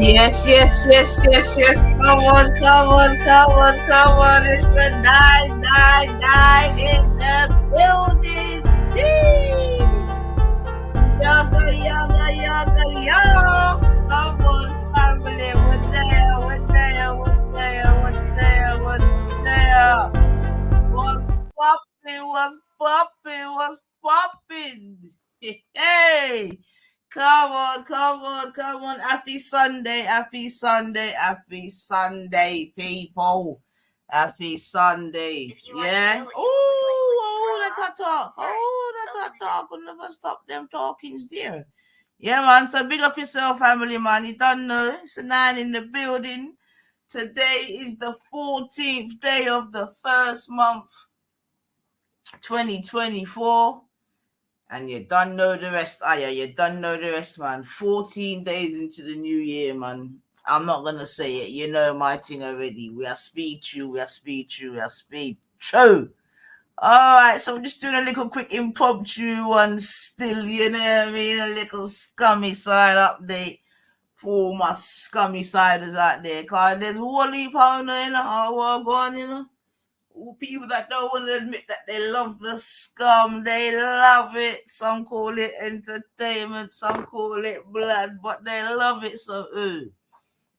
Yes, yes, yes, yes, yes. Come on, come on, come on, come on. It's the 999 in the building. Jeez. Yaga. Come on, family. We're there, we're there, we're there, we're there, we're there. What's popping? What's popping? What's popping? Hey, come on, come on, come on. Happy Sunday, happy Sunday, happy Sunday, people. Happy Sunday. Yeah. Oh, that's a talk. Oh, that's a talk. We'll never stop them talkings there. Yeah, man. So big up yourself, family, man. You don't know. It's a 9 in the building. Today is the 14th day of the first month, 2024. And you don't know the rest, are ya? You don't know the rest, man. 14 days into the new year, man. I'm not going to say it. You know my thing already. We are speed true, we are speed true, we are speed true. All right, so I'm just doing a little quick impromptu one still, you know what I mean? A little scummy side update for my scummy siders out there. Because there's one heap on there, you know, how going, you know. People that don't want to admit that they love the scum, they love it. Some call it entertainment, some call it blood, but they love it. So,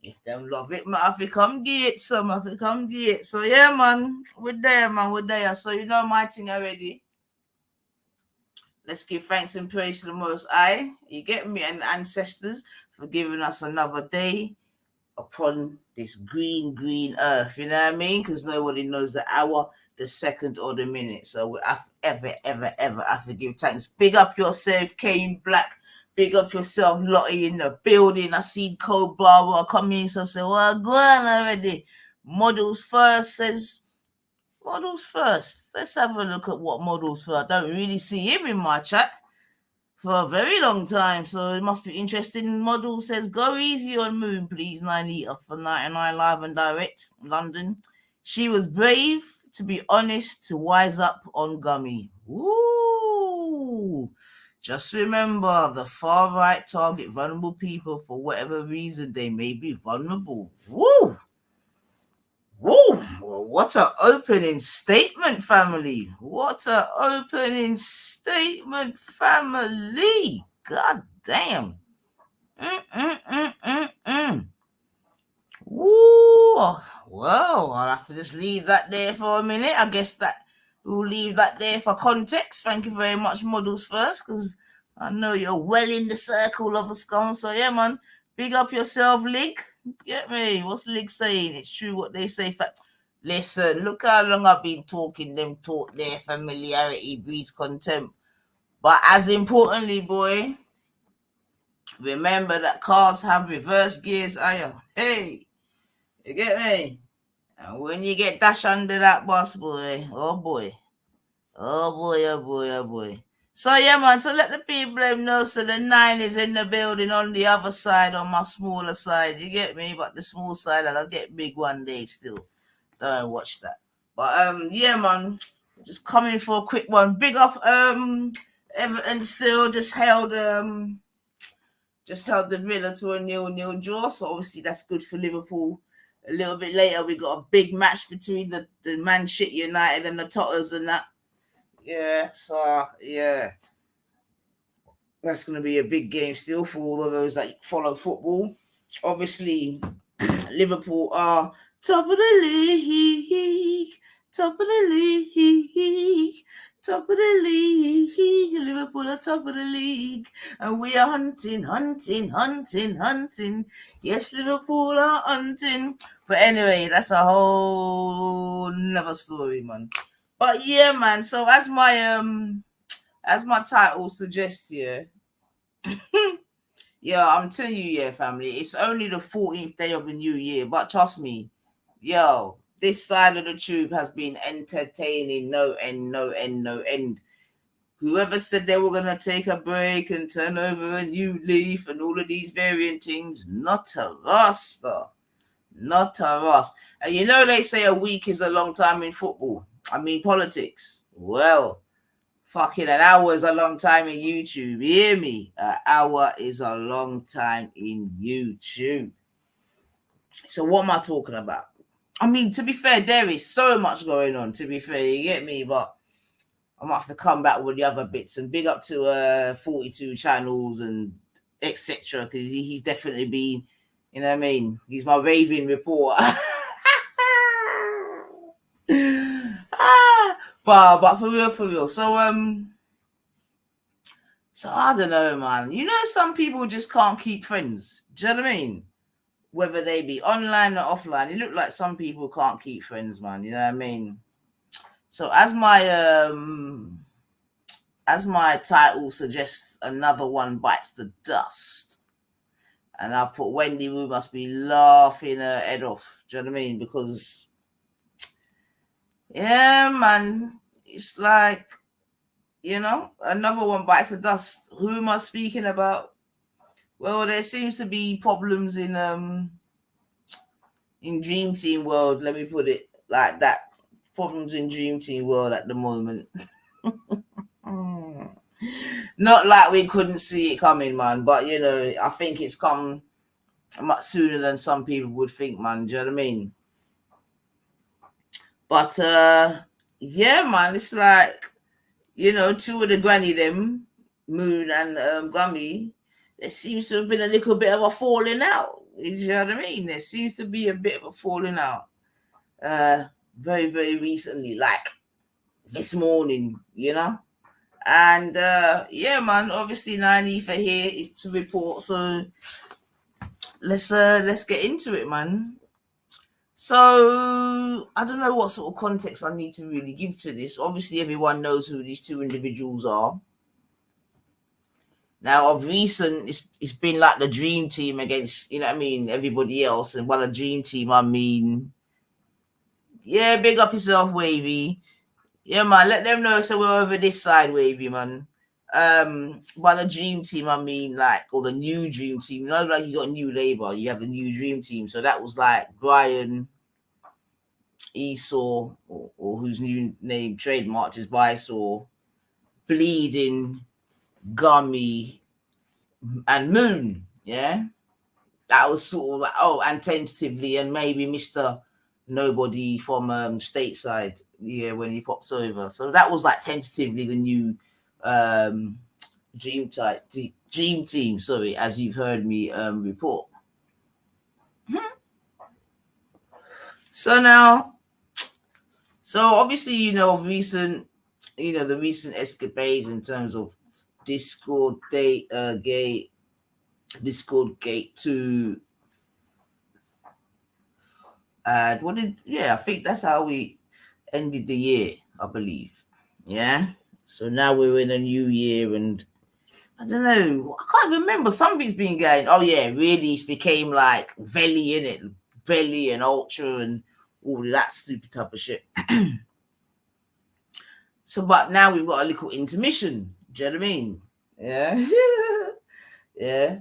if them love it, man, if you come get some, if you come get. So, yeah, man, we're there, man, we're there. So, you know my thing already. Let's give thanks and praise to the Most High. You get me, and ancestors for giving us another day upon this green earth. You know what I mean? Because nobody knows the hour, the second, or the minute. So we have ever have to give thanks. Big up yourself, Kane Black. Big up yourself, Lottie in the building. I see Code Barbara come in, so say, well, go on already. Models first says, models first. Let's have a look at what models first. I don't really see him in my chat for a very long time, so it must be interesting. Model says, go easy on Moon, please. 9 for 99 live and direct, London. She was brave, to be honest, to wise up on Gummy. Ooh. Just remember, the far right target vulnerable people for whatever reason they may be vulnerable. Woo! Woo! Well, what a opening statement, family. What a opening statement, family. God damn. Woo! Well, I'll have to just leave that there for a minute. I guess that we'll leave that there for context. Thank you very much, models first, because I know you're well in the circle of a scum. So yeah, man, big up yourself, Lig. Get me? What's Lig saying? It's true what they say. Listen, look how long I've been talking. Them talk their familiarity breeds contempt. But as importantly, boy, remember that cars have reverse gears. Hey, you get me? And when you get dash under that bus, boy, oh boy. Oh boy, oh boy, oh boy. So yeah, man. So let the people know. So the 9 is in the building on the other side, on my smaller side. You get me? But the small side, I'll get big one day still. Don't watch that. But yeah, man. Just coming for a quick one. Big up Everton still just held the Villa to a 0-0 draw. So obviously that's good for Liverpool. A little bit later, we got a big match between the Manchester United and the Totters and that. Yeah, so yeah, that's going to be a big game still for all of those that follow football. Obviously, Liverpool are top of the league, top of the league, top of the league. Liverpool are top of the league, and we are hunting. Yes, Liverpool are hunting. But anyway, that's a whole another story, man. But yeah, man. So as my title suggests here, yeah, I'm telling you, yeah, family, it's only the 14th day of the new year, but trust me, yo, this side of the tube has been entertaining, no end, no end, no end. Whoever said they were gonna take a break and turn over a new leaf and all of these variant things, not a us, though. Not a us. And you know they say a week is a long time in football. I mean politics. Well, fucking an hour is a long time in YouTube. You hear me? An hour is a long time in YouTube. So what am I talking about? I mean, to be fair, there is so much going on, to be fair, you get me? But I might have to come back with the other bits, and big up to 42 channels and etc. because he's definitely been, you know what I mean? He's my raving reporter. But for real. So I don't know, man. You know, some people just can't keep friends. Do you know what I mean? Whether they be online or offline, it look like some people can't keep friends, man. You know what I mean? So as my title suggests, another one bites the dust. And I've put Wendy, who must be laughing her head off. Do you know what I mean? Because, yeah, man, it's like, you know, another one bites the dust. Who am I speaking about? Well, there seems to be problems in Dream Team World. Let me put it like that. Problems in Dream Team World at the moment. Not like we couldn't see it coming, man. But you know, I think it's come much sooner than some people would think, man. Do you know what I mean? But yeah, man, it's like, you know, two of the granny them, Moon and Gummy, there seems to have been a little bit of a falling out. You know what I mean? There seems to be a bit of a falling out. Very, very recently, like this morning, you know. And yeah, man, obviously Nanifa here to report. So let's get into it, man. So I don't know what sort of context I need to really give to this. Obviously, everyone knows who these two individuals are. Now, of recent, it's been like the dream team against, you know what I mean, everybody else. And by the dream team, I mean, yeah, big up yourself, Wavy. Yeah, man, let them know so we're over this side, Wavy, man. By the dream team, I mean, like, or the new dream team. You know, like you got a new label, you have the new dream team. So that was like Brian, Esau, or whose new name trademarked is by Esau, Bleeding, Gummy, and Moon. Yeah, that was sort of like, and tentatively, and maybe Mr. Nobody from stateside. Yeah, when he pops over. So that was like tentatively the new dream team. Sorry, as you've heard me report. So now, so obviously, you know, the recent escapades in terms of Discord Gate 2. I think that's how we ended the year, I believe. Yeah. So now we're in a new year, and I don't know. I can't remember. Something's been going. Oh yeah, really, it became like Veli in it, Veli and Ultra and all that stupid type of shit. So, but now we've got a little intermission. Do you know what I mean? Yeah. Yeah.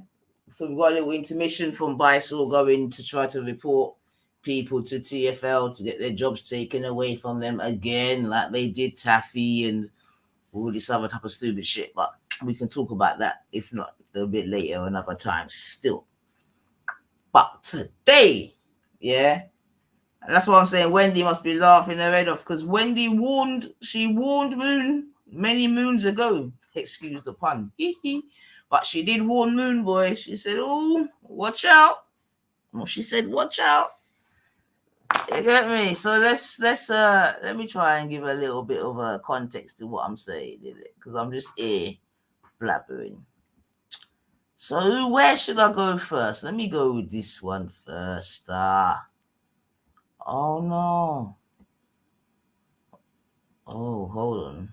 So we've got a little intermission from Bisol going to try to report people to TFL to get their jobs taken away from them again, like they did Taffy and all this other type of stupid shit. But we can talk about that, if not a bit later, another time still. But today, yeah, and that's what I'm saying. Wendy must be laughing her head off because Wendy warned Moon many moons ago. Excuse the pun. But she did warn Moon Boy. She said, "Oh, watch out." Well, she said, "Watch out." You get me? So let me try and give a little bit of a context to what I'm saying, because I'm just here blabbering. So where should I go first? Let me go with this one first. Oh no. Oh, hold on.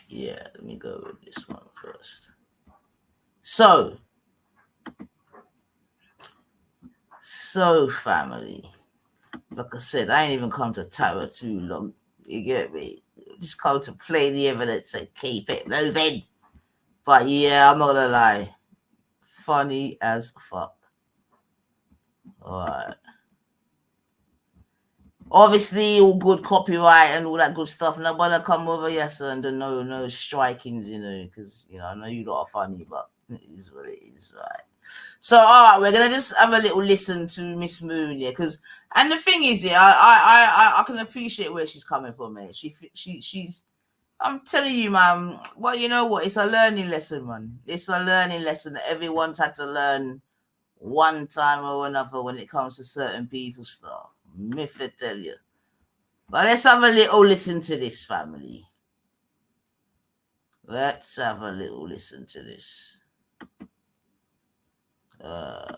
Yeah, let me go with this one first. So family. Like I said, I ain't even come to Tower too long. You get me? Just come to play the evidence and keep it moving. But yeah, I'm not gonna lie. Funny as fuck. Alright. Obviously, all good copyright and all that good stuff. Nobody come over yes and no strikings, you know, because you know I know you lot are funny, but it is what it is, right? So, all right, we're gonna just have a little listen to Miss Moon, yeah. And the thing is, yeah, I can appreciate where she's coming from, man. She's. I'm telling you, man. Well, you know what? It's a learning lesson, man. It's a learning lesson that everyone's had to learn one time or another when it comes to certain people stuff. Me for tell you. But let's have a little listen to this, family. Let's have a little listen to this. I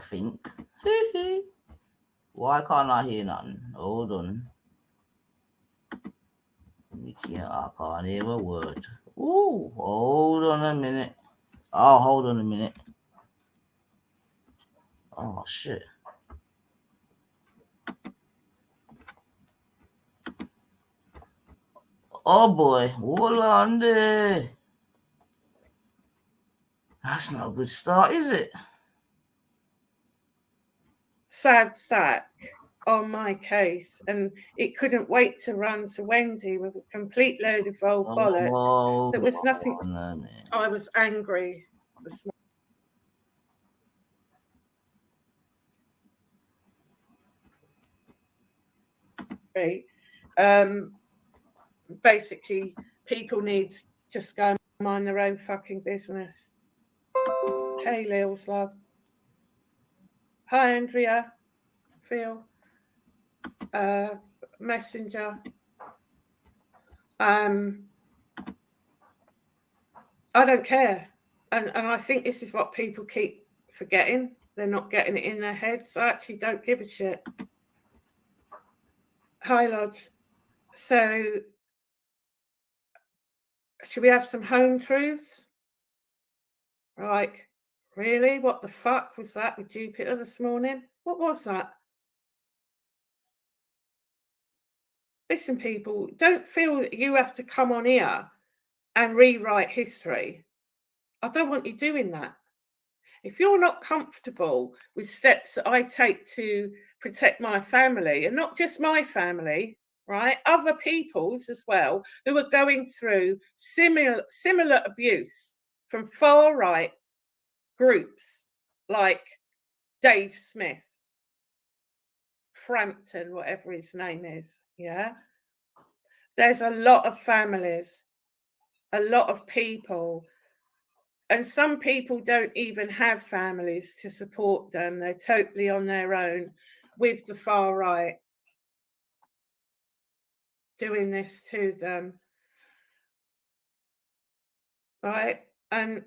think. Why can't I hear nothing? Hold on. I can't hear a word. Ooh, hold on a minute. Oh, hold on a minute. Oh, shit. Oh, boy. Hold on there. That's not a good start, is it? Sad sack on my case, and it couldn't wait to run to Wendy with a complete load of old bollocks. There was nothing. I was angry. Basically, people need to just go and mind their own fucking business. Hey, Lils, love. Hi, Andrea. Phil. Messenger. I don't care. And I think this is what people keep forgetting. They're not getting it in their heads. I actually don't give a shit. Hi, Lodge. So, should we have some home truths? Like, really? What the fuck was that with Jupiter this morning? What was that? Listen, people, don't feel that you have to come on here and rewrite history. I don't want you doing that. If you're not comfortable with steps that I take to protect my family, and not just my family, right, other people's as well, who are going through similar abuse from far right groups like Dave Smith, Frampton, whatever his name is, yeah? There's a lot of families, a lot of people, and some people don't even have families to support them. They're totally on their own with the far right doing this to them, right? And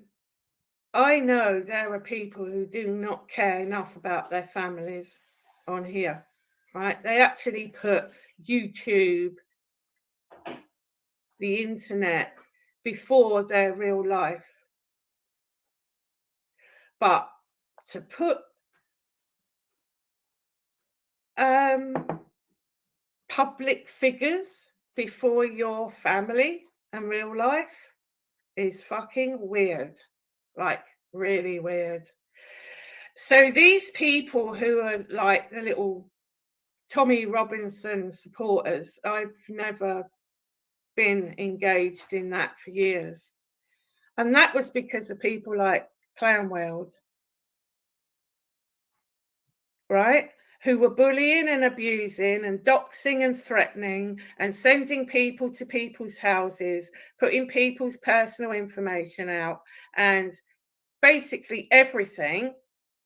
I know there are people who do not care enough about their families on here, right? They actually put YouTube, the internet, before their real life. But to put public figures before your family and real life is fucking weird. Like, really weird. So these people who are like the little Tommy Robinson supporters, I've never been engaged in that for years. And that was because of people like Clownworld, right? Who were bullying and abusing and doxing and threatening and sending people to people's houses, putting people's personal information out, and basically everything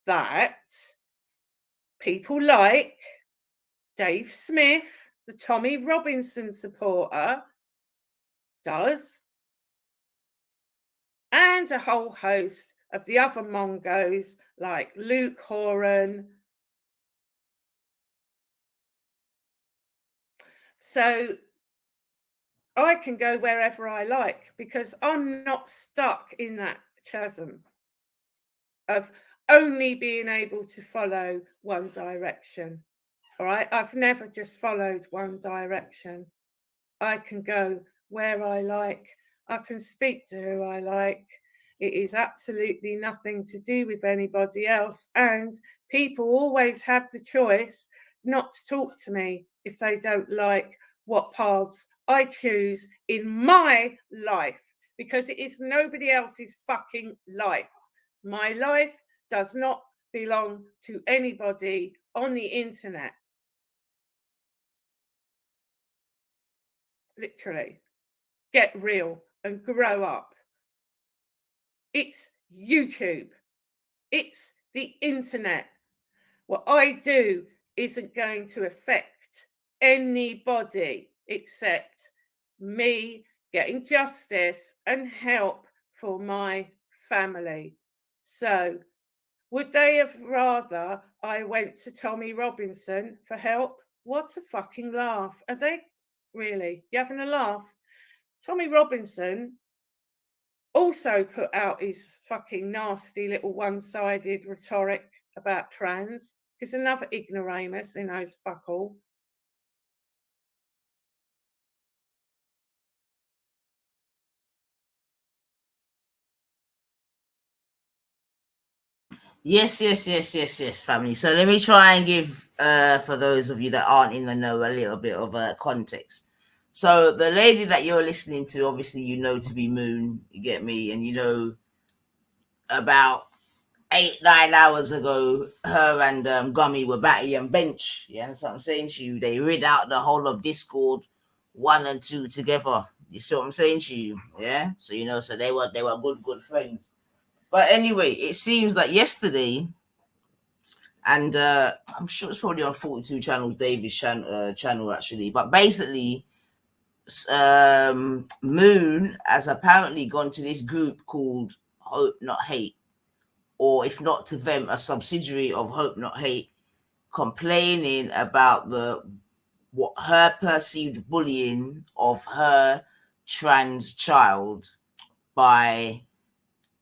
that people like Dave Smith, the Tommy Robinson supporter, does, and a whole host of the other Mongos like Luke Horan. So I can go wherever I like because I'm not stuck in that chasm of only being able to follow one direction. All right, I've never just followed one direction. I can go where I like. I can speak to who I like. It is absolutely nothing to do with anybody else. And people always have the choice not to talk to me if they don't like what paths I choose in my life, because it is nobody else's fucking life. My life does not belong to anybody on the internet. Literally. Get real and grow up. It's YouTube. It's the internet. What I do isn't going to affect anybody except me getting justice and help for my family. So, would they have rather I went to Tommy Robinson for help? What a fucking laugh. Are they really? You having a laugh? Tommy Robinson also put out his fucking nasty little one-sided rhetoric about trans. He's another ignoramus who knows fuck all. Yes, family. So let me try and give, for those of you that aren't in the know, a little bit of context. So the lady that you're listening to, obviously, you know to be Moon. You get me, and you know about 8-9 hours ago, her and Gummy were batty and bench. Yeah, that's what I'm saying to you. They rid out the whole of Discord 1 and 2 together. You see what I'm saying to you? Yeah. So you know, so they were good friends. But anyway, it seems that yesterday, and I'm sure it's probably on 42 channel, David's channel actually. But basically, Moon has apparently gone to this group called Hope Not Hate, or if not to them, a subsidiary of Hope Not Hate, complaining about what her perceived bullying of her trans child by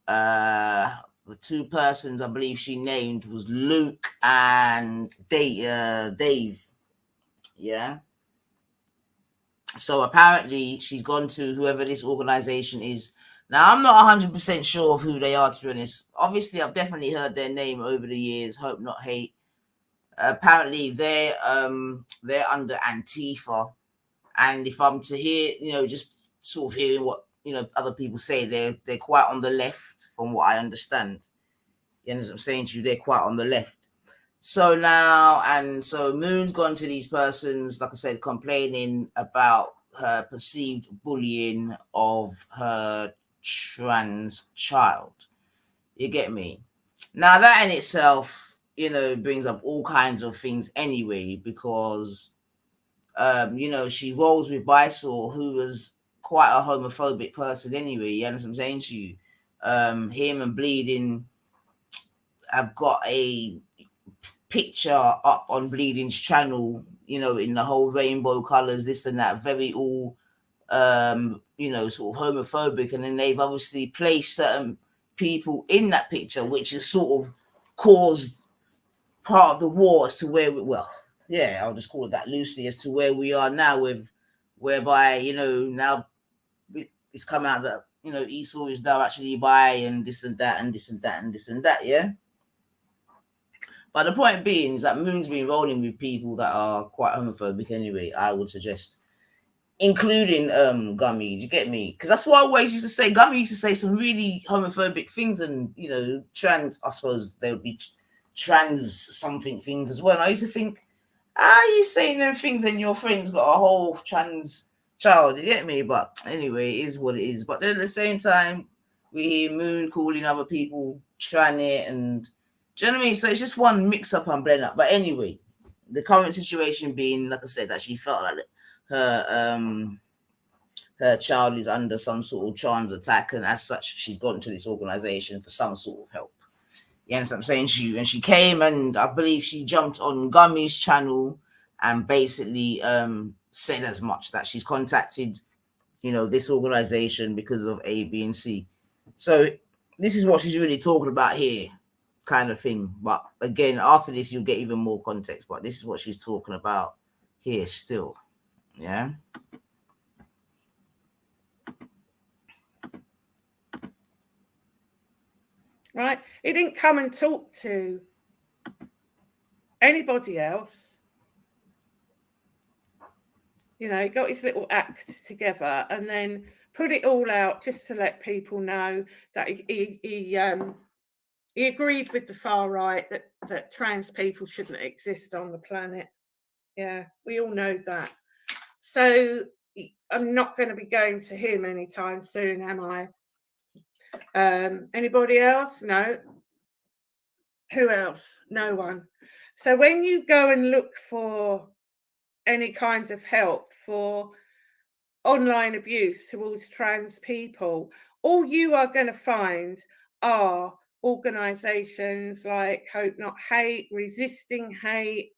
the two persons I believe she named was Luke and Dave. Yeah. So apparently she's gone to whoever this organization is. Now I'm not 100% sure of who they are, to be honest. Obviously, I've definitely heard their name over the years. Hope Not Hate. Apparently, they're under Antifa, and if I'm to hear, just sort of hearing what other people say, they're quite on the left, from what I understand. You know what I'm saying to you? They're quite on the left. So now, and so Moon's gone to these persons, like I said, complaining about her perceived bullying of her trans child. You get me? Now that in itself, brings up all kinds of things anyway, because she rolls with Bysore, who was quite a homophobic person anyway. You understand what I'm saying to you? Him and Bleeding have got a picture up on Bleeding's channel, in the whole rainbow colors, this and that, very all sort of homophobic, and then they've obviously placed certain people in that picture, which has sort of caused part of the war as to where I'll just call it that loosely, as to where we are now, with whereby now it's come out that Esau is now actually bi, and this and that and this and that and this and that. Yeah. But the point being is that Moon's been rolling with people that are quite homophobic anyway, I would suggest, including Gummy. Do you get me? Because that's what I always used to say. Gummy used to say some really homophobic things, and trans, I suppose there would be trans something things as well. And I used to think, you saying them things and your friend's got a whole trans child? You get me? But anyway, it is what it is. But then at the same time, we hear Moon calling other people tranny, and do you know what I mean? So it's just one mix up and blend up. But anyway, the current situation being, like I said, that she felt like her child is under some sort of trans attack, and as such, she's gone to this organization for some sort of help. You understand what I'm saying? She came, and I believe she jumped on Gummy's channel and basically said as much, that she's contacted this organization because of A, B, and C. So this is what she's really talking about here, kind of thing. But again, after this, you'll get even more context. But this is what she's talking about here still. Yeah. Right? He didn't come and talk to anybody else. He got his little act together and then put it all out just to let people know that he agreed with the far right that trans people shouldn't exist on the planet. Yeah, we all know that. So I'm not going to be going to him anytime soon, am I? Anybody else? No. Who else? No one. So when you go and look for any kind of help for online abuse towards trans people, all you are going to find are organisations like Hope Not Hate, Resisting Hate.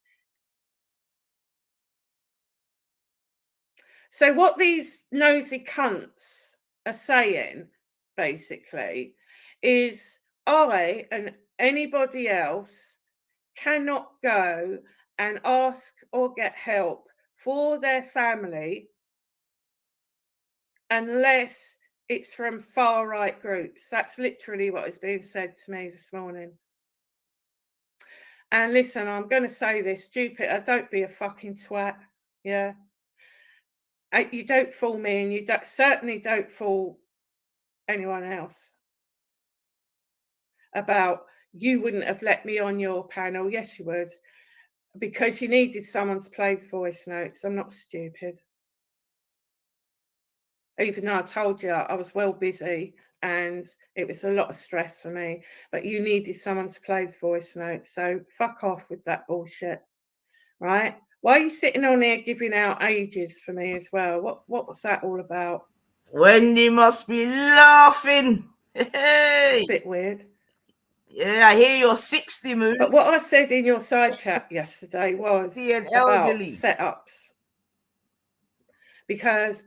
So what these nosy cunts are saying, basically, is I and anybody else cannot go and ask or get help for their family unless it's from far right groups. That's literally what is being said to me this morning. And listen, I'm going to say this, stupid. Don't be a fucking twat. Yeah. You don't fool me, and you certainly don't fool anyone else about you wouldn't have let me on your panel. Yes, you would, because you needed someone to play the voice notes. I'm not stupid. Even though I told you I was well busy and it was a lot of stress for me, but you needed someone to play the voice notes. So fuck off with that bullshit, right? Why are you sitting on here giving out ages for me as well? What was that all about? Wendy must be laughing. Hey. Bit weird. Yeah, I hear you're 60, Moon. But what I said in your side chat yesterday was about setups. Because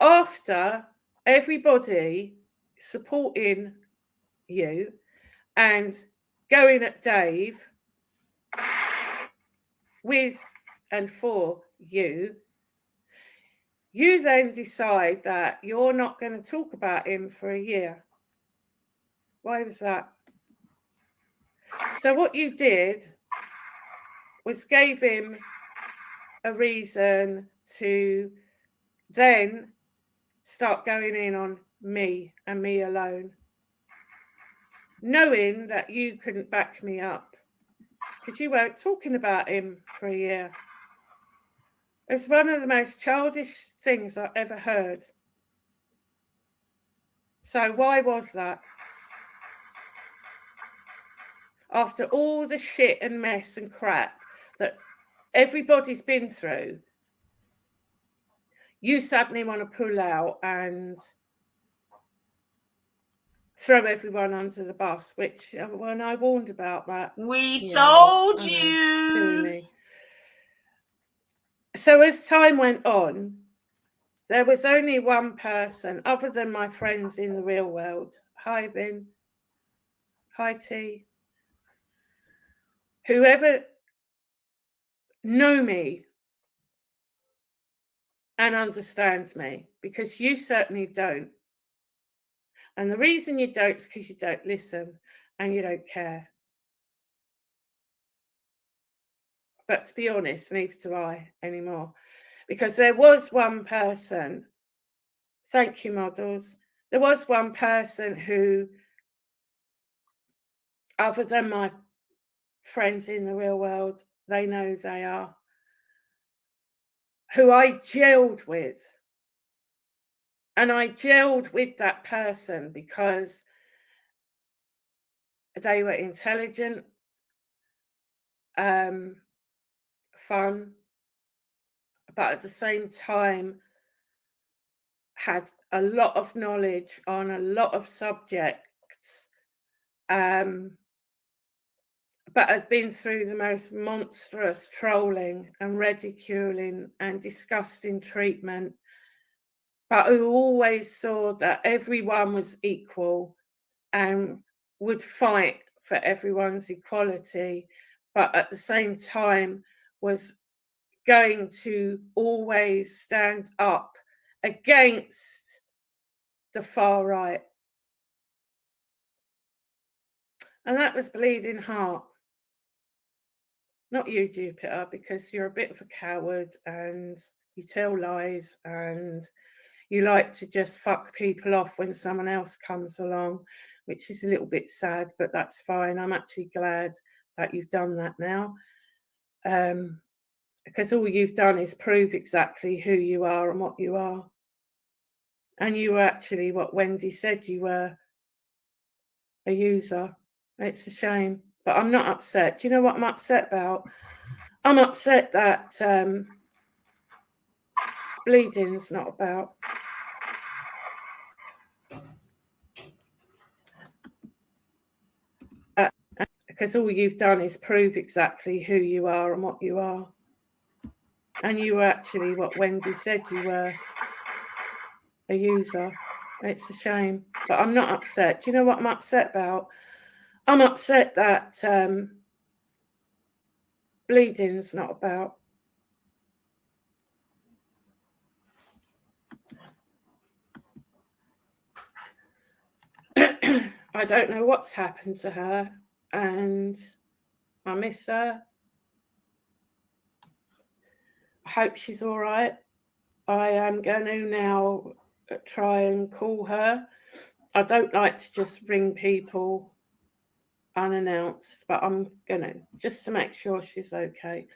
after everybody supporting you and going at Dave with and for you, you then decide that you're not going to talk about him for a year. Why was that? So what you did was gave him a reason to then start going in on me and me alone, knowing that you couldn't back me up because you weren't talking about him for a year. It's one of the most childish things I've ever heard. So why was that? After all the shit and mess and crap that everybody's been through, you suddenly want to pull out and throw everyone under the bus, which when I warned about that. We told you. Silly me. So as time went on, there was only one person other than my friends in the real world. Hi, Bin. Hi, T. Whoever know me and understands me, because you certainly don't. And the reason you don't is because you don't listen and you don't care. But to be honest, neither do I anymore. Because there was one person, thank you, models, there was one person who, other than my friends in the real world, they know who they are, who I gelled with. And I gelled with that person because they were intelligent, fun, but at the same time had a lot of knowledge on a lot of subjects, but had been through the most monstrous trolling and ridiculing and disgusting treatment, but who always saw that everyone was equal and would fight for everyone's equality, but at the same time was going to always stand up against the far right. And that was Bleeding Heart. Not you, Jupiter, because you're a bit of a coward and you tell lies and you like to just fuck people off when someone else comes along, which is a little bit sad, but that's fine. I'm actually glad that you've done that now. Because all you've done is prove exactly who you are and what you are. And you were actually what Wendy said, you were a user. It's a shame, but I'm not upset. Do you know what I'm upset about? I'm upset that bleeding's not about. Because all you've done is prove exactly who you are and what you are. And you were actually what Wendy said, you were a user. It's a shame, but I'm not upset. Do you know what I'm upset about? I'm upset that bleeding's not about. I don't know what's happened to her, and I miss her. I hope she's all right. I am going to now try and call her. I don't like to just ring people unannounced, but I'm going to, just to make sure she's okay.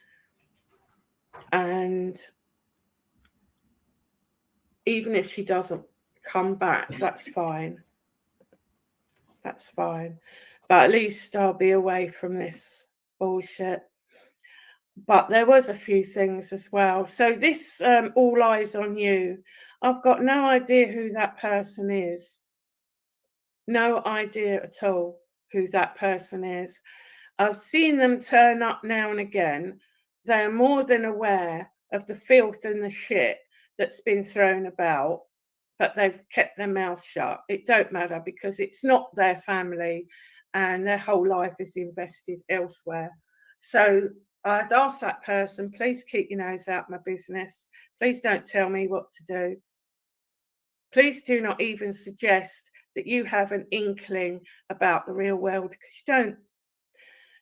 And even if she doesn't come back, that's fine. That's fine. But at least I'll be away from this bullshit. But there was a few things as well. So this All Eyes on You, I've got no idea who that person is. No idea at all who that person is. I've seen them turn up now and again. They are more than aware of the filth and the shit that's been thrown about, but they've kept their mouth shut. It don't matter because it's not their family and their whole life is invested elsewhere. So I'd ask that person, please keep your nose out of my business. Please don't tell me what to do. Please do not even suggest that you have an inkling about the real world, because you don't.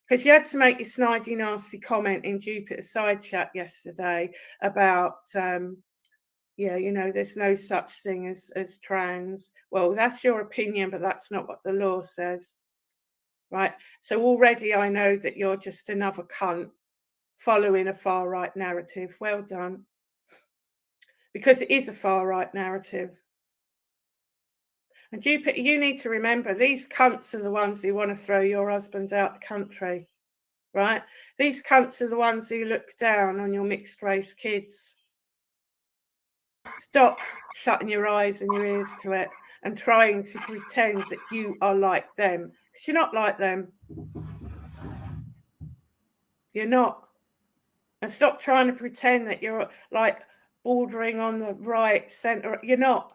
Because you had to make your snidey, nasty comment in Jupiter's side chat yesterday about, there's no such thing as trans. Well, that's your opinion, but that's not what the law says. Right? So already I know that you're just another cunt following a far-right narrative. Well done. Because it is a far-right narrative. And Jupiter, you need to remember, these cunts are the ones who want to throw your husband out the country, right? These cunts are the ones who look down on your mixed race kids. Stop shutting your eyes and your ears to it and trying to pretend that you are like them. Because you're not like them. You're not. And stop trying to pretend that you're like bordering on the right centre. You're not.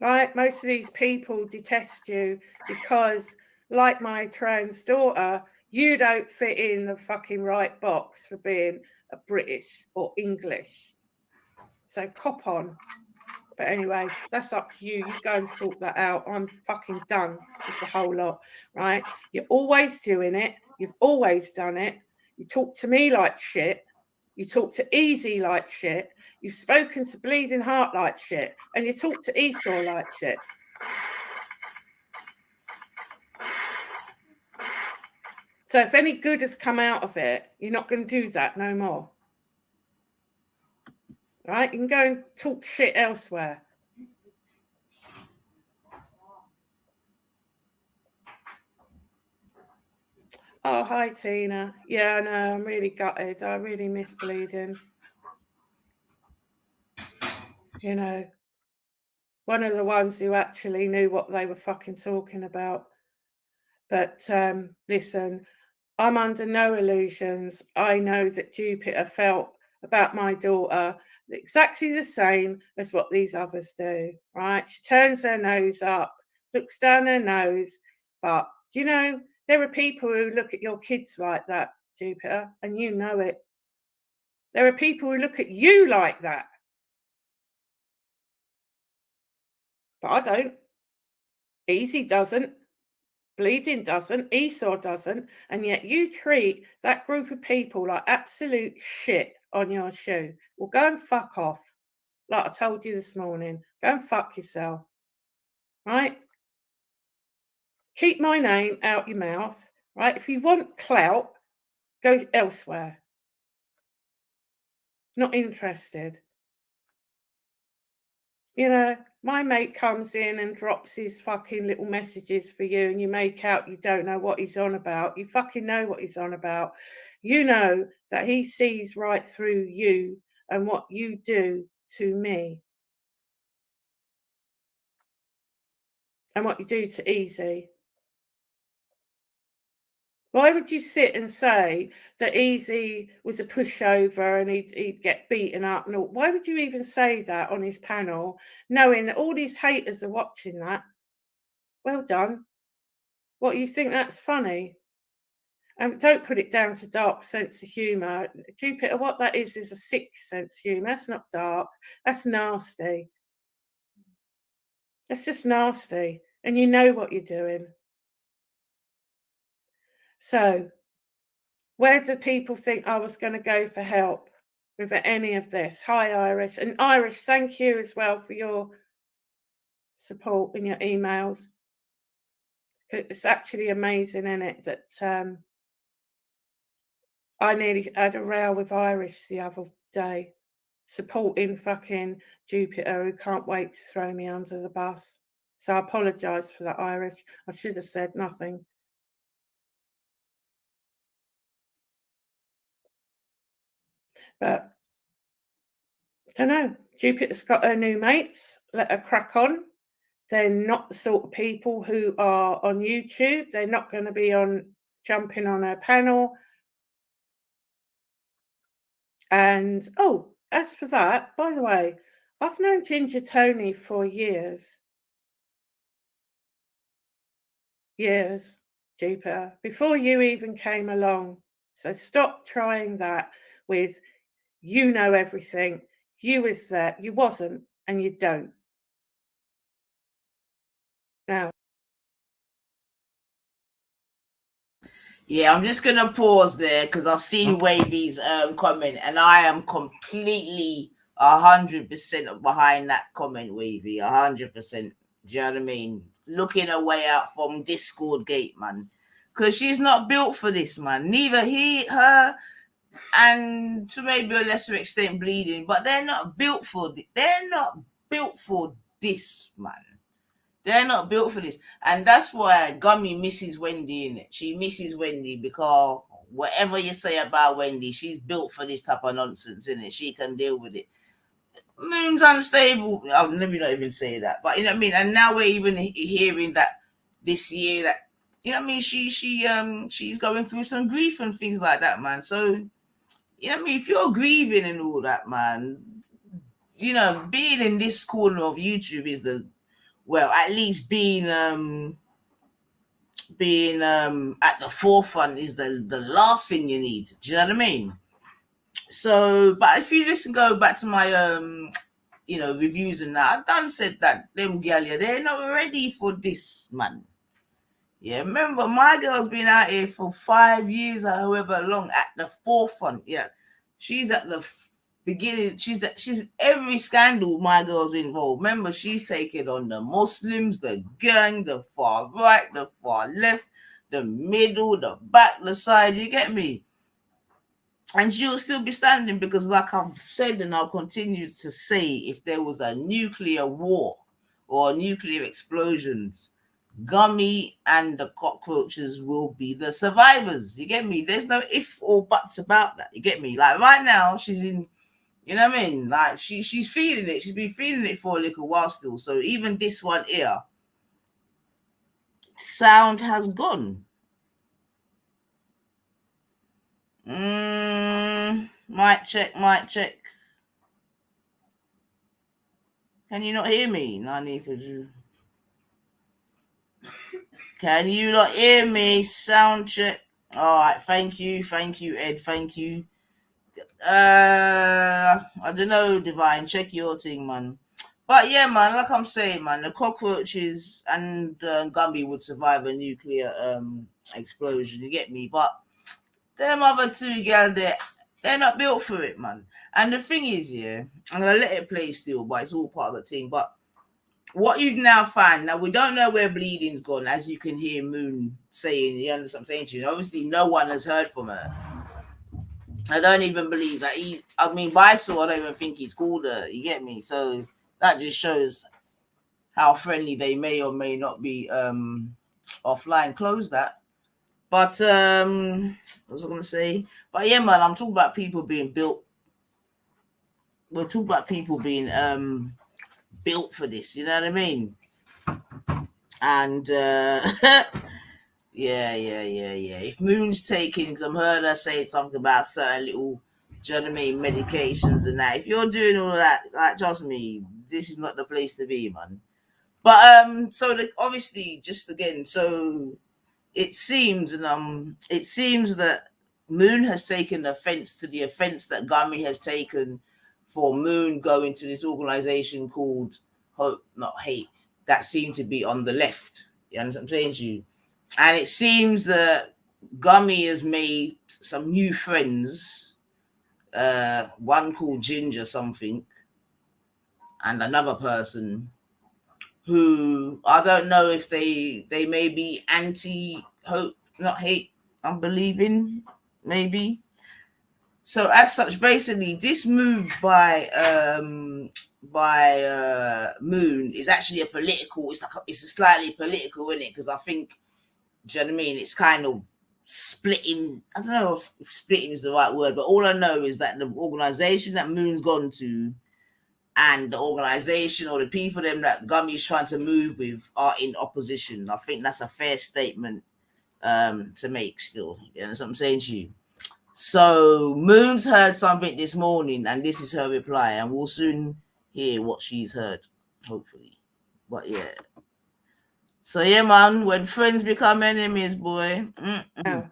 Right? Most of these people detest you because, like my trans daughter, you don't fit in the fucking right box for being a British or English. So cop on. But anyway, that's up to you. You go and sort that out. I'm fucking done with the whole lot, right? You're always doing it. You've always done it. You talk to me like shit. You talk to Easy like shit. You've spoken to Bleeding Heart like shit. And you talk to Esau like shit. So if any good has come out of it, you're not going to do that no more. Right? You can go and talk shit elsewhere. Oh, hi, Tina. Yeah, I know. I'm really gutted. I really miss Bleeding. You know, one of the ones who actually knew what they were fucking talking about. But listen, I'm under no illusions. I know that Jupiter felt about my daughter exactly the same as what these others do, right? She turns her nose up, looks down her nose, but do you know, there are people who look at your kids like that, Jupiter, and you know it. There are people who look at you like that. But I don't. Easy doesn't. Bleeding doesn't. Esau doesn't. And yet you treat that group of people like absolute shit on your shoe. Well, go and fuck off. like I told you this morning, go and fuck yourself. Right? Keep my name out your mouth. Right? If you want clout, go elsewhere. Not interested. You know, my mate comes in and drops his fucking little messages for you, and you make out you don't know what he's on about. You fucking know what he's on about. You know that he sees right through you and what you do to me and what you do to Easy. Why would you sit and say that Easy was a pushover and he'd get beaten up? And all? Why would you even say that on his panel, knowing that all these haters are watching that? Well done. What, you think that's funny? And don't put it down to dark sense of humour. Jupiter, what that is a sick sense of humour. That's not dark. That's nasty. That's just nasty. And you know what you're doing. So, where do people think I was going to go for help with any of this? Hi, Irish. And Irish, thank you as well for your support in your emails. It's actually amazing, isn't it, that I nearly had a row with Irish the other day, supporting fucking Jupiter, who can't wait to throw me under the bus. So I apologise for that, Irish. I should have said nothing. But I don't know. Jupiter's got her new mates. Let her crack on. They're not the sort of people who are on YouTube. They're not going to be jumping on her panel. And as for that, by the way, I've known Ginger Tony for years. Years, Jupiter, before you even came along. So stop trying that with you know everything. You is that. You wasn't, and you don't. Now. Yeah, I'm just gonna pause there because I've seen Wavy's comment, and I am completely 100% behind that comment, Wavy. 100%. Do you know what I mean? Looking a way out from Discord gate, man, because she's not built for this, man. Neither her, and to maybe a lesser extent, Bleeding, but they're not built for. They're not built for this, man. They're not built for this. And that's why Gummy misses Wendy in it. She misses Wendy because whatever you say about Wendy, she's built for this type of nonsense, in it. She can deal with it. Moon's unstable. I'll maybe not even say that. But you know what I mean? And now we're even hearing that this year that you know what I mean, she's going through some grief and things like that, man. So you know what I mean, if you're grieving and all that, man, you know, being in this corner of YouTube is at least being at the forefront is the last thing you need. Do you know what I mean? So, but if you go back to my reviews and that, I've done said that them gallia, they're not ready for this, man. Yeah, remember my girl's been out here for 5 years or however long at the forefront. Yeah, she's at the beginning. She's every scandal my girl's involved. Remember, she's taken on the Muslims, the gang, the far right, the far left, the middle, the back, the side. You get me? And she'll still be standing because, like I've said, and I'll continue to say, if there was a nuclear war or nuclear explosions, Gummy and the cockroaches will be the survivors. You get me? There's no if or buts about that. You get me? Like right now, she's in, you know what I mean? Like she's feeling it. She's been feeling it for a little while still. So even this one here, sound has gone. Mic check, mic check. Can you not hear me? Nani for you. Can you not hear me? Sound check. All right, thank you, Ed, thank you. I don't know, Divine. Check your thing, man. But yeah, man, like I'm saying, man, the cockroaches and Gumby would survive a nuclear explosion. You get me? But them other two gal there, They're not built for it, man. And the thing is, yeah, I'm gonna let it play still, but it's all part of the thing. But what you now find, now we don't know where Bleeding's gone, as you can hear Moon saying, you understand what I'm saying to you? Obviously, no one has heard from her. I don't even believe that I mean, by so I don't even think he's called her, you get me? So that just shows how friendly they may or may not be offline. Close that. But what was I gonna say? But yeah, man, I'm talking about people being built. We'll talk about people being built for this, you know what I mean? And yeah. If Moon's taking, because I've heard her say something about certain little, do you know what I mean, medications and that. If you're doing all that, like, trust me, this is not the place to be, man. But so obviously, just again, so it seems that Moon has taken offense to the offense that Gummy has taken for Moon going to this organization called Hope, not Hate, that seemed to be on the left. You understand what I'm saying to you? And it seems that Gummy has made some new friends, one called Ginger something, and another person who I don't know if they may be anti hope, not hate, unbelieving, maybe. So as such, basically, this move by Moon is actually a political. It's a slightly political, isn't it? Because I think, do you know what I mean? It's kind of splitting. I don't know if splitting is the right word, but all I know is that the organization that Moon's gone to and the organization or the people them that Gummy's trying to move with are in opposition. I think that's a fair statement to make still. You know what I'm saying to you? So Moon's heard something this morning, and this is her reply, and we'll soon hear what she's heard, hopefully. But yeah. So yeah, man, when friends become enemies, boy. Now,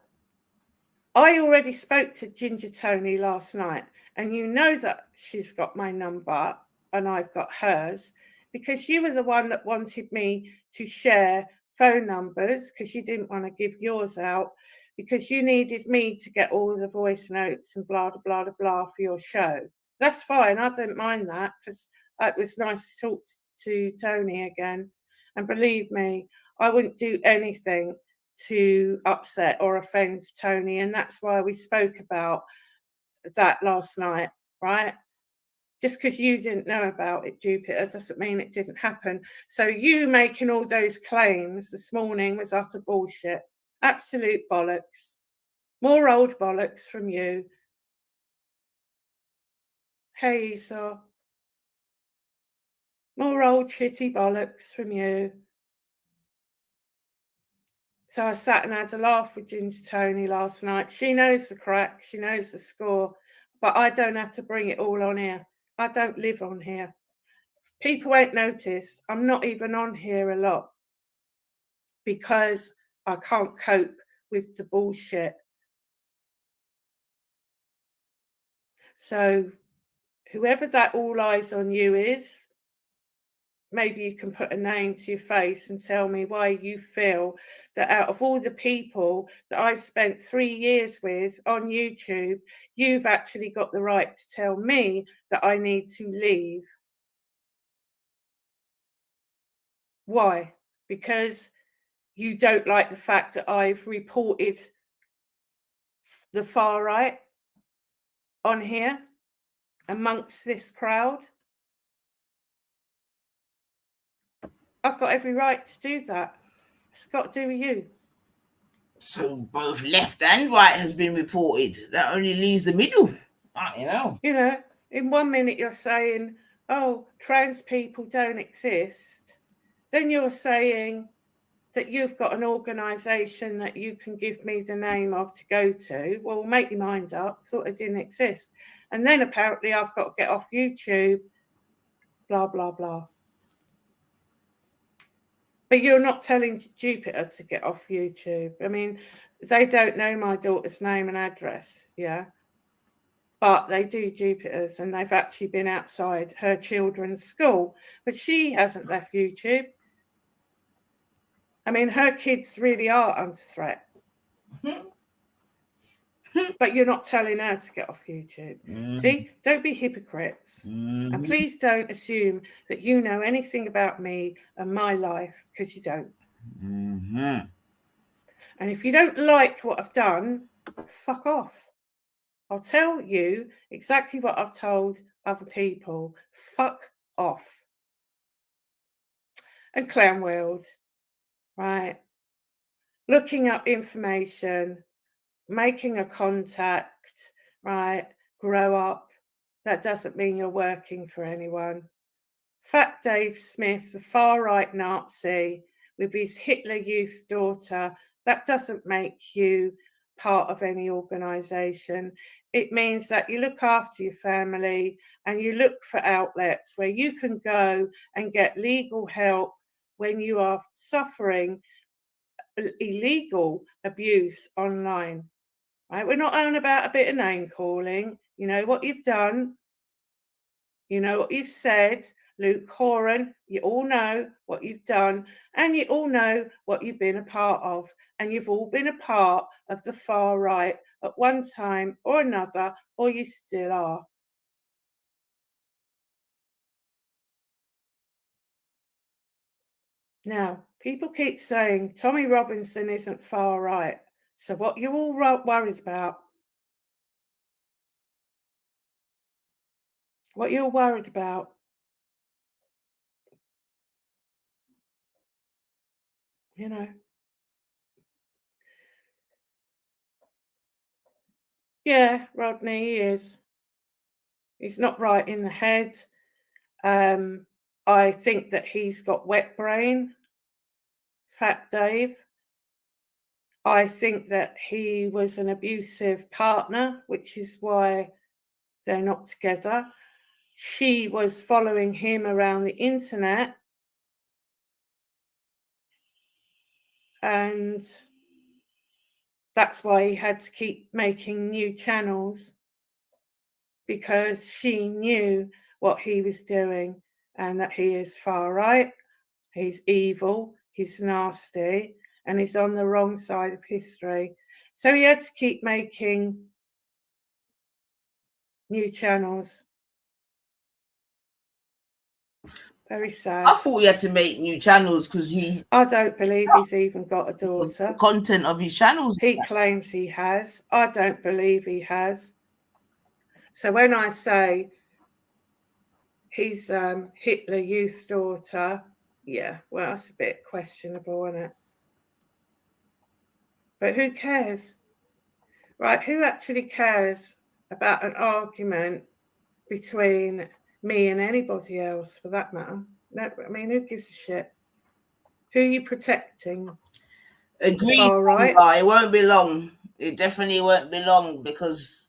I already spoke to Ginger Tony last night, and you know that she's got my number and I've got hers because you were the one that wanted me to share phone numbers because you didn't want to give yours out because you needed me to get all the voice notes and blah, blah, blah, blah for your show. That's fine. I don't mind that because it was nice to talk to Tony again. And believe me, I wouldn't do anything to upset or offend Tony, and that's why we spoke about that last night, right? Just because you didn't know about it, Jupiter, doesn't mean it didn't happen. So you making all those claims this morning was utter bullshit. Absolute bollocks. More old bollocks from you. Hey, Esau. More old shitty bollocks from you. So I sat and had a laugh with Ginger Tony last night. She knows the crack, she knows the score, but I don't have to bring it all on here. I don't live on here. People won't notice I'm not even on here a lot because I can't cope with the bullshit. So whoever that all eyes on you is, maybe you can put a name to your face and tell me why you feel that out of all the people that I've spent 3 years with on YouTube, you've actually got the right to tell me that I need to leave. Why? Because you don't like the fact that I've reported the far right on here amongst this crowd? I've got every right to do that. It's got to do with you. So both left and right has been reported. That only leaves the middle. You know. You know, in 1 minute you're saying, oh, trans people don't exist. Then you're saying that you've got an organisation that you can give me the name of to go to. Well, make your mind up. Thought it didn't exist. And then apparently I've got to get off YouTube, blah, blah, blah. But you're not telling Jupiter to get off YouTube. I mean, they don't know my daughter's name and address, yeah? But they do Jupiter's, and they've actually been outside her children's school. But she hasn't left YouTube. I mean, her kids really are under threat. but you're not telling her to get off YouTube. See, don't be hypocrites. And please don't assume that you know anything about me and my life, because you don't. And if you don't like what I've done, fuck off. I'll tell you exactly what I've told other people. Fuck off. And Clown World, right? Looking up information, making a contact, right? Grow up. That doesn't mean you're working for anyone. Fat Dave Smith, the far-right Nazi, with his Hitler Youth daughter, that doesn't make you part of any organisation. It means that you look after your family and you look for outlets where you can go and get legal help when you are suffering illegal abuse online. Right? We're not on about a bit of name calling. You know what you've done. You know what you've said. Luke Horan, you all know what you've done, and you all know what you've been a part of. And you've all been a part of the far right at one time or another, or you still are. Now, people keep saying Tommy Robinson isn't far right. So what you all worried about? What you're worried about? You know. Yeah, Rodney, he is. He's not right in the head. I think that he's got wet brain, Fat Dave. I think that he was an abusive partner, which is why they're not together. She was following him around the internet, and that's why he had to keep making new channels, because she knew what he was doing and that he is far right, he's evil, he's nasty, and he's on the wrong side of history. So he had to keep making new channels. Very sad. I thought he had to make new channels because I don't believe he's even got a daughter. The content of his channels. He claims he has. I don't believe he has. So when I say he's Hitler Youth daughter, yeah, well, that's a bit questionable, isn't it? But who cares? Right, who actually cares about an argument between me and anybody else, for that matter? No, I mean, who gives a shit? Who are you protecting? Agreed. Right. It won't be long. It definitely won't be long, because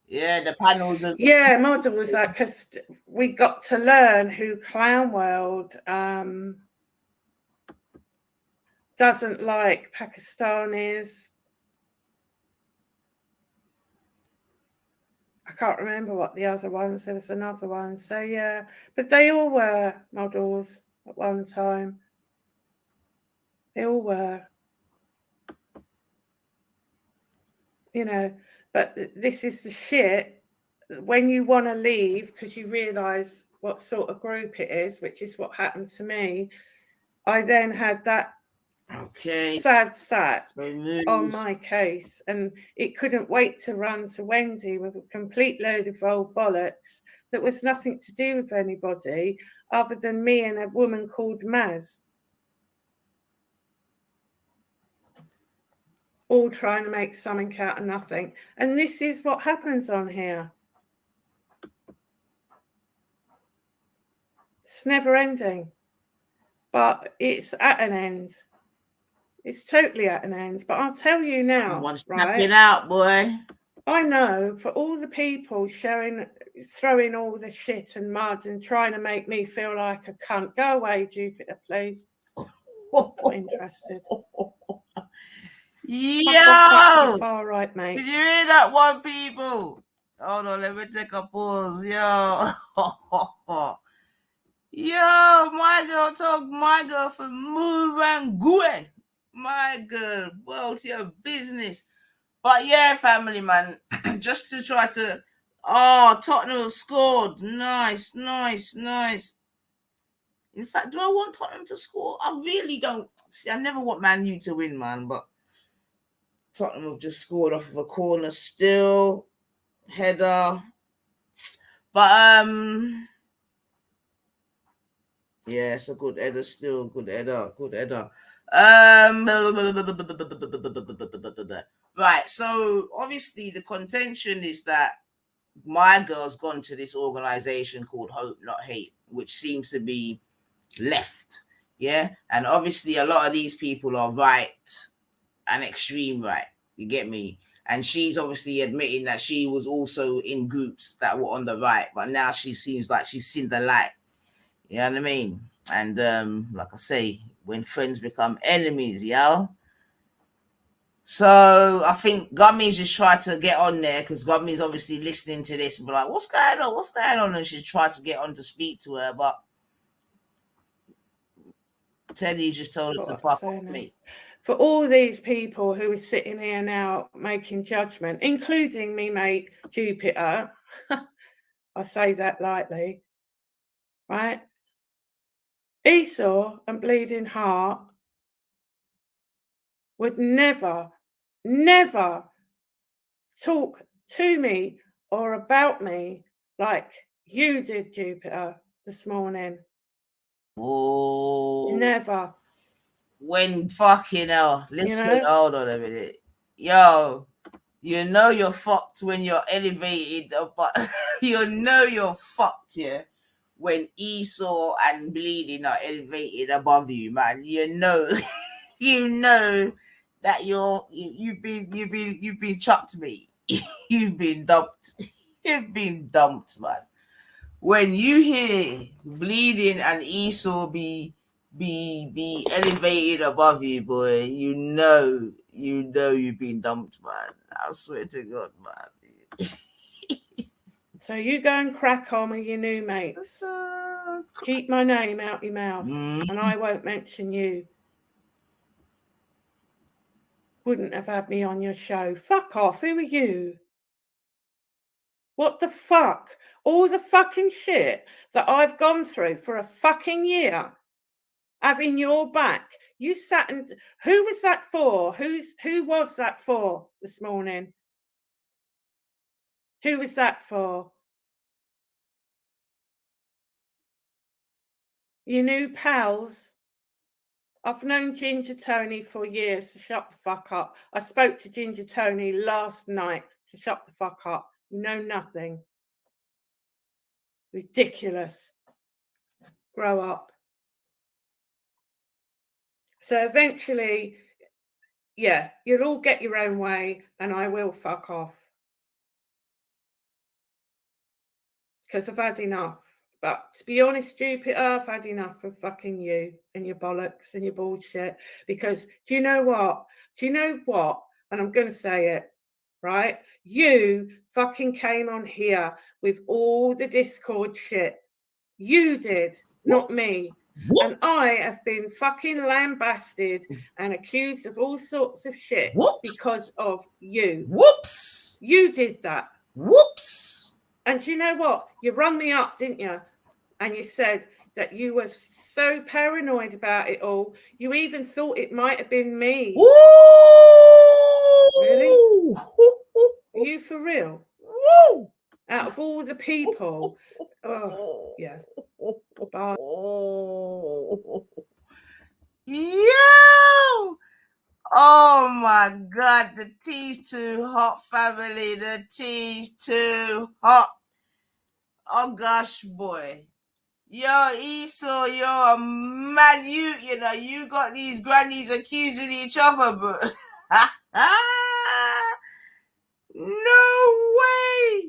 the panels of models, because we got to learn who Clown World doesn't like Pakistanis. I can't remember what the other ones. There was another one. So yeah, but they all were models at one time. They all were. You know, but this is the shit. When you want to leave because you realise what sort of group it is, which is what happened to me, I then had that sad sack on my case, and it couldn't wait to run to Wendy with a complete load of old bollocks that was nothing to do with anybody other than me and a woman called Maz. All trying to make something out of nothing. And this is what happens on here. It's never ending. But it's at an end. It's totally at an end. But I'll tell you now, right? Snapping out, boy. I know, for all the people throwing all the shit and mud and trying to make me feel like a cunt. Go away, Jupiter, please. Not interested. Yo! Far right, mate. Did you hear that one, people? Hold on, let me take a pause. Yo. Yo, my girl talk, my girl for move and go. My girl, well, to your business. But yeah, family man, just to try to. Oh, Tottenham have scored. Nice, nice, nice. In fact, do I want Tottenham to score? I really don't. See, I never want Man U to win, man. But Tottenham have just scored off of a corner still. Header. But yeah, it's a good header still. Good header. Good header. Right. So obviously the contention is that my girl's gone to this organization called Hope Not Hate, which seems to be left. Yeah. And obviously a lot of these people are right and extreme right. You get me? And she's obviously admitting that she was also in groups that were on the right, but now she seems like she's seen the light. You know what I mean? And like I say, when friends become enemies, yo. So I think Gummy's just tried to get on there because Gummy's obviously listening to this and be like, what's going on? What's going on? And she's tried to get on to speak to her, but Teddy just told her to fuck off me. For all these people who are sitting here now making judgment, including me mate Jupiter, I say that lightly, right? Esau and Bleeding Heart would never talk to me or about me like you did, Jupiter, this morning. Oh, never. When fucking hell, listen, hold on a minute. Yo, you know you're fucked when you're elevated, but you know you're fucked, yeah, when Esau and Bleeding are elevated above you, man. You know, you know that you've been chucked, me. You've been dumped. You've been dumped, man. When you hear Bleeding and Esau be elevated above you, boy, you know you've been dumped, man. I swear to God, man. So you go and crack on with your new mates. Keep my name out your mouth, and I won't mention you. Wouldn't have had me on your show. Fuck off. Who are you? What the fuck? All the fucking shit that I've gone through for a fucking year, having your back. You sat and who was that for? Who was that for this morning? Who was that for? Your new pals? I've known Ginger Tony for years, so shut the fuck up. I spoke to Ginger Tony last night, so shut the fuck up. You know nothing. Ridiculous. Grow up. So eventually, yeah, you'll all get your own way and I will fuck off. Because I've had enough. But to be honest, Jupiter, I've had enough of fucking you and your bollocks and your bullshit. Because do you know what? And I'm going to say it, right? You fucking came on here with all the Discord shit. You did, not me. And I have been fucking lambasted and accused of all sorts of shit because of you. Whoops. You did that. Whoops. And you know what? You rung me up, didn't you? And you said that you were so paranoid about it all. You even thought it might have been me. Ooh. Really? Are you for real? Woo. Out of all the people. Oh, yeah. Bye. Yo! Oh my God, the tea's too hot, family. The tea's too hot. Oh gosh, boy. Yo, Esau, you're a mad you know, you got these grannies accusing each other, bro. No way.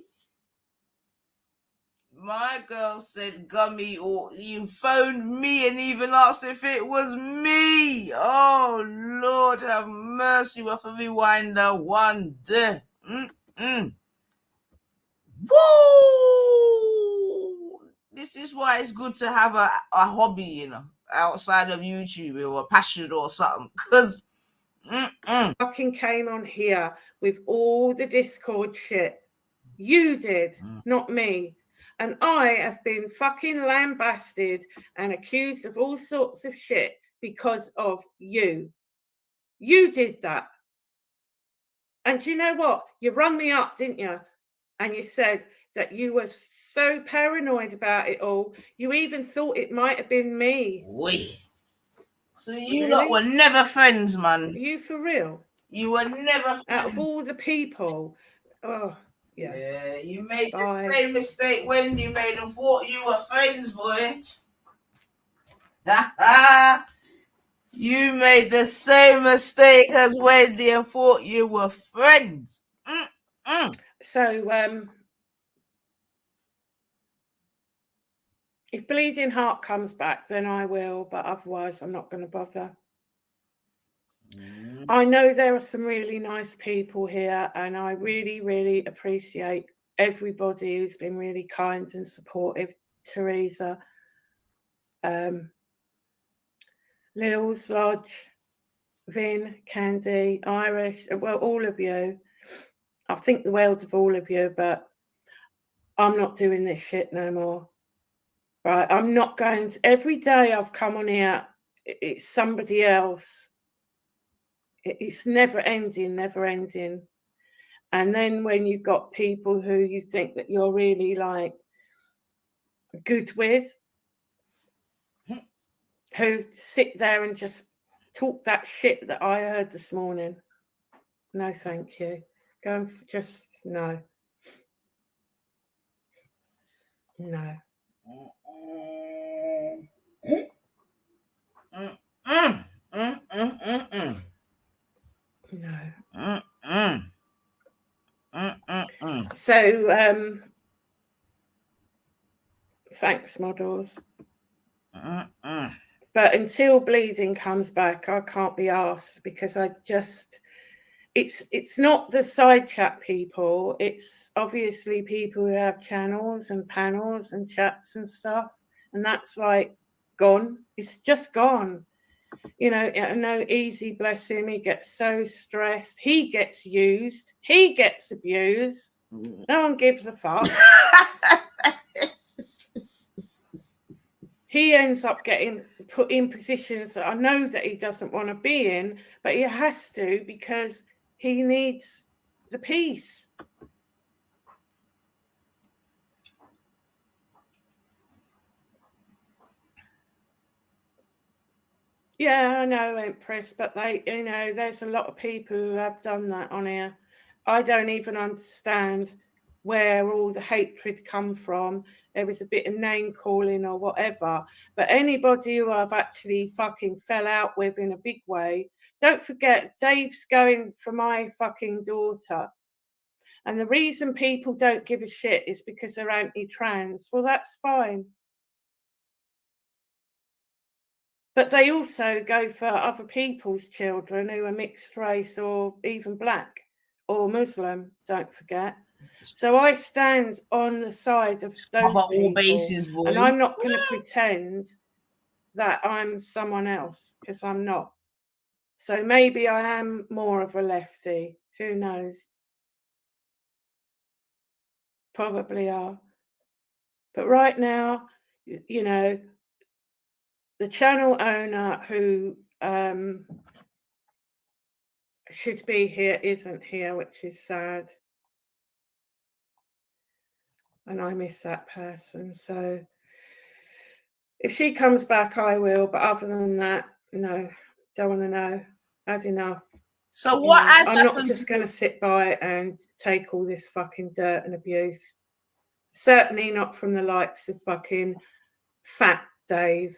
My girl said Gummy, or you phoned me and even asked if it was me. Oh Lord, have mercy. We'll have to rewind that one day. Woo! This is why it's good to have a hobby, you know, outside of YouTube or a passion or something. Because fucking came on here with all the Discord shit. You did, not me. And I have been fucking lambasted and accused of all sorts of shit because of you. You did that. And you know what? You rung me up, didn't you? And you said that you were so paranoid about it all, you even thought it might have been me. Wait. So you lot were never friends, man. Are you for real? You were never friends. Out of all the people. Oh, yeah. Yeah, you made the same mistake when you made and thought you were friends, boy. You made the same mistake as Wendy and thought you were friends. So, if Bleeding Heart comes back, then I will, but otherwise I'm not going to bother. I know there are some really nice people here, and I really, really appreciate everybody who's been really kind and supportive. Teresa, Lils, Lodge, Vin, Candy, Irish, well, all of you. I think the world of all of you, but I'm not doing this shit no more. Right, I'm not going to. Every day I've come on here, it's somebody else. It's never ending, never ending. And then when you've got people who you think that you're really like good with, who sit there and just talk that shit that I heard this morning. No, thank you. Go and just no. No. No. So, thanks, models. But until Bleeding comes back, I can't be asked because I just, it's not the side chat people. It's obviously people who have channels and panels and chats and stuff. And that's like gone. It's just gone. You know, I know Easy, bless him, he gets so stressed. He gets used. He gets abused. No one gives a fuck. He ends up getting put in positions that I know that he doesn't want to be in, but he has to because he needs the peace. Yeah, I know, Empress, but they, you know, there's a lot of people who have done that on here. I don't even understand where all the hatred come from. There was a bit of name calling or whatever. But anybody who I've actually fucking fell out with in a big way, don't forget, Dave's going for my fucking daughter. And the reason people don't give a shit is because they're anti-trans. Well, that's fine. But they also go for other people's children who are mixed race or even black or Muslim, don't forget. So I stand on the side of those people, bases, and I'm not going to pretend that I'm someone else because I'm not. So maybe I am more of a lefty. Who knows? Probably are. But right now, you know, the channel owner who should be here isn't here, which is sad. And I miss that person. So if she comes back, I will. But other than that, no, don't want to know. Had enough. So what has happened? I'm not just going to sit by and take all this fucking dirt and abuse. Certainly not from the likes of fucking Fat Dave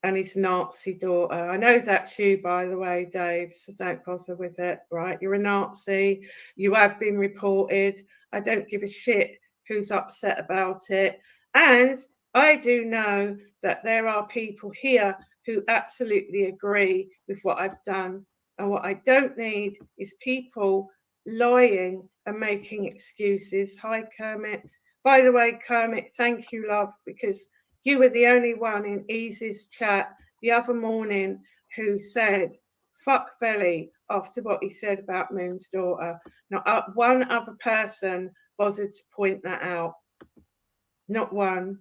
and his Nazi daughter. I know that's you, by the way, Dave, so don't bother with it, right? You're a Nazi. You have been reported. I don't give a shit who's upset about it. And I do know that there are people here who absolutely agree with what I've done. And what I don't need is people lying and making excuses. Hi, Kermit. By the way, Kermit, thank you, love, because you were the only one in Easy's chat the other morning who said, fuck Belly after what he said about Moon's daughter. Not one other person bothered to point that out. Not one.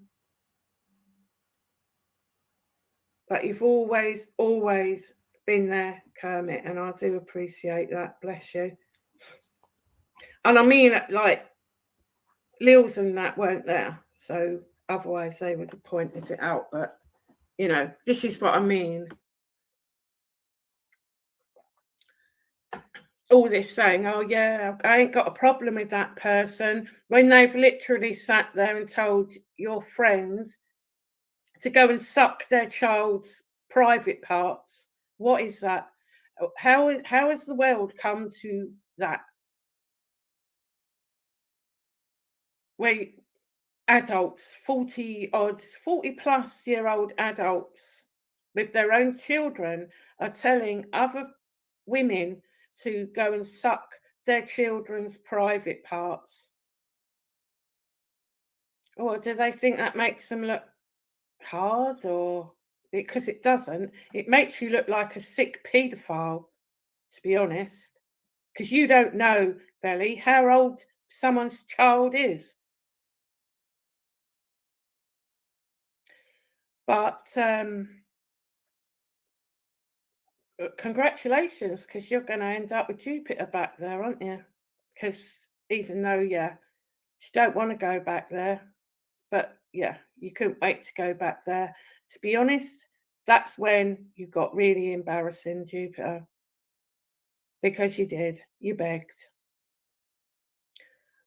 But you've always been there, Kermit, and I do appreciate that. Bless you. And I mean, like, Lils and that weren't there, so otherwise they would have pointed it out. But, you know, this is what I mean. All this saying, oh, yeah, I ain't got a problem with that person, when they've literally sat there and told your friends to go and suck their child's private parts. What is that? How has the world come to that? Where adults, 40 plus year old adults with their own children are telling other women to go and suck their children's private parts. Or do they think that makes them look hard? Or because it doesn't, it makes you look like a sick paedophile, to be honest, because you don't know, Belly, how old someone's child is. But congratulations, because you're going to end up with Jupiter back there, aren't you? Because even though, yeah, you don't want to go back there, but yeah, you couldn't wait to go back there. To be honest, that's when you got really embarrassing, Jupiter, because you did. You begged.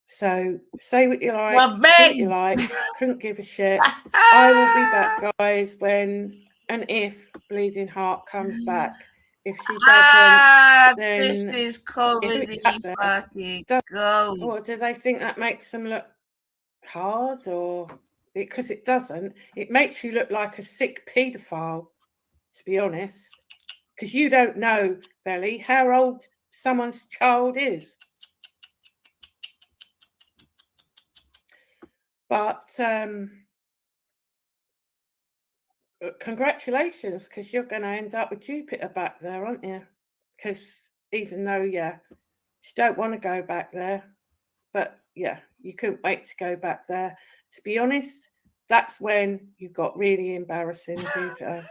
So say what you like, Well, do what you like, couldn't give a shit. I will be back, guys, when and if Bleeding Heart comes back. If she doesn't, then this is comedy fucking go. Or do they think that makes them look hard? Or because it doesn't, it makes you look like a sick paedophile, to be honest, because you don't know, Belly, how old someone's child is. But congratulations, because you're going to end up with Jupiter back there, aren't you? Because even though, yeah, you don't want to go back there, but yeah, you couldn't wait to go back there. To be honest, that's when you got really embarrassing, Jupiter,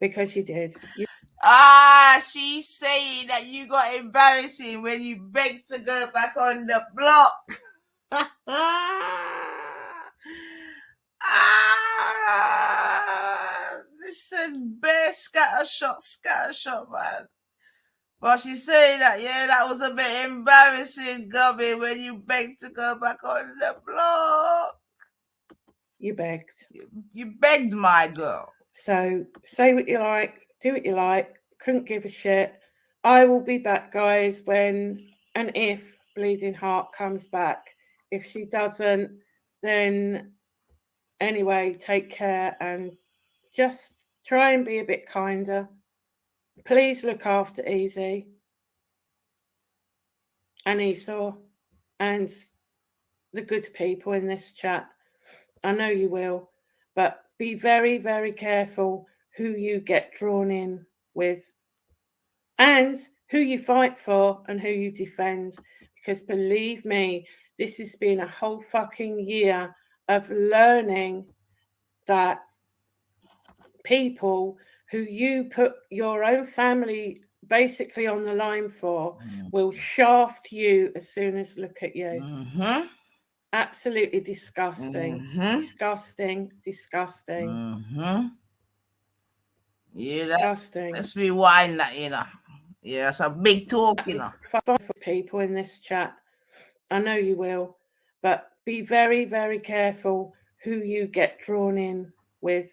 because you did. She's saying that you got embarrassing when you begged to go back on the block. Listen, bear scattershot, man. But she's saying that, yeah, that was a bit embarrassing, Gubby, when you begged to go back on the block. You begged. You begged, my girl. So say what you like, do what you like, couldn't give a shit. I will be back, guys, when and if Bleeding Heart comes back. If she doesn't, then anyway, take care and just try and be a bit kinder. Please look after Easy and Esau and the good people in this chat. I know you will, but be very, very careful who you get drawn in with and who you fight for and who you defend. Because believe me, this has been a whole fucking year of learning that people who you put your own family basically on the line for will shaft you as soon as look at you. Mm-hmm. Absolutely disgusting. Mm-hmm. Disgusting. Mm-hmm. Yeah, disgusting. Let's rewind that, you know. Yeah, it's a big talk, you know. For people in this chat, I know you will, but be very, very careful who you get drawn in with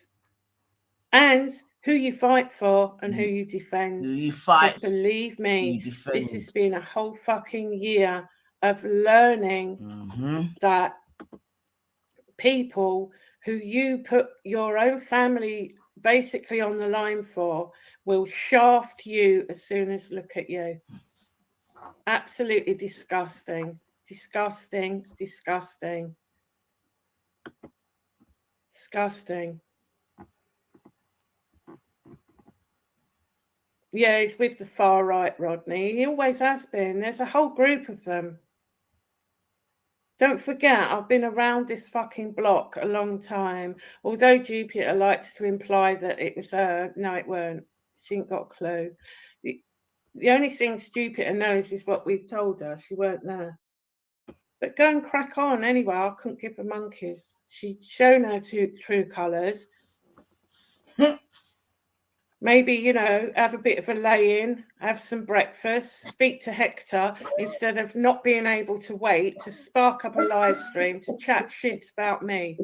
and who you fight for and who you defend. Who you fight. Because believe me, this has been a whole fucking year of learning that people who you put your own family basically on the line for will shaft you as soon as look at you. Absolutely disgusting. Disgusting. Disgusting. Disgusting. Yeah, he's with the far right, Rodney. He always has been. There's a whole group of them. Don't forget, I've been around this fucking block a long time. Although Jupiter likes to imply that it was her, no, it weren't. She ain't got a clue. The only thing Jupiter knows is what we've told her. She weren't there. But go and crack on anyway. I couldn't give a monkeys. She'd shown her true colours. Maybe, have a bit of a lay-in, have some breakfast, speak to Hector instead of not being able to wait to spark up a live stream to chat shit about me.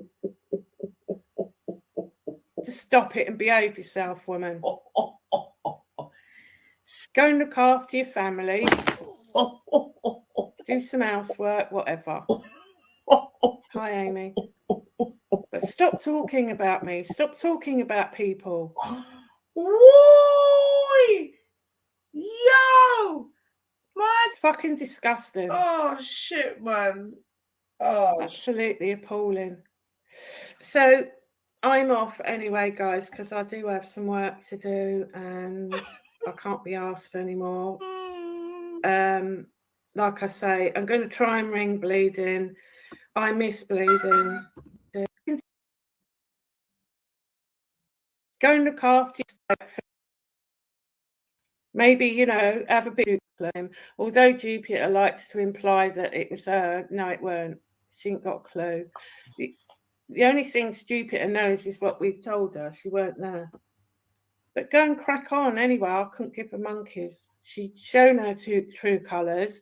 Just stop it and behave yourself, woman. Go and look after your family. Do some housework, whatever. Hi, Amy. But stop talking about me. Stop talking about people. Woo! Yo! Man! It's fucking disgusting. Oh, shit, man. Oh, absolutely appalling. So I'm off anyway, guys, because I do have some work to do and I can't be asked anymore. Like I say, I'm going to try and ring bleeding. I miss bleeding. Go and look after yourself. Maybe, have a bit of him. Although Jupiter likes to imply that it was her, no, it weren't. She ain't got a clue. The only thing Jupiter knows is what we've told her. She weren't there. But go and crack on anyway. I couldn't give a monkeys. She'd shown her true colours.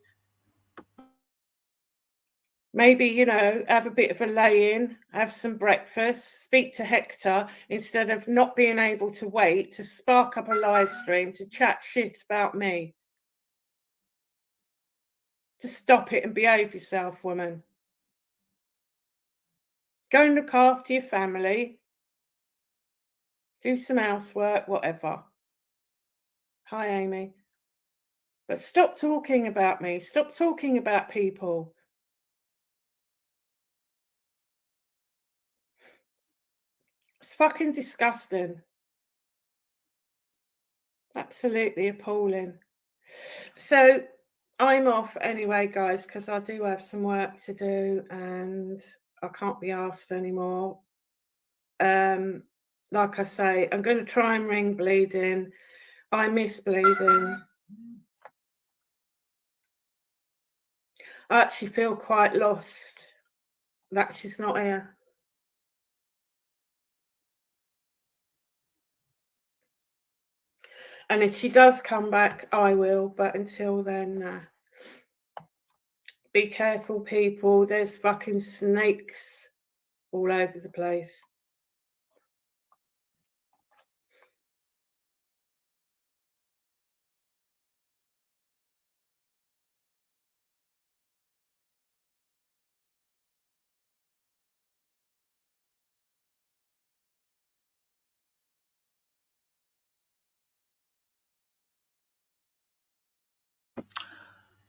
Maybe, have a bit of a lay-in, have some breakfast, speak to Hector instead of not being able to wait to spark up a live stream to chat shit about me. Just stop it and behave yourself, woman. Go and look after your family. Do some housework, whatever. Hi, Amy. But stop talking about me. Stop talking about people. It's fucking disgusting. Absolutely appalling. So I'm off anyway, guys, because I do have some work to do and I can't be asked anymore. Like I say, I'm going to try and ring bleeding. I miss bleeding. I actually feel quite lost that she's not here. And if she does come back, I will. But until then, be careful, people. There's fucking snakes all over the place.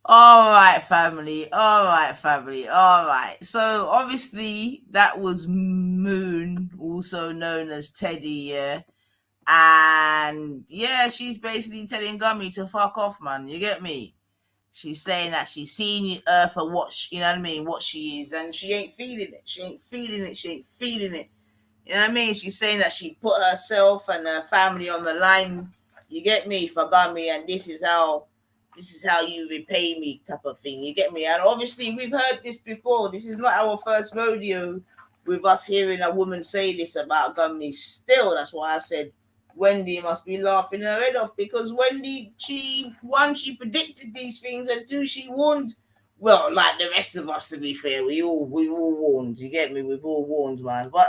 all right, family. All right, family. All right. So obviously that was Moon, also known as Teddy, yeah. And yeah, she's basically telling Gummy to fuck off, man. You get me? She's saying that she's seen her for what you know what I mean, what she is, and she ain't feeling it. She ain't feeling it. She ain't feeling it. You know what I mean? She's saying that she put herself and her family on the line. You get me, for Gummy, and this is how you repay me, type of thing. You get me? And obviously we've heard this before. This is not our first rodeo with us hearing a woman say this about Gummy. Still, that's why I said Wendy must be laughing her head off, because Wendy, she predicted these things, and two, she warned. Well, like the rest of us, to be fair, we all warned. You get me? We've all warned, man. But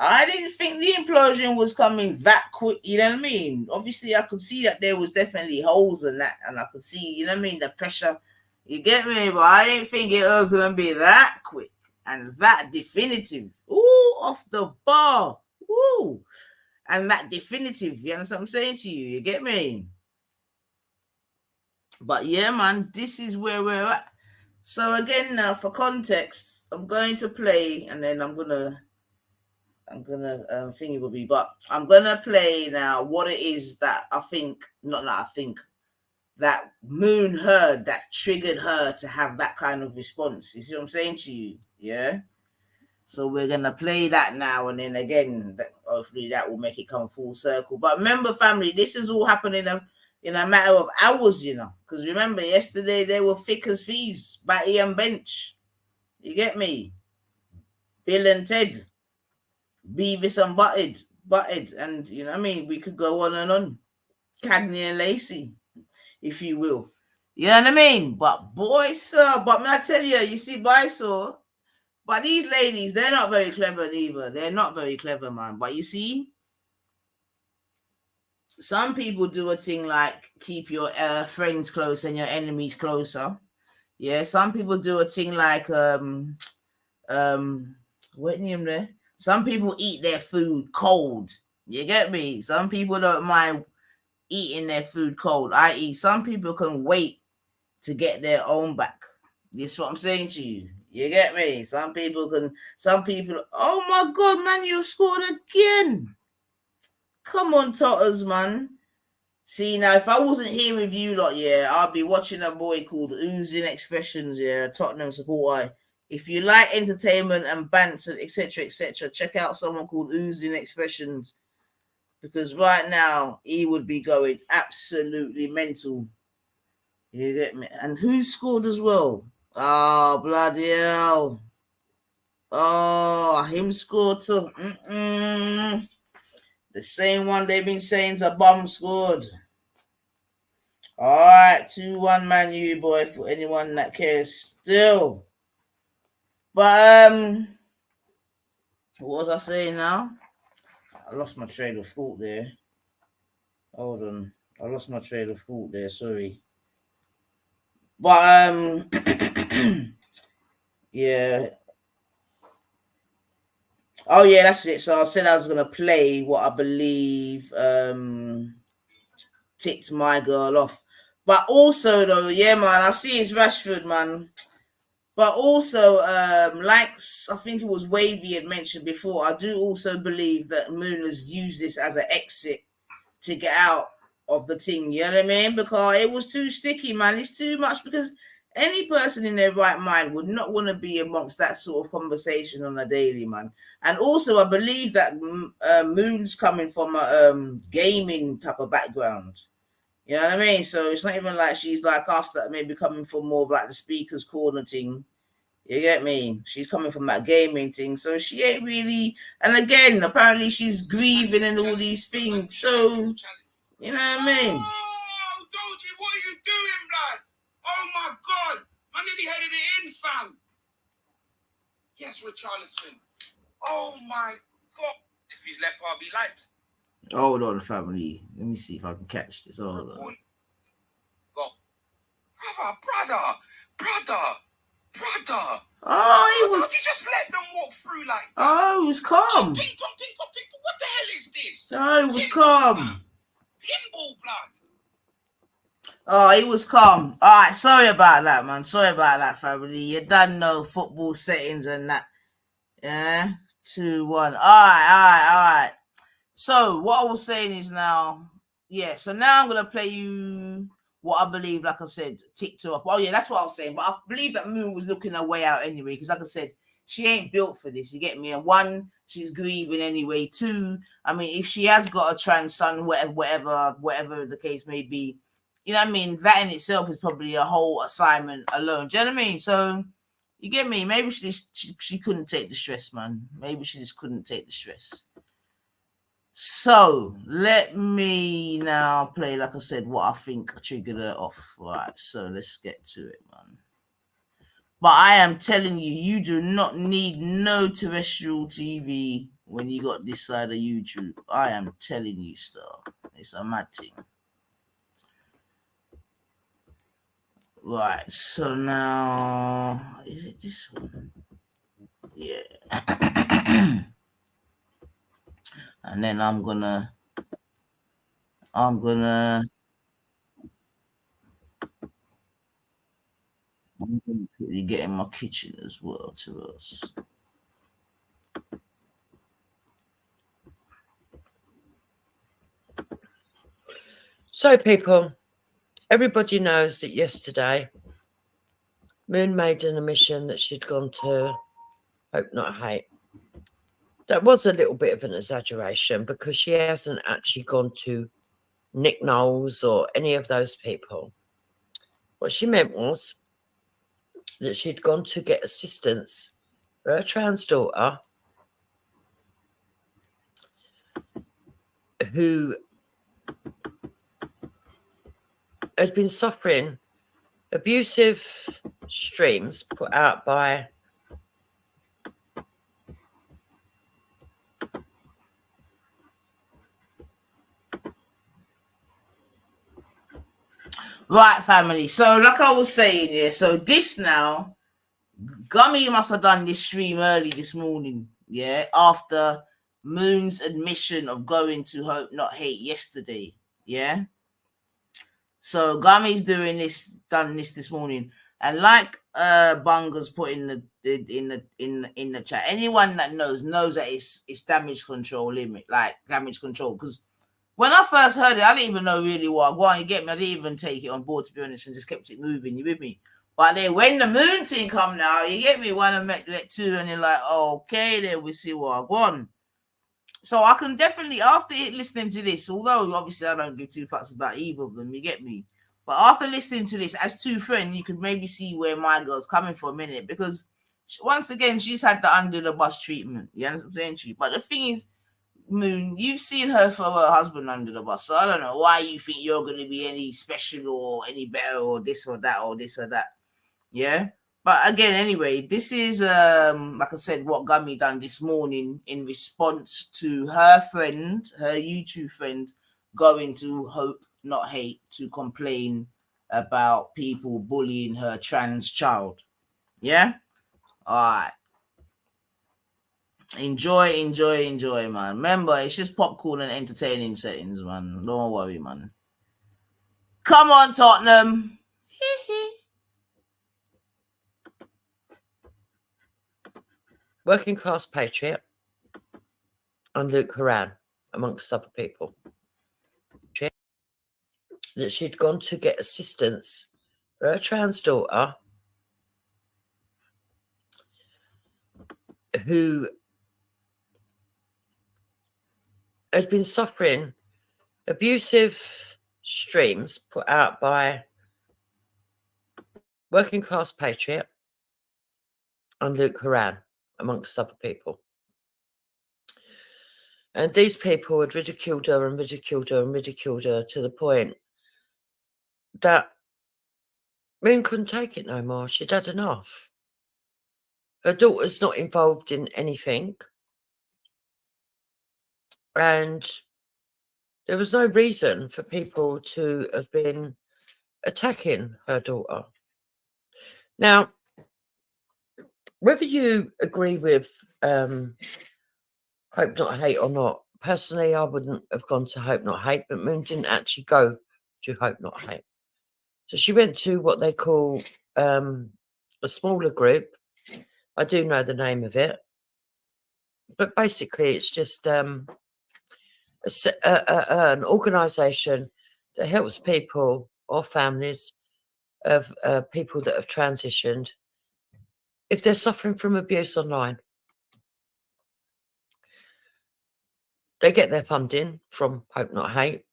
I didn't think the implosion was coming that quick. You know what I mean? Obviously, I could see that there was definitely holes in that, and I could see, you know what I mean, the pressure. You get me? But I didn't think it was gonna be that quick and that definitive. Ooh, off the bar. Ooh. And that definitive, you understand what I'm saying to you? You get me? But yeah, man, this is where we're at. So again, now for context, I'm going to play, and then I'm gonna I'm gonna think it will be, but I'm gonna play now what it is that I think, not that I think, that Moon heard that triggered her to have that kind of response. You see what I'm saying to you? Yeah. So we're gonna play that now, and then again, hopefully that will make it come full circle. But remember, family, this is all happening in a matter of hours, you know. Because remember, yesterday they were thick as thieves, Batty and Bench. You get me? Bill and Ted, Beavis and Butthead, and you know what I mean. We could go on and on. Cagney and Lacey, if you will. You know what I mean? But boy, sir, but may I tell you, you see, boy, sir, but these ladies, they're not very clever either. They're not very clever, man. But you see, some people do a thing like keep your friends close and your enemies closer. Yeah, some people do a thing like what name there? Some people eat their food cold. You get me? Some people don't mind eating their food cold. I.e., some people can wait to get their own back. This is what I'm saying to you. You get me? Some people, oh my God, man, you scored again. Come on, Totters, man. See, now, if I wasn't here with you lot, yeah, I'd be watching a boy called Oozing Expressions, yeah, Tottenham supporter. If you like entertainment and banter, etc., check out someone called Oozing Expressions. Because right now, he would be going absolutely mental. You get me? And who scored as well? Oh, bloody hell. Oh, him scored too. The same one they've been saying's a bum scored. All right, 2-1 Man U, boy, for anyone that cares still. But, what was I saying now? I lost my train of thought there. Hold on. I lost my train of thought there, sorry. But, yeah. Oh, yeah, that's it. So I said I was going to play what I believe ticked my girl off. But also, though, yeah, man, I see it's Rashford, man. But also, like I think it was Wavy had mentioned before, I do also believe that Moon has used this as an exit to get out of the thing. You know what I mean? Because it was too sticky, man. It's too much. Because any person in their right mind would not want to be amongst that sort of conversation on a daily, man. And also, I believe that Moon's coming from a gaming type of background. You know what I mean? So it's not even like she's like us that may be coming from more of like the speaker's corner thing. You get me? She's coming from that gaming thing, so she ain't really. And again, apparently she's grieving and all these things. So you know what I mean? Oh, Doji, what are you doing, blood? Oh my God, I nearly headed it in, fam. Yes, Richarlison. Oh my God, if he's left, I'll be light. Hold on, family. Let me see if I can catch this. Hold on. Go, brother. Oh, he was. Can't you just let them walk through like that? Oh, he was calm. Ping pong. What the hell is this? Oh, he was calm. Pinball, blood. Oh, he was calm. All right, sorry about that, man. Sorry about that, family. You done know football settings and that. Yeah, 2-1. All right. So what I was saying is now, yeah. So now I'm gonna play you what I believe, like I said, ticked her off. Oh yeah, that's what I was saying. But I believe that Moon was looking her way out anyway, because like I said, she ain't built for this. You get me? And one, she's grieving anyway. Two, I mean, if she has got a trans son, whatever the case may be, you know what I mean? That in itself is probably a whole assignment alone. Do you know what I mean? So you get me? Maybe she couldn't take the stress, man. Maybe she just couldn't take the stress. So let me now play, like I said, what I think triggered her off. Right, so let's get to it, man. But I am telling you, you do not need no terrestrial TV when you got this side of YouTube. I am telling you, stuff. It's a mad thing. Right, so now is it this one? Yeah. And then I'm gonna quickly get in my kitchen as well to us. So, people, everybody knows that yesterday Moon made an admission that she'd gone to Hope Not Hate. That was a little bit of an exaggeration because she hasn't actually gone to Nick Knowles or any of those people. What she meant was that she'd gone to get assistance for her trans daughter who had been suffering abusive streams put out by Right, family. So, like I was saying, yeah. So this now, Gummy must have done this stream early this morning, yeah, after Moon's admission of going to Hope Not Hate yesterday, yeah. So Gummy's done this morning, and like Bunga's put in the chat. Anyone that knows that it's damage control limit, like damage control, because. When I first heard it, I didn't even know really what I want. You get me? I didn't even take it on board, to be honest, and just kept it moving. You with me? But then when the Moon thing come now, you get me? When I met two, and you're like, okay, then we see what I want. So I can definitely, after listening to this, although obviously I don't give two fucks about either of them, you get me? But after listening to this, as two friends, you could maybe see where my girl's coming for a minute, because once again, she's had the under the bus treatment. You understand what I'm saying? But the thing is, Moon, you've seen her throw her husband under the bus, so I don't know why you think you're going to be any special or any better or this or that or this or that. Yeah, but again, anyway, this is like I said, what Gummy done this morning in response to her YouTube friend, going to Hope Not Hate to complain about people bullying her trans child. Yeah, all right. Enjoy, man. Remember, it's just popcorn and entertaining settings, man. Don't worry, man. Come on, Tottenham. Working Class Patriot and Luke Horan, amongst other people, that she'd gone to get assistance for her trans daughter who had been suffering abusive streams put out by Working Class Patriot and Luke Horan, amongst other people. And these people had ridiculed her and ridiculed her and ridiculed her to the point that Moon couldn't take it no more. She'd had enough. Her daughter's not involved in anything. And there was no reason for people to have been attacking her daughter. Now, whether you agree with Hope Not Hate or not, personally, I wouldn't have gone to Hope Not Hate, but Moon didn't actually go to Hope Not Hate. So she went to what they call a smaller group. I do know the name of it. But basically, it's just an organisation that helps people or families of people that have transitioned if they're suffering from abuse online. They get their funding from Hope Not Hate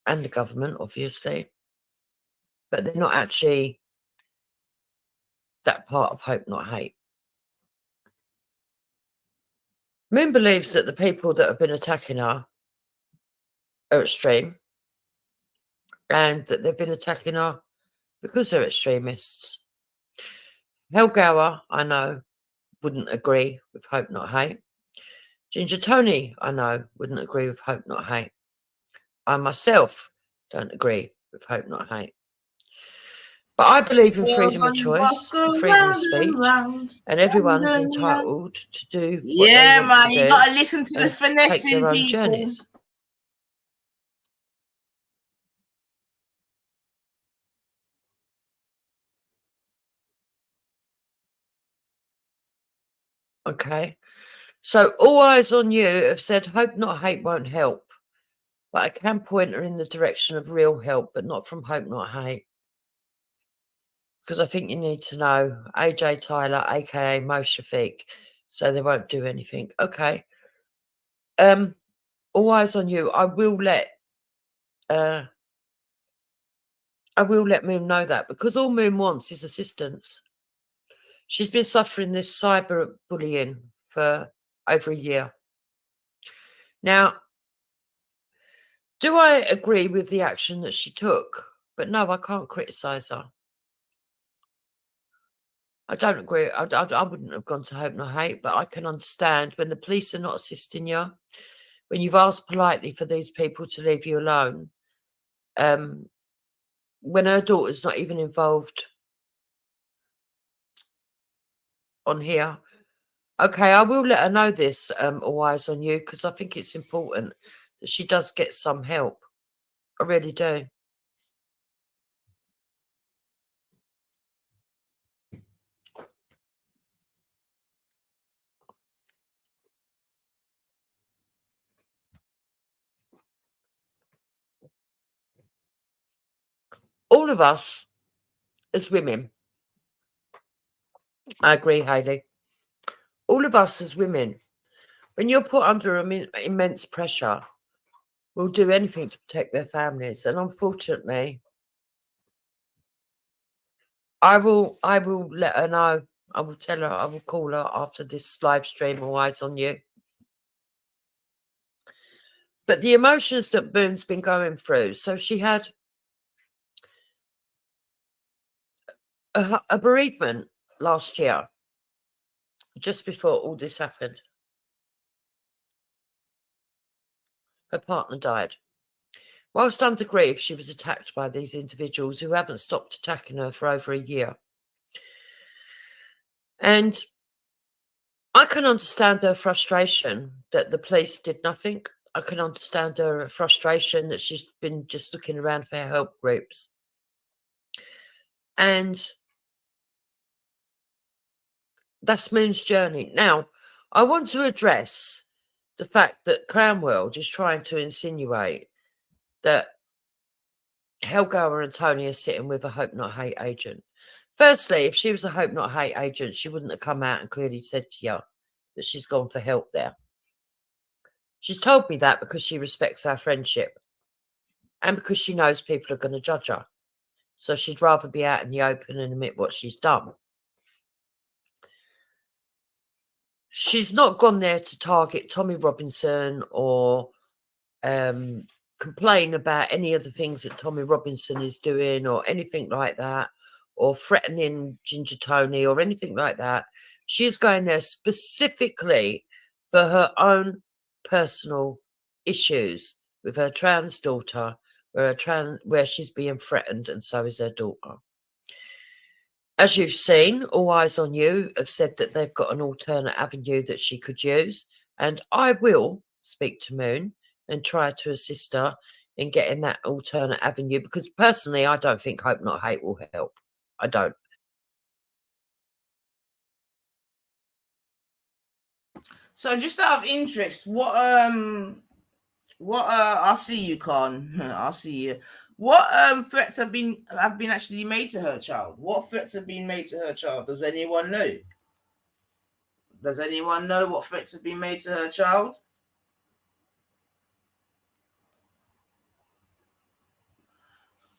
and the government, obviously, but they're not actually that part of Hope Not Hate. Moon believes that the people that have been attacking her are extreme and that they've been attacking her because they're extremists. Helgower, I know, wouldn't agree with Hope Not Hate. Ginger Tony, I know, wouldn't agree with Hope Not Hate. I myself don't agree with Hope Not Hate. But I believe in freedom of choice, and freedom of speech, and everyone's entitled to do what they want man, to you do gotta listen to the and finessing take their own people. journeys. Okay, so all eyes on you have said Hope Not Hate won't help. but I can point her in the direction of real help, but not from Hope Not Hate. Because I think you need to know AJ Tyler, aka Mo Shafiq, so they won't do anything. Okay. All eyes on you. I will let Moon know that, because all Moon wants is assistance. She's been suffering this cyber bullying for over a year. Now, do I agree with the action that she took? But no, I can't criticise her. I don't agree. I wouldn't have gone to Hope Not Hate, but I can understand when the police are not assisting you, when you've asked politely for these people to leave you alone, when her daughter's not even involved on here. Okay, I will let her know this, All Eyes on You, because I think it's important that she does get some help. I really do. All of us as women, I agree, Hayley. All of us as women, when you're put under immense pressure, will do anything to protect their families. And unfortunately, I will let her know. I will tell her, I will call her after this live stream, All Eyes on You. But the emotions that Boone's been going through, so she had a bereavement last year, just before all this happened. Her partner died. Whilst under grief, she was attacked by these individuals who haven't stopped attacking her for over a year. And I can understand her frustration that the police did nothing. I can understand her frustration that she's been just looking around for help groups. And that's Moon's journey. Now, I want to address the fact that Clown World is trying to insinuate that Helga and Tony are sitting with a Hope Not Hate agent. Firstly, if she was a Hope Not Hate agent, she wouldn't have come out and clearly said to you that she's gone for help there. She's told me that because she respects our friendship and because she knows people are going to judge her. So she'd rather be out in the open and admit what she's done. She's not gone there to target Tommy Robinson or complain about any of the things that Tommy Robinson is doing or anything like that, or threatening Ginger Tony or anything like that. She's going there specifically for her own personal issues with her trans daughter, where she's being threatened, and so is her daughter. As you've seen, All Eyes on You have said that they've got an alternate avenue that she could use, and I will speak to Moon and try to assist her in getting that alternate avenue, because personally, I don't think Hope Not Hate will help. I don't. So just out of interest, what I'll see you, Con. I'll see you. What threats have been actually made to her child? What threats have been made to her child? Does anyone know? Does anyone know what threats have been made to her child?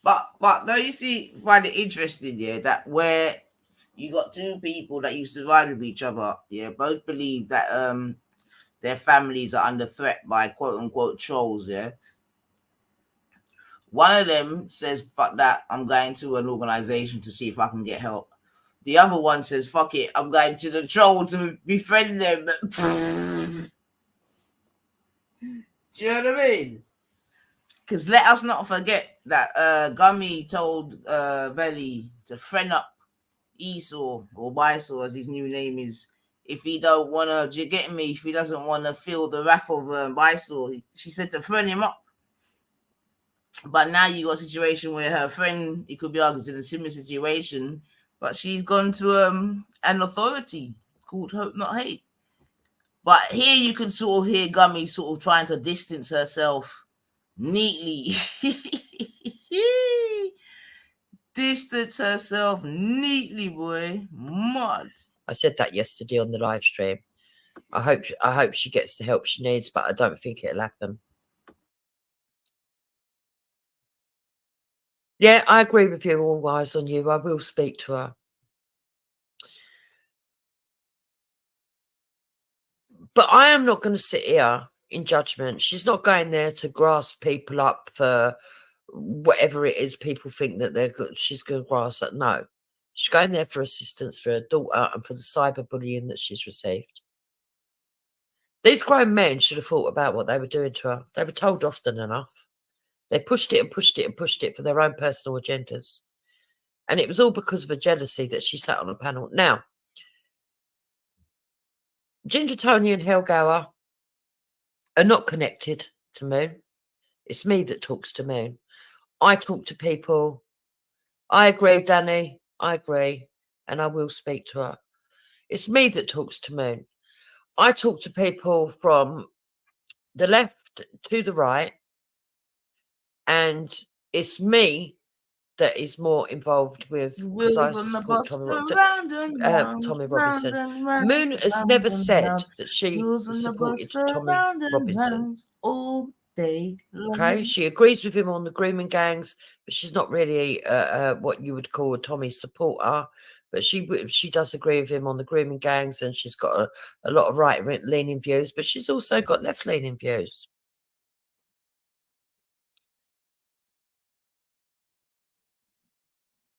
But no, you see, find it interesting, yeah, that where you got two people that used to ride with each other, yeah, both believe that their families are under threat by quote unquote trolls, yeah. One of them says, fuck that, I'm going to an organization to see if I can get help. The other one says, fuck it, I'm going to the troll to befriend them. Do you know what I mean? Because let us not forget that Gummy told Veli to friend up Esau or Bysau, as his new name is, if he don't want to, do you get me? If he doesn't want to feel the wrath of Bysau, she said to friend him up. But now you got a situation where her friend, it could be argued, in a similar situation, but she's gone to an authority called Hope Not Hate. But here you can sort of hear Gummy sort of trying to distance herself neatly distance herself neatly, boy. Mud. I said that yesterday on the live stream. I hope she gets the help she needs, but I don't think it'll happen. Yeah, I agree with you. All eyes on you. I will speak to her. But I am not going to sit here in judgment. She's not going there to grasp people up for whatever it is people think that she's going to grasp at. No. She's going there for assistance for her daughter and for the cyberbullying that she's received. These grown men should have thought about what they were doing to her. They were told often enough. They pushed it and pushed it and pushed it for their own personal agendas. And it was all because of a jealousy that she sat on a panel. Now, Ginger Tony and Helgower are not connected to Moon. It's me that talks to Moon. I talk to people. I agree, Danny. I agree. And I will speak to her. It's me that talks to Moon. I talk to people from the left to the right. And it's me that is more involved with, because I support Tommy Robinson. Moon has never said that she supported Tommy Robinson. All day long. Okay, she agrees with him on the grooming gangs, but she's not really what you would call a Tommy supporter. But she does agree with him on the grooming gangs, and she's got a lot of right-leaning views, but she's also got left-leaning views.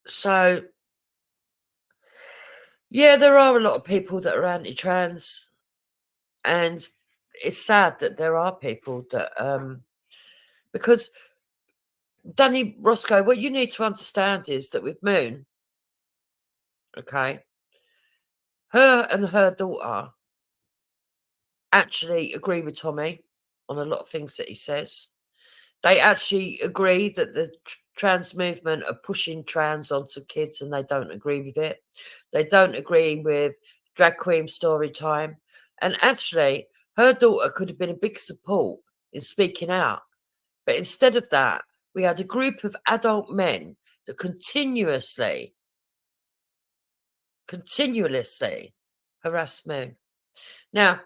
So, yeah, there are a lot of people that are anti-trans, and it's sad that there are people that, because Danny Roscoe, what you need to understand is that with Moon, okay, her and her daughter actually agree with Tommy on a lot of things that he says. They actually agree that the trans movement are pushing trans onto kids, and they don't agree with it. They don't agree with drag queen story time. And actually, her daughter could have been a big support in speaking out. But instead of that, we had a group of adult men that continuously harass Moon. Now,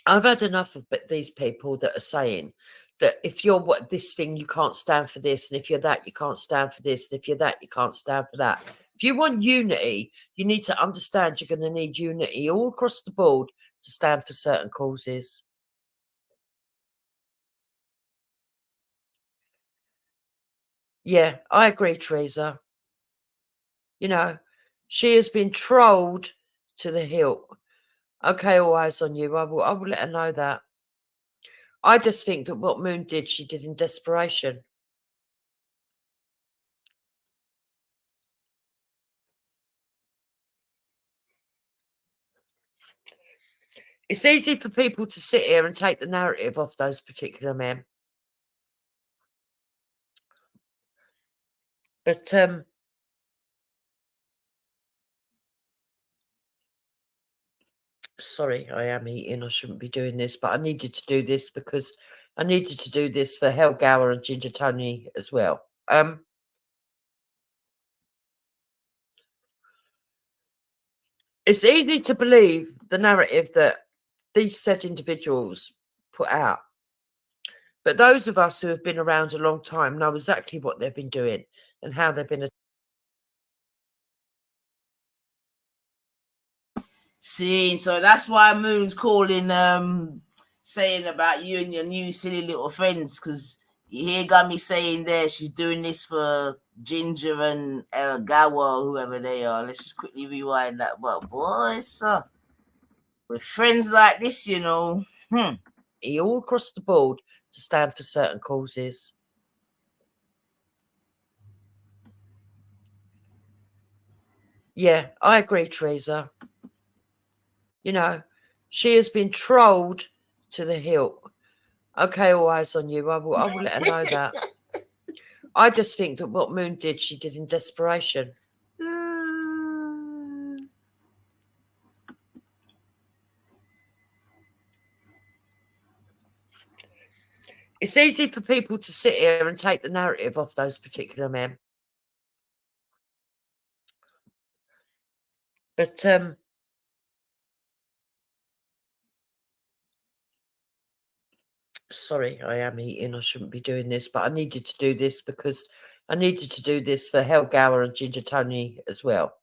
I've had enough of these people that are saying that if you're this thing, you can't stand for this, and if you're that, you can't stand for this, and if you're that, you can't stand for that. If you want unity, you need to understand you're going to need unity all across the board to stand for certain causes. Yeah, I agree, Teresa. You know, she has been trolled to the hilt. Okay, all eyes on you. I will let her know that. I just think that what Moon did, she did in desperation. It's easy for people to sit here and take the narrative off those particular men. But sorry, I am eating. I shouldn't be doing this, but I needed to do this because I needed to do this for Helgower and Ginger Tony as well. It's easy to believe the narrative that these said individuals put out. But those of us who have been around a long time know exactly what they've been doing and how they've been. See, so that's why Moon's calling, saying about you and your new silly little friends, because you hear Gummy saying there she's doing this for Ginger and El Gawa, whoever they are. Let's just quickly rewind that. But boys, with friends like this, you know, all across the board to stand for certain causes. Yeah, I agree, Teresa. You know, she has been trolled to the hilt. Okay, all eyes on you. I will let her know that. I just think that what Moon did, she did in desperation. It's easy for people to sit here and take the narrative off those particular men. But sorry, I am eating. I shouldn't be doing this, but I needed to do this because I needed to do this for Hel Gower and Ginger Tony as well.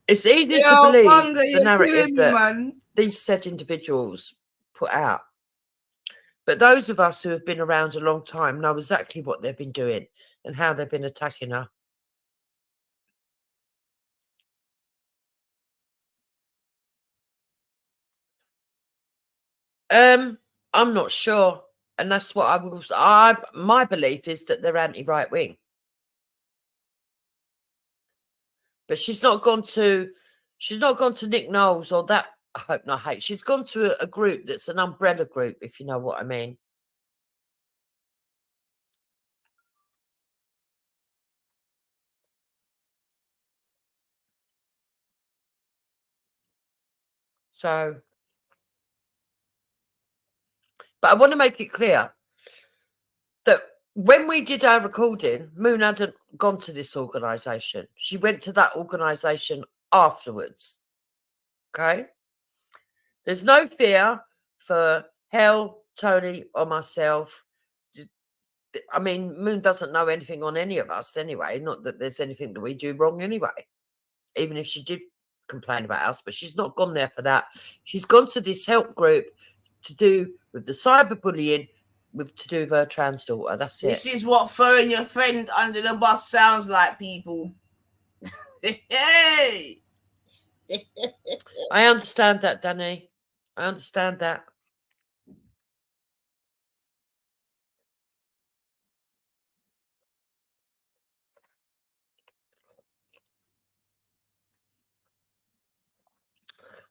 It's easy to believe Bunga, the you're narrative killing me, that man. these said individuals put out. But those of us who have been around a long time know exactly what they've been doing and how they've been attacking her. I'm not sure. And that's what my belief is that they're anti-right wing. But she's not gone to Nick Knowles or that, I hope not hate. She's gone to a group that's an umbrella group, if you know what I mean. So, but I want to make it clear that when we did our recording, Moon hadn't gone to this organisation. She went to that organisation afterwards. Okay? There's no fear for Hel, Tony, or myself. I mean, Moon doesn't know anything on any of us anyway. Not that there's anything that we do wrong anyway. Even if she did complain about us, but she's not gone there for that. She's gone to this help group to do with the cyberbullying, to do with her trans daughter. That's This it. is what throwing your friend under the bus sounds like, people. Hey! I understand that, Danny. I understand that.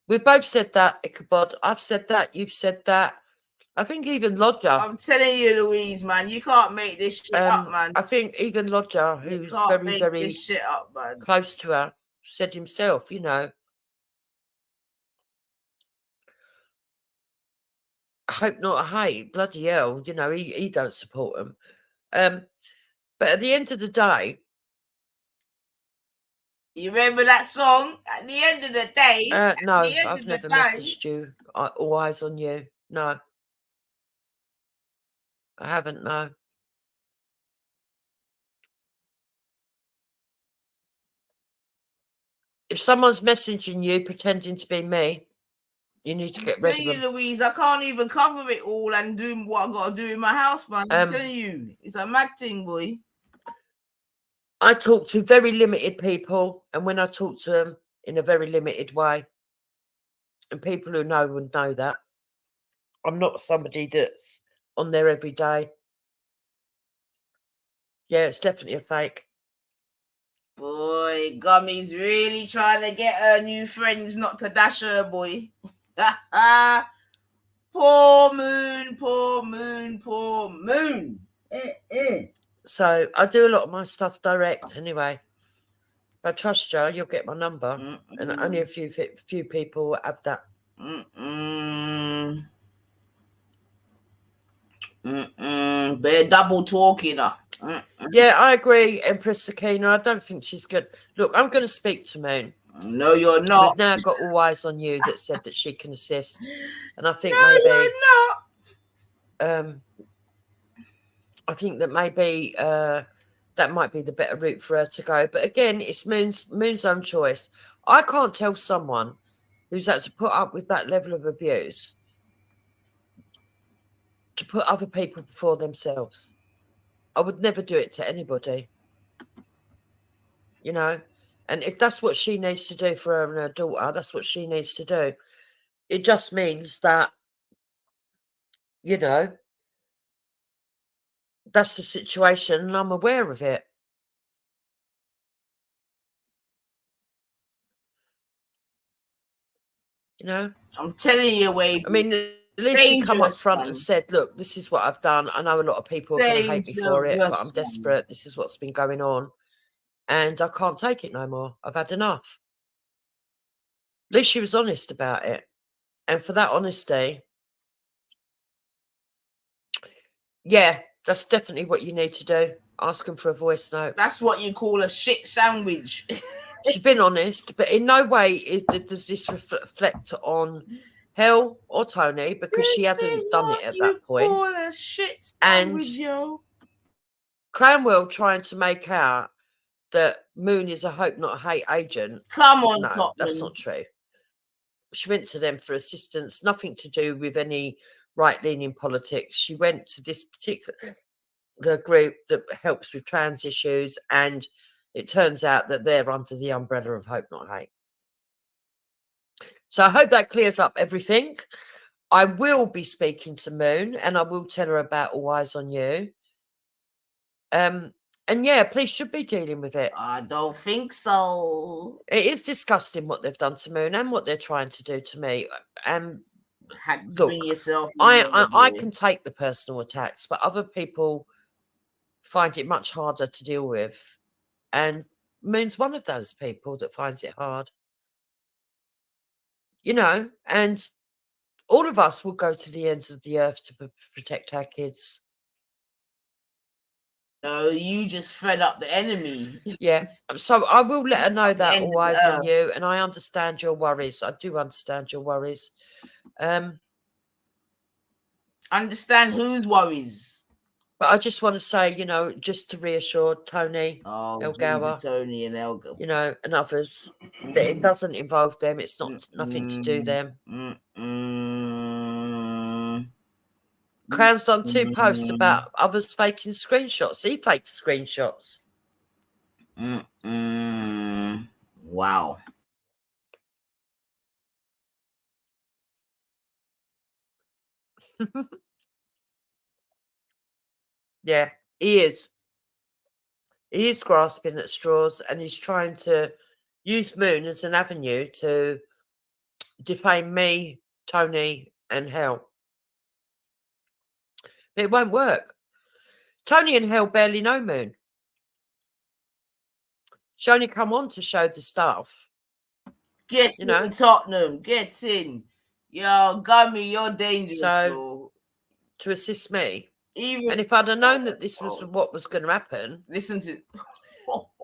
We've both said that, Ichabod. I've said that. You've said that. I think even Lodger. I'm telling you, Louise, man, you can't make this shit up, man. I think even Lodger, who's very, very this shit up, man. close to her, said himself, you know, I hope not a hate. Bloody hell, you know, he don't support them. But at the end of the day, you remember that song? At the end of the day, no, I've never messaged you. All eyes on you. No, I haven't. No. If someone's messaging you pretending to be me, you need to get rid of them. Louise, I can't even cover it all and do what I got to do in my house, man. I'm telling you, it's a mad thing, boy. I talk to very limited people, and when I talk to them in a very limited way, and people who know would know that. I'm not somebody that's on there every day. Yeah, it's definitely a fake. Boy, Gummy's really trying to get her new friends not to dash her, boy. Poor Moon, poor Moon, poor Moon. So I do a lot of my stuff direct anyway. If I trust you, you'll get my number. And only a few people have that. They're double talking. Yeah, I agree, Empress Sakina. I don't think she's good. Look, I'm going to speak to Moon. No, you're not. We've now got all eyes on you that said that she can assist. And I think no, maybe... you're not. I think that maybe that might be the better route for her to go. But again, it's Moon's own choice. I can't tell someone who's had to put up with that level of abuse to put other people before themselves. I would never do it to anybody. You know? And if that's what she needs to do for her and her daughter, that's what she needs to do. It just means that, you know, that's the situation and I'm aware of it. You know? I'm telling you, Wave. I mean, at least she come up front and said, look, this is what I've done. I know a lot of people are going to hate me for it, but I'm desperate. This is what's been going on. And I can't take it no more. I've had enough. At least she was honest about it. And for that honesty, yeah, that's definitely what you need to do. Ask them for a voice note. That's what you call a shit sandwich. She's been honest, but in no way does this reflect on Hell or Tony, because she hasn't done it at that point. Call a shit And sandwich, yo. Cranwell trying to make out that Moon is a hope not hate agent. Come on, No, Tottenham. that's not true. She went to them for assistance, nothing to do with any right-leaning politics. She went to this particular group that helps with trans issues, and it turns out that they're under the umbrella of Hope Not Hate. So I hope that clears up everything. I will be speaking to Moon, and I will tell her about All Eyes on You. And yeah, police should be dealing with it. I don't think so. It is disgusting what they've done to Moon and what they're trying to do to me. And Had to look, bring yourself. I can take the personal attacks, but other people find it much harder to deal with. And Moon's one of those people that finds it hard. You know, and all of us will go to the ends of the earth to protect our kids. No, you just fed up the enemy. Yeah. So I will let her know that end All of Eyes the on You, and I understand your worries. I do understand your worries. Understand whose worries? But I just want to say, you know, just to reassure Tony, Elgawa, Tony and Elga, you know, and others, that it doesn't involve them. It's not nothing to do them. Clown's done 2 posts about others faking screenshots. He fakes screenshots. Wow. Yeah, he is. He is grasping at straws, and he's trying to use Moon as an avenue to defame me, Tony, and Hell. But it won't work. Tony and Hell barely know Moon. She only come on to show the stuff. Get in, Tottenham. Get in. Yo, Gummy, you're dangerous. So, to assist me. Even, and if I'd have known that this was what was going to happen, listen to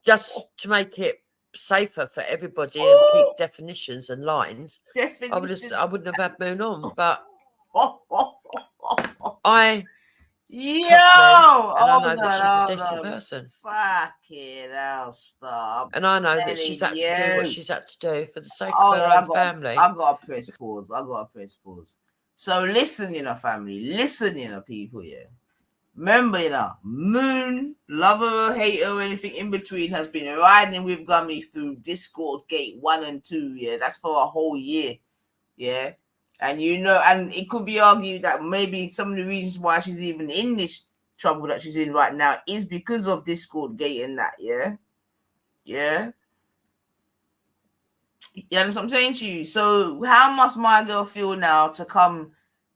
just to make it safer for everybody and keep definitions and lines, I wouldn't have had Moon on. But I know that she's a decent person. Fucking hell, stop. And I know that she's had to do what she's had to do for the sake of her own family. I've got to press pause. So listen, family. Listen, people, yeah. Remember, Moon, lover or hater or anything in between, has been riding with Gummy through Discord Gate 1 and 2, yeah. That's for a whole year, yeah. And and it could be argued that maybe some of the reasons why she's even in this trouble that she's in right now is because of Discord Gate and that, yeah. Yeah. You understand what I'm saying to you? So how must my girl feel now to come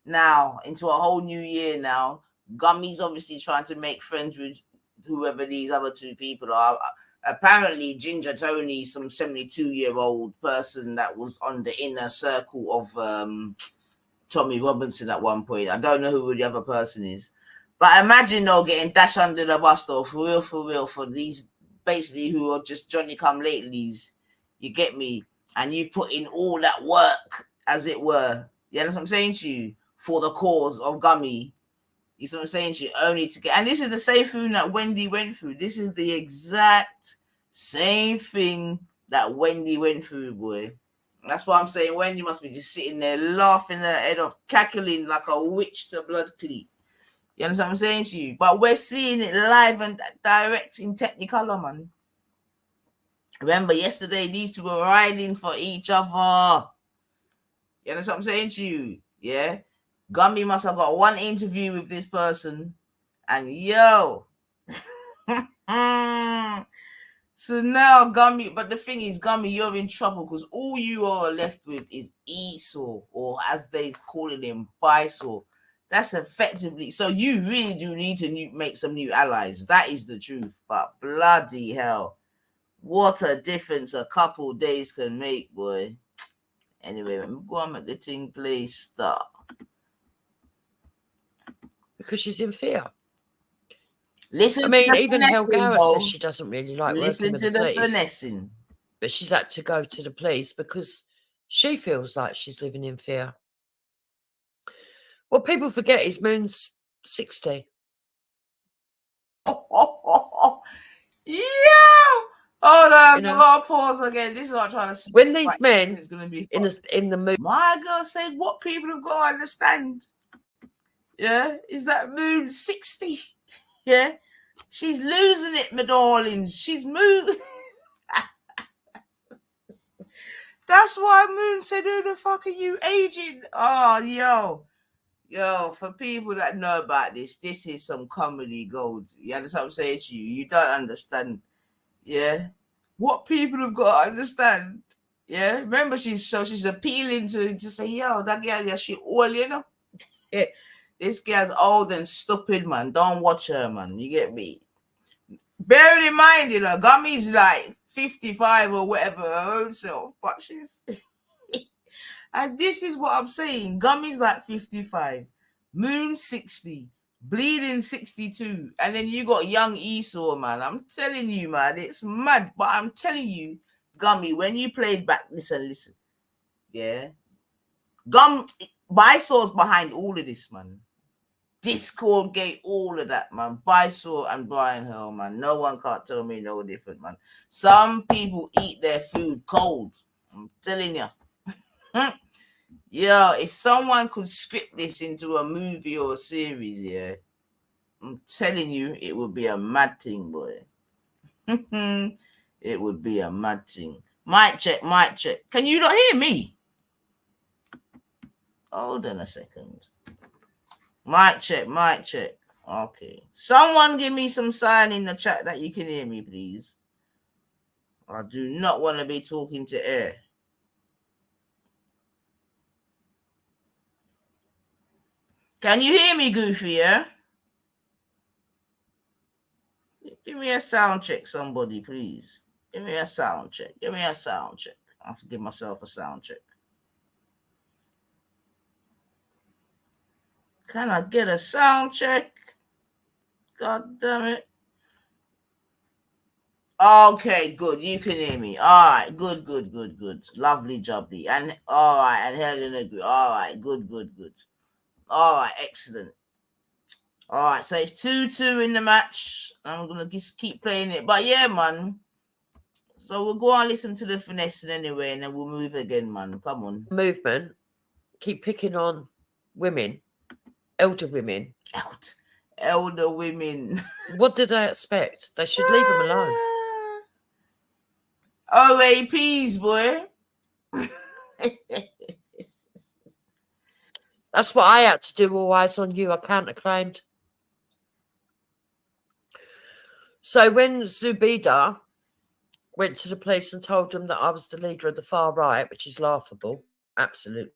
now into a whole new year now? Gummy's obviously trying to make friends with whoever these other 2 people are. Apparently, Ginger Tony, some 72-year-old person that was on the inner circle of Tommy Robinson at one point. I don't know who the other person is. But imagine, getting dashed under the bus, though, for real, for these basically who are just Johnny-come-latelys. You get me? And you put in all that work, as it were. You understand what I'm saying to you? For the cause of Gummy. You see what I'm saying? She only to get, and this is the same thing that Wendy went through. This is the exact same thing that Wendy went through, boy. That's why I'm saying Wendy must be just sitting there laughing her head off, cackling like a witch to blood cleat. You understand what I'm saying to you? But we're seeing it live and direct in Technicolor, man. Remember, yesterday these 2 were riding for each other. You understand what I'm saying to you? Yeah. Gummy must have got one interview with this person, and so now Gummy, but the thing is, Gummy, you're in trouble because all you are left with is Esau, or as they calling him, Bisor. That's effectively, so you really do need to make some new allies. That is the truth. But bloody hell, what a difference a couple days can make, boy. Anyway, let me go on at the thing play start. Because she's in fear. Listen I mean, to the even Hel finessing, Gower says though. she doesn't really like Listen working with to the the police. finessing. But she's had to go to the police because she feels like she's living in fear. What people forget is Moon's 60. Yeah. Hold on, You know? I'm gonna pause again. This is what I'm trying to say. When these men It's gonna be in the movie, my girl said what people have got to understand. Yeah, is that Moon 60? Yeah, she's losing it, my darlings. She's moving. That's why Moon said, "Who the fuck are you aging?" Oh, yo, for people that know about this is some comedy gold. You understand what I'm saying to you? You don't understand. Yeah, what people have got to understand. Yeah, remember she's appealing to say, yo, that girl, yeah, she old, you know. Yeah. This girl's old and stupid, man. Don't watch her, man. You get me? Bear in mind, you know, Gummy's like 55 or whatever her own self, but she's and this is what I'm saying. Gummy's like 55, Moon 60, Bleeding 62, and then you got young Esau, man. I'm telling you, man, it's mad. But I'm telling you, Gummy, when you played back, listen, yeah, Bisaw's behind all of this, man. Discord gate, all of that, man. Bisaw and Brian Hill, man. No one can't tell me no different, man. Some people eat their food cold. I'm telling you. Yeah, if someone could script this into a movie or a series, yeah, I'm telling you, it would be a mad thing, boy. It would be a mad thing. Mic check, mic check. Can you not hear me? Hold on a second. Mic check, mic check. Okay. Someone give me some sign in the chat that you can hear me, please. I do not want to be talking to air. Can you hear me, Goofy, yeah? Give me a sound check, somebody, please. Give me a sound check. Give me a sound check. I have to give myself a sound check. Can I get a sound check? God damn it. Okay, good. You can hear me. All right, good. Lovely, jubbly. And all right, and Helen agree. All right, good. All right, excellent. All right, so it's 2-2 in the match. I'm gonna just keep playing it. But yeah, man. So we'll go and listen to the finessing anyway, and then we'll move again, man. Come on. Movement keep picking on women, elder women. Elder women. What do they expect? They should leave them alone. OAPs, boy. That's what I had to do. All eyes on you. I counterclaimed. So when Zubida went to the police and told them that I was the leader of the far right, which is laughable, absolutely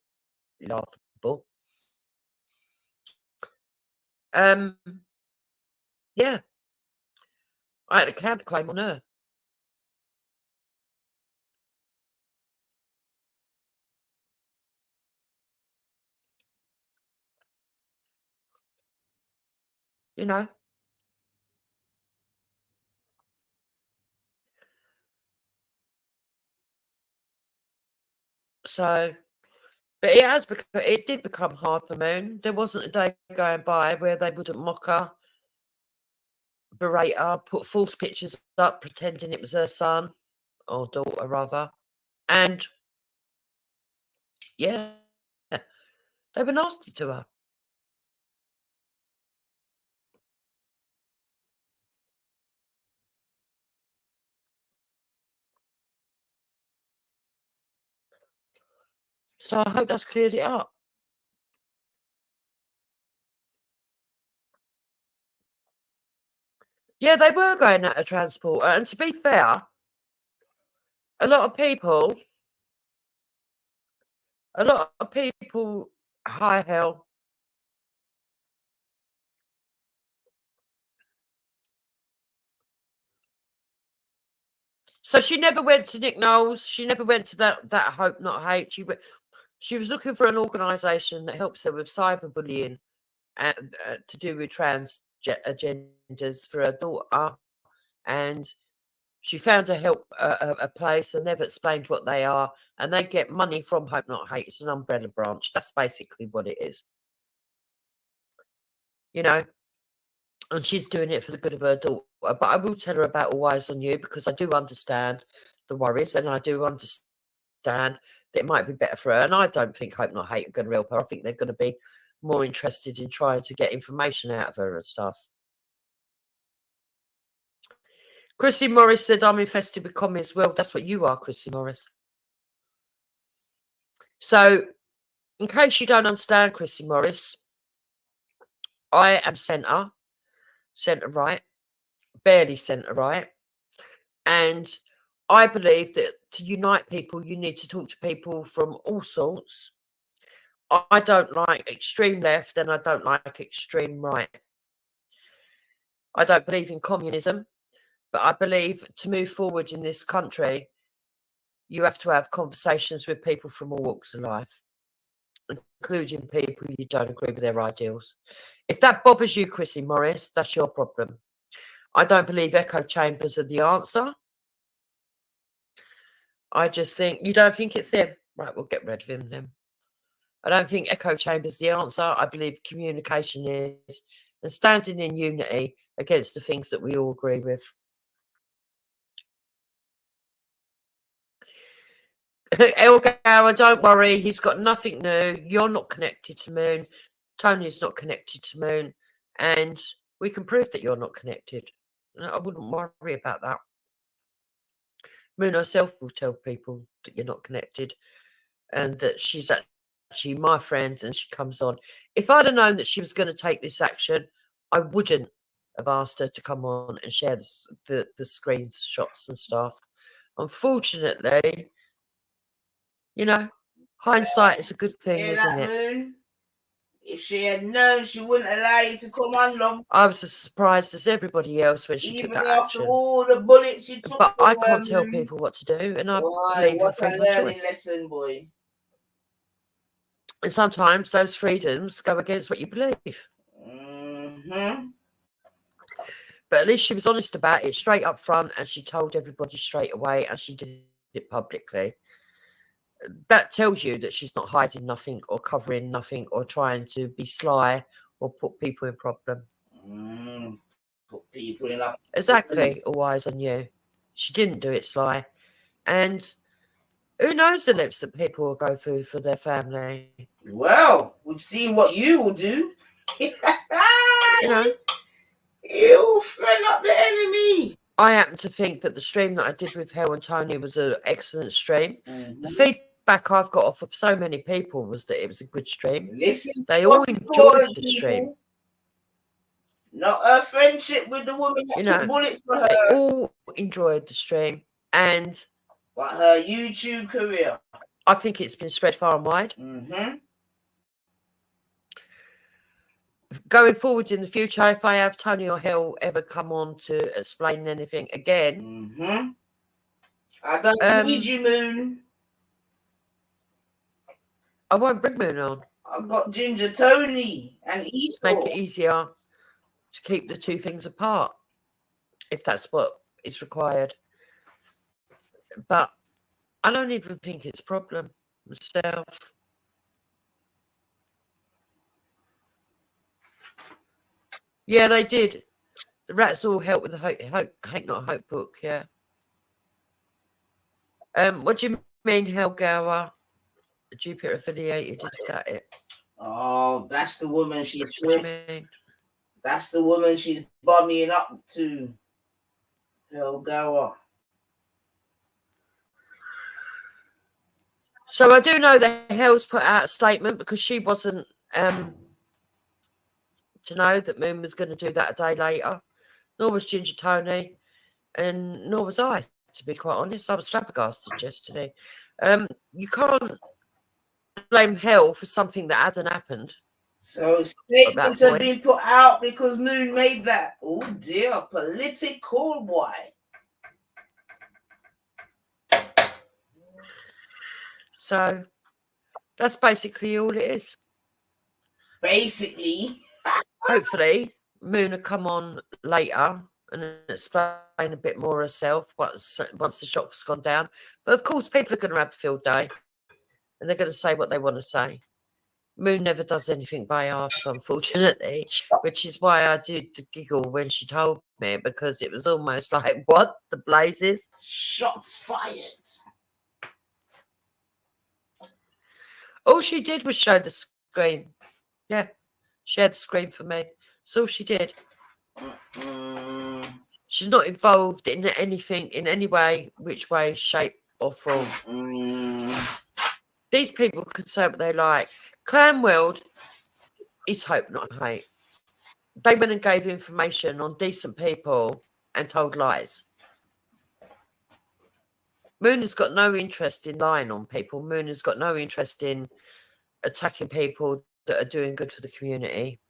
laughable. Yeah, I had a counterclaim on her. You know. So, but it did become hard for Moon. There wasn't a day going by where they wouldn't mock her, berate her, put false pictures up, pretending it was her son or daughter, rather. And yeah, they were nasty to her. So I hope that's cleared it up. Yeah, they were going at a transporter. And to be fair, a lot of people, hi, Hell. So she never went to Nick Knowles. She never went to that Hope Not Hate. She was looking for an organisation that helps her with cyberbullying and to do with trans agendas for her daughter. And she found a place and never explained what they are. And they get money from Hope Not Hate. It's an umbrella branch. That's basically what it is. You know, and she's doing it for the good of her daughter. But I will tell her about All Eyes on You, because I do understand the worries, and I do understand that it might be better for her. And I don't think Hope Not Hate are going to help her. I think they're going to be more interested in trying to get information out of her and stuff. Chrissy Morris said, I'm infested with commies. Well, that's what you are, Chrissy Morris. So, in case you don't understand, Chrissy Morris, I am centre right, barely centre right. And I believe that to unite people, you need to talk to people from all sorts. I don't like extreme left and I don't like extreme right. I don't believe in communism, but I believe to move forward in this country, you have to have conversations with people from all walks of life, including people you don't agree with their ideals. If that bothers you, Chrissy Morris, that's your problem. I don't believe echo chambers are the answer. I just think, you don't think it's them? Right, we'll get rid of him then. I don't think echo chambers the answer. I believe communication is, and standing in unity against the things that we all agree with. Elgar, don't worry, he's got nothing new. You're not connected to Moon. Tony's not connected to Moon. And we can prove that you're not connected. I wouldn't worry about that. Moon herself will tell people that you're not connected and that she's actually my friend and she comes on. If I'd have known that she was going to take this action, I wouldn't have asked her to come on and share the screenshots and stuff. Unfortunately, you know, hindsight is a good thing, isn't it? Moon? If she had known, she wouldn't allow you to come on, love. I was as surprised as everybody else when she took that after action. all the bullets you took. But I can't tell people what to do, and I believe in freedom of choice. Lesson, boy. And sometimes those freedoms go against what you believe. Mm-hmm. But at least she was honest about it, straight up front, and she told everybody straight away, and she did it publicly. That tells you that she's not hiding nothing or covering nothing or trying to be sly or put people in problem. Put people in up. Exactly. All eyes on you. She didn't do it sly. And who knows the lengths that people will go through for their family. Well, we've seen what you will do. You know, you'll friend up the enemy. I happen to think that the stream that I did with Hel and Tony was an excellent stream. Mm-hmm. The feedback I've got off of so many people was that it was a good stream. Listen, they all enjoyed the stream. Not her friendship with the woman that took bullets for her. They all enjoyed the stream. And but her YouTube career, I think it's been spread far and wide. Mm-hmm. Going forward in the future, if I have Tony or Hel ever come on to explain anything again, Mm-hmm. I don't need you, Moon. I won't bring Moon on. I've got Ginger Tony and Esau. Make it easier to keep the two things apart, if that's what is required. But I don't even think it's a problem myself. Yeah, they did. The rats all helped with the Hate Not Hope book, yeah. What do you mean, Helgower? Jupiter affiliated, is that it? Oh, that's the woman she's What do you mean? That's the woman she's bumming up to. Helgower. So I do know that Hel's put out a statement because she wasn't to know that Moon was going to do that a day later. Nor was Ginger Tony, and nor was I, to be quite honest. I was flabbergasted yesterday. You can't blame Hel for something that hasn't happened. So statements have been put out because Moon made that. Oh dear, political boy. So that's basically all it is. Basically. Hopefully, Moon will come on later and explain a bit more herself once the shock's gone down. But of course, people are going to have a field day, and they're going to say what they want to say. Moon never does anything by halves, unfortunately, which is why I did giggle when she told me, because it was almost like, what the blazes? Shots fired. All she did was show the screen. Yeah, she had the screen for me. That's all she did. She's not involved in anything in any way, which way, shape, or form. These people can say what they like. Clan World is hope, not hate. They went and gave information on decent people and told lies. Moon has got no interest in lying on people. Moon has got no interest in attacking people that are doing good for the community.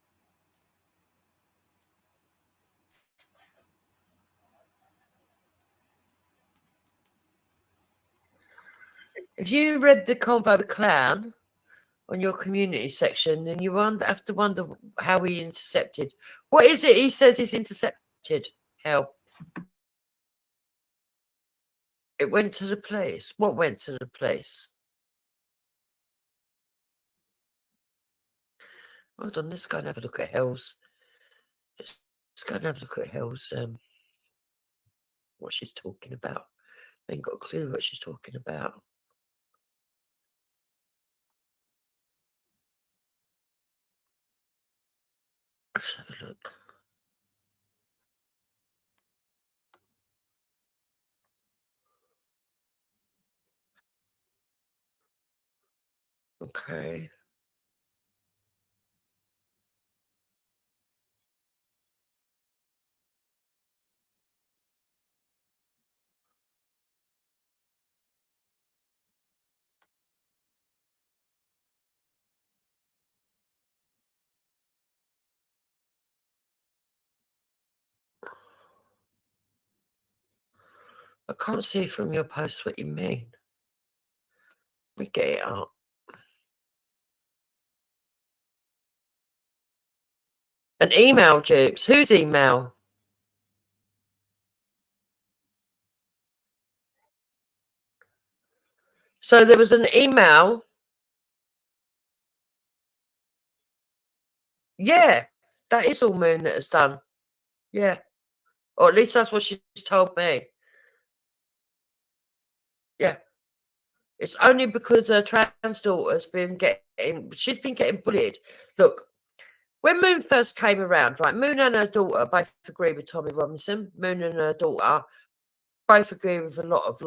If you read the Convo the Clown on your community section, then you have to wonder how he intercepted. What is it he says he's intercepted? Hell. It went to the police. What went to the police? Hold on, let's go and have a look at Hell's. Let's go and have a look at Hell's, what she's talking about. I ain't got a clue what she's talking about. Let's have a look. Okay. I can't see from your post what you mean. Let me get it up. An email, Dupes. Whose email? So there was an email. Yeah, that is all Moon that has done. Yeah. Or at least that's what she's told me. Yeah. It's only because her trans daughter's been she's been getting bullied. Look, when Moon first came around, right, Moon and her daughter both agree with Tommy Robinson. Moon and her daughter both agree with a lot of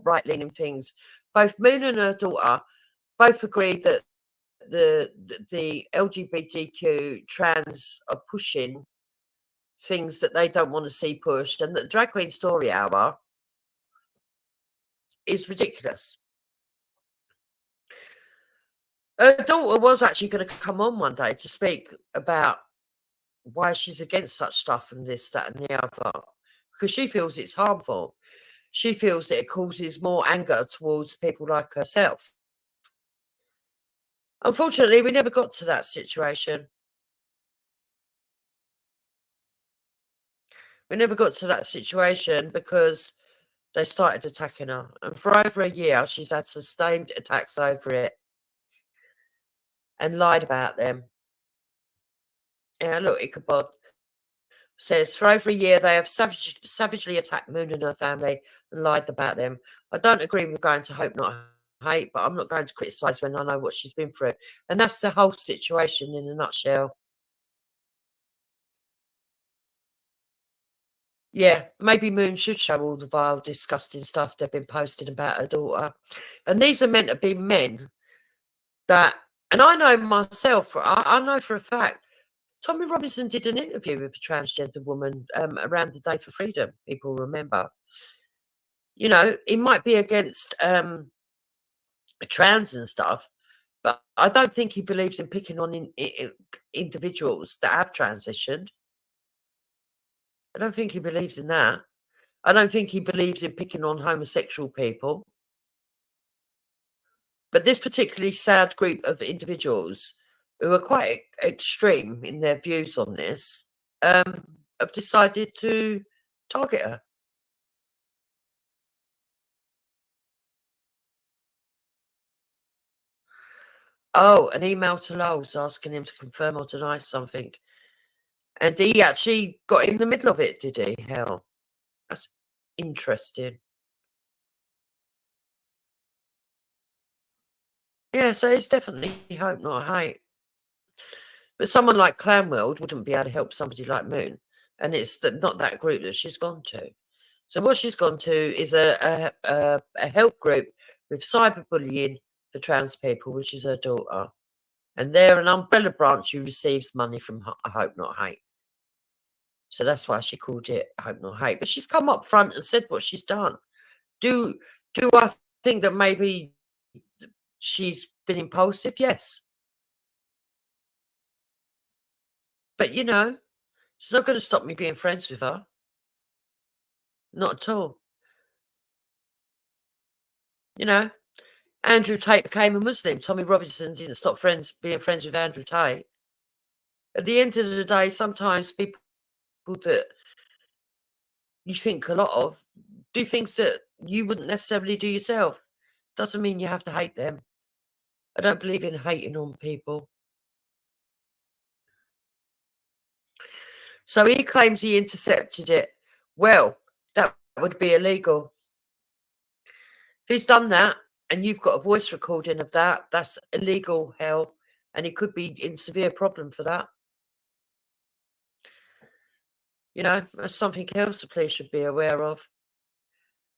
right-leaning things. Both Moon and her daughter both agree that the LGBTQ trans are pushing things that they don't want to see pushed, and that Drag Queen Story Hour is ridiculous. Her daughter was actually going to come on one day to speak about why she's against such stuff and this, that, and the other, because she feels it's harmful. She feels that it causes more anger towards people like herself. Unfortunately, we never got to that situation. We never got to that situation because they started attacking her. And for over a year, she's had sustained attacks over it and lied about them. Yeah, look, Ichabod says, for over a year, they have savagely attacked Moon and her family and lied about them. I don't agree with going to hope, not hate, but I'm not going to criticise when I know what she's been through. And that's the whole situation in a nutshell. Yeah, maybe Moon should show all the vile, disgusting stuff they've been posting about her daughter. And these are meant to be men that, and I know myself, I know for a fact, Tommy Robinson did an interview with a transgender woman around the Day for Freedom, people remember. You know, he might be against trans and stuff, but I don't think he believes in picking on individuals that have transitioned. I don't think he believes in that. I don't think he believes in picking on homosexual people. But this particularly sad group of individuals who are quite extreme in their views on this have decided to target her. Oh, an email to Lowell's asking him to confirm or deny something. And he actually got in the middle of it, did he? Hell, that's interesting. Yeah, so it's definitely hope, not hate. But someone like Clanworld wouldn't be able to help somebody like Moon. And it's not that group that she's gone to. So what she's gone to is a help group with cyberbullying for trans people, which is her daughter. And they're an umbrella branch who receives money from Hope Not Hate. So that's why she called it Hope Not Hate. But she's come up front and said what she's done. Do I think that maybe she's been impulsive? Yes. But, you know, it's not going to stop me being friends with her. Not at all. You know, Andrew Tate became a Muslim. Tommy Robinson didn't stop being friends with Andrew Tate. At the end of the day, sometimes people that you think a lot of do things that you wouldn't necessarily do yourself. Doesn't mean you have to hate them. I don't believe in hating on people. So he claims he intercepted it. Well, that would be illegal. If he's done that and you've got a voice recording of that, that's illegal, hell. And he could be in severe problem for that. You know, that's something else the police should be aware of.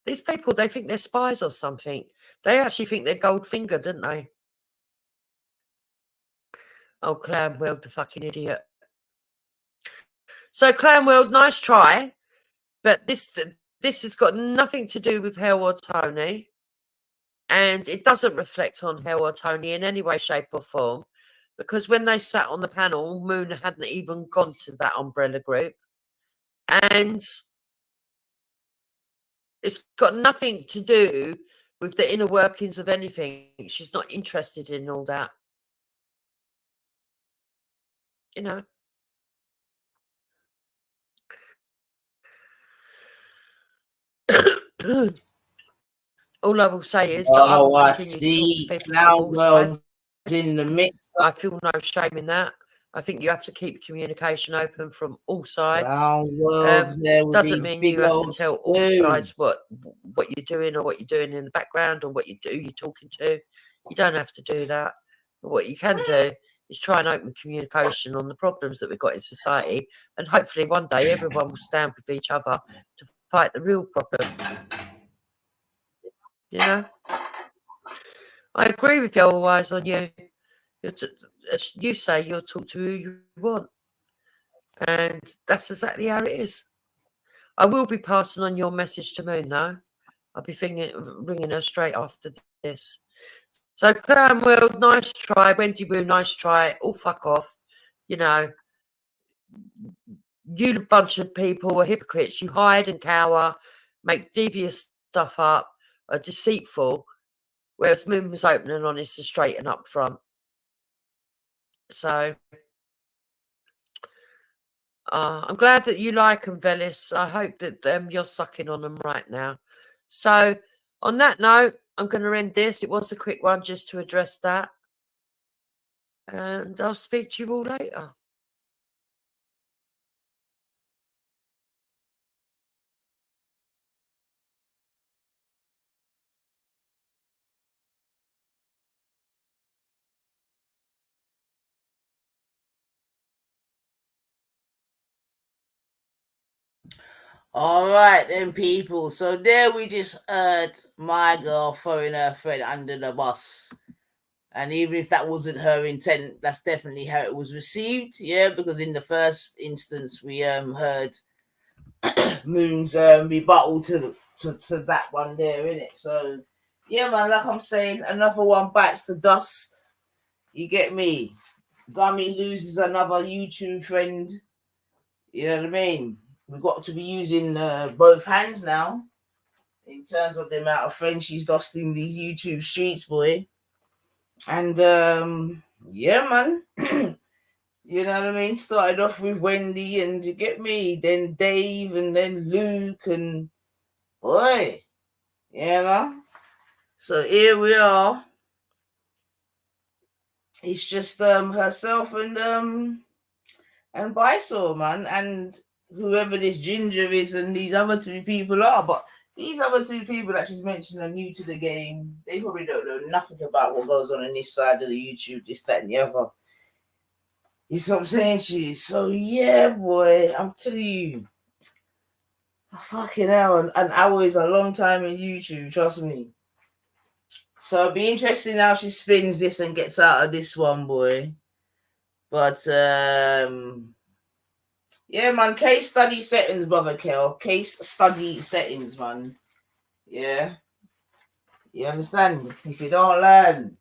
These people, they think they're spies or something. They actually think they're Goldfinger, don't they? Oh, Clanworld, the fucking idiot. So, Clanworld, nice try. But this has got nothing to do with Hell or Tony. And it doesn't reflect on Hell or Tony in any way, shape or form. Because when they sat on the panel, Moon hadn't even gone to that umbrella group. And it's got nothing to do with the inner workings of anything. She's not interested in all that. You know. All I will say is that I will continue to talk to people from all sides. In the mix. I feel no shame in that. I think you have to keep communication open from all sides. Doesn't mean you have to tell all sides what you're doing or what you're doing in the background or what you're talking to. You don't have to do that. But what you can do is try and open communication on the problems that we've got in society. And hopefully one day everyone will stand with each other to fight the real problem. You know? I agree with you otherwise on you. As you say, you'll talk to who you want. And that's exactly how it is. I will be passing on your message to Moon, though. I'll be ringing her straight after this. So, Clanworld, nice try. Wendy Wu, nice try. All fuck off. You know, you bunch of people are hypocrites. You hide and cower, make devious stuff up, are deceitful, whereas Moon was open and honest and straight and up front. So, I'm glad that you like them, Velis. I hope that you're sucking on them right now. So, on that note, I'm going to end this. It was a quick one just to address that. And I'll speak to you all later. All right, then, people. So there we just heard my girl throwing her friend under the bus. And even if that wasn't her intent, that's definitely how it was received. Yeah, because in the first instance, we heard Moon's rebuttal to that one there, innit? So yeah, man, like I'm saying, another one bites the dust. You get me? Scummy loses another YouTube friend. You know what I mean? We've got to be using both hands now in terms of the amount of friends she's lost in these YouTube streets, boy. And yeah, man. You know what I mean? Started off with Wendy, and you get me, then Dave, and then Luke, and boy, you know. So here we are. It's just herself and Bysore, man, and whoever this Ginger is, and these other two people are. But these other two people that she's mentioned are new to the game. They probably don't know nothing about what goes on this side of the YouTube, this, that, and the other. You see what I'm saying to you? So yeah, boy, I'm telling you, fucking hell, an hour is a long time in YouTube. Trust me. So it'll be interesting how she spins this and gets out of this one, boy. But yeah, man, case study settings, brother Kel. Case study settings, man. Yeah. You understand? If you don't learn,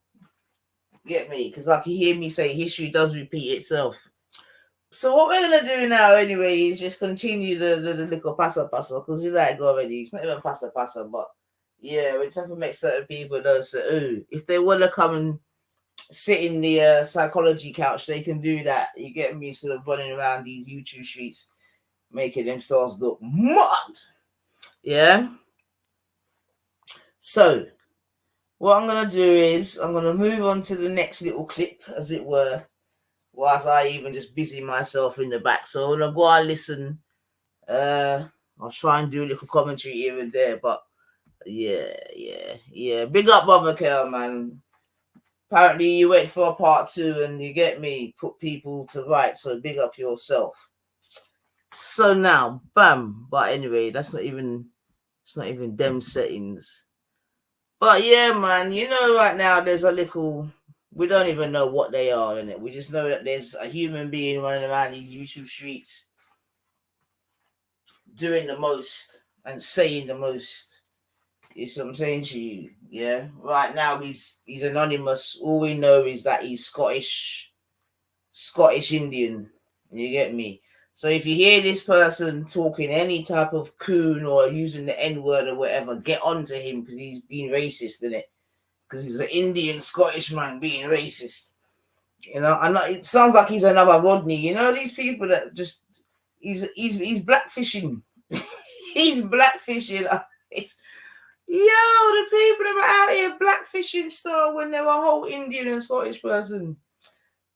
get me? Because like you hear me say, history does repeat itself. So what we're gonna do now anyway is just continue the little passer because you like go already. It's not even passer, but yeah, we just have to make certain people know. So if they wanna come and sit in the psychology couch, they can do that. You get me? Instead of running around these YouTube streets making themselves look mad. Yeah. So what I'm gonna do is I'm gonna move on to the next little clip, as it were, whilst I even just busy myself in the back. So I'm gonna go and listen. I'll try and do a little commentary here and there, but yeah. Big up, brother Kel, man. Apparently you went for a part 2, and you get me, put people to right. So big up yourself. So now, bam. But anyway, it's not even them settings. But yeah, man, you know, right now there's a little. We don't even know what they are in it. We just know that there's a human being running around these YouTube streets doing the most and saying the most. You see what I'm saying to you? Yeah. Right now he's anonymous. All we know is that he's Scottish Indian. You get me? So if you hear this person talking any type of coon or using the N-word or whatever, get onto him because he's being racist, in it. Because he's an Indian Scottish man being racist. You know, and it sounds like he's another Rodney. You know, these people that just he's blackfishing. He's blackfishing. It's the people that are out here blackfishing still when they're a whole Indian and Scottish person.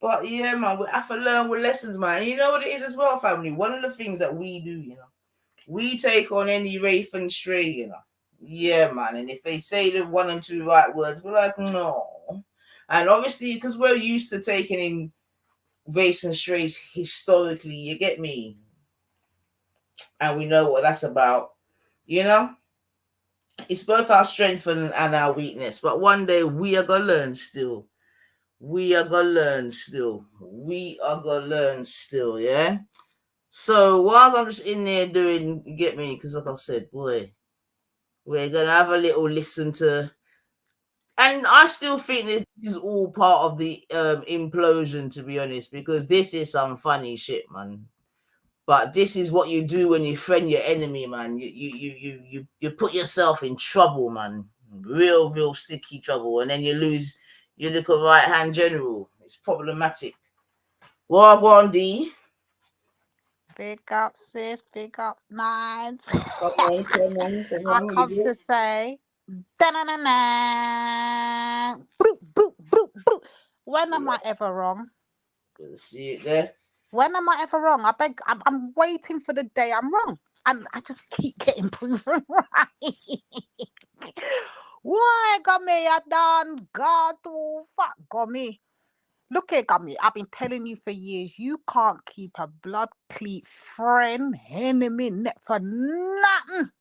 But yeah, man, we have to learn with lessons, man. You know what it is as well, family. One of the things that we do, you know, we take on any wraith and stray, you know. Yeah, man. And if they say the 1 and 2 right words, we're like, no. And obviously, because we're used to taking in wraiths and strays historically, you get me? And we know what that's about, you know? It's both our strength and our weakness. But one day we are going to learn still. We are going to learn still. Yeah? So whilst I'm just in there doing, you get me? Because like I said, boy, we're going to have a little listen to. And I still think this is all part of the implosion, to be honest, because this is some funny shit, man. But this is what you do when you friend your enemy, man. You put yourself in trouble, man. Real sticky trouble, and then you lose your little right hand general. It's problematic. Well, D. Big up, sis. Big up, Nines. Come on. I come to say, da-na-na-na. Bloop, bloop, bloop, bloop. When am I ever wrong? Good to see it there. When am I ever wrong? I beg, I'm waiting for the day I'm wrong. And I just keep getting proven right. Why, Gummy? I done God to fuck, Gummy. Look here, Gummy. I've been telling you for years, you can't keep a blood cleat friend, enemy, net for nothing.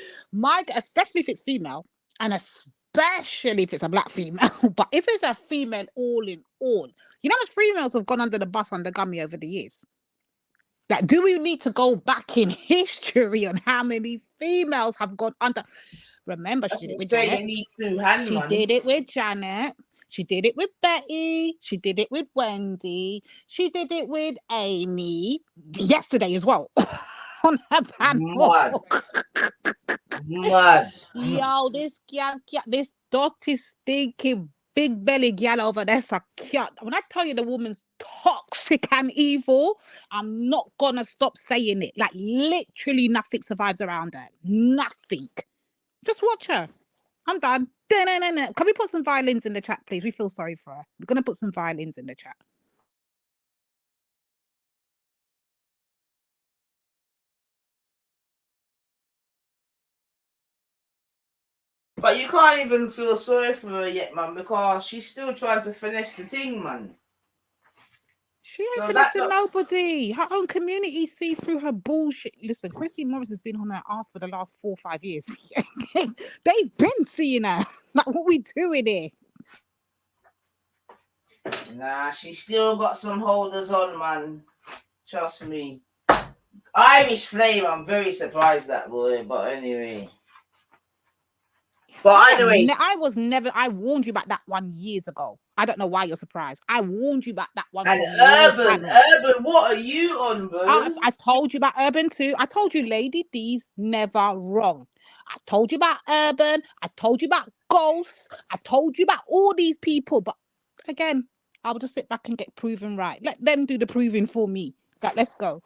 Especially if it's female, and especially if it's a black female. But if it's a female all in all, you know how much females have gone under the bus under Gummy over the years? Like, do we need to go back in history on how many females have gone under? Remember, she did it with Janet. You need two hands, She did it with Janet. She did it with Betty. She did it with Wendy. She did it with Amy yesterday as well. On her panel. Mad. Yo, this dirty, stinky, big belly gal over there. So cute. When I tell you the woman's toxic and evil, I'm not gonna stop saying it. Like literally nothing survives around her. Nothing. Just watch her. I'm done. Da-na-na-na. Can we put some violins in the chat, please? We feel sorry for her. We're gonna put some violins in the chat. But you can't even feel sorry for her yet, man, because she's still trying to finesse the thing, man. She ain't So finessing nobody. Her own community see through her bullshit. Listen, Chrissy Morris has been on her ass for the last 4 or 5 years. They've been seeing her. Like, what we doing here? Nah, she still got some holders on, man. Trust me. Irish Flame, I'm very surprised that boy, but anyway. But anyways, I was never. I warned you about that one years ago. I don't know why you're surprised. I warned you about that one. and From your Urban, channel. what are you on, bro? I told you about Urban too. I told you Lady D's never wrong. I told you about Urban. I told you about Ghosts. I told you about all these people. But again, I'll just sit back and get proven right. Let them do the proving for me. Like, let's go.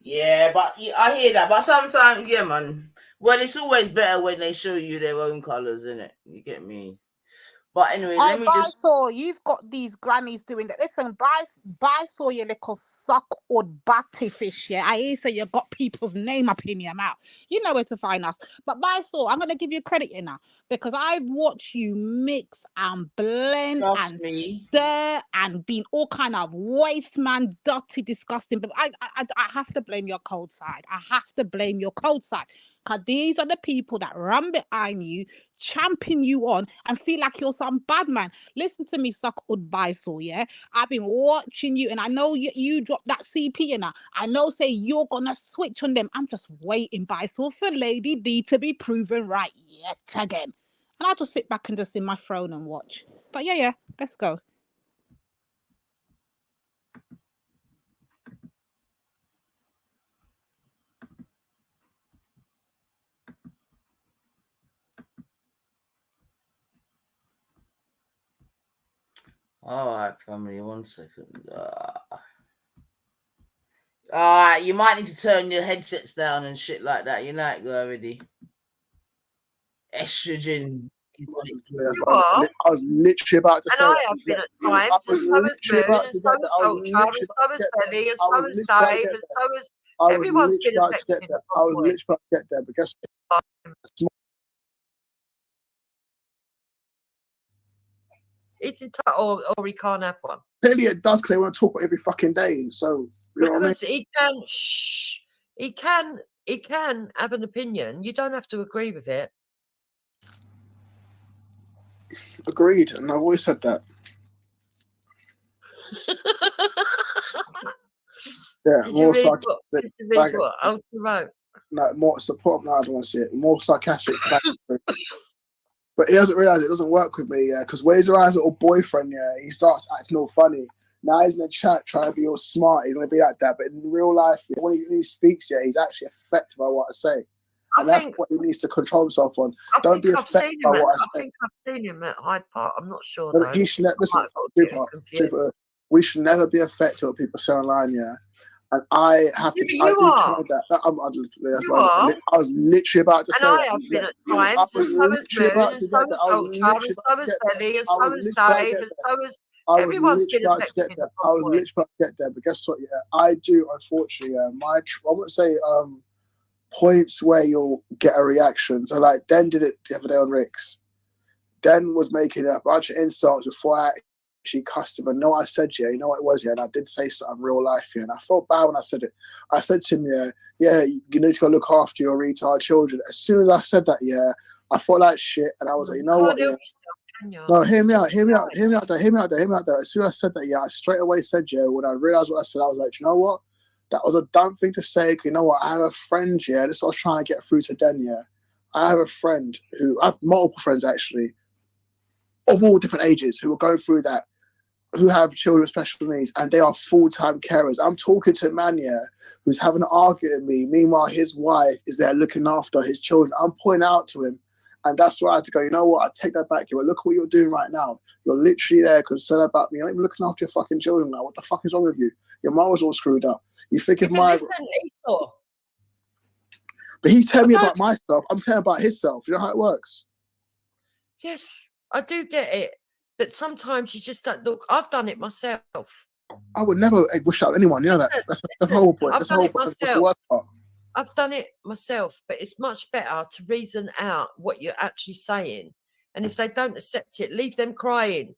Yeah, but I hear that. But sometimes, yeah, man. Well, it's always better when they show you their own colours, innit? You get me? But anyway, let me just. So you've got these grannies doing that. Listen, buy so you little suck or batty fish. Yeah, I hear say you got people's name up in your mouth. You know where to find us. But buy so I'm gonna give you credit in now because I've watched you mix and blend Trust and me. stir and being all kind of waste man, dirty, disgusting. But I have to blame your cold side. I have to blame your cold side because these are the people that run behind you, champion you on and feel like you're some bad man. Listen to me, suck goodbye, so yeah. I've been watching you, and I know you dropped that CP, and I know say you're gonna switch on them. I'm just waiting, by so for Lady D to be proven right yet again. And I'll just sit back and just in my throne and watch. But yeah, let's go. All right, family, 1 second. Alright, you might need to turn your headsets down and shit like that. You know it already. Estrogen is what it's doing. are. I was literally about to say And I that. have been at I times, and was so has literally Moon, about and to so get has that. I was Vulture, and literally so about to has get Belly, and I so was has literally about to Dave, get and there. so has I was everyone's been literally about to affected get in there. some I was point. literally about to get there, but guess He's entitled, or he can't have one. clearly it does, because they want to talk about every fucking day. So you know what I mean? Because he can, he can have an opinion. You don't have to agree with it. Agreed, and I've always said that. Yeah, Did more you read sarcastic. what? Did you read what Ultra wrote? No, more support. No, I don't want to see it. More sarcastic. But he doesn't realise it doesn't work with me, yeah, because where's Ryan's little boyfriend, yeah, he starts acting all funny. Now he's in the chat trying to be all smart, he's going to be like that. But in real life, yeah, when he speaks, yeah, he's actually affected by what I say. And that's what he needs to control himself on. Don't be affected by what I say. I think I've seen him at Hyde Park. I'm not sure, No, though. he should listen, we should never be affected by what people say online, yeah. And I have to. You are. I was literally about to say. And I have been at times, and so has Moon, and so has Vulture, and so has Belly, and so has Dave, and so has everyone's been affected. I was literally about to get there, but guess what? Yeah, I do. Unfortunately, I wouldn't say points where you'll get a reaction. So like, Den did it the other day on Rick's. Den was making a bunch of insults before I actually cussed him. And know what I said, yeah, you know what it was, yeah, and I did say something real life, yeah, and I felt bad when I said it. I said to him, yeah, you need to go look after your retard children. As soon as I said that, yeah, I felt like shit, and I was like, you know what, yeah. No, hear me out. As soon as I said that, yeah, I straight away said, yeah, when I realized what I said, I was like, you know what? That was a dumb thing to say. You know what? I have a friend, yeah. This is what I was trying to get through to Den, yeah. I have a friend I have multiple friends actually, of all different ages, who are going through that. who have children with special needs, and they are full-time carers. I'm talking to a man, who's having an argument with me. Meanwhile, his wife is there looking after his children. I'm pointing out to him, and that's why I had to go, you know what, I take that back. Look what you're doing right now. You're literally there concerned about me. You're not even looking after your fucking children now. What the fuck is wrong with you? Your mom was all screwed up. You think if my... But he's telling me about myself. I'm telling about himself. You know how it works? Yes, I do get it. But sometimes you just don't look. I've done it myself. I would never wish out anyone. You know that. That's the whole point. I've That's the done whole it point. That's the myself. worst part. I've done it myself, but it's much better to reason out what you're actually saying. And if they don't accept it, leave them crying.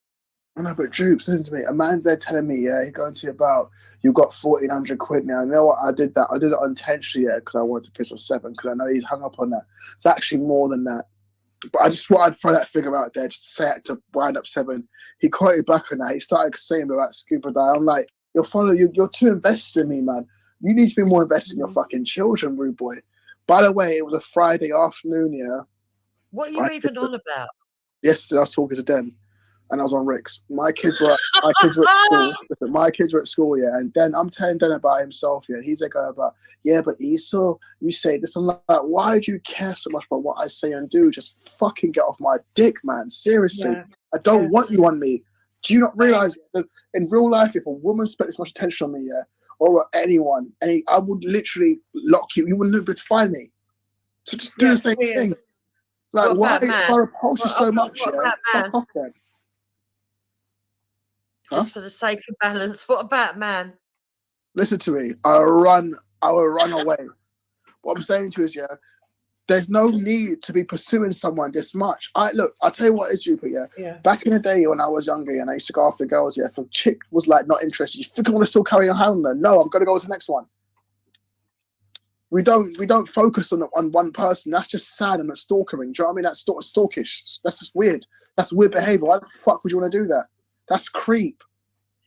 I know, but Droops, listen to me. A man's there telling me, he's going to you about, you've got 1,400 quid now. You know what? I did that. I did it unintentionally, because I wanted to piss off 7, because I know he's hung up on that. It's actually more than that. But I just thought I'd throw that figure out there, just say it to wind up 7. He quoted back on that. He started saying about scuba dive. I'm like, you're too invested in me, man. You need to be more invested in your fucking children, rude boy. By the way, it was a Friday afternoon, What are you even on about? Yesterday, I was talking to Den, and I was on Rick's. My kids were at school. Listen, my kids were at school, and then I'm telling Den about himself, and he's like about, but Esau, you say this. I'm like, why do you care so much about what I say and do? Just fucking get off my dick, man. Seriously, I don't want you on me. Do you not realize that in real life, if a woman spent this much attention on me, or anyone, I would literally lock you. You wouldn't be able to find me. So just do the same thing. Like, why if I repulse you so much? Fuck off then. Just for the sake of balance. What about man? Listen to me. I will run away. What I'm saying to you is, there's no need to be pursuing someone this much. I'll tell you what is stupid, Back in the day when I was younger, and I used to go after girls, if a chick was like not interested, you think I want to still carry on handling her? No, I'm gonna go to the next one. We don't focus on one person. That's just sad and it's stalkering. Do you know what I mean? That's stalkish. That's just weird. That's weird behavior. Why the fuck would you want to do that? That's creep.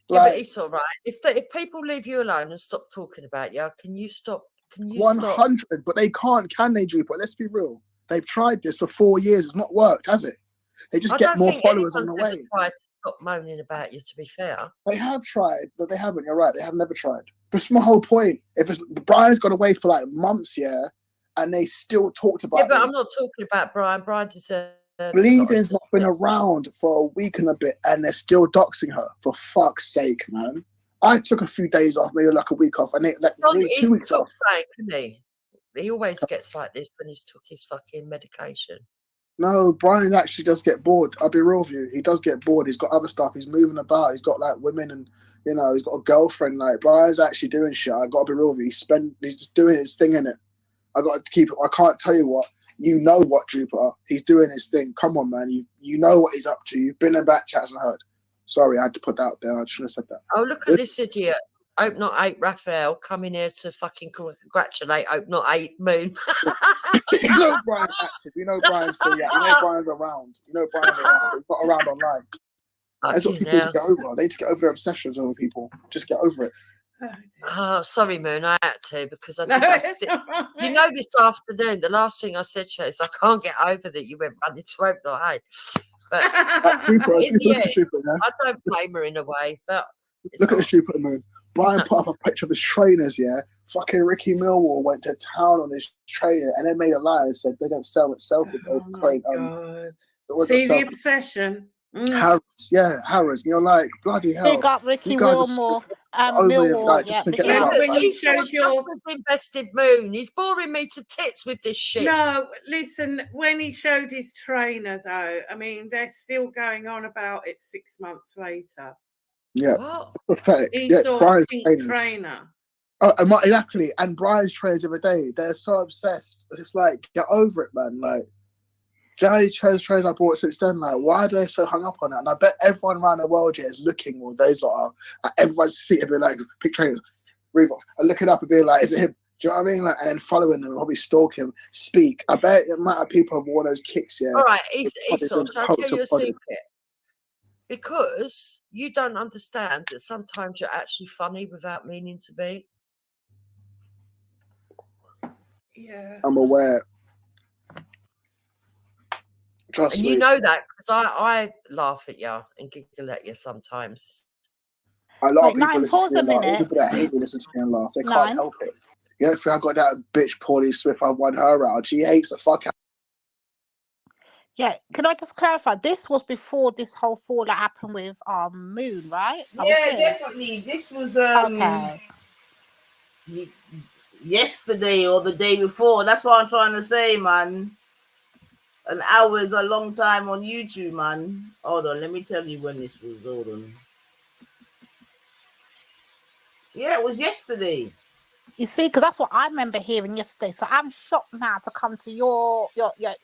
But it's all right. If people leave you alone and stop talking about you, can you stop? 100, but they can't, can they, Drew? But let's be real. They've tried this for 4 years. It's not worked, has it? They just get more followers on the way. Tried to stop moaning about you, to be fair. They have tried, but they haven't. You're right. They have never tried. That's my whole point. If Brian's gone away for like months, and they still talked about it. But I'm not talking about Brian. Brian deserves. Bleeding's not been around for a week and a bit, and they're still doxing her. For fuck's sake, man. I took a few days off, maybe like a week off, and like 2 weeks off. He always gets like this when he's took his fucking medication. No, Brian actually does get bored. I'll be real with you. He does get bored. He's got other stuff. He's moving about. He's got like women, and he's got a girlfriend. Like, Brian's actually doing shit. I got to be real with you. He's just doing his thing in it. I got to keep it. I can't tell you what. You know what, Jupiter? He's doing his thing. Come on, man. You know what he's up to. You've been in back chats and heard. Sorry, I had to put that out there. I shouldn't have said that. Oh, look at this idiot. Hope Not 8 Raphael coming here to fucking congratulate Hope Not 8 Moon. You know Brian's active. You know Brian's free. You know Brian's around. You know Brian's around. He's not around online. That's what people need to get over. They need to get over their obsessions over people. Just get over it. Oh, sorry, Moon. I had to because you know, this afternoon, the last thing I said to you is I can't get over that you went running to Hope Not 8. But I don't blame her in a way. But look at the stupid Moon. Brian put up a picture of his trainers, Fucking Ricky Millwall went to town on his trainer and then made a lie and said they don't sell itself. See the obsession. Harrods. You're like, bloody hell. Big up Ricky Millwall. Millwall. When he shows just as invested, Moon. He's boring me to tits with this shit. No, listen, when he showed his trainer, though, I mean, they're still going on about it 6 months later. Yeah, pathetic. He saw a trainer. Oh, exactly. And Brian's trainers the other day, they're so obsessed. It's like, get over it, man. Like, Johnny trainers I bought since then. Like, why are they so hung up on that? And I bet everyone around the world is looking, or those lot are at everyone's feet and be like, pick trainers, Reebok, and looking up and being like, is it him? Do you know what I mean? Like, and then following them, probably stalk him, speak. I bet the amount of people have worn those kicks. All right, Esau, shall I tell you a secret? Because you don't understand that sometimes you're actually funny without meaning to be. Yeah. I'm aware. Trust me. You know that because I laugh at you and giggle at you sometimes. A lot Wait, of people Nine, listen to pause me a and laugh. Even minute. people that hate me listen to me and laugh. They can't Nine. help it. You don't think I got that bitch Pauline Swift? I won her round. She hates the fuck out. Yeah, can I just clarify? This was before this whole fall that happened with Moon, right? Are we Yeah, clear? definitely. This was Okay. yesterday or the day before. That's what I'm trying to say, man. An hour is a long time on YouTube, man. Hold on, let me tell you when this was. Hold on. Yeah, it was yesterday. You see, because that's what I remember hearing yesterday. So I'm shocked now to come to your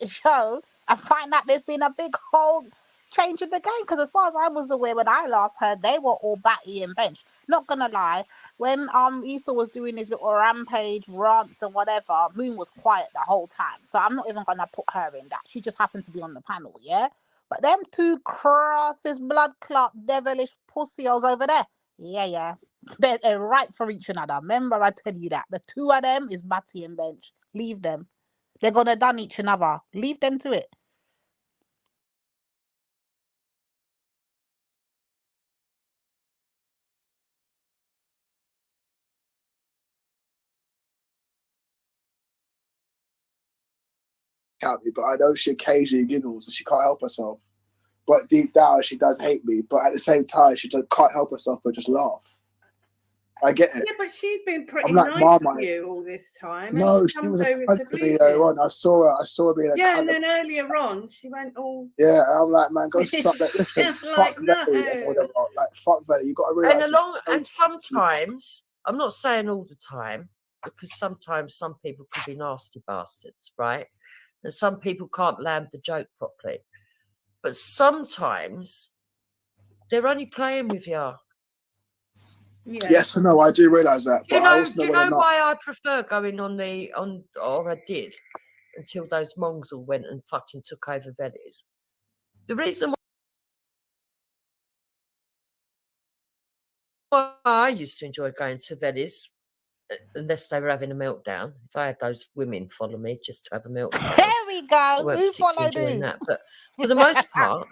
show and find out there's been a big whole change in the game. Because as far as I was aware, when I last heard, they were all batty and bench. Not gonna lie, when Esau was doing his little rampage rants and whatever, Moon was quiet the whole time. So I'm not even gonna put her in that. She just happened to be on the panel, yeah. But them two crosses, blood clot, devilish pussyos over there, yeah. They're right for each another. Remember, I tell you that. The two of them is Batty and Bench. Leave them. They're gonna done each another. Leave them to it. Me, but I know she occasionally giggles and she can't help herself. But deep down, she does hate me. But at the same time, she just can't help herself but just laugh. I get it. Yeah, but she's been pretty I'm like nice to Marmite. you all this time. No, and she comes was a over cunt to to me earlier bleeding. on. I saw her being a Yeah, cunt. and then earlier on, she went all. Yeah, and I'm like, man, go suck that. Listen, It's fuck like, Velly no. and whatever. Like, fuck Velly. You got to And realize. and sometimes, I'm not saying all the time, because sometimes some people can be nasty bastards, right? And some people can't land the joke properly. But sometimes they're only playing with you. Yeah. Yes or no, I do realize that. Do But I also you know know why I prefer going or I did until those mongs all went and fucking took over Venice? The reason why I used to enjoy going to Venice, unless they were having a meltdown, if I had those women follow me just to have a meltdown, There we go. I weren't Who particularly followed enjoying who? that. But for the most part,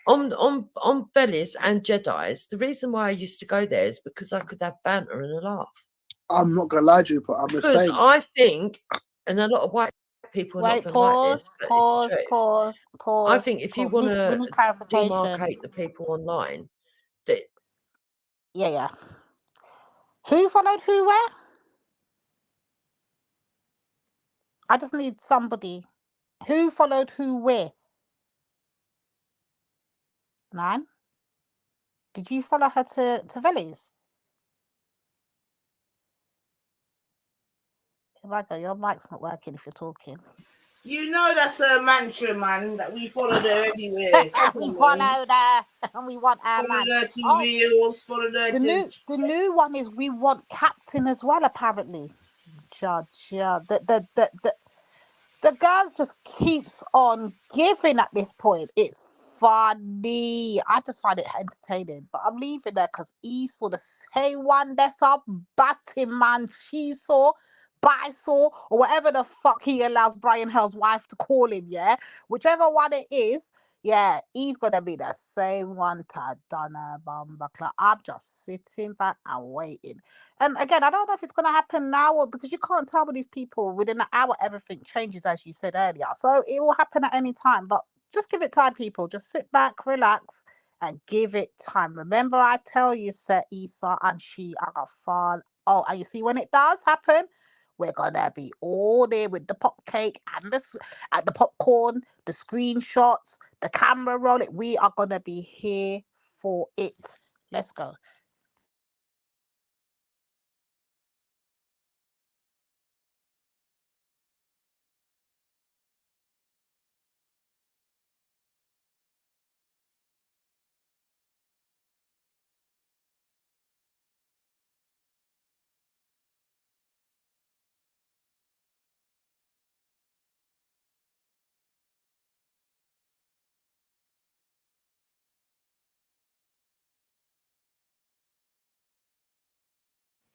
on Bellies and Jedi's, the reason why I used to go there is because I could have banter and a laugh. I'm not gonna lie to you, but I'm the Because same. I think, and a lot of white people are Wait, not going to like pause, this, but pause, it's the truth. pause, pause. I think if you want We to need clarification. demarcate the people online, that Yeah. Who followed who where? I just need somebody. Who followed who where? Nine? Did you follow her to Veli's? Your mic's not working if you're talking. You know that's a mantra, man, that we followed her everywhere. Come We on, man. followed her and we want our man. Followed her to Oh, Reels, followed her the to... new one is we want Captain as well, apparently. Judge, yeah. The girl just keeps on giving at this point. It's funny. I just find it entertaining. But I'm leaving there because he saw the same one that's up batting man. She saw, saw, or whatever the fuck he allows Brian Hell's wife to call him, yeah? Whichever one it is, yeah, he's gonna be the same one to Donna Bumbuckler. I'm just sitting back and waiting. And again, I don't know if it's going to happen now or because you can't tell with these people within an hour, everything changes, as you said earlier. So it will happen at any time, but just give it time, people. Just sit back, relax, and give it time. Remember, I tell you, Sir Issa and she are fun. Oh, and you see, when it does happen, we're gonna be all there with the pop cake and the popcorn, the screenshots, the camera rolling. We are gonna be here for it. Let's go.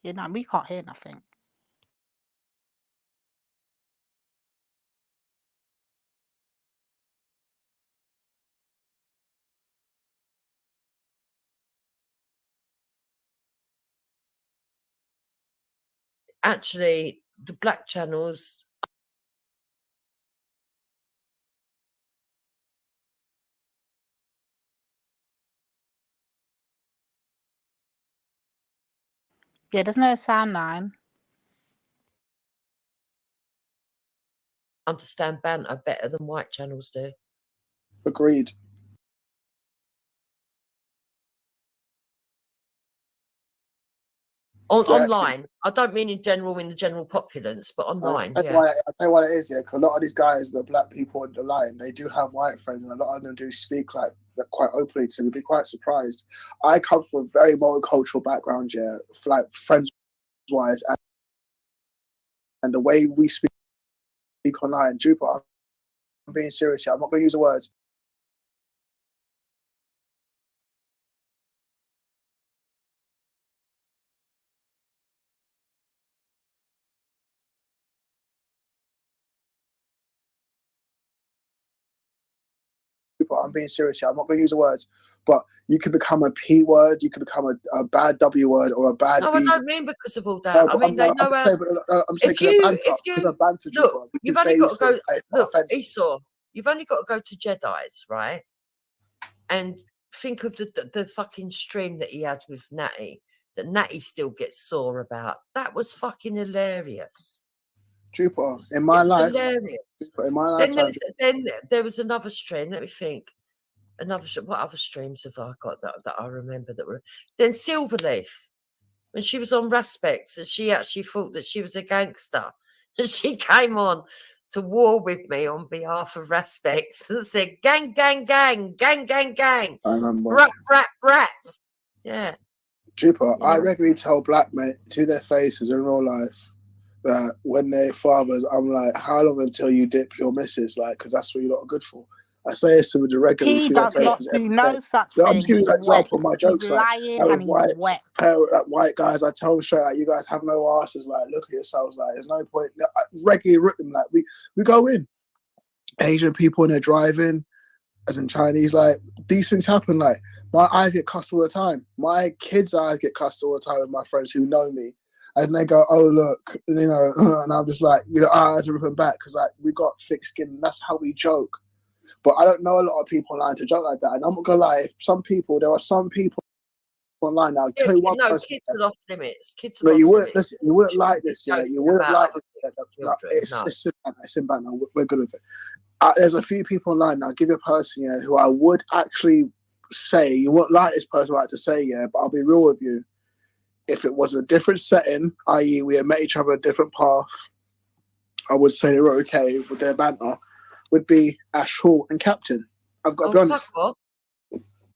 You know, we can't hear nothing. actually the black channels. Yeah, there's no sound line. Understand banter better than white channels do. Agreed. Online, I don't mean in general, in the general populace, but online. I'll tell you what it is, yeah. Because a lot of these guys, the black people on the line, they do have white friends, and a lot of them do speak like that quite openly to me. Be quite surprised. I come from a very multicultural background, yeah, like friends wise, and the way we speak online, Jupiter. I'm being serious here. I'm not going to use the words. I'm being serious here. I'm not going to use the words, but you could become a P word, you could become a bad W word or a bad No, D. I don't mean because of all that. No, I mean, they know how. I'm saying because of banter, look, you've only got to go. Look, offensive. Esau, you've only got to go to Jedi's, right? And think of the fucking stream that he had with Natty, that Natty still gets sore about. That was fucking hilarious. Jupiter, in my life, then there was another stream. Let me think. What other streams have I got that I remember that were? Then Silverleaf, when she was on Raspecs, and she actually thought that she was a gangster, and she came on to war with me on behalf of Raspecs and said, "Gang, gang, gang, gang, gang, gang." I remember. Brat, brat, brat. Yeah. Jupiter, I regularly tell black men to their faces in real life that when they're fathers, I'm like, how long until you dip your missus? Like, because that's what you're not good for. I say this to the regular. He does not do no such thing. I'm just giving you an example of my jokes. He's lying and he's wet. White guys, I tell them straight, like, you guys have no asses. Like, look at yourselves. Like, there's no point. I regularly rip them. Like, we go in. Asian people when they're driving, as in Chinese, like, these things happen. Like, my eyes get cussed all the time. My kids' eyes get cussed all the time with my friends who know me. And they go, oh, look, you know, and I'm just like, you know, I have to rip them back because, like, we got thick skin and that's how we joke. But I don't know a lot of people online to joke like that. And I'm not going to lie, there are some people online now. I'll tell you one person. Kids are off limits. Kids are no, off you wouldn't limits. listen. You wouldn't like this, yeah. You wouldn't like this. It's in back now. We're good with it. There's a few people online now. I'll give you a person, yeah, who I would actually say, you wouldn't like this person I like to say, yeah, but I'll be real with you. If it was a different setting, i.e. we had met each other a different path, I would say they were okay with their banter, would be Ash Hall and Captain. I've got to be honest.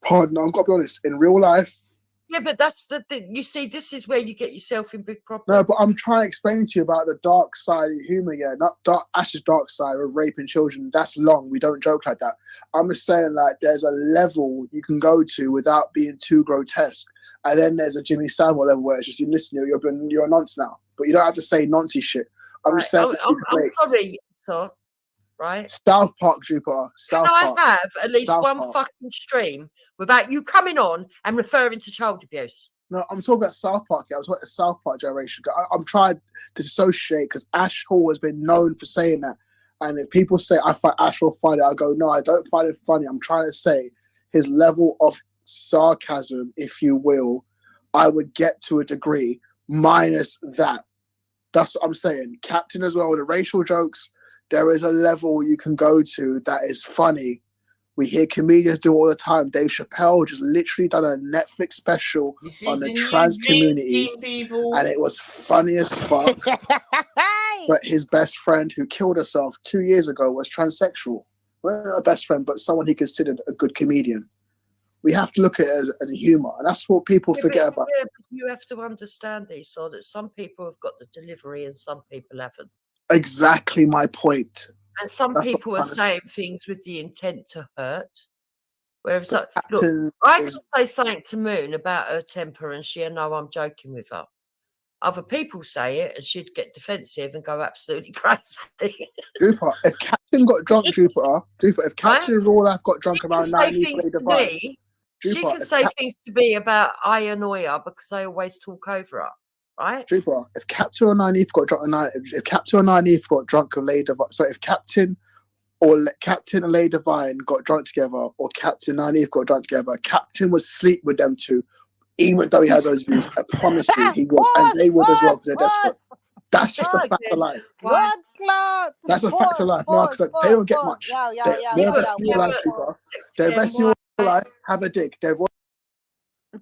Pardon, I've got to be honest. In real life. Yeah, but that's the thing. You see, this is where you get yourself in big problems. No, but I'm trying to explain to you about the dark side of humour, yeah. Not Ash's dark side of raping children. That's long. We don't joke like that. I'm just saying, like, there's a level you can go to without being too grotesque. And then there's a Jimmy Savile level where it's just, you listen, you're a nonce now. But you don't have to say noncy shit. I'm just saying. I'm sorry, so. Right, South Park, Jupiter. South Park. I have at least one fucking stream without you coming on and referring to child abuse. No, I'm talking about South Park. Yeah, I was talking about the South Park generation. I'm trying to disassociate because Ash Hall has been known for saying that. And if people say I find Ash Hall funny, I go, no, I don't find it funny. I'm trying to say his level of sarcasm, if you will, I would get to a degree minus that. That's what I'm saying. Captain as well, the racial jokes. There is a level you can go to that is funny. We hear comedians do all the time. Dave Chappelle just literally done a Netflix special on the trans community, and it was funny as fuck. But his best friend who killed herself 2 years ago was transsexual. Well, not a best friend, but someone he considered a good comedian. We have to look at it as a humour, and that's what people forget about. Yeah, but you have to understand this, so that some people have got the delivery and some people haven't. Exactly my point. And some people are saying things with the intent to hurt. Whereas, look, I can say something to Moon about her temper and she'll know I'm joking with her. Other people say it and she'd get defensive and go absolutely crazy. Jupiter, if Captain got drunk, Jupiter, if Captain in real life got drunk around 9, she can say things to me about I annoy her because I always talk over her. right? Trooper, if Captain or Nine Eve got drunk, if Captain or Nine Eve got drunk with Lady Divine, so if Captain and Lady Divine got drunk together, or Captain and Nine Eve got drunk together, Captain would sleep with them two, even though he has those views. I promise you, he would, and they would as well because they're desperate. That's just a fact of life. Blood clot. That's a fact of life. No, because they don't get much. Yo, They won't invest in your life, pause. Trooper. They invest in your life. Have a dig.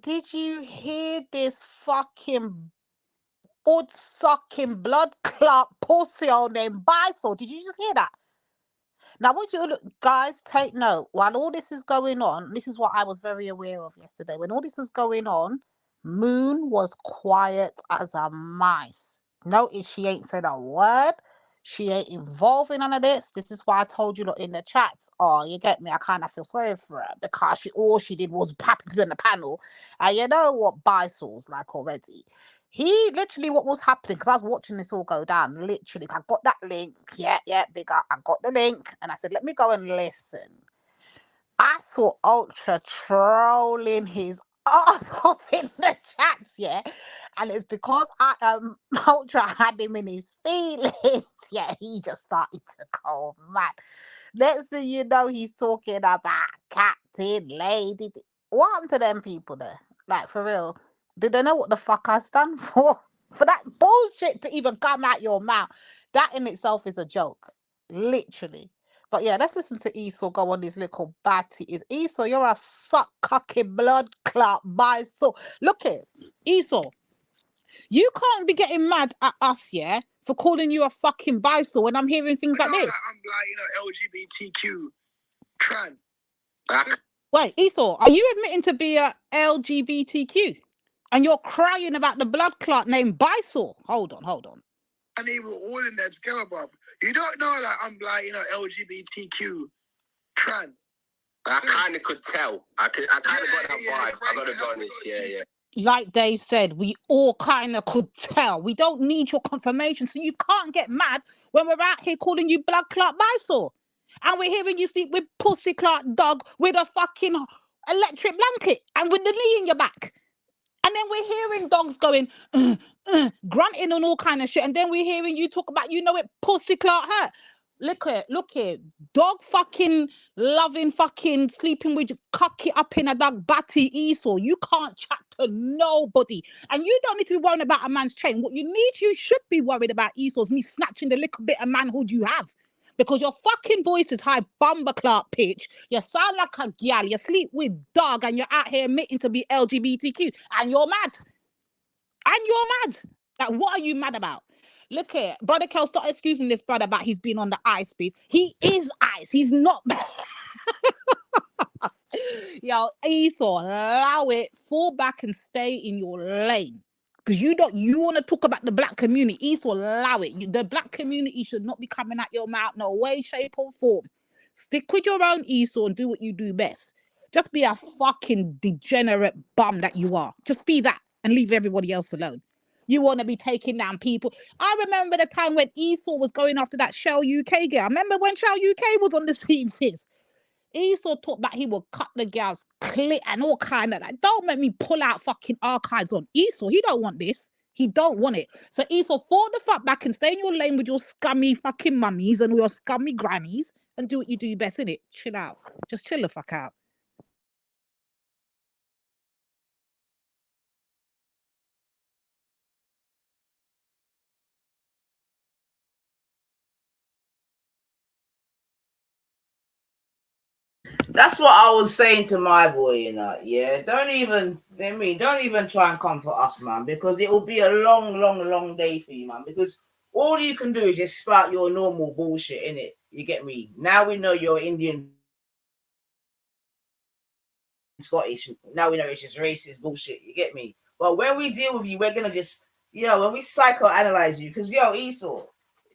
Did you hear this fucking sucking blood clot pussy on them Bisol? Did you just hear that? Now, I want you to look, guys, take note. While all this is going on, this is what I was very aware of yesterday. When all this was going on, Moon was quiet as a mice. Notice she ain't said a word. She ain't involved in none of this. This is why I told you, look, in the chats. Oh, you get me? I kind of feel sorry for her because all she did was happen to be on the panel. And you know what Bisol's like already. He literally, what was happening, because I was watching this all go down, literally, I got that link, big up, I got the link, and I said, let me go and listen. I saw Ultra trolling his ass off in the chats, yeah, and it's because Ultra had him in his feelings, yeah, he just started to go mad. Next thing you know, he's talking about Captain, Lady. What happened to them people there? Like, for real? Did they know what the fuck I stand for? For that bullshit to even come out your mouth. That in itself is a joke. Literally. But yeah, let's listen to Esau go on his little batty. Is Esau, you're a suck cucking blood clot by so. Look it, Esau. You can't be getting mad at us, yeah, for calling you a fucking bisexual when I'm hearing things like this. I'm like, LGBTQ trans. Wait, Esau, are you admitting to be a LGBTQ? And you're crying about the blood clot named Bisol. Hold on. And they were all in there together, bruv. You don't know, like, I'm like, LGBTQ trans. I kind of could tell. I kind of got that vibe. I got to be honest. Yeah. Like Dave said, we all kind of could tell. We don't need your confirmation, so you can't get mad when we're out here calling you blood clot Bisol. And we're hearing you sleep with pussy clot dog with a fucking electric blanket and with the knee in your back. And then we're hearing dogs going, grunting and all kind of shit. And then we're hearing you talk about, pussy clot hurt. Look here. Dog fucking loving fucking sleeping with cocky up in a dog batty Esau. You can't chat to nobody. And you don't need to be worried about a man's chain. What you should be worried about, Esau, is me snatching the little bit of manhood you have. Because your fucking voice is high bumbleclot pitch. You sound like a gal. You sleep with dog and you're out here admitting to be LGBTQ. And you're mad. Like, what are you mad about? Look here. Brother Kel, stop excusing this brother about he's been on the ice, please. He is ice. He's not. Yo, Esau, allow it. Fall back and stay in your lane. Because you want to talk about the black community. Esau, allow it. The black community should not be coming out your mouth, no way, shape, or form. Stick with your own Esau and do what you do best. Just be a fucking degenerate bum that you are. Just be that and leave everybody else alone. You want to be taking down people. I remember the time when Esau was going after that Shell UK girl. I remember when Shell UK was on the scene, sis. Esau talked that he will cut the girl's clit and all kind of that. Don't make me pull out fucking archives on Esau. He don't want this. He don't want it. So Esau, fall the fuck back and stay in your lane with your scummy fucking mummies and your scummy grannies and do what you do best, innit? Chill out. Just chill the fuck out. That's what I was saying to my boy, yeah. Don't even try and comfort us, man, because it will be a long day for you, man. Because all you can do is just spout your normal bullshit, innit? You get me? Now we know you're Indian, Scottish. Now we know it's just racist bullshit. You get me? But when we deal with you, we're gonna just, when we psychoanalyze you, because Esau,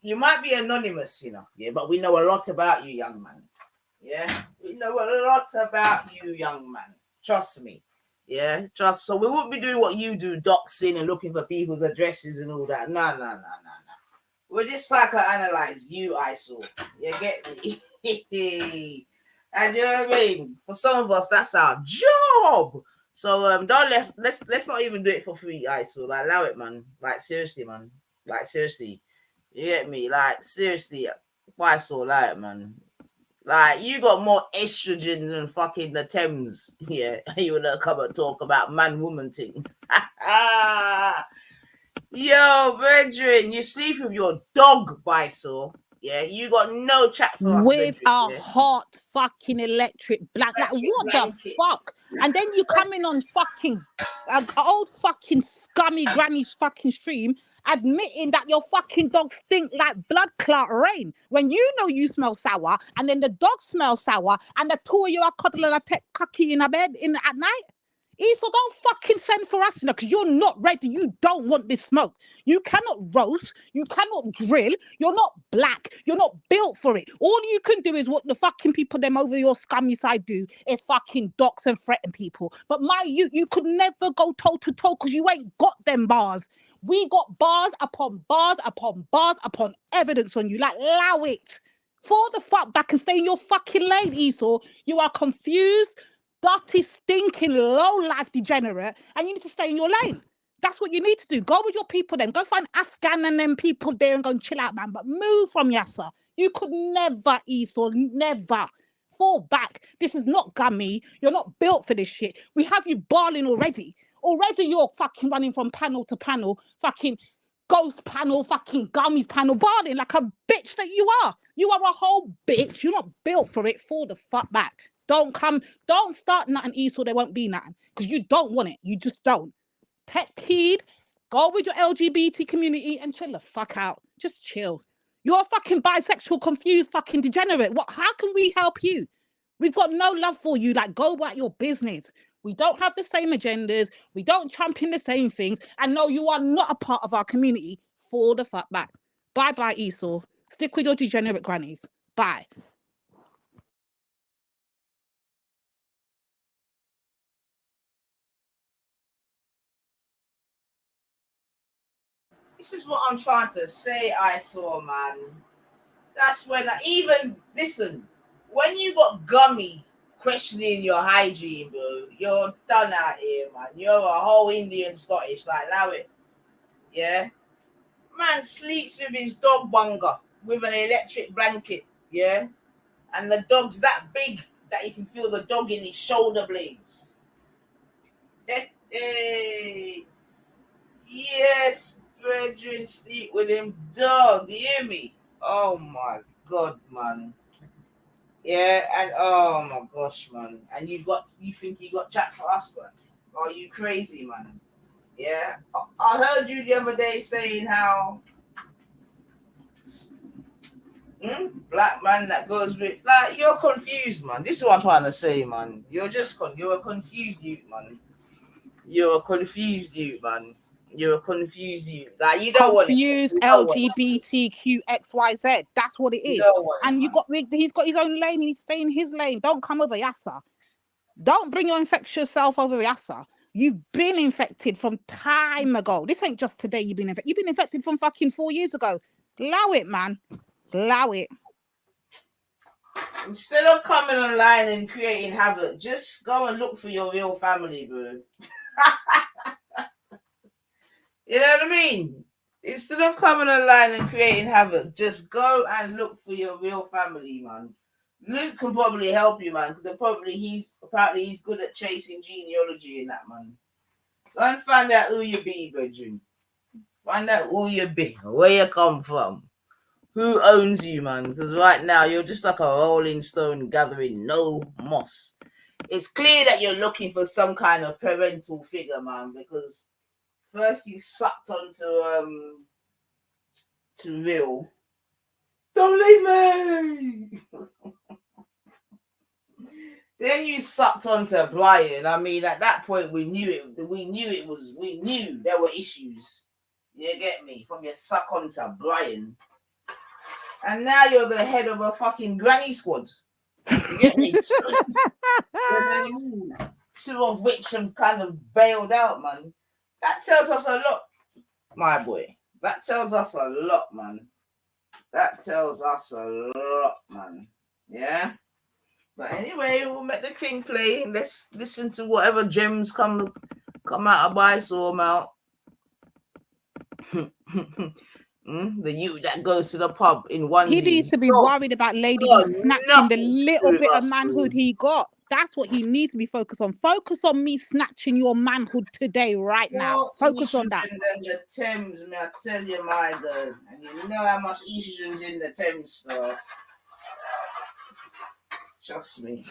you might be anonymous, yeah, but we know a lot about you, young man. Yeah, we know a lot about you, young man. Trust me. Yeah, so we won't be doing what you do, doxing and looking for people's addresses and all that. No. We'll just psychoanalyze you, Esau. You get me? And you know what I mean? For some of us, that's our job. So don't let's not even do it for free, guys. So like allow it, man. Like seriously, man. Like seriously. You get me? Like seriously, why so allow it, man? Like you got more estrogen than fucking the Thames. Yeah, you wanna come and talk about man-woman thing. Yo, brethren, you sleep with your dog, Biso. Yeah, you got no chat for us, With brethren. a Yeah? hot fucking electric blanket. Like, Electric what the blanket. fuck? And then you come in on fucking old fucking scummy granny's fucking stream admitting that your fucking dog stink like blood clot rain when you know you smell sour and then the dog smells sour and the two of you are cuddling a tech cucky in a bed at night. Eva, don't fucking send for us, because you're not ready. You don't want this smoke. You cannot roast. You cannot drill. You're not black. You're not built for it. All you can do is what the fucking people them over your scummy side do is fucking dox and threaten people. But you could never go toe to toe because you ain't got them bars. We got bars upon bars upon bars upon evidence on you. Like, allow it. Fall the fuck back and stay in your fucking lane, Esau. You are confused, dirty, stinking, low-life degenerate, and you need to stay in your lane. That's what you need to do. Go with your people then. Go find Afghan and them people there and go and chill out, man. But move from Yasser. You could never, Esau, never. Fall back. This is not gummy. You're not built for this shit. We have you balling already. Already you're fucking running from panel to panel, fucking ghost panel, fucking gummies panel, balling like a bitch that you are. You are a whole bitch. You're not built for it. Fall the fuck back. Don't start nothing, Esau. There won't be nothing because you don't want it. You just don't. Take heed. Go with your LGBT community and chill the fuck out. Just chill. You're a fucking bisexual, confused, fucking degenerate. How can we help you? We've got no love for you. Like, go about your business. We don't have the same agendas. We don't champion the same things. And no, you are not a part of our community. Fall the fuck back. Bye-bye, Esau. Stick with your degenerate grannies. Bye. This is what I'm trying to say, I saw, man. That's when listen, when you got Gummy questioning your hygiene, bro, you're done out here, man. You're a whole Indian Scottish, like, allow it. Yeah? Man sleeps with his dog bunger with an electric blanket, yeah? And the dog's that big that you can feel the dog in his shoulder blades. Hey. Yes, brethren, sleep with him dog. You hear me? Oh my god, man. Yeah, and oh my gosh, man. And you think you got chat for us, man? Are you crazy, man? Yeah. I heard you the other day saying how black man that goes with, like, you're confused, man. This is what I'm trying to say, man. You're a confused youth, man. You're a confused youth, man. You're a confused youth. Like, you don't want it. Confused You don't want it. LGBTQXYZ. That's what it You is. don't want it, And man. he's got his own lane. He needs to stay in his lane. Don't come over Yasser. Don't bring your infectious self over Yasser. You've been infected from time ago. This ain't just today you've been infected. You've been infected from fucking 4 years ago. Allow it, man. Allow it. Instead of coming online and creating havoc, just go and look for your real family, bro. You know what I mean? Instead of coming online and creating havoc, just go and look for your real family, man. Luke can probably help you, man, because apparently he's good at chasing genealogy and that, man. Go and find out who you be, brethren. Find out who you be, where you come from, who owns you, man. Because right now you're just like a rolling stone gathering no moss. It's clear that you're looking for some kind of parental figure, man, because first you sucked onto to Real. Don't leave me. Then you sucked onto Brian. I mean, at that point we knew there were issues. You get me? From your suck onto Brian. And now you're the head of a fucking granny squad. You get me? Two of which have kind of bailed out, man. That tells us a lot, my boy. That tells us a lot, man. That tells us a lot, man. Yeah? But anyway, we'll make the thing play. Let's listen to whatever gems come out of my saw mouth. The youth that goes to the pub in onesies. He needs to be worried about Lady B snatching the little bit of manhood he got. That's what he needs to be focused on. Focus on me snatching your manhood today, right now. Focus on that. And the Thames, man, I tell you, my girl. And you know how much estrogen's in the Thames, though. Trust me.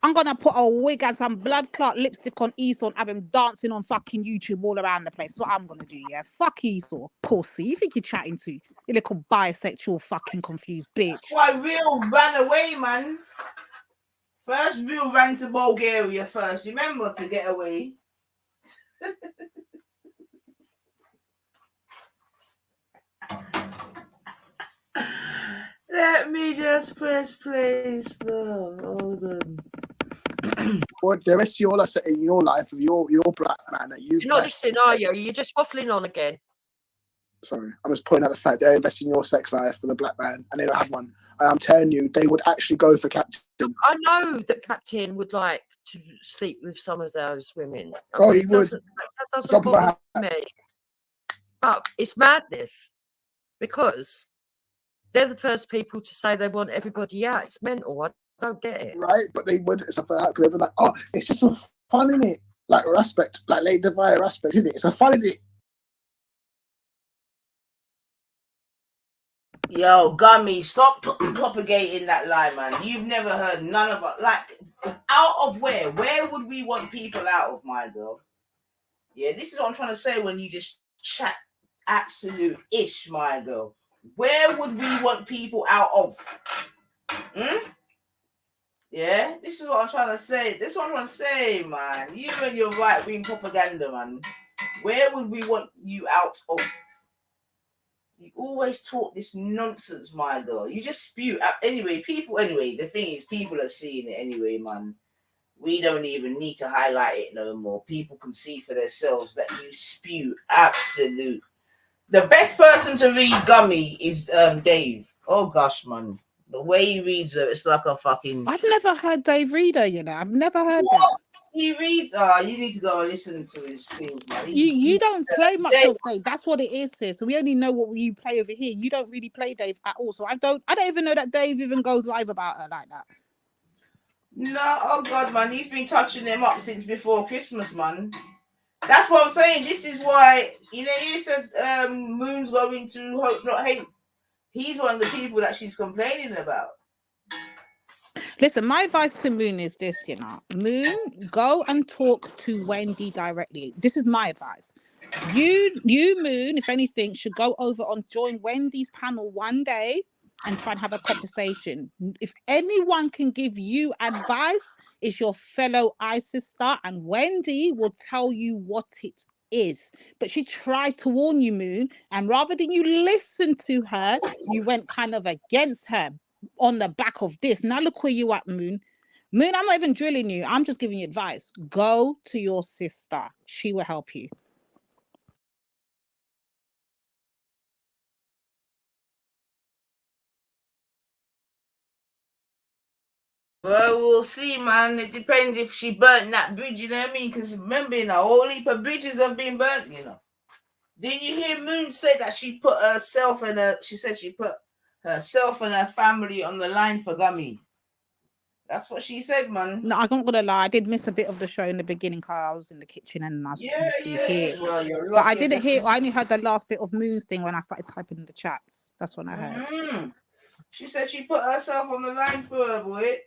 I'm gonna put a wig and some blood clot lipstick on Esau and have him dancing on fucking YouTube all around the place. That's what I'm gonna do, yeah. Fuck Esau, pussy. You think you're chatting to? You little bisexual fucking confused bitch. That's why Real ran away, man. First, Real ran to Bulgaria first. Remember, to get away. Let me just press play slow. Hold on. What the rest of your life in your life of your black man that you. You're not listening, are you? You're just waffling on again. Sorry, I'm just pointing out the fact they're investing in your sex life for the black man and they don't have one. And I'm telling you, they would actually go for Captain. I know that Captain would like to sleep with some of those women. Oh, he would. That doesn't bother me. But it's madness because they're the first people to say they want everybody out. It's mental. I don't get it. Right, but they would stuff like that because they'd be like, oh, it's just a fun in it, like respect, like Lady Divine respect, isn't it? It's a fun in it. Yo, Gummy, stop propagating that lie, man. You've never heard none of it. Like, out of where? Where would we want people out of, my girl? Yeah, this is what I'm trying to say when you just chat absolute ish, my girl. Where would we want people out of? Yeah, this is what I'm trying to say. This is what I'm trying to say, man. You and your right-wing propaganda, man. Where would we want you out of? You always talk this nonsense, my girl. You just spew. Anyway, the thing is, people are seeing it anyway, man. We don't even need to highlight it no more. People can see for themselves that you spew absolute. The best person to read Gummy is Dave. Oh, gosh, man. The way he reads her, it's like a fucking... I've never heard Dave Reader, you know. I've never heard that. He reads... you need to go and listen to his things, man. You don't play much of Dave. That's what it is, sis. So we only know what you play over here. You don't really play Dave at all. So I don't even know that Dave even goes live about her like that. No, oh God, man. He's been touching them up since before Christmas, man. That's what I'm saying. This is why, you said Moon's going to Hope Not Hate. He's one of the people that she's complaining about. Listen, my advice to Moon is this, Moon, go and talk to Wendy directly. This is my advice. You, Moon, if anything, should go over and join Wendy's panel one day and try and have a conversation. If anyone can give you advice, it's your fellow sister, and Wendy will tell you what it is. But she tried to warn you, Moon, and rather than you listen to her, you went kind of against her on the back of this. Now look where you at, Moon. Moon, I'm not even drilling you. I'm just giving you advice. Go to your sister. She will help you. Well, we'll see, man. It depends if she burnt that bridge, you know what I mean? Because remember, a whole heap of bridges have been burnt, Didn't you hear Moon say that she put herself and she put herself and her family on the line for Gummy? That's what she said, man. No, I'm not gonna lie. I did miss a bit of the show in the beginning because I was in the kitchen and I was trying to hear. Well, but I didn't hear. I only heard the last bit of Moon's thing when I started typing in the chats. That's when I heard. She said she put herself on the line for her, boy.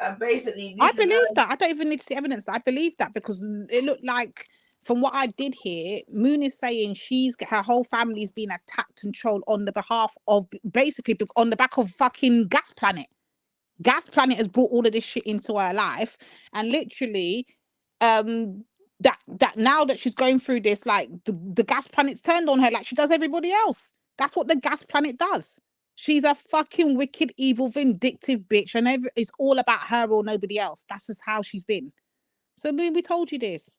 And basically, I believe that. I don't even need to see evidence. I believe that because it looked like, from what I did hear, Moon is saying her whole family's been attacked and trolled on the behalf of, basically on the back of fucking Gas Planet. Gas Planet has brought all of this shit into her life, and literally, that now that she's going through this, like the Gas Planet's turned on her like she does everybody else. That's what the Gas Planet does. She's a fucking wicked, evil, vindictive bitch, and it's all about her or nobody else. That's just how she's been. So we told you this.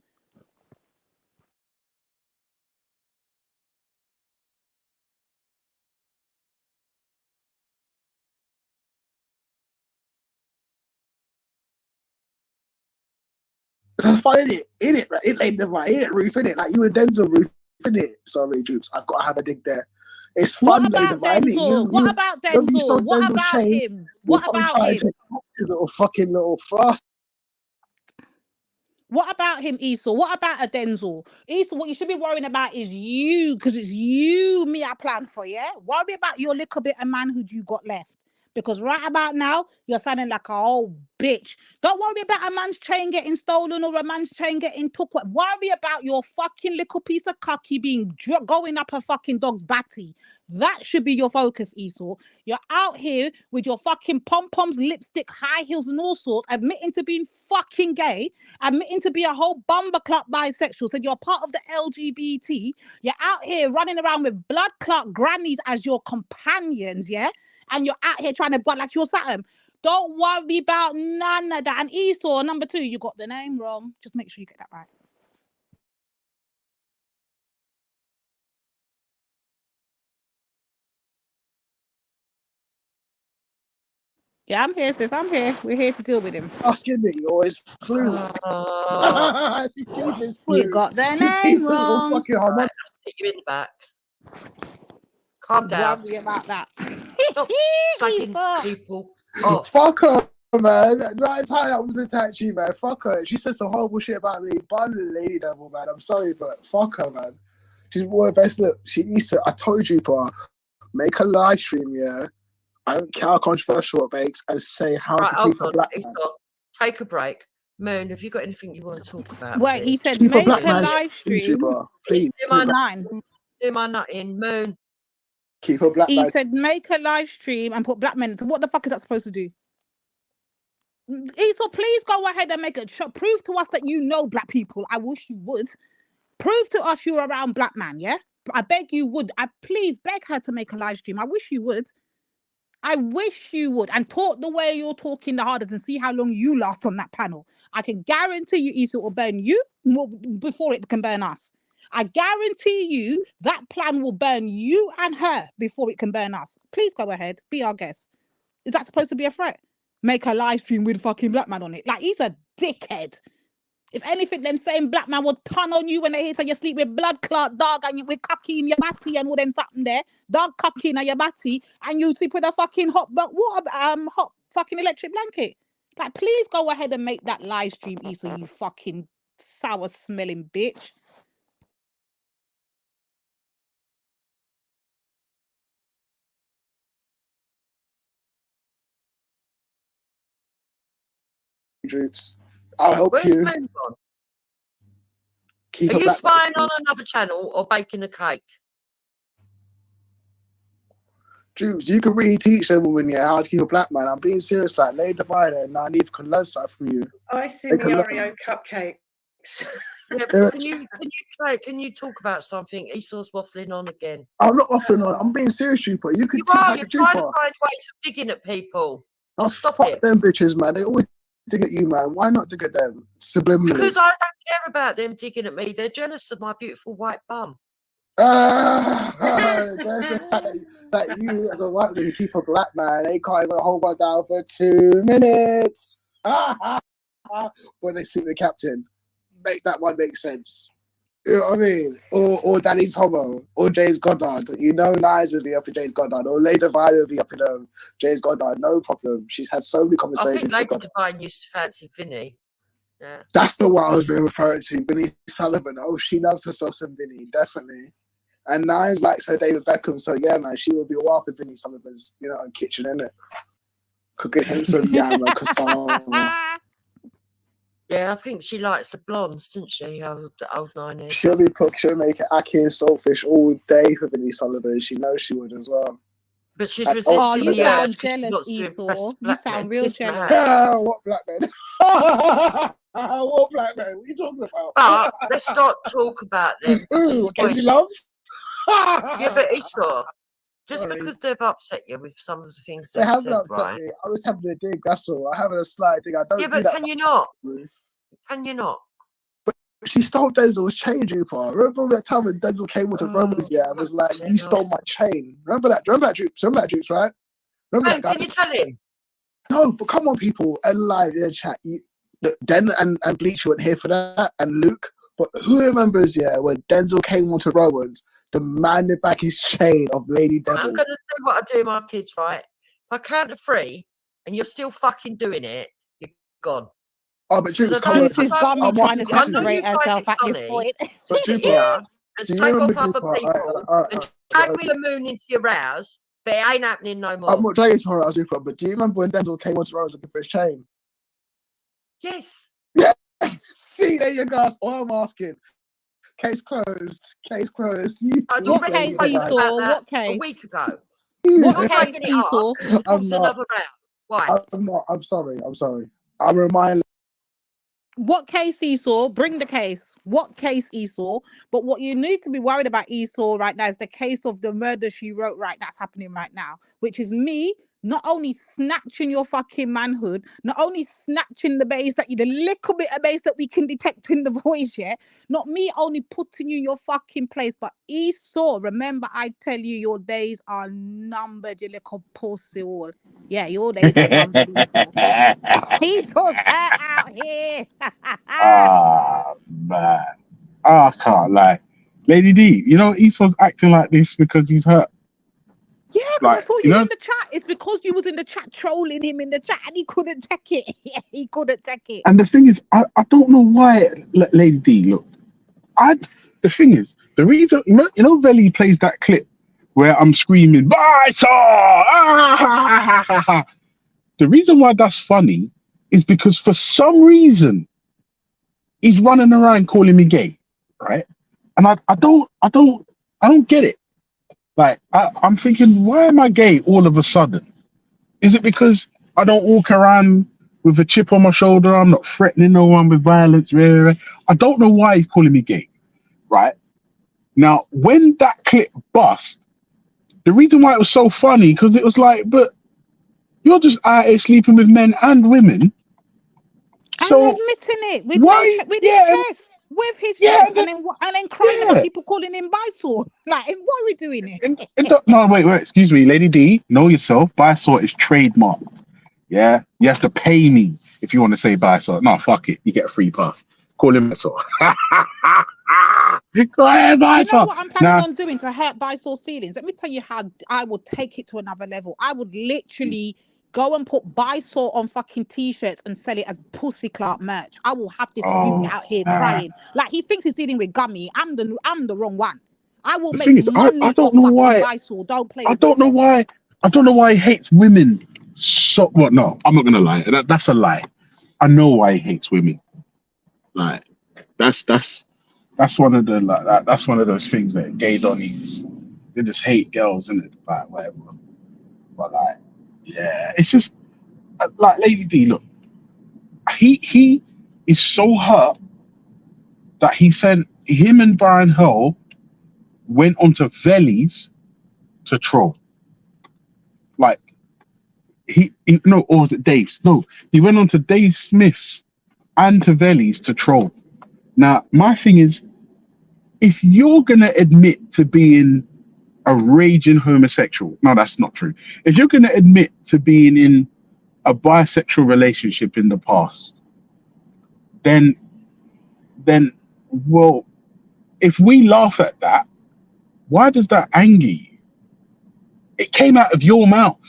It's fun, in it, right? It laid the right, in it, Ruth, in it. Like you and Denzel, Ruth, in it. Sorry, Joops, I've got to have a dig there. It's fun, What about Denzel? What about Denzel? What about him? What about him? His little fucking little frost. What about him, Esau? What about a Denzel? Esau, what you should be worrying about is you, because it's you me I plan for, yeah? Worry about your little bit of manhood you got left. Because right about now, you're sounding like a old bitch. Don't worry about a man's chain getting stolen or a man's chain getting took. Worry about your fucking little piece of cocky being going up a fucking dog's batty. That should be your focus, Esau. You're out here with your fucking pom-poms, lipstick, high heels and all sorts, admitting to being fucking gay, admitting to be a whole bumperclot bisexual. So you're part of the LGBT. You're out here running around with blood clot grannies as your companions, yeah? And you're out here trying to butt like you're something. Don't worry about none of that. And Esau, number 2, you got the name wrong. Just make sure you get that right. Yeah, I'm here, sis. I'm here. We're here to deal with him. Asking me, or his flu. You got the name wrong. Fucking Right, put you in the back. Calm down. Worry about that. Stop slagging people off. Fuck her, man. That time was attached you, man. Fuck her. She said some horrible shit about me. Bun lady devil, man. I'm sorry, but fuck her, man. She's more best. Look, she needs to. I told you, pa, make a live stream, yeah. I don't care how controversial it makes, and say how Right, to keep a black man. Take a break. Moon, have you got anything you want to talk about? Wait, he said Keep a make black a man live stream. YouTuber, please. Do my nut in, Moon. Keep a black He man. said make a live stream and put black men. So what the fuck is that supposed to do? Esau, please go ahead and make a show. Prove to us that you know black people. I wish you would. Prove to us you're around black man, yeah? I beg you would. I please beg her to make a live stream. I wish you would. I wish you would. And talk the way you're talking the hardest and see how long you last on that panel. I can guarantee you, Esau, will burn you more before it can burn us. I guarantee you that plan will burn you and her before it can burn us. Please go ahead. Be our guest. Is that supposed to be a threat? Make a live stream with fucking black man on it. Like, he's a dickhead. If anything, them same black man would turn on you when they hear you sleep with blood clot dog and you with cocky in your batty and all them something there. Dog cocky in your batty and you sleep with a fucking hot fucking electric blanket. Like, please go ahead and make that live stream, Esau, you fucking sour smelling bitch. Droops. I'll help Where's you. Moon gone? Keep Are a you black spying man. on another channel or baking a cake? Droops, you can really teach them women, yeah, how to keep a black man. I'm being serious, like, lay the fire and I need to learn stuff from you. I see They the can learn. Oreo cupcakes. Yeah, but can you talk about something? Esau's waffling on again. I'm not offering on. I'm being serious, Trooper. You could You teach are. like You're a trying to Trooper. find ways of digging at people. Oh, Stop fuck it. them bitches, man. They always dig at you, man. Why not dig at them? Subliminally. Because I don't care about them digging at me. They're jealous of my beautiful white bum. There's the fact that you, as a white man, keep a black man. They can't even hold one down for 2 minutes. When they see the captain, make that one make sense. You know what I mean? Or Danny's Homo, or James Goddard. You know, Nice would be up for James Goddard, or Lady Divine would be up in James Goddard. No problem. She's had so many I conversations. think Lady Divine used to fancy Vinny. Yeah. That's the one I was referring to. Vinny Sullivan. Oh, she loves herself some Vinny, definitely. And Nines likes her David Beckham, so yeah, man, she will be all up in Vinny Sullivan's, kitchen, innit? Cooking him some yam and cassava. Yeah, I think she likes the blondes, didn't she? Old Nine. She'll make it ackee and saltfish all day for Vinny Sullivan. She knows she would as well. But she's And resisting Oh, you the sound urge 'cause she jealous, wants to impress Esau. You black sound men. real It's jealous. mad. What black man? What black man? What are you talking about? But let's not talk about them. Ooh, Kenzie Love? Yeah, but Esau, just Sorry. because they've upset you with some of the things They they've haven't said, upset right? me. I was having a dig, that's all. I having a slight dig. I don't Yeah, do but that. can you not? Ruth. Can you not? She stole Denzel's chain, Drooper. Remember that time when Denzel came into Romans, and was like, you stole my chain. Remember that? Remember that, Droops, right? Remember Man, that, guy? can you tell him? No, but come on, people, and live in the chat. Den and Bleach weren't here for that, and Luke. But who remembers, when Denzel came onto Rowan's, demanded back his chain of Lady I'm Devil? going to do what I do with my kids, right? If I count to 3 and you're still fucking doing it, you're gone. Oh, but Troops, Because I come don't- on. This is I don't Gummy want trying to I know separate you find herself it at this funny point. But to sit Trooper, here and do you take off remember other Trooper? people and tag Wheel of Moon into your rouse, but it ain't happening no more. I'm not taking it for Trooper, but do you remember when Denzel came onto Rowan's looking for his chain? Yes. See, there you go. That's all I'm asking. Case closed. Case closed. You I'd What already case, spoken Esau? about that What a case? week ago. What You're case, taking it up Esau? to cause not. another round. Why? I'm not. I'm sorry. I'm sorry. I'm reminding. What case, Esau? Bring the case. What case, Esau? But what you need to be worried about, Esau, right now is the case of the murder she wrote that's happening right now, which is me not only snatching your fucking manhood, not only snatching the bass that you, the little bit of bass that we can detect in the voice, not me only putting you in your fucking place, but Esau, remember I tell you your days are numbered, you little pussy all. Yeah, your days are numbered, Esau. Esau's hurt out here. Ah, man. I can't lie. Lady D, Esau's acting like this because he's hurt. Yeah, because I Like, saw you in the chat. It's because you was in the chat trolling him in the chat and he couldn't take it. Yeah, he couldn't take it. and the thing is, I don't know why, Lady D, look, the thing is, the reason, Veli plays that clip where I'm screaming, Bison! Ah, ha, ha, ha, ha. The reason why that's funny is because for some reason, he's running around calling me gay, right? And I don't get it. Like I'm thinking, why am I gay all of a sudden? Is it because I don't walk around with a chip on my shoulder? I'm not threatening no one with violence. Rah, rah, rah. I don't know why he's calling me gay, right? Now, when that clip bust, the reason why it was so funny because it was like, but you're just out here sleeping with men and women. And So admitting it with no why? with his chest, with his chest, and then crying about Yeah. people calling him Bisor. Like, what are we doing here? No, wait, excuse me, Lady D, know yourself. Bisor is trademarked. Yeah, you have to pay me if you want to say Bisor. No, fuck it, you get a free pass. Call him Bisor. Go ahead, Do you know Bisor. what I'm planning on doing to hurt Bisor's feelings? Let me tell you how I would take it to another level. I would literally go and put Bisor on fucking t-shirts and sell it as Pussy Clark merch. I will have this youth out here crying. Like, he thinks he's dealing with Gummy. I'm the wrong one. I will The make thing is, I money don't off know fucking why. Bisor. Don't play I with don't know why. I don't know why he hates women. So what? No, I'm not gonna lie. That's a lie. I know why he hates women. Like that's one of the that's one of those things that gay donnies, they just hate girls, isn't it? Like whatever. But like, yeah, it's just like Lady D. Look, he is so hurt that he sent him and Brian Hull went onto Vellies to troll. Like he no, or was it Dave's? No, he went on to Dave Smith's and to Vellies to troll. Now my thing is, if you're gonna admit to being a raging homosexual, no, that's not true. If you're gonna admit to being in a bisexual relationship in the past, then well, if we laugh at that, why does that anger you? It came out of your mouth.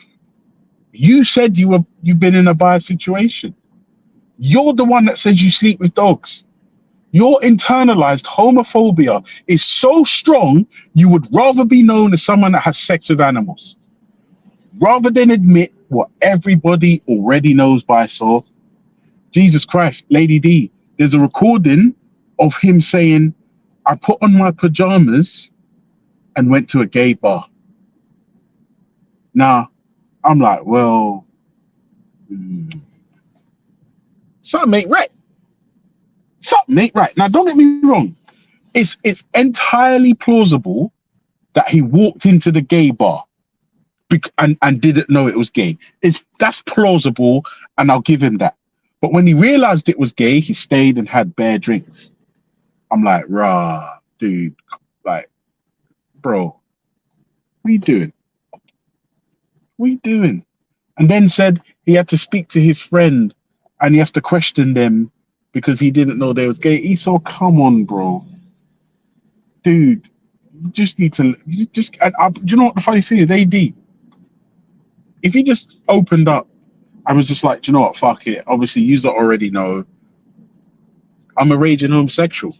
You said you've been in a bi situation. You're the one that says you sleep with dogs. Your internalized homophobia is so strong, you would rather be known as someone that has sex with animals, rather than admit what everybody already knows by Saw. Jesus Christ, Lady D, there's a recording of him saying, I put on my pajamas and went to a gay bar. Now, I'm like, well, something ain't right. Something ain't right. Now, don't get me wrong. It's entirely plausible that he walked into the gay bar and didn't know it was gay. That's plausible, and I'll give him that. But when he realized it was gay, he stayed and had bare drinks. I'm like, rah, dude, like, bro, what are you doing? What are you doing? And then said he had to speak to his friend and he has to question them because he didn't know they was gay. Esau, come on, bro, dude, you just need to just. Do you know what the funny thing is, AD? If he just opened up, I was just like, do you know what, fuck it. Obviously, you already know I'm a raging homosexual.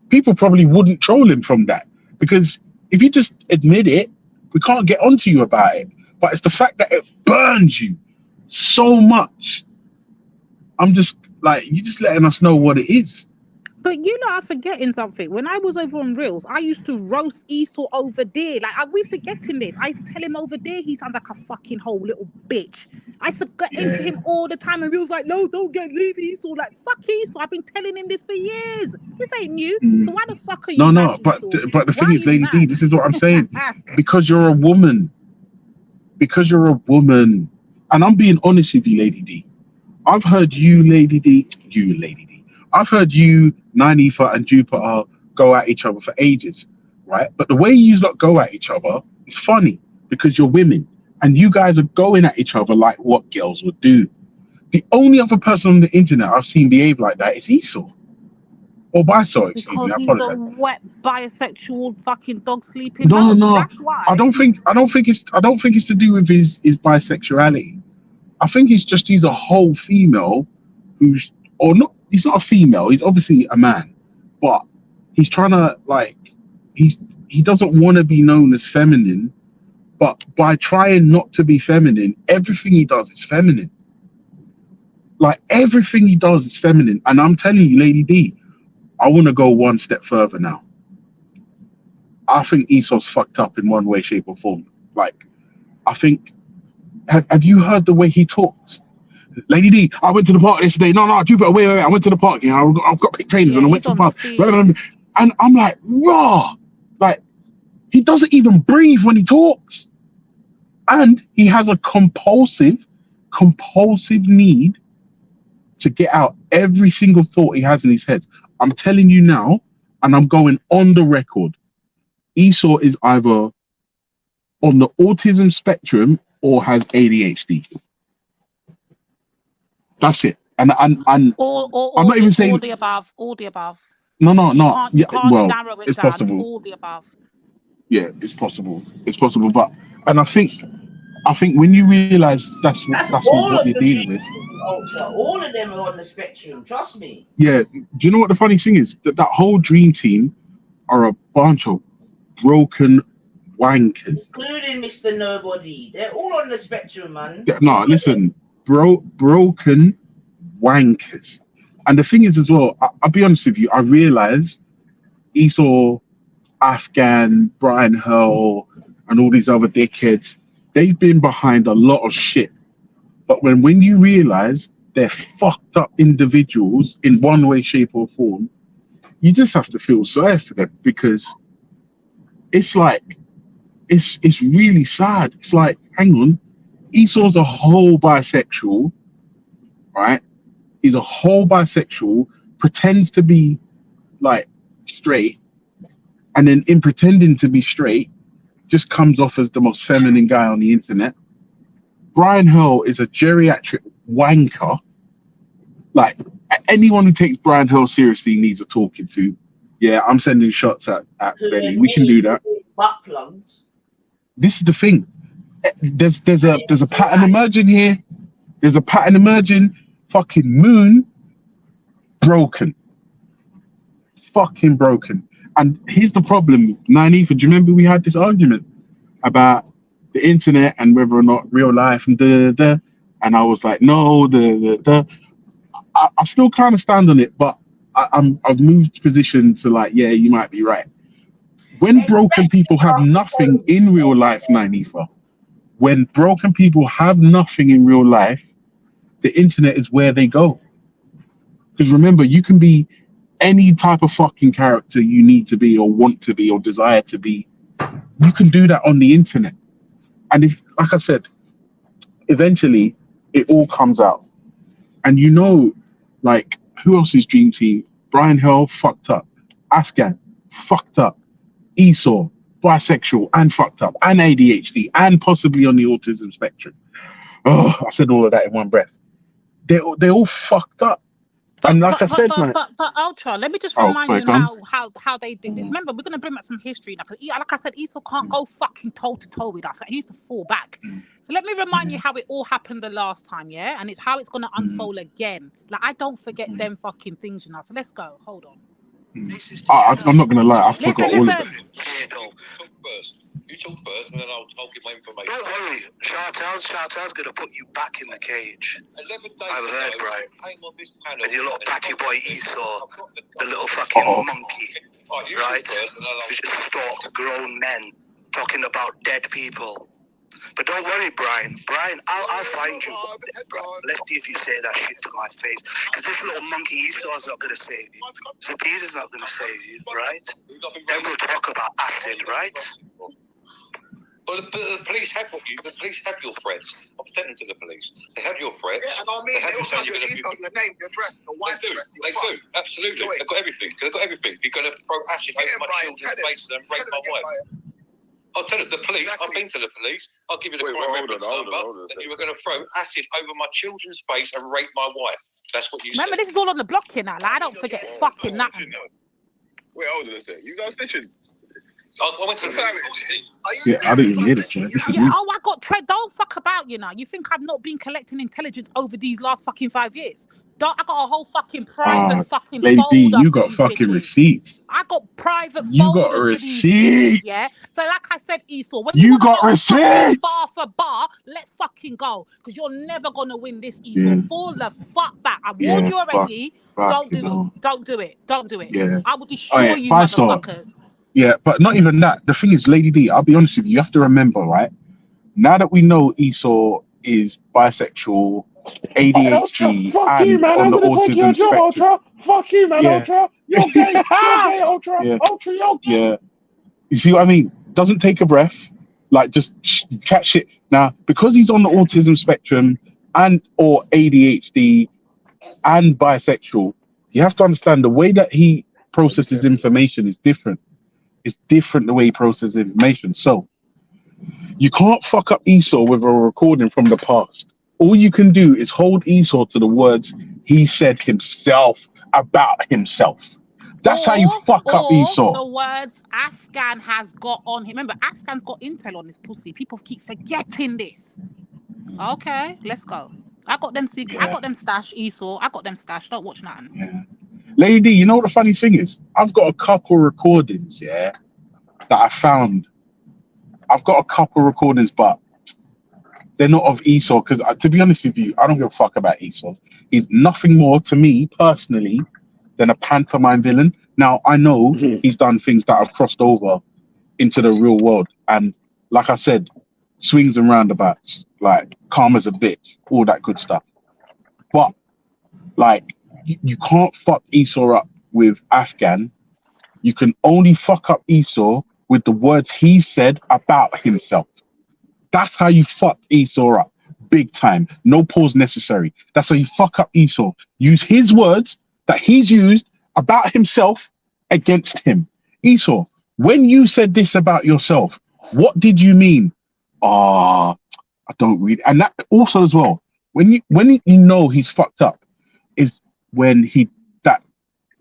People probably wouldn't troll him from that, because if you just admit it, we can't get onto you about it. But it's the fact that it burns you so much. I'm just like, you just letting us know what it is. But you lot are forgetting something. When I was over on Reels, I used to roast Esau over there. Like, are we forgetting this? I used to tell him over there he sounds like a fucking whole little bitch. I used to get into him all the time, and Reels like, no, don't leave Esau. Like, fuck Esau. I've been telling him this for years. This ain't new. So why the fuck are you mad, But Esau? the Why thing are is, you Lady D, mad? this is what I'm saying. Because you're a woman. Because you're a woman. And I'm being honest with you, Lady D. I've heard you, Lady D. I've heard you, Nynefa, and Jupiter go at each other for ages, right? But the way you lot go at each other is funny because you're women and you guys are going at each other like what girls would do. The only other person on the internet I've seen behave like that is Esau. Or Bisexual, excuse me, Because I he's a apologize. wet bisexual fucking dog sleeping No, hoe. no, That's why. I don't think it's to do with his bisexuality. I think it's just he's a whole female who's, or not, he's not a female, he's obviously a man, but he's trying to like, he doesn't want to be known as feminine, but by trying not to be feminine, everything he does is feminine. Like everything he does is feminine. And I'm telling you, Lady D, I want to go one step further now. I think Esau's fucked up in one way, shape, or form. Like, I think, have you heard the way he talks? Lady D, I went to the park yesterday. No, Jupiter, wait. I went to the park. You know, I've got pick trainers and I went to the park. And I'm like, raw. Like, he doesn't even breathe when he talks. And he has a compulsive need to get out every single thought he has in his head. I'm telling you now, and I'm going on the record, Esau is either on the autism spectrum or has ADHD. That's it. And I'm not even saying all the above. No. You can't narrow it it's down. possible. It's all the above. Yeah, it's possible. But I think when you realize that's all what of you're the dealing with. ultra. All of them are on the spectrum. Trust me. Yeah. Do you know what the funny thing is? That whole dream team are a bunch of broken wankers, including Mr. Nobody. They're all on the spectrum, man. No, listen, broken wankers. And the thing is as well, I'll be honest with you, I realize Esau, Afghan, Brian Hurl, and all these other dickheads, they've been behind a lot of shit. But when you realize they're fucked up individuals in one way, shape, or form, you just have to feel sorry for them, because it's like, it's really sad. It's like, hang on, Esau's a whole bisexual, right? He's a whole bisexual, pretends to be like straight, and then in pretending to be straight, just comes off as the most feminine guy on the internet. Brian Hurl is a geriatric wanker. Like, anyone who takes Brian Hurl seriously needs a talking to. Yeah, I'm sending shots at Benny. We can do that. Butt plugs. This is the thing. There's a pattern emerging here. There's a pattern emerging. Fucking moon broken. Fucking broken. And here's the problem, Nynefa, do you remember we had this argument about the internet and whether or not real life and and I was like, no, I still kind of stand on it, but I've moved position to like, yeah, you might be right. When broken people have nothing in real life, Nynefa, when broken people have nothing in real life, the internet is where they go. Because remember, you can be any type of fucking character you need to be or want to be or desire to be. You can do that on the internet. And if, like I said, eventually it all comes out. And you know, like, who else is Dream Team? Brian Hurl, fucked up. Afghan, fucked up. Esau, bisexual and fucked up, and ADHD, and possibly on the autism spectrum. Oh, I said all of that in one breath. they all fucked up. And like I said, man. But Ultra, let me just Oh, remind sorry, you go on. how they did this. Remember, we're gonna bring back some history now. Because like I said, Esau can't go fucking toe to toe with us. He used to fall back. So let me remind you how it all happened the last time, yeah? And it's how it's gonna unfold again. Like I don't forget them fucking things, you know. So let's go. Hold on. I'm not gonna lie, I forgot all of Listen. it. You talk first, and then I'll give my information. Don't worry, Chartel's gonna put you back in the cage. 11 days I've heard, ago, Brian. I'm on this panel. And your little batty boy Esau, the little fucking monkey, right? Who just stalks grown men talking about dead people. But don't worry, Brian. I'll find you. Let's see if you say that shit to my face. Because this little monkey Esau's not gonna save you. So Peter's not gonna save you, right? Then we'll talk about acid, right? Well, the police have what you. The police have your threats. I've sent them to the police. They have your threats. Yeah, and I mean, they they'll have your details, your name, your address, your wife's address. They do. Absolutely. They've got everything. They've got everything. You're going to throw acid over my children's face and rape my wife. I'll tell it. The police. I've been to the police. I'll give you the crime reference number. That you were going to throw acid over my children's face and rape my wife. That's what you said. Remember, this is all on the block here now. Like, I don't forget fucking nothing. Wait, hold on a second. You guys snitching? I went to Yeah, I didn't even hear this. Yeah, I got don't fuck about, you know. You think I've not been collecting intelligence over these last fucking 5 years? I got a whole fucking private fucking Lady, folder. you got fucking bitches. receipts. I got private You folders got for these receipts. bitches, yeah. So like I said, Esau, when You wanna got go receipts. bar for bar, let's fucking go. Because you're never gonna win this, Esau. Fall the fuck back. I warned you already. Don't do it. Don't do it. Don't do it. Yeah. I will destroy you, Five-star. motherfuckers. Yeah, but not even that. The thing is, Lady D, I'll be honest with you, you have to remember, right? Now that we know Esau is bisexual, ADHD, Fuck and you, man. on I'm the gonna take your autism job, spectrum. Ultra. Fuck you, man, Yeah. Ultra. You're gay. You're gay, Ultra. Yeah. Ultra, you're gay. Yeah. You see what I mean? Doesn't take a breath. Like, just catch shit. Now, because he's on the autism spectrum and or ADHD and bisexual, you have to understand the way that he processes information is different. It's different the way he processes information. So you can't fuck up Esau with a recording from the past. All you can do is hold Esau to the words he said himself about himself. That's how you fuck up Esau. The words Afghan has got on him. Remember, Afghan's got intel on this pussy. People keep forgetting this. Okay, let's go. I got them secret. Yeah. I got them stash, Esau. I got them stash. Don't watch nothing. Yeah. Lady, you know what the funny thing is? I've got a couple recordings, yeah, that I found. I've got a couple recordings, but they're not of Esau. Because to be honest with you, I don't give a fuck about Esau. He's nothing more to me personally than a pantomime villain. Now I know he's done things that have crossed over into the real world, and like I said, swings and roundabouts, like karma's a bitch, all that good stuff. But like, you can't fuck Esau up with Afghan. You can only fuck up Esau with the words he said about himself. That's how you fuck Esau up, big time. No pause necessary. That's how you fuck up Esau. Use his words that he's used about himself against him. Esau, when you said this about yourself, what did you mean? I don't read. And that also as well, when you know he's fucked up, is when that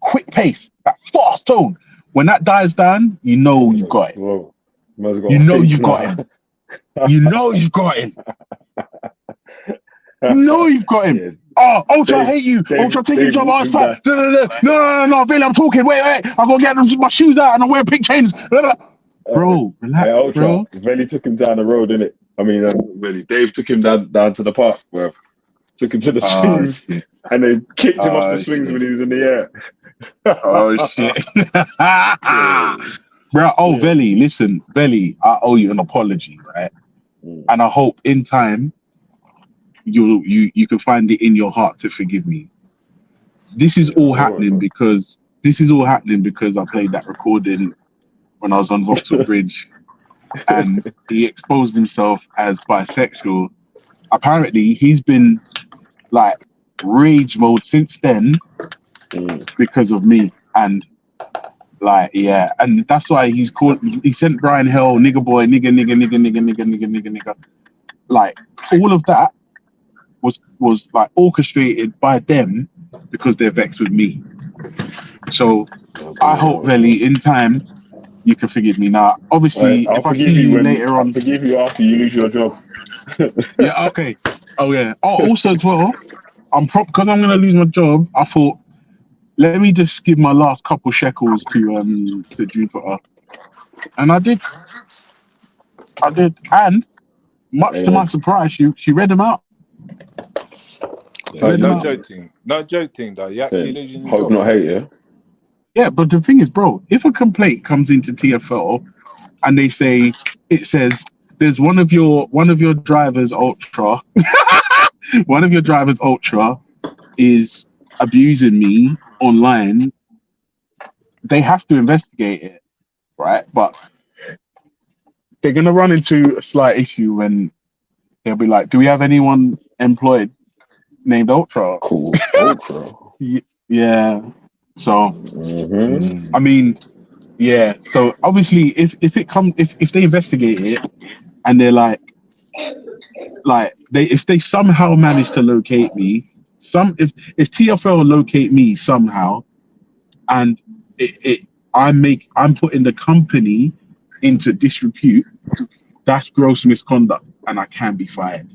quick pace, that fast tone, when that dies down, you know you've got it. Whoa. You know you've got him. You know you've got him. You know you've got him. Yeah. Oh, Ultra, I hate you. Ultra, take your job. No, Billy, I'm talking. Wait. I gotta get my shoes out and I'm wearing pink chains. Bro, relax, Hey, Ultra, bro. Velly took him down the road, innit? I mean, Velly. Dave took him down to the park, bro. Took him to the swings and then kicked him off the swings when he was in the air. Oh shit. Bro, Velly, listen, Velly, I owe you an apology, right? And I hope in time you can find it in your heart to forgive me. This is all happening because I played that recording when I was on Vauxhall Bridge and he exposed himself as bisexual. Apparently he's been like rage mode since then because of me, and like, yeah, and that's why he sent Brian Hell, nigger boy, nigger, like all of that was like orchestrated by them because they're vexed with me. So I hope, Veli, in time you can forgive me. Now, obviously, I'll if I see forgive you you when later I'll on, forgive you after you lose your job. yeah, okay. Oh yeah. Oh, also as well, because I'm gonna lose my job. I thought, let me just give my last couple shekels to Jupiter, and I did, and much to my Amen. surprise, she read them out. She read them No out. joking. No joking though. You actually Then losing your hope job. not hate, yeah. Yeah, but the thing is, bro, if a complaint comes into TFL and they say it says there's one of your drivers ultra, one of your drivers ultra is abusing me online, they have to investigate it, right? But they're gonna run into a slight issue when they'll be like, "Do we have anyone employed named Ultra?" Cool. Ultra. Yeah. So Mm-hmm. I mean, yeah. So obviously, if they investigate it and they're like if they somehow manage to locate me, if TFL locate me somehow, and I'm putting the company into disrepute, that's gross misconduct, and I can be fired.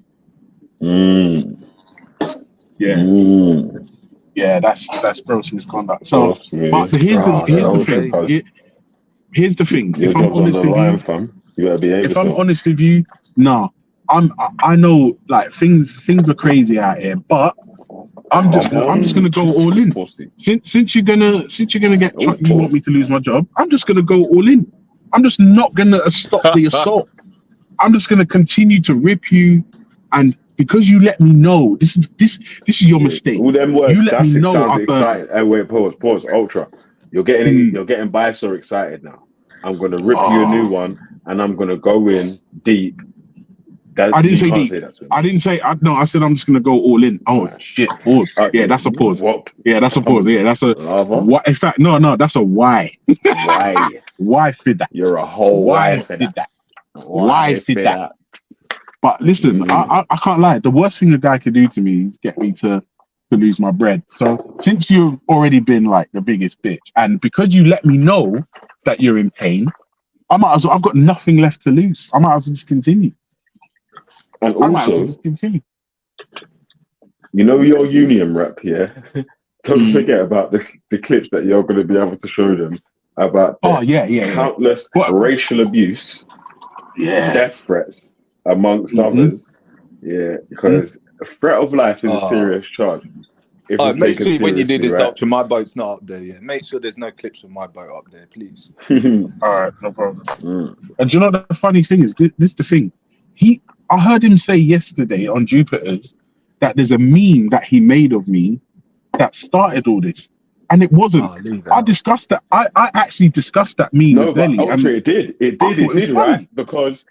Yeah, yeah, that's gross misconduct. So, Trust me. but here's the Ah, here's the hell, thing. baby. Here's the thing. Your If I'm job's on the honest with line, you, fam. You better behave if I'm yourself. honest with you, nah, I know like things are crazy out here, but I'm just gonna go all in. Pussy. Since you're gonna get Oh, you want me to lose my job, I'm just gonna go all in. I'm just not gonna stop the assault. I'm just gonna continue to rip you, and because you let me know this is your mistake. All them You words. let me It know sounds I burnt. exciting. Hey, wait, pause. Ultra. You're getting by so excited now. I'm gonna rip you a new one, and I'm gonna go in deep. I didn't You say can't deep. say that to me. I didn't say. No, I said I'm just gonna go all in. Oh Right. shit! Pause. Okay. Yeah, that's a pause. What? Yeah, that's a pause. Yeah, that's a Lava? what? In fact, no, that's a why. Why? Why fit that? You're a whole Why wife for fit that. that? Why fit that? But listen, Mm. I can't lie. The worst thing a guy could do to me is get me to lose my bread. So since you've already been like the biggest bitch, and because you let me know that you're in pain, I might as well. I've got nothing left to lose. I might as well just continue. And I might as well also, just continue. you know your union rep, yeah? Don't forget about the clips that you're going to be able to show them about the countless racial abuse, death threats, amongst others. Yeah, because a threat of life is a serious charge. If it's Make taken sure when you do seriously, this, right? Ultra, my boat's not up there yet. Make sure there's no clips of my boat up there, please. All right, no problem. And do you know what the funny thing is? This is the thing. I heard him say yesterday on Jupiter's that there's a meme that he made of me that started all this, and it wasn't. I discussed that. I actually discussed that meme with but Belly, Ultra, and it did, right? Because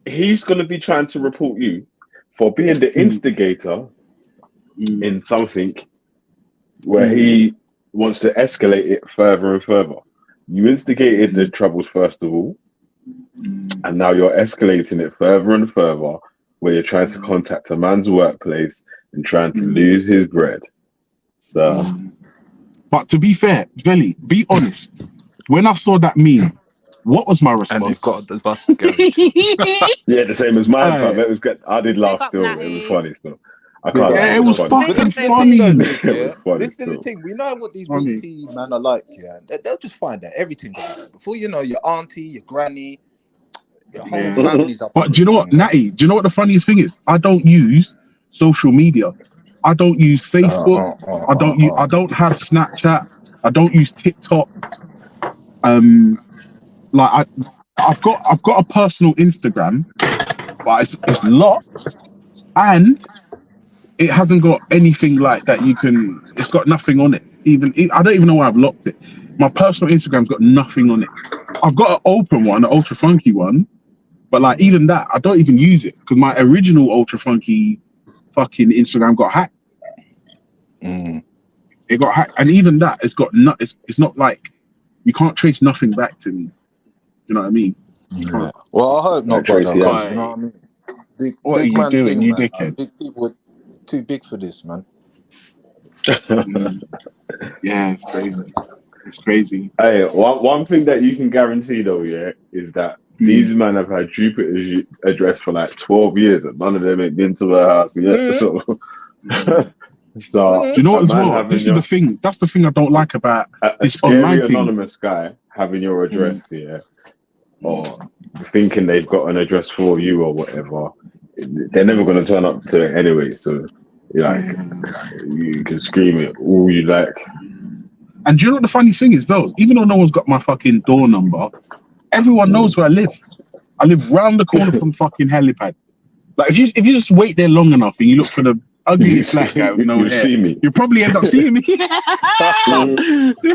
he's going to be trying to report you for being the instigator in something where he wants to escalate it further and further. You instigated the troubles first of all, and now you're escalating it further and further, where you're trying to contact a man's workplace and trying to lose his bread. So, but to be fair, Belly, be honest. When I saw that meme, what was my response? And they've got the bus garage. Yeah, the same as mine, fam. It was good. I did laugh Pick up, still. It Natty. was funny still. I can't lie. Yeah, It it was was fucking But this is the funny. thing, though, Sis, It yeah? was funny This is the still. thing. We know what these Funny. BT men are like, yeah? They'll just find out everything about it. Before you know, your auntie, your granny, your whole Yeah. family's up But on do you this know what, thing, man. Natty? Do you know what the funniest thing is? I don't use social media. I don't use Facebook. I don't have Snapchat. I don't use TikTok. Like I've got a personal Instagram, but it's locked, and it hasn't got anything like that. It's got nothing on it. I don't even know why I've locked it. My personal Instagram's got nothing on it. I've got an open one, an ultra funky one, but like even that, I don't even use it because my original ultra funky fucking Instagram got hacked. It got hacked, and even that, it's not like you can't trace nothing back to me. You know what I mean? Yeah. Well, I hope not, brother. Tracy, You know what I mean? What are Big you man doing, thing, you man. dickhead? Big people too big for this, man. Yeah, it's crazy. It's crazy. Hey, one thing that you can guarantee though, yeah, is that these men have had Jupiter's address for like 12 years and none of them ain't been to the house yet. So, Do you know what a as man well? having This is the thing. That's the thing I don't like about a this scary online thing. anonymous guy having your address, yeah, or thinking they've got an address for you or whatever. They're never going to turn up to it anyway. So, like, you can scream it all you like. And do you know what the funny thing is, Vels? Even though no one's got my fucking door number, everyone knows where I live. I live round the corner from fucking helipad. Like if you just wait there long enough and you look for the ugliest black guy with no You hair, see me. you probably end up seeing me. You But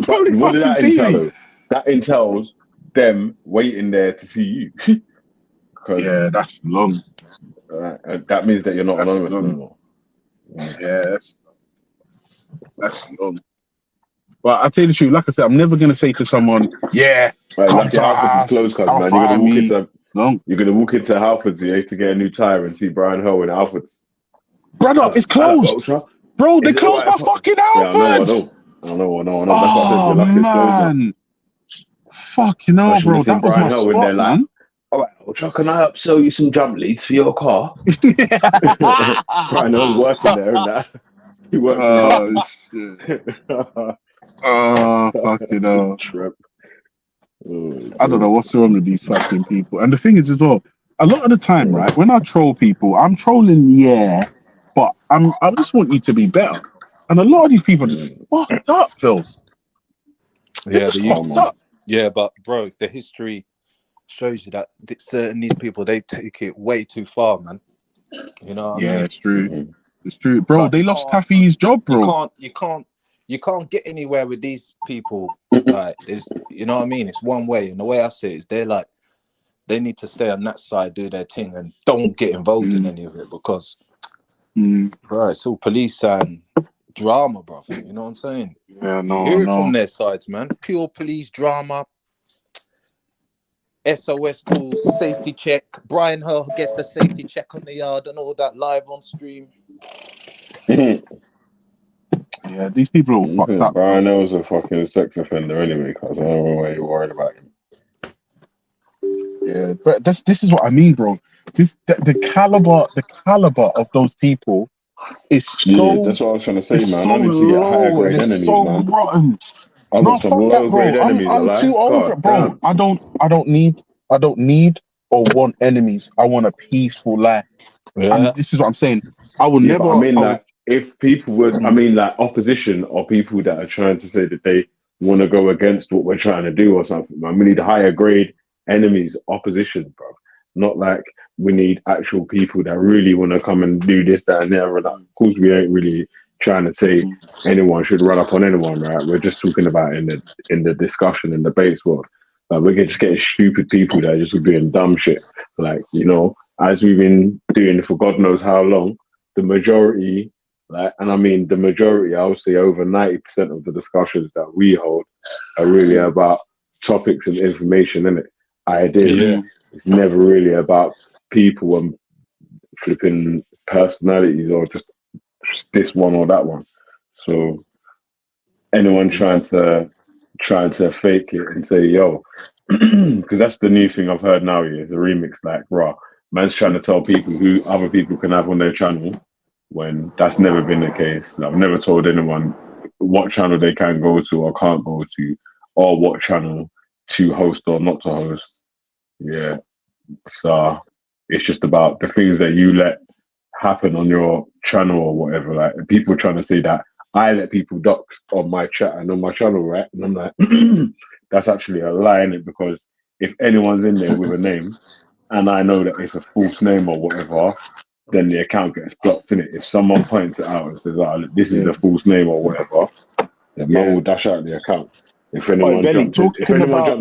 probably what did fucking that see entail? me. Though? That entails them waiting there to see you. Yeah, that's long. That means that you're not That's anonymous no long. more. Yeah, that's long. But I tell you the truth, like I said, I'm never gonna say to someone, "Yeah, Right, come lucky to our Halfords is house, closed, cuz come man. find me." No, You're gonna walk into Halfords to get a new tire and see Brian Ho in Halfords. brother, it's Hello, closed, Ultra. bro. They Is it closed my alright? fucking Yeah, I know. Alfords. That's why I said Oh you're lucky it's closed now. man, fucking I hell, should bro. have seen That was my Brian Ho in there spot, like, man. all right, Ultra, can I help sell you some jump leads for your car? Brian Ho's working there and that. He works in Oh Halfords. shit. Oh fucking hell. Trip. I don't know what's wrong with these fucking people. And the thing is as well, a lot of the time, right, when I troll people, I'm trolling, yeah, but I just want you to be better. And a lot of these people are just fucked up, Phils. They're Yeah, just fucked up. yeah, but bro, the history shows you that certain these people, they take it way too far, man. You know what I mean? It's true. It's true, bro. Like, they lost Taffy's job, bro. You can't get anywhere with these people. Like, there's, you know what I mean? It's one way, and the way I see it is they need to stay on that side, do their thing, and don't get involved in any of it because, bro, it's all police and drama, bro. You know what I'm saying? Yeah, You hear it from their sides, man. Pure police drama. SOS calls, safety check. Brian Hull gets a safety check on the yard and all that live on stream. Yeah, these people are all fucked up. Brian Ho's a fucking sex offender anyway, cuz I don't know why you're worried about him. Yeah, but this is what I mean, bro. The caliber of those people is so. That's what I was trying to say, It's man. so I need to get higher low and grade it's enemies, so man. rotten. I've No, got some fuck that, low bro. grade enemies. I'm too old for it, bro. Damn. I don't need or want enemies. I want a peaceful life. Yeah. And this is what I'm saying. I will never. But I mean, like, if people was, I mean, like, opposition or people that are trying to say that they want to go against what we're trying to do or something, man, we need higher grade enemies, opposition, bro. Not like we need actual people that really want to come and do this, that, and the other. Of course, we ain't really trying to say anyone should run up on anyone, right? We're just talking about in the discussion and debates world. Like, we're just getting stupid people that are just doing dumb shit. Like, you know, as we've been doing for God knows how long, the majority, like, and I mean the majority, I would say over 90% of the discussions that we hold are really about topics and information, innit? Ideas. Yeah. It's never really about people and flipping personalities or just this one or that one. So anyone trying to fake it and say, yo, because that's the new thing I've heard now, yeah, the remix, like, raw. Man's trying to tell people who other people can have on their channel when that's never been the case. I've never told anyone what channel they can go to or can't go to, or what channel to host or not to host. Yeah. So it's just about the things that you let happen on your channel or whatever. Like, people trying to say that I let people dox on my chat and on my channel, right? And I'm like, that's actually a lie, innit? Because if anyone's in there with a name and I know that it's a false name or whatever, then the account gets blocked, innit? If someone points it out and says, oh, this is a false name or whatever, then man will dash out the account. If anyone Belly, jumps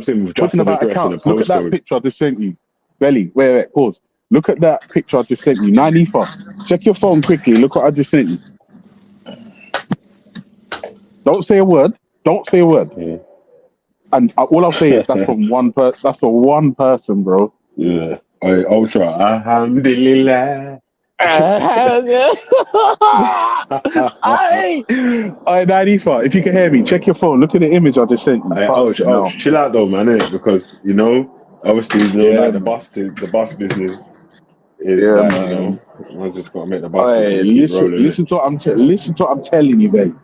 in with just an address accounts, and a look at that postcode, picture I just sent you. Belly, wait, pause. Look at that picture I just sent you. Nanifa, check your phone quickly. Look what I just sent you. Don't say a word. Yeah. And all I'll say is that's from one person. That's for one person, bro. Yeah. Hey, Ultra, alhamdulillah. Hey, Nanifa, if you can hear me, check your phone. Look at the image I just sent you. Fucking hell. Chill out though, man, innit? Because obviously, Yeah, like the man. bus business is Yeah, like, man. I just gotta make the bus Hey, business keep rolling, innit? listen to what listen to what I'm telling you, mate.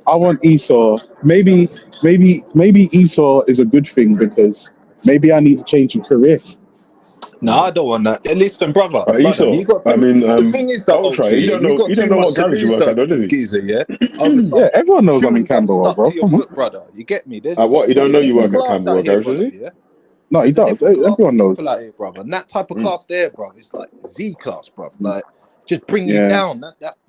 I want Esau. Maybe Esau is a good thing because maybe I need to change your career. No, I don't want that. Listen, brother, Esau, you got I too. mean, The thing is that Ultra, Ultra, you yeah, don't you know, got too what much to garage you lose, work though, at, though, does he? geezer. Yeah, over Yeah, some everyone knows I'm in chewing gum Camberwell, stuck to bro. your Come on. foot, brother. You get me? What, you There's don't a know you different work at class Camberwell out here, Garage, does brother. he? Yeah, No, he there's a does. different class of Everyone knows. people out here, brother. And that type of Mm. class there, bro, it's like Z class, bro. Like, just bring you Yeah. down.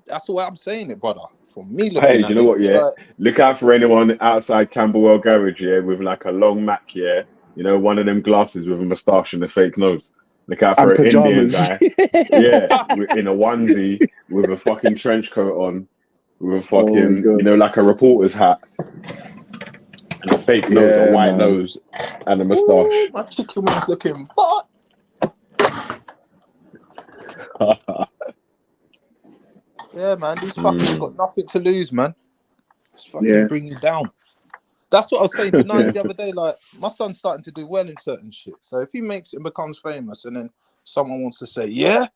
That's the way I'm saying it, brother. From me Hey, looking do you at know it, what, it's yeah? like, Look out for anyone outside Camberwell Garage, yeah, with like a long Mac, yeah? One of them glasses with a moustache and a fake nose. Look out for And an Indian pajamas. guy, yeah, in a onesie with a fucking trench coat on, with a Oh my fucking, god. like a reporter's hat and a fake nose, a Yeah, white man. nose and a ooh, moustache. my chicken wings looking butt. Yeah, man, these fuckers got nothing to lose, man. Just fucking Yeah. bring you down. That's what I was saying to Nines the other day. Like, my son's starting to do well in certain shit. So if he makes it and becomes famous, and then someone wants to say, "Yeah,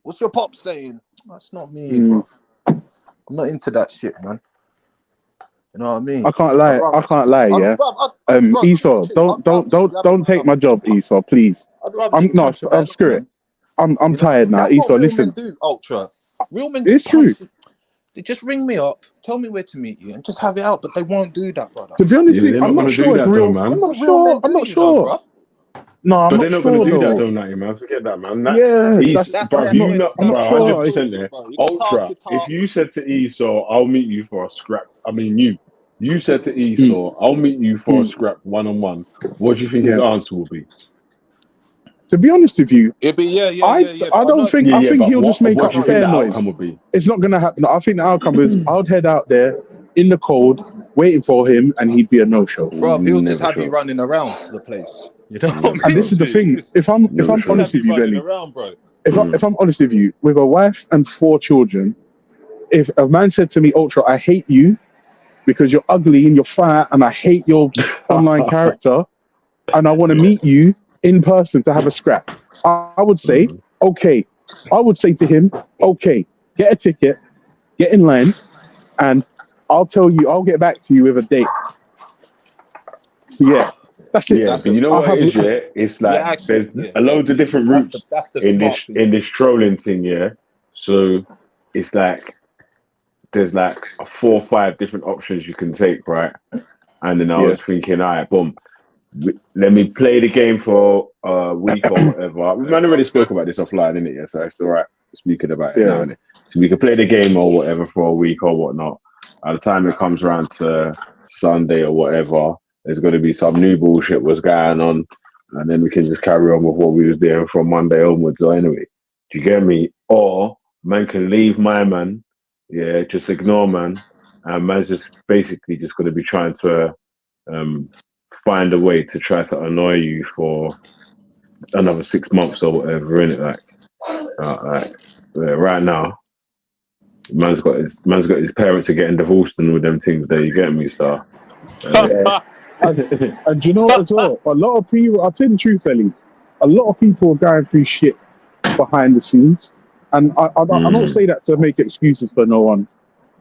what's your pop saying?" That's not me, bruv. I'm not into that shit, man. You know what I mean? I can't lie. Yeah. Esau, don't take my job, Esau, please. I'd rather just I'm punch a bag up, screw it. man. I'm You know what I tired mean? now. That's what Esau, real men listen. do, Ultra. Real men It's just true. punch. They just ring me up, tell me where to meet you, and just have it out. But they won't do that, brother. To be honest with They're you, not I'm going not to do sure if that though, real. man. I'm That's not what real men sure. I'm do, not you know, sure. bruv. No, I'm But not they're not going to sure do that though. though, Natty, man. Forget that, man. Yeah, That's Bruv, that's not. definitely I'm not done. bro, That's sure. 100%, bullshit, there. bro. You can talk Ultra, your if talk. you said to Esau, I'll meet you for a scrap. I mean, you said to Mm, Esau, I'll meet you for a mm, scrap one-on-one. What do you think his yeah. answer will be? To be honest with you, It'd be yeah. I But I don't know, think Yeah, I yeah, think but he'll just make what up do you no, think fair the noise. outcome would be? It's not gonna happen. I think the outcome is I'd head out there in the cold, waiting for him, and he'd be a no-show. bro, he'll just Never have you sure. running around the place. You know what Never I And mean? this sure. is the thing. If Never I'm Just sure. have honest with you you, running Velly, around, bro. if I'm honest with you, with a wife and 4 children, if a man said to me, Ultra, I hate you because you're ugly and you're fat, and I hate your online character, and I want to meet you in person to have a scrap, I would say, okay. I would say to him, okay, get a ticket, get in line, and I'll get back to you with a date. Yeah, that's it. Yeah, That's but the you know I'll what it have, is, yeah? It's like actually, there's a loads of different routes That's the in smart this thing in to this do. trolling thing, yeah. So it's like there's like 4 or 5 different options you can take, right? And then I yeah, was thinking, all right, boom, let me play the game for a week or whatever. We might already spoke about this offline, innit? Yeah, so it's all right speaking about it now, yeah, innit? So we can play the game or whatever for a week or whatnot. By the time it comes around to Sunday or whatever, there's going to be some new bullshit was going on, and then we can just carry on with what we was doing from Monday onwards. Or anyway, do you get me? Or man can leave my man, yeah, just ignore man, and man's just basically just going to be trying to um, find a way to try to annoy you for another 6 months or whatever, in it. Right now, man's got his parents are getting divorced and with them things there. You get me, so yeah. And do you know what as well? A lot of people, I'll tell you the truth, Ellie, a lot of people are going through shit behind the scenes. And I don't say that to make excuses for no one.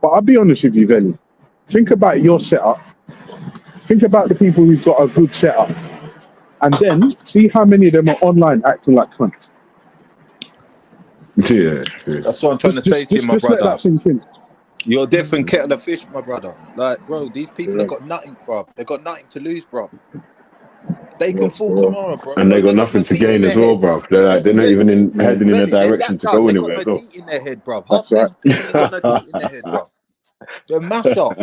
But I'll be honest with you, Velly. Think about your setup. Think about the people who've got a good setup. And then see how many of them are online acting like cunts. yeah, it's true. That's what I'm trying to say to you, my Just let brother. that sink in. You're a different kettle of fish, my brother. Like, bro, these people Yeah, have got nothing, bro. They got nothing to lose, bro. They can yes, fall bro. tomorrow, bro. And they got They got nothing to Nadine in gain their as well, head. bro. They're like they're Listen, not even Yeah. heading in a they're direction that to go done. They got anywhere as well. Nadine in their head, bro. Half That's of right. these people got Nadine in their head, bro. They're mash up.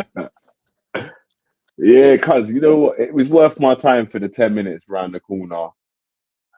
Yeah, cuz you know what? It was worth my time for the 10 minutes round the corner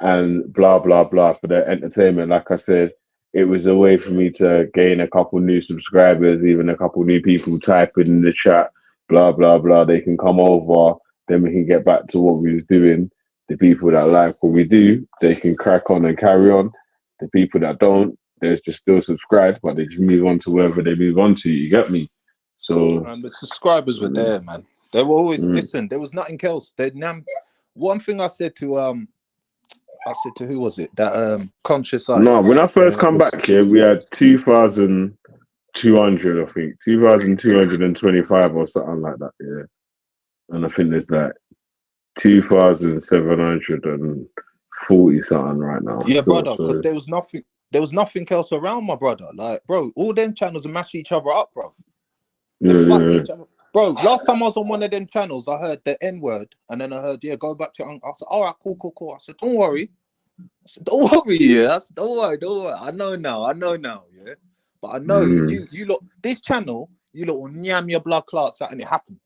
and blah blah blah for the entertainment. Like I said, it was a way for me to gain a couple new subscribers, even a couple new people typing in the chat, blah blah blah. They can come over, then we can get back to what we was doing. The people that like what we do, they can crack on and carry on. The people that don't, there's just still subscribed, but they just move on to wherever they move on to. You get me? So And the subscribers were there, man. They were always listen. There was nothing else. One thing I said to who was it? That conscious eye. no, when I first come was, back here, we had 2,200, I think 2,225 or something like that. Yeah, and I think there's like 2,740 something right now. yeah, still, brother, so. because there was nothing else around, my brother. Like, bro, all them channels mash each other up, bro. They fuck each other. Bro, last time I was on one of them channels, I heard the N-word, and then I heard, yeah, go back to I said, all right, cool. I said, don't worry. Don't worry, yeah. I said, don't worry. I know now, yeah. But I know you look, this channel, you lot will nyam your blood clots out and it happened.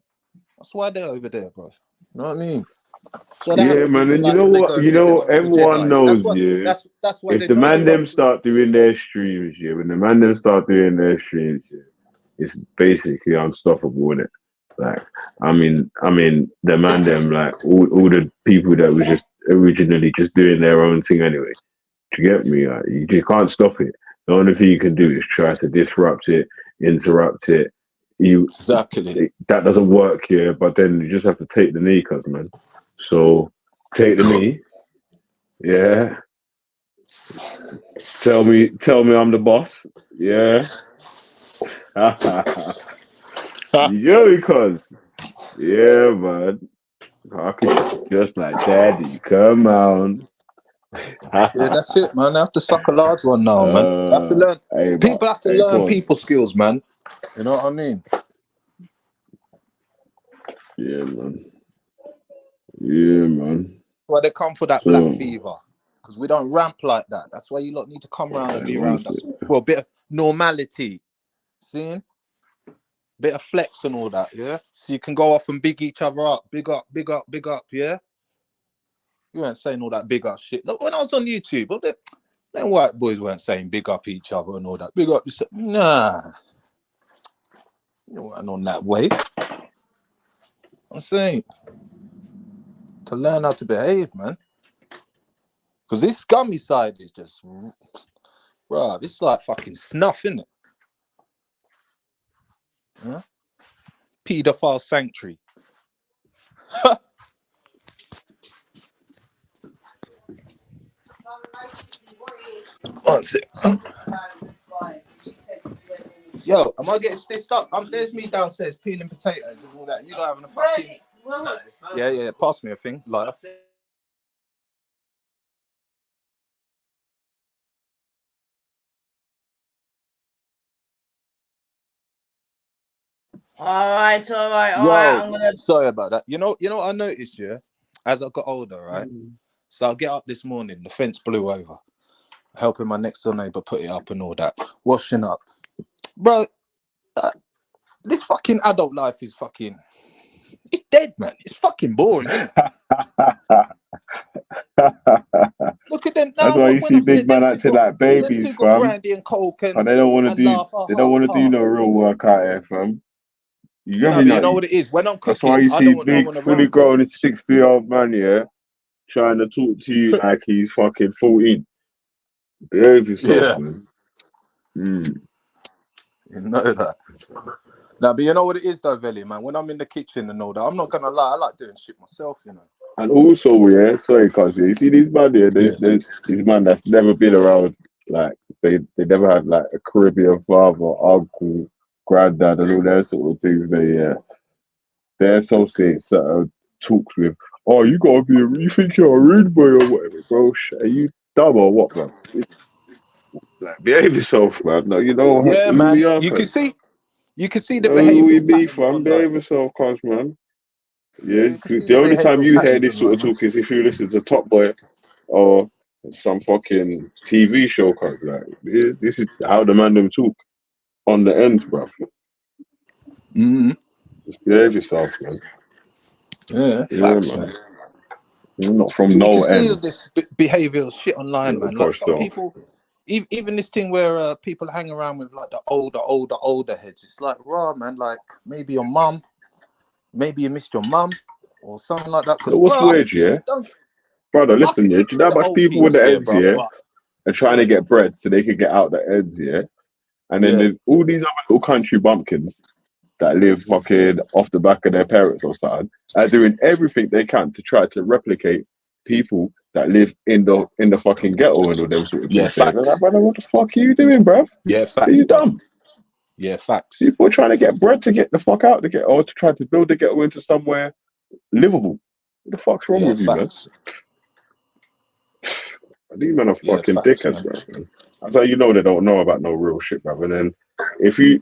That's why they're over there, bro. You know what I mean? So Yeah, man, and you know what? You know, everyone knows, yeah. That's why if they the know man they're them start doing their streams, yeah, when the man them start doing their streams, yeah, it's basically unstoppable, isn't it? Like, I mean, the man them, like all the people that was just originally just doing their own thing anyway. Do you get me? Like, you just can't stop it. The only thing you can do is try to disrupt it, interrupt it. That doesn't work here, but then you just have to take the knee, cuz man. So take the knee. Yeah. Tell me I'm the boss. Yeah. Yeah, because yeah, man. I could just like daddy, come on. Yeah, that's it, man. They have to suck a large one now, man. They have to learn. People have to learn people skills, man. You know what I mean? Yeah, man. Yeah, man. That's why they come for that black fever. Because we don't ramp like that. That's why you lot need to come around and be around us for a bit of normality. Seeing? Bit of flex and all that, yeah? So you can go off and big each other up. Big up, yeah? You weren't saying all that big up shit. Look, when I was on YouTube, them white boys weren't saying big up each other and all that. Big up yourself. Nah. You weren't on that way. I'm saying to learn how to behave, man. Because this scummy side is just, bruh, it's like fucking snuff, isn't it? Yeah? Pedophile sanctuary. One sec. Yo, am I getting stitched up? There's me downstairs peeling potatoes and all that. You not having a fucking... Yeah, pass me a thing. Like... All right. I'm gonna... Sorry about that. You know what I noticed, yeah? As I got older, right? So I get up this morning, the fence blew over. Helping my next door neighbour put it up and all that. Washing up. Bro, this fucking adult life is fucking... It's dead, man. It's fucking boring, isn't it? Look at them now. That's why you see big man acting like babies, fam. Brandy and coke and they don't want to do. They don't want to do no real work out here, fam. You get me? You know what it is. When I'm cooking, that's why you see big, fully grown 60-year-old man here trying to talk to you like he's fucking 14. Behave yourself, man. You know that. Now, but you know what it is, though, Veli, man. When I'm in the kitchen and all that, I'm not gonna lie. I like doing shit myself, you know. And also, yeah, sorry, cuz you see these man here. There's these man that's never been around. Like they never had like a Caribbean father, uncle, granddad, and all that sort of things. They associate certain talks with. Oh, you gotta be. You think you're a rude boy or whatever, bro? Are you dumb or what, man? Like behave yourself, man. No, you know yeah, who man. we are, You can see the who we behavioural be, patterns fam. online. Behave yourself, cuz, man. Yeah, the the only time you hear patterns this sort of talk is if you listen to Top Boy or some fucking TV show, cuz like this is how the man them talk on the ends, bruv. Just behave yourself, man. Yeah, facts, man. You're not from You no can see end. this behavioural shit online, man. Like some yourself. people, even this thing where people hang around with like the older heads. It's like, raw, man. Like maybe your mum, maybe you missed your mum or something like that. Because what's weird, yeah? Brother, listen, yeah. Do you know how much people with the ends, yeah? are trying to get bread so they can get out the ends, yeah. And then Yeah. there's all these other little country bumpkins that live fucking off the back of their parents or something, are doing everything they can to try to replicate people that live in the fucking ghetto and all them sort of Yeah, things. They're like, facts. brother, what the fuck are you doing, bruv? Yeah, Are facts, you bro. dumb? Yeah, facts. People are trying to get bread to get the fuck out the ghetto or to try to build the ghetto into somewhere livable. What the fuck's wrong Yeah, with you, man? facts. These men are Yeah, fucking facts, dickheads, man. bro. That's how you know they don't know about no real shit, bro. And then if you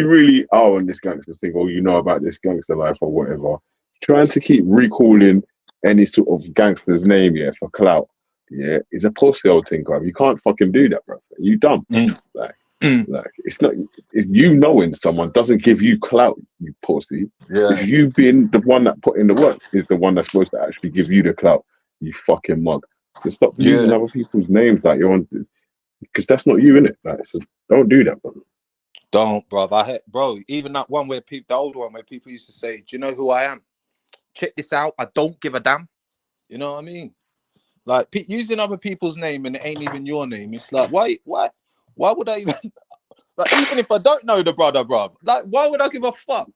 really are on this gangster thing or you know about this gangster life or whatever, trying to keep recalling any sort of gangster's name, yeah, for clout, yeah, is a pussy old thing, bro. You can't fucking do that, bro. You dumb. Like it's not, if you knowing someone doesn't give you clout, you pussy. Yeah. Because you being the one that put in the work is the one that's supposed to actually give you the clout, you fucking mug. So stop using Yeah. other people's names like you're on, because that's not you, innit? Like, so don't do that, bro. Don't, bro. Bro, even that one where people, the old one where people used to say, "Do you know who I am? Check this out. I don't give a damn." You know what I mean? Like using other people's name and it ain't even your name. It's like, why would I even? Like, even if I don't know the brother, bro, like, why would I give a fuck?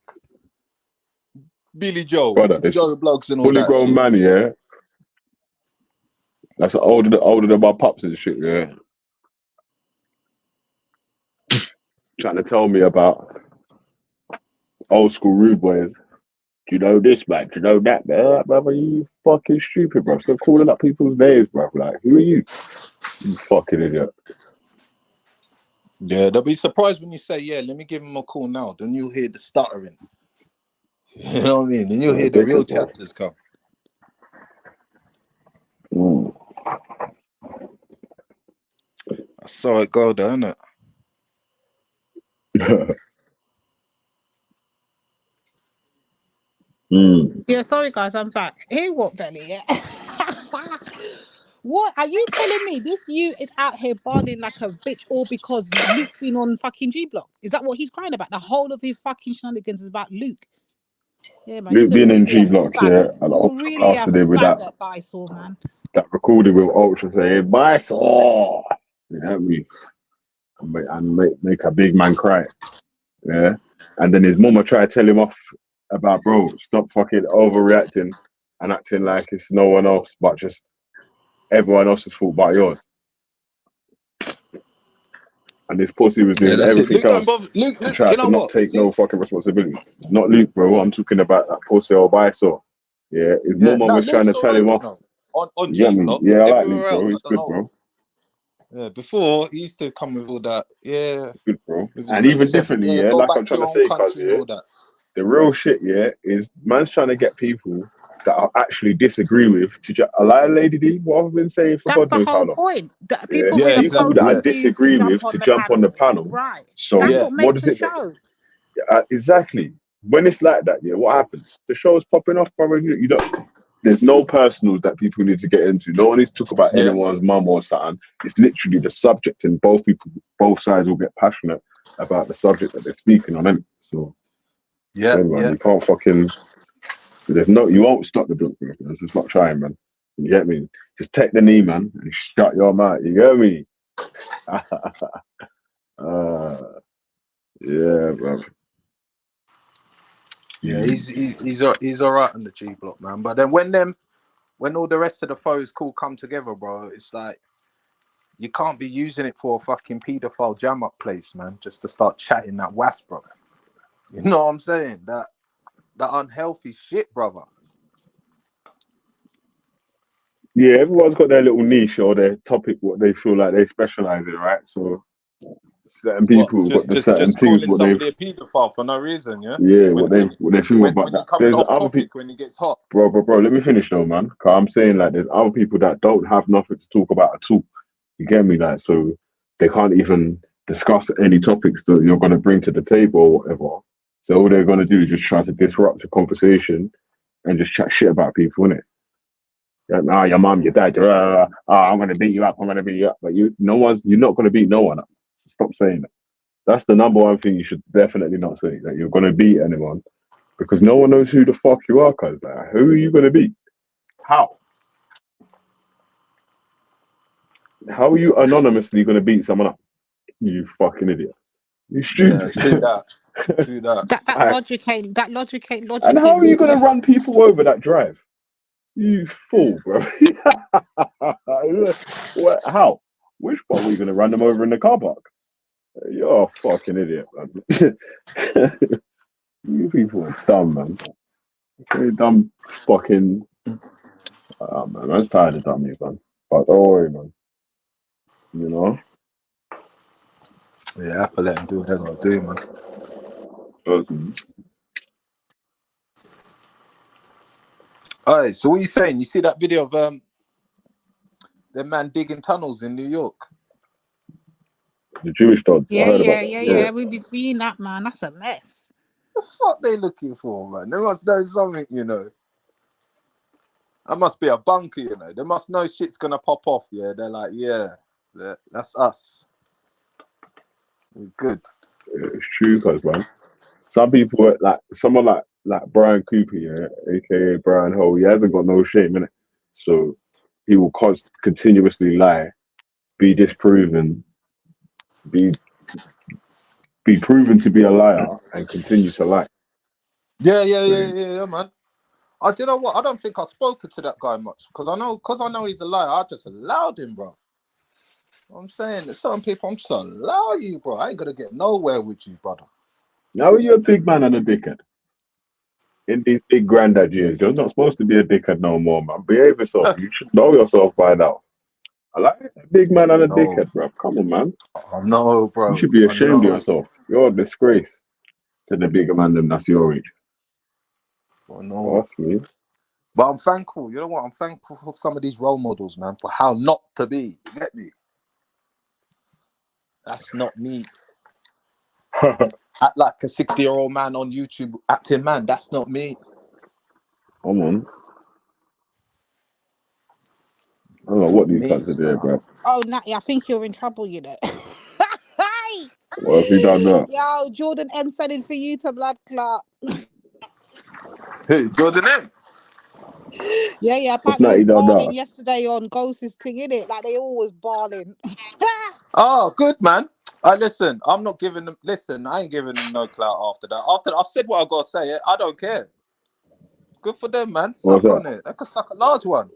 Billy Joe, Brother, this Joe Blogs and all fully that grown shit. man, yeah. That's older than my pops and shit, yeah. Trying to tell me about old school rude boys. Do you know this, man? Do you know that, man? Brother, you fucking stupid, bro. Stop calling up people's names, bro. Like, who are you? You fucking idiot. Yeah, they'll be surprised when you say, "Yeah, let me give him a call now." Then you'll hear the stuttering. You know what I mean? Then you'll hear the real chapters come. I saw it go there, innit? Yeah, sorry guys, I'm back. Hear what, Belly? Yeah. What are you telling me? This you is out here balling like a bitch, all because Luke's been on fucking G Block? Is that what he's crying about? The whole of his fucking shenanigans is about Luke. Yeah, man. Luke He's being in really a G Block, yeah, faggot. and You're Ultra really a blasted him with that faggot, Bysore, man. recording with Ultra saying, Bysore! You know what I mean? And make a big man cry. Yeah. And then his mama tried to tell him off about, bro, stop fucking overreacting and acting like it's no one else but just everyone else's fault but yours. And this pussy was Yeah, doing that's it. everything Luke don't else bother. Luke, to try you to know not what? take no fucking responsibility. Not Luke, bro. I'm talking about that pussy old Bysore. Yeah, his Yeah, mama no, was trying Luke's to tell alright, him you off. know. On You get G me? Block, Yeah, I like Luke, everywhere bro. else, I He's don't good, know. bro. Yeah, before he used to come with all that, yeah, He's good, bro. with his And mate even 7, differently, yeah, yeah, go like back I'm to trying your to own say, cuz, country and yeah, all that. the real shit, yeah, is man's trying to get people that I actually disagree with to just allow Lady D, what I've been saying for That's God the knows how whole long. point. That Yeah, people are Yeah, in a people exactly, that I posting yeah. queues to disagree with jump on to the jump on the panel. panel. Right. So That's Yeah. what what makes is a it that show. exactly when it's like that? Yeah, what happens? The show's popping off, brother. You don't. There's no personals that people need to get into. No one needs to talk about Yeah. anyone's mum or something. It's literally the subject, and both sides will get passionate about the subject that they're speaking on. So Yeah, yeah, man, yeah. you can't fucking. You won't stop the block, bro. Just not trying, man. You get me? Just take the knee, man, and shut your mouth. You get me? Yeah, bro. Yeah, he's all right on the G Block, man. But then when all the rest of the foes come together, bro, it's like you can't be using it for a fucking paedophile jam up place, man, just to start chatting that wasp, bro. You know what I'm saying? That unhealthy shit, brother. Yeah, everyone's got their little niche or their topic, what they feel like they specialize in, right? So certain What? people have got the certain Just things calling what they've, somebody a paedophile for no reason, yeah? yeah, When what they feel about he that. comes There's off other people, topic, when he gets hot. bro. Let me finish though, man. Cause I'm saying like there's other people that don't have nothing to talk about at all. You get me? Like so they can't even discuss any topics that you're gonna bring to the table or whatever. So all they're gonna do is just try to disrupt the conversation and just chat shit about people, innit? Nah, your mom, your dad, I'm gonna beat you up. I'm gonna beat you up. But you're not gonna beat no one up. So stop saying that. That's the number one thing you should definitely not say, that you're gonna beat anyone, because no one knows who the fuck you are. Cause who are you gonna beat? How? How are you anonymously going to beat someone up? You fucking idiot. You Yeah, stupid. true that. True that. That Like, logic ain't and how are you going to moving. run people over that drive? You fool, bro. What? How? Which part were you going to run them over in the car park? You're a fucking idiot, man. You people are dumb, man. Very dumb fucking. Man, I'm tired of dummies, man. But don't worry, man. You know? Yeah, I have to let them do what they're gonna do, man. Alright, so what are you saying? You see that video of the man digging tunnels in New York? The Jewish dogs. I heard about that. Yeah. We've been seeing that, man. That's a mess. What the fuck they looking for, man? They must know something, you know. That must be a bunker, you know. They must know shit's gonna pop off, yeah. They're like, yeah, that's us. We're good. It's true, cause man, some people like someone like Brian Cooper, yeah, aka Brian Ho. He hasn't got no shame in it, so he will continuously lie, be disproven, be proven to be a liar, and continue to lie. Yeah, man. I you know what? I don't think I've spoken to that guy much because I know he's a liar. I just allowed him, bro. I'm saying there's certain people I'm just allow you, bro. I ain't gonna get nowhere with you, brother. Now you're a big man and a dickhead. In these big granddad years, you're not supposed to be a dickhead no more, man. Behave yourself. You should know yourself by now. I like it. A big man and a No, dickhead, bro. Come on, man. I know, bro. You should be I ashamed of know. yourself. You're a disgrace to the bigger man than that's your age. I know. Ask me. But I'm thankful. You know what? I'm thankful for some of these role models, man, for how not to be. You get me? That's not me. Act like a 60-year-old man on YouTube acting man. That's not me. Come on. I don't know what these cunts are doing, bro. Oh, Natty, I think you're in trouble, you know. What have you done now? Yo, Jordan M sending for you to blood clot. Who? Jordan M? Yeah, What's apparently he Natty was done barling now? yesterday on Ghost's thing, innit? Like they always barling. Oh, good, man. Listen, I'm not giving them. Listen, I ain't giving them no clout after that. After I've said what I gotta say, I don't care. Good for them, man. What's Suck on that? it. They could suck a large one.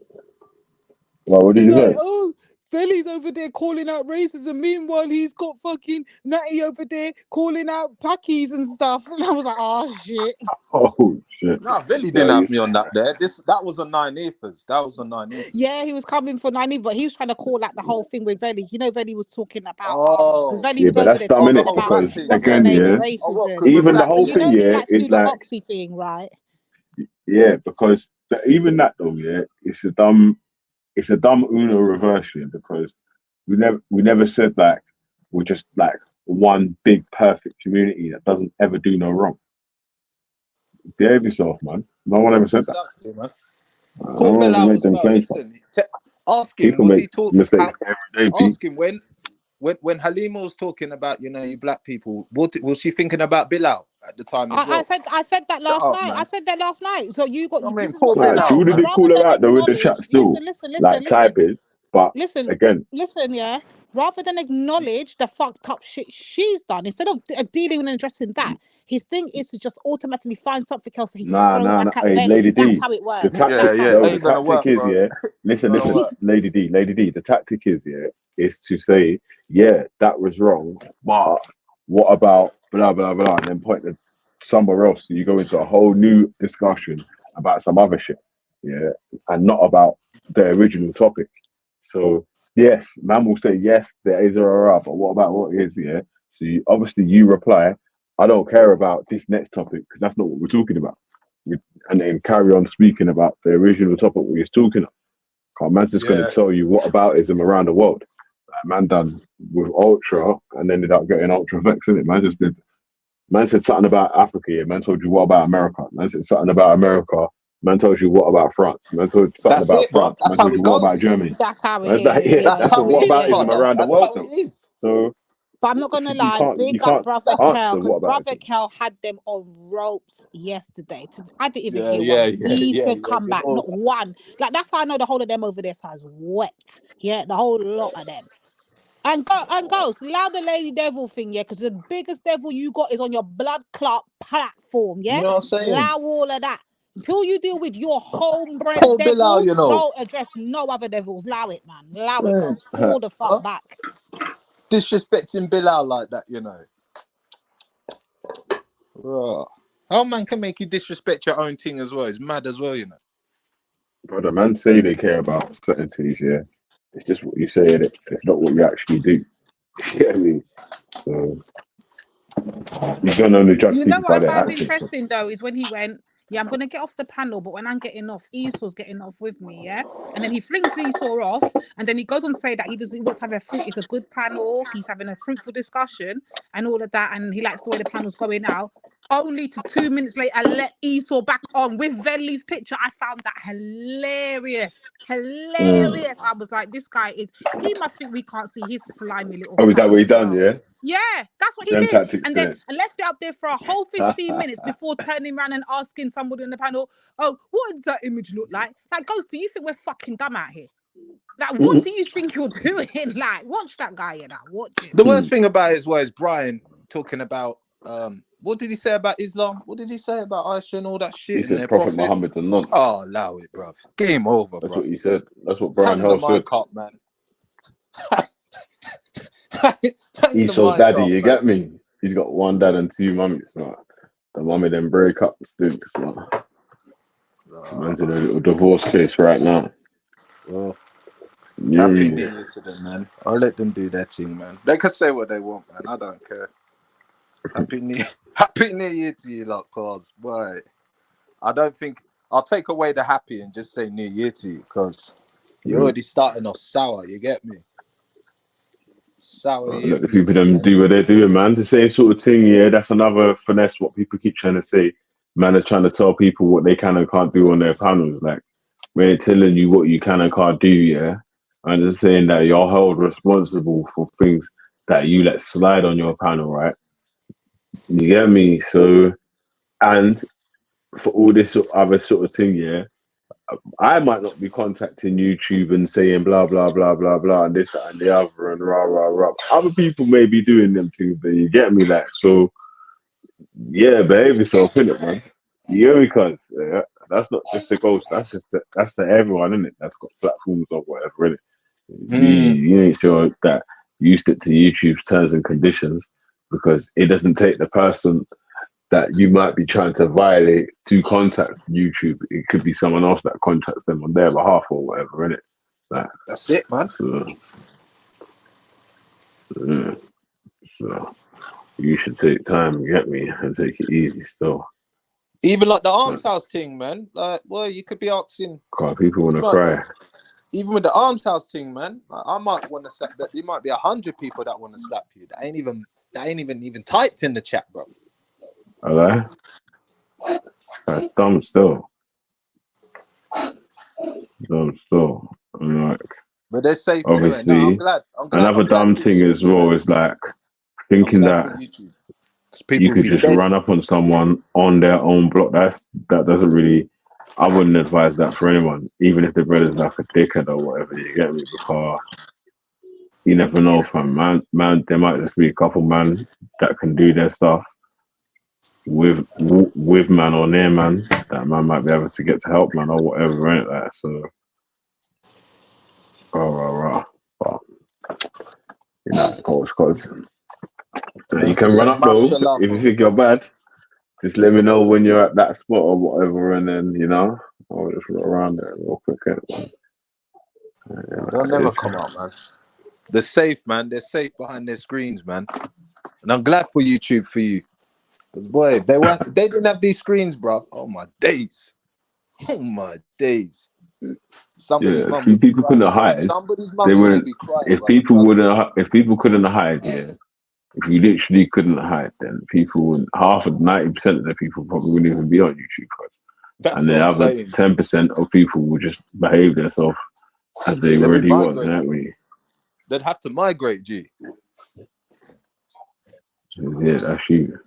Well, what did He's you like, say? oh, Felly's over there calling out racism. Meanwhile, he's got fucking Natty over there calling out Packies and stuff. And I was like, oh shit. Oh shit! Nah, Billy No, didn't have me on that there. That was a 9 ethers. That was a 9 ethers. Yeah, he was coming for 90, but he was trying to call out the whole thing with Veli. You know, Veli was talking about because Oh, Veli yeah, was but over that's there dumb, the talking innit? whole about Because black thing, what's her yeah. again, name and yeah, Oh, what? racism. Because we're even the black. So whole you thing, know he yeah, likes to is do the like, oxy thing, right? yeah, because even that though, yeah, it's a dumb Uno reverse, yeah, because we never said like we're just like one big perfect community that doesn't ever do no wrong. Behave yourself, man. No one ever said that. Exactly, man. No Call one Bell ever out made as them well. claims, man. Listen, ask him. People Was make he talking? mistakes every day, Pete. Ask him when Halima was talking about you black people. What was she thinking about Bilal at the time as well? I said that Shut last up, night. I man. said that last night. So I this mean, is call what we're Nah, she Bilal, saying. did man. Rather call her than out though in the chat acknowledge, still. Like type it, but again, listen, yeah. Rather than acknowledge the fucked up shit she's done, instead of dealing and addressing that, his thing is to just automatically find something else that he can throw nah. back at Hey, Veli. Lady That's D, how it the works. Yeah, That's tactic, how yeah. it no, the Ain't gonna works. tactic work, is, bro. yeah. Ain't gonna Listen, work. Lady D. The tactic is, yeah, is to say, yeah, that was wrong, but what about blah blah blah, and then point to somewhere else. So you go into a whole new discussion about some other shit, yeah, and not about the original topic. So yes, man will say yes, there is a rah, but what about what is, yeah? So obviously you reply, I don't care about this next topic because that's not what we're talking about. And then carry on speaking about the original topic we was talking about. Man's just going Yeah, to tell you what aboutism around the world. Like, man done with Ultra and ended up getting Ultra vexed, innit? Man just did. Man said something about Africa. Yeah. Man told you what about America. Man said something about America. Man told you what about France. Man told you something that's about it, bro. France. That's Man how told it you what about goes. Germany. That's how it Man's like, is. yeah, That's Yeah, that's a how it what is, yeah, aboutism brother. yeah. around the That's world how it though. is. So But I'm not gonna lie, you big up can't Brother Kel, answer because what about Brother it. Kel had them on ropes yesterday. I didn't even Yeah, hear yeah, one yeah, yeah, decent yeah. comeback, not one. Like that's how I know the whole of them over there has wept. Yeah, the whole lot of them. And go, allow the lady devil thing, yeah, because the biggest devil you got is on your blood clot platform, yeah. You know what I'm saying? Allow all of that. Until you deal with your homebred Paul Bilal, devils, you know. don't address no other devils. Allow it, man. Allow it, Yeah. Ghost. Fall the fuck Huh? back. Disrespecting Bilal like that, you know. How man can make you disrespect your own thing as well? It's mad as well, you know. Brother, man say they care about certain things, yeah. It's just what you say, innit? It's not what you actually do. You get me? So you can only judge You know people what by I their found actions. interesting though is when he went, yeah, I'm gonna get off the panel, but when I'm getting off, Esau's getting off with me, yeah. And then he flings Esau off, and then he goes on to say that he wants to have a fruit. It's a good panel. He's having a fruitful discussion and all of that, and he likes the way the panel's going now. Only to 2 minutes later, let Esau back on with Venli's picture. I found that hilarious. Hilarious. I was like, this guy he must think we can't see his slimy little Oh, is that face what he as done, well. yeah? Yeah, that's what he Them did. tactics And then there. I left it up there for a whole 15 minutes before turning around and asking somebody on the panel, oh, what does that image look like? Like, Ghost, do you think we're fucking dumb out here? Like, what do you think you're doing? Like, watch that guy, you know, watch him. The worst thing about it is Brian talking about what did he say about Islam? What did he say about Aisha and all that shit He and said their Prophet prophet? Muhammad and none. Oh, allow it, bruv. Game over, That's bruv. what he said. That's what Brian Hang the Hell said. mic up, man. Hang the Esau's mic daddy, up, you man. get me? He's got one dad and two mummies. Like. The mummy then break up stinks. Like. Man's in a little divorce case right now. Well, Yeah. happy New Year to them, man. I'll let them do their thing, man. They can say what they want, man. I don't care. Happy New Year to you, lot, cause boy, I don't think I'll take away the happy and just say New Year to you, because you're already starting off sour. You get me? Sour year Let the for you, people man. them do what they're doing, man. The same sort of thing, yeah. That's another finesse. What people keep trying to say, man, are trying to tell people what they can and can't do on their panels. Like, we ain't telling you what you can and can't do, yeah. I'm just saying that you're held responsible for things that you let slide on your panel, right? You get me? So, and for all this other sort of thing, yeah, I might not be contacting YouTube and saying blah blah blah blah blah and this that, and the other and rah rah rah. Other people may be doing them things, but you get me, like, so yeah, behave yourself, innit, man. You know, because that's not just the ghost. That's to everyone, innit? That's got platforms or whatever, innit? You ain't sure that you stick to YouTube's terms and conditions, because it doesn't take the person that you might be trying to violate to contact YouTube. It could be someone else that contacts them on their behalf or whatever, innit? Like, That's it, man. So you should take time, get me, and take it easy still. Even like the Arms House thing, man. Like, well, you could be asking. God, people want to cry. Even with the Arms House thing, man, I might want to slap that. There might be 100 people that want to slap you. That ain't even typed in the chat, bro. Hello? That's dumb still. Dumb still. I'm like, But they're safe obviously, anyway. No, I'm glad. another dumb for thing YouTube, as well man. is like thinking that YouTube, you could just run up on someone on their own block. That doesn't really. I wouldn't advise that for anyone, even if the brother's like a dickhead or whatever. You get me? Because you never know, fam. Man, there might just be a couple man that can do their stuff with man or near man. That man might be able to get to help man or whatever, ain't that? So, but you know, cause you can run up though. If you think you're bad, just let me know when you're at that spot or whatever, and then I'll just run around there real quick. They'll never come out, man. They're safe, man. They're safe behind their screens, man. And I'm glad for YouTube for you. Because boy, if they didn't have these screens, bro. Oh my days. Oh my days. Somebody's mum would be people crying. couldn't hide. Somebody's They mummy will be crying. If people couldn't hide, yeah. If you literally couldn't hide, then people would 90% of the people probably wouldn't even be on YouTube. And the other 10% of people would just behave themselves as they already was, don't we? They'd have to migrate, G. Yeah, that's you.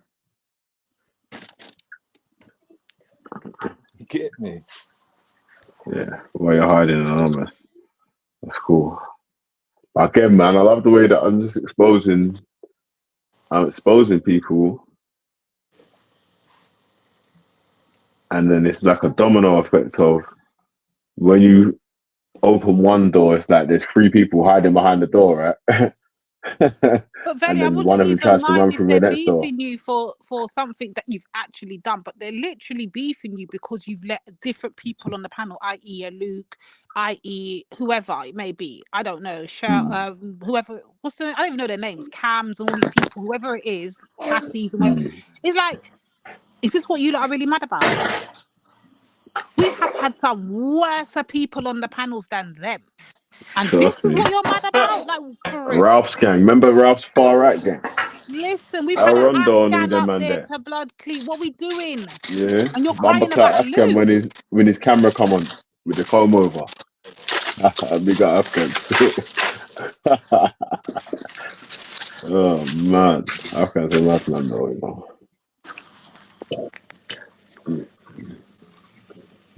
Get me? Yeah, while you're hiding anonymous. That's cool. Again, man, I love the way that I'm just exposing people, and then it's like a domino effect of when you open one door, it's like there's 3 people hiding behind the door, right? But And Veli, I then one wouldn't of them even tries to run mind if through they're the next door. beefing you for something that you've actually done, but they're literally beefing you because you've let different people on the panel, i.e. a Luke, i.e. whoever it may be. I don't know, whoever. I don't even know their names. Cams and all these people, whoever it is, Cassies and whatever. It's like, is this what you lot are really mad about? We have had some worse people on the panels than them. And this Trust is me. what you're mad about? Like, for real. Ralph's gang. Remember Ralph's far right gang? Listen, we've El had an Rondo knew Afghan them up man there there. to blood clean. What we doing? Yeah. And you're Bumper crying about a Afghan Luke. when his camera come on with the comb over. Big up Afghans. Oh man. Afghans are mad man though, you know.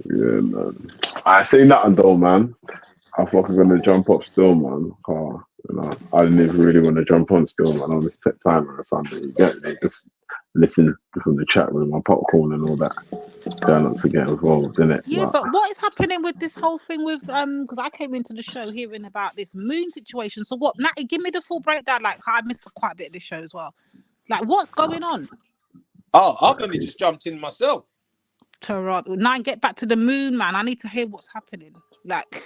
Yeah, man. I say nothing though, man. I'm fucking gonna jump up still, man. You know, I didn't even really want to jump on still, man. On this time on a Sunday, you get me? Just listen from the chat room, my popcorn and all that. Try not to get involved in it, Yeah, but what is happening with this whole thing with because I came into the show hearing about this moon situation. So what, Natty, give me the full breakdown. Like, I missed quite a bit of this show as well. Like, what's going on? Oh, I've only just jumped in myself. Toronto. Now get back to the moon, man. I need to hear what's happening. Like,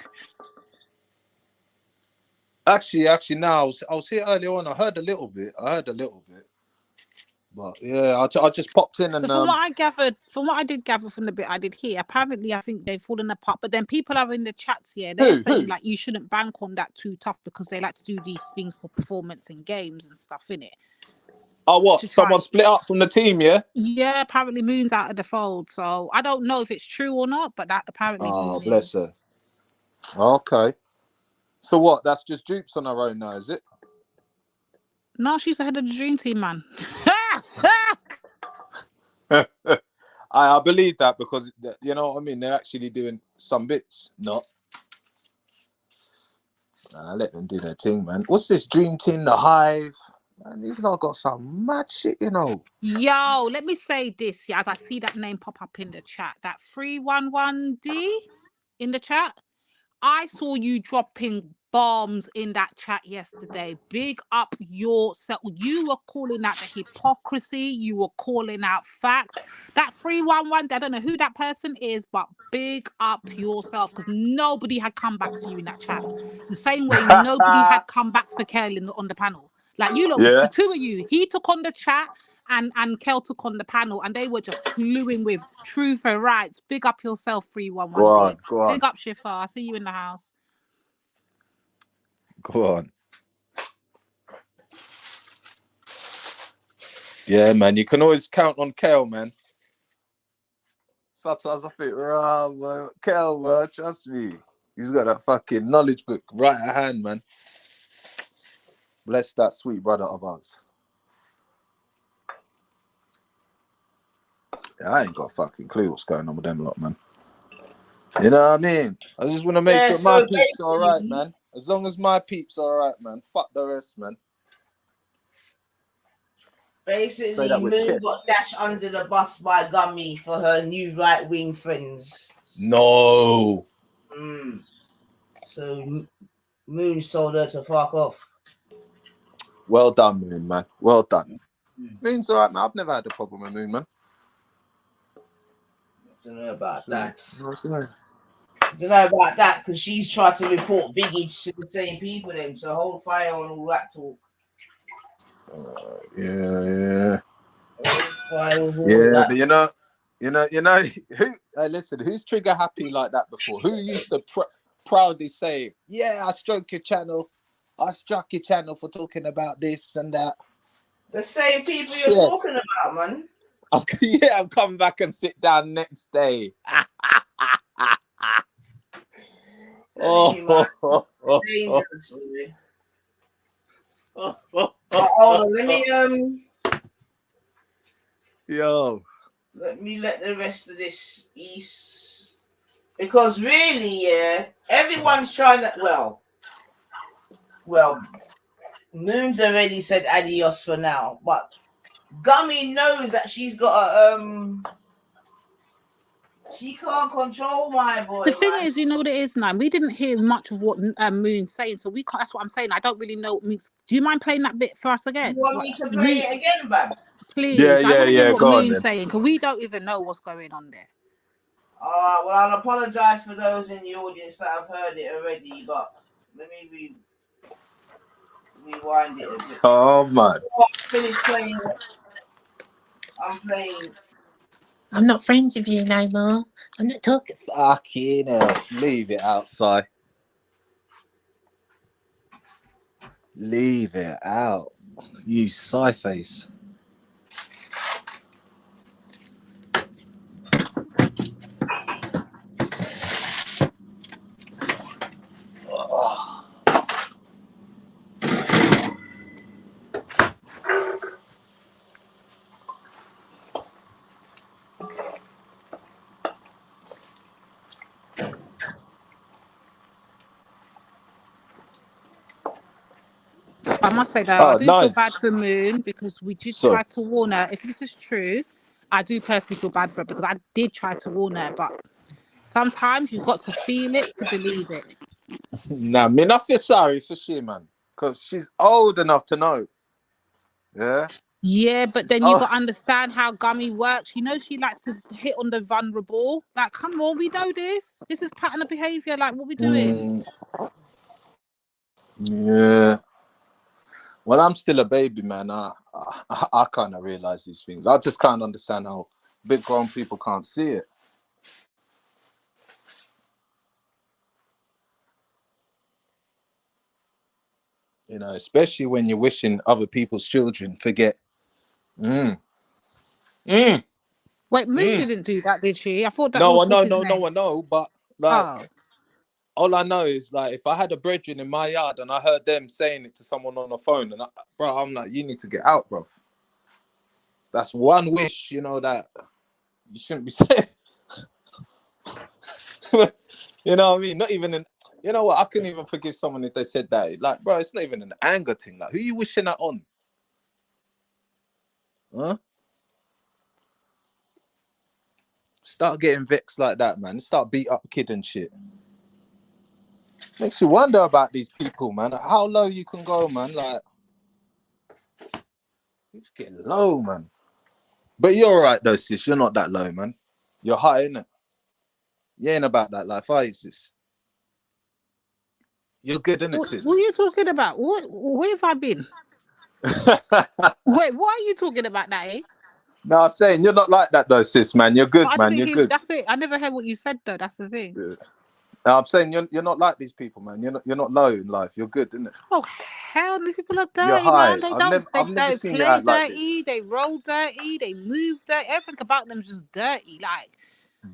Actually, now I was here earlier on. I heard a little bit. But yeah, I just popped in and so from what I did gather from the bit I did hear, apparently I think they've fallen apart. But then people are in the chats here. They're saying like you shouldn't bank on that too tough because they like to do these things for performance in games and stuff, innit? Oh, what? Someone split up from the team, yeah? Yeah, apparently Moon's out of the fold. So I don't know if it's true or not, but that apparently Moon bless her. Okay. So what? That's just dupes on her own now, is it? No, she's the head of the dream team, man. I believe that because you know what I mean. They're actually doing some bits. Not. Let them do their thing, man. What's this dream team? The Hive. Man, these lot got some mad shit, you know. Yo, let me say this, yeah, as I see that name pop up in the chat, that 311D in the chat. I saw you dropping bombs in that chat yesterday. Big up yourself. You were calling out the hypocrisy. You were calling out facts. That 311, I don't know who that person is, but big up yourself because nobody had comebacks for you in that chat. The same way nobody had comebacks for Kelly on the panel. Like you lot, the two of you, he took on the chat and Kel took on the panel and they were just flowing with truth and rights. Big up yourself, 311D. Go on. Big up Shifa. I see you in the house. Go on. Yeah, man. You can always count on Kel, man. Sometimes I think, man, Kel, man, trust me. He's got that fucking knowledge book right at hand, man. Bless that sweet brother of ours. Yeah, I ain't got a fucking clue what's going on with them lot, man. You know what I mean? I just want to make sure my peeps are all right, man. As long as my peeps are all right, man. Fuck the rest, man. Basically, Moon got dashed under the bus by Gummy for her new right-wing friends. No. So Moon sold her to fuck off. Well done, Moon, man. Well done. Moon's all right, man. I've never had a problem with Moon, man. I don't know about that. I don't know about that because she's tried to report Biggie to the same people then. So hold fire on all that talk. Yeah. But you know, who? Listen, who's trigger happy like that before? Who used to proudly say, "Yeah, I struck your channel. I struck your channel for talking about this and that." The same people you're talking about, man. I'll come back and sit down next day. Dangerous. Hold on, let me Yo. Let me let the rest of this east, because really, yeah, everyone's trying to. Well, Moon's already said adios for now, but Gummy knows that she's got a She can't control my boy. The thing Man. is, you know what it is now. We didn't hear much of what Moon's saying, so we can't. That's what I'm saying. I don't really know what Moon's. Do you mind playing that bit for us again? You want me to play it again, Bab? Please, I want to hear what Go on Moon's then. saying, because we don't even know what's going on there. Well, I'll apologize for those in the audience that have heard it already, but let me rewind it a bit. Oh man. Before I finish playing, I'm playing. I'm not friends with you no more. I'm not talking. Fucking hell. Leave it outside. Leave it out. You sci-face. I must say though, I do feel Nice. bad for Moon because we did So- try to warn her. If this is true, I do personally feel bad for her because I did try to warn her, but sometimes you've got to feel it to believe it. Nah, me not feel sorry for she, man. Because she's old enough to know. Yeah? Yeah, but then you got to understand how Gummy works. You know, she likes to hit on the vulnerable. Like, come on, we know this. This is pattern of behavior. Like, what we doing? Yeah. Well, I'm still a baby, man. I kind of realize these things. I just can't understand how big grown people can't see it. You know, especially when you're wishing other people's children forget. Wait, Moon didn't do that, did she? I thought that was what's his name. I know. But like, all I know is like, if I had a brethren in my yard and I heard them saying it to someone on the phone, and I'm like, you need to get out, bro. That's one wish, you know, that you shouldn't be saying. You know what I mean? Not even in. You know what? I couldn't even forgive someone if they said that. Like, bro, it's not even an anger thing. Like, who you wishing that on? Huh? Start getting vexed like that, man. Start beat up kid and shit. Makes you wonder about these people, man. How low you can go, man. Like, you just getting low, man. But you're all right, though, sis. You're not that low, man. You're high, innit? You ain't about that life, are you, sis? You're good, innit, sis? What are you talking about? Where have I been? Wait, what are you talking about, Natty? No, I'm saying you're not like that, though, sis, man. You're good, man. You're good. That's it. I never heard what you said, though. That's the thing. Yeah. No, I'm saying you're not like these people, man. You're not low in life. You're good, isn't it? Oh hell, these people are You're dirty, high. man. They I've never seen you play act like this. dirty. They roll dirty. They move dirty. Everything about them is just dirty. Like,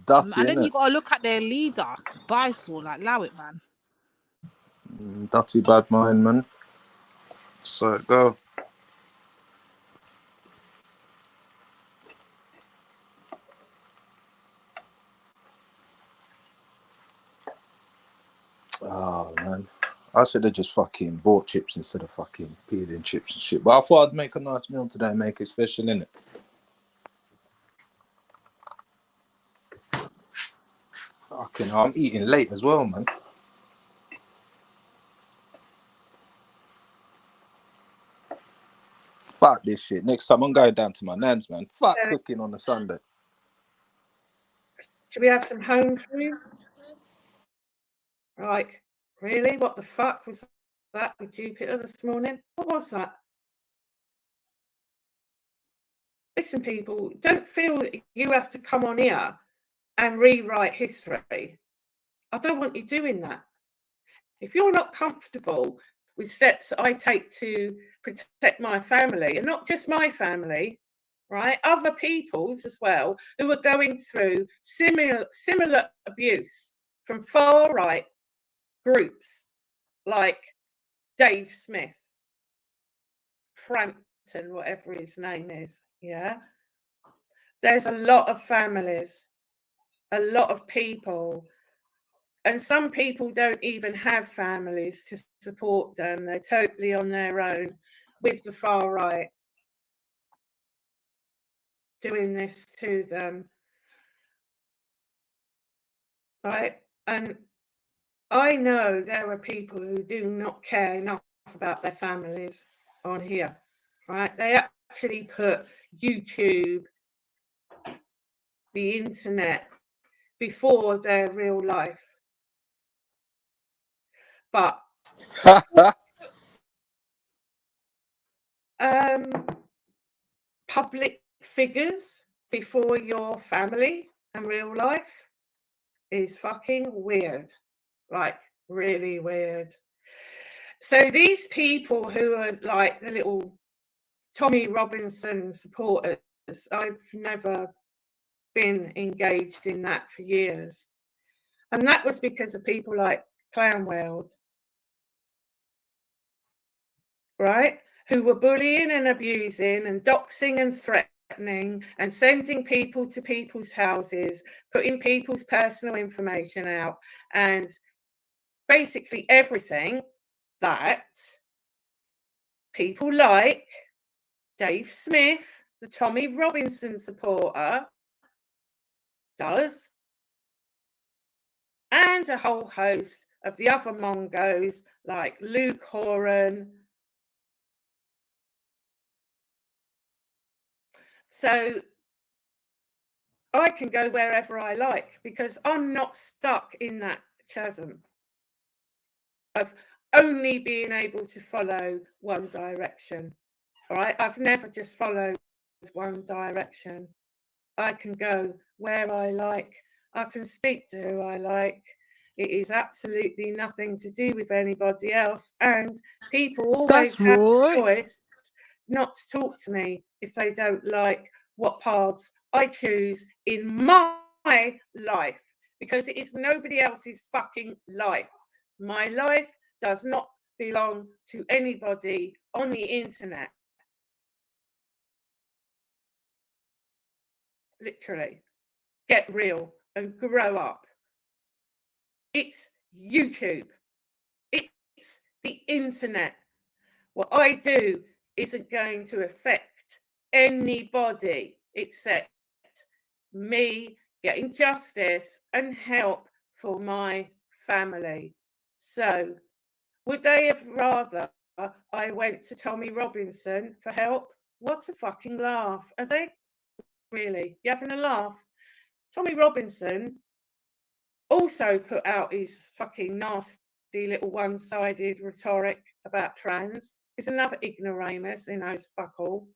Dirty, and then innit? you gotta look at their leader, Bysol. Like, allow it, man. Dirty bad mind, man. So it go. Oh man, I should have just fucking bought chips instead of fucking peeling chips and shit. But I thought I'd make a nice meal today, and make it special, innit? Fucking, I'm eating late as well, man. Fuck this shit. Next time I'm going down to my nan's, man. Fuck cooking on a Sunday. Should we have some home food? Right. Really? What the fuck was that with Jupiter this morning? What was that? Listen, people, don't feel that you have to come on here and rewrite history. I don't want you doing that. If you're not comfortable with steps I take to protect my family, and not just my family, right? Other people's as well, who are going through similar abuse from far right groups like Dave Smith, Frampton, whatever his name is, yeah? there's a lot of families, a lot of people, and some people don't even have families to support them. They're totally on their own with the far right doing this to them, right? And I know there are people who do not care enough about their families on here, right? They actually put YouTube, the internet, before their real life. But public figures before your family and real life is fucking weird, like really weird. So these people who are like the little Tommy Robinson supporters, I've never been engaged in that for years. And that was because of people like Clownworld, right? Who were bullying and abusing and doxing and threatening and sending people to people's houses, putting people's personal information out, and basically everything that people like Dave Smith, the Tommy Robinson supporter, does, and a whole host of the other Mongos like Luke Horan. So I can go wherever I like because I'm not stuck in that chasm of only being able to follow one direction. All right, I've never just followed one direction. I can go where I like. I can speak to who I like. It is absolutely nothing to do with anybody else. And people always That's have the right. choice not to talk to me if they don't like what paths I choose in my life, because it is nobody else's fucking life. My life does not belong to anybody on the internet. Literally. Get real and grow up. It's YouTube. It's the internet. What I do isn't going to affect anybody except me getting justice and help for my family. So, would they have rather I went to Tommy Robinson for help? What a fucking laugh. Are they really? You having a laugh? Tommy Robinson also put out his fucking nasty little one-sided rhetoric about trans. It's another ignoramus who knows fuck all.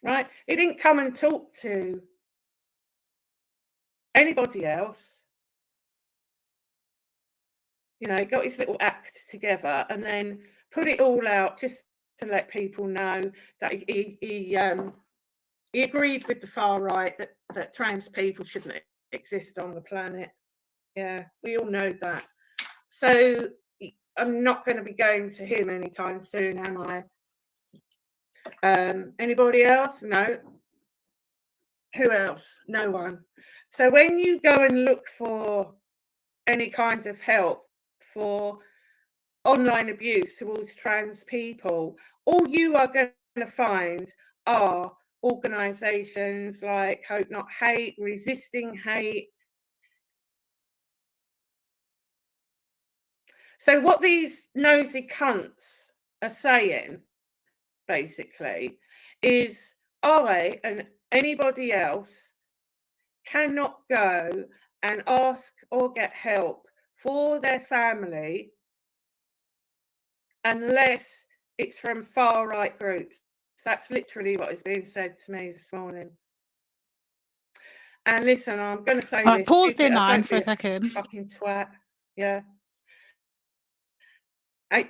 Right? He didn't come and talk to anybody else. You know, he got his little act together and then put it all out just to let people know that he agreed with the far right that trans people shouldn't exist on the planet. Yeah, we all know that. So I'm not going to be going to him anytime soon, am I? Anybody else? No. Who else? No one. So when you go and look for any kind of help for online abuse towards trans people, all you are going to find are organisations like Hope Not Hate, Resisting Hate. So what these nosy cunts are saying, basically, is I and anybody else cannot go and ask or get help for their family unless it's from far right groups. That's literally what is being said to me this morning. And listen, I'm going to say this. Pause there, I Nine, don't for a be second. fucking twat. Yeah.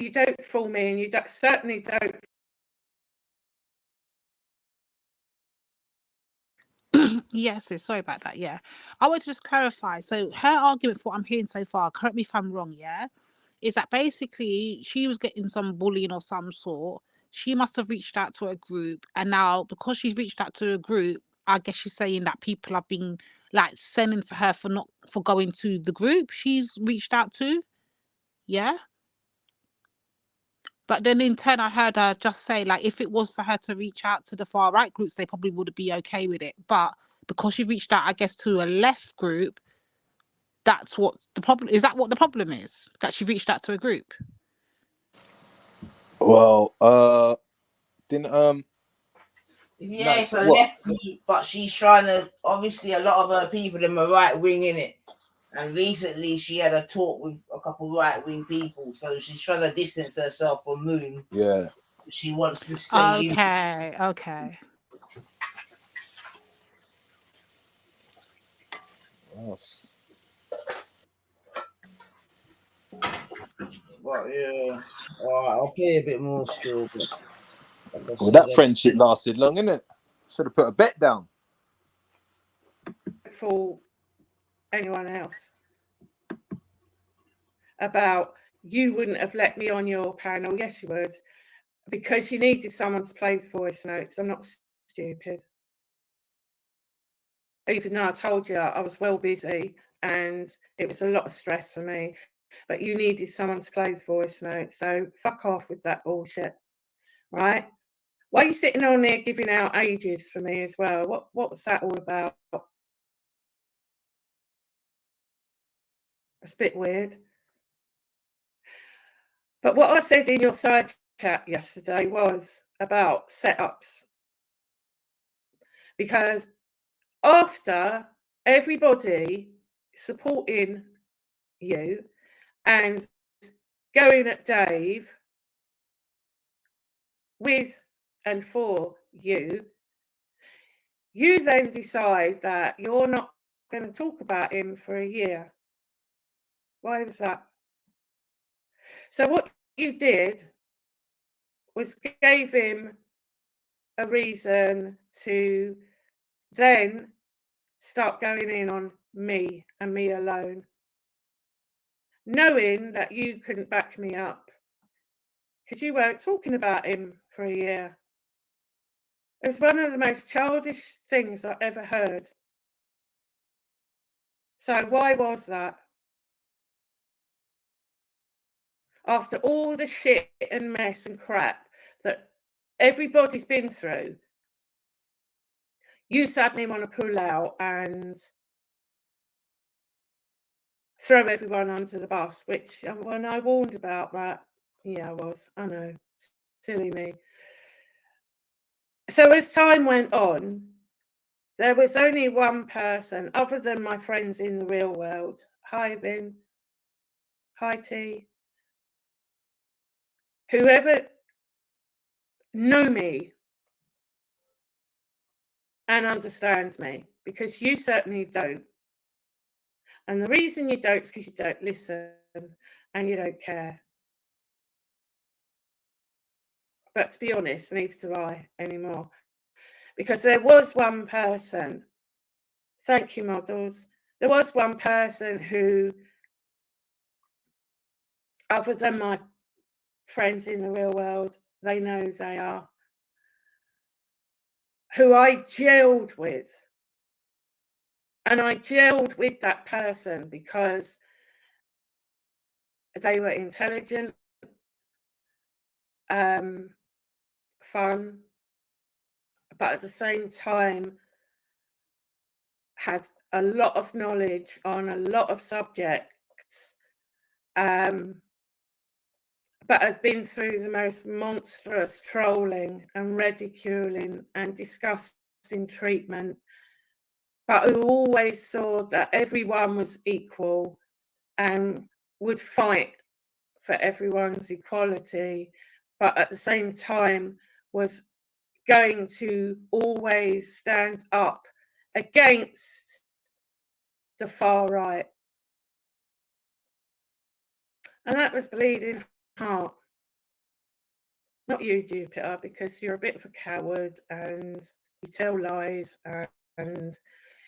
You don't fool me, and you certainly don't. Yes, sorry about that. Yeah, I would just clarify. So her argument, for what I'm hearing so far, correct me if I'm wrong, yeah, is that basically she was getting some bullying of some sort. she must have reached out to a group, and now because she's reached out to a group, I guess she's saying that people have been like sending for her for going to the group she's reached out to. Yeah. But then in turn, I heard her just say, like, if it was for her to reach out to the far right groups, they probably would be okay with it. But because she reached out, I guess, to a left group, that's what the problem is. That what the problem is? That she reached out to a group? Well, didn't Yeah, no, it's a what? left group, but she's trying to. Obviously, a lot of her people in the right wing in it. And recently, she had a talk with a couple right wing people, so she's trying to distance herself from Moon. Yeah. She wants to stay in. Okay. Yes. But yeah, I'll play a bit more still. But like I Well, said, that friendship lasted long, innit? Should have put a bet down. For anyone else about you wouldn't have let me on your panel. Yes, you would, because you needed someone to play the voice notes. I'm not stupid. Even though I told you I was well busy and it was a lot of stress for me, but you needed someone to play the voice notes. So fuck off with that bullshit, right? Why are you sitting on there giving out ages for me as well? What was that all about? It's a bit weird. But what I said in your side chat yesterday was about setups. Because after everybody supporting you and going at Dave with and for you, you then decide that you're not going to talk about him for a year. Why was that? So what you did was gave him a reason to then start going in on me and me alone, knowing that you couldn't back me up because you weren't talking about him for a year. It was one of the most childish things I ever heard. So why was that? After all the shit and mess and crap that everybody's been through, you suddenly want to pull out and throw everyone under the bus, which when I warned about that, yeah, I was. I know. Silly me. So as time went on, there was only one person other than my friends in the real world. Hi, Bin. Hi, T. Whoever know me and understands me, because you certainly don't. And the reason you don't is because you don't listen and you don't care. But to be honest, neither do I anymore. Because there was one person, thank you, models, there was one person who, other than my friends in the real world, they know who they are, who I gelled with. And I gelled with that person because they were intelligent, fun, but at the same time had a lot of knowledge on a lot of subjects, but had been through the most monstrous trolling and ridiculing and disgusting treatment, but who always saw that everyone was equal and would fight for everyone's equality, but at the same time was going to always stand up against the far right. And that was Bleeding Heart. Not you, Jupiter, because you're a bit of a coward and you tell lies and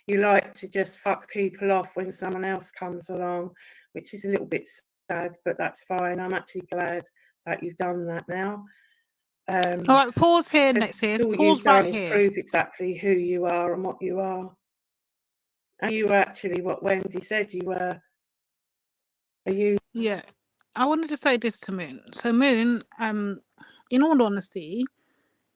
you like to just fuck people off when someone else comes along, which is a little bit sad, but that's fine. I'm actually glad that you've done that now. All right, pause here, next here. all Pause you've done right is here. prove exactly who you are and what you are. And you were actually what Wendy said you were. Are you? Yeah. I wanted to say this to Moon. So Moon, in all honesty,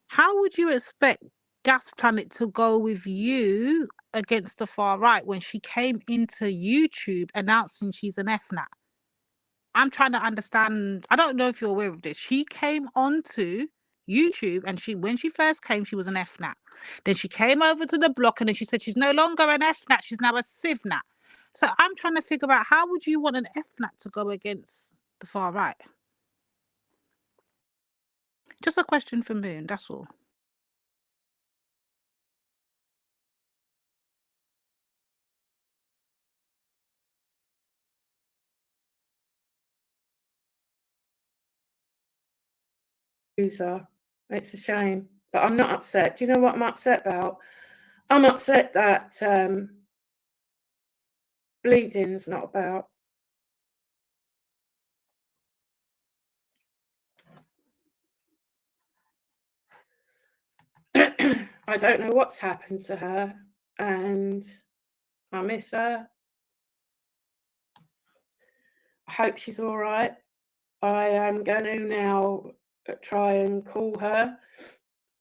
how would you expect Gas Planet to go with you against the far right when she came into YouTube announcing she's an FNAT? I'm trying to understand. I don't know if you're aware of this. She came onto YouTube and when she first came, she was an FNAT. Then she came over to the block and then she said she's no longer an FNAT, she's now a CivNat. So I'm trying to figure out, how would you want an FNAT to go against the far right? Just a question for Moon, that's all. User. It's a shame, but I'm not upset. Do you know what I'm upset about? I'm upset that bleeding's not about. I don't know what's happened to her, and I miss her. I hope she's all right. I am going to now try and call her.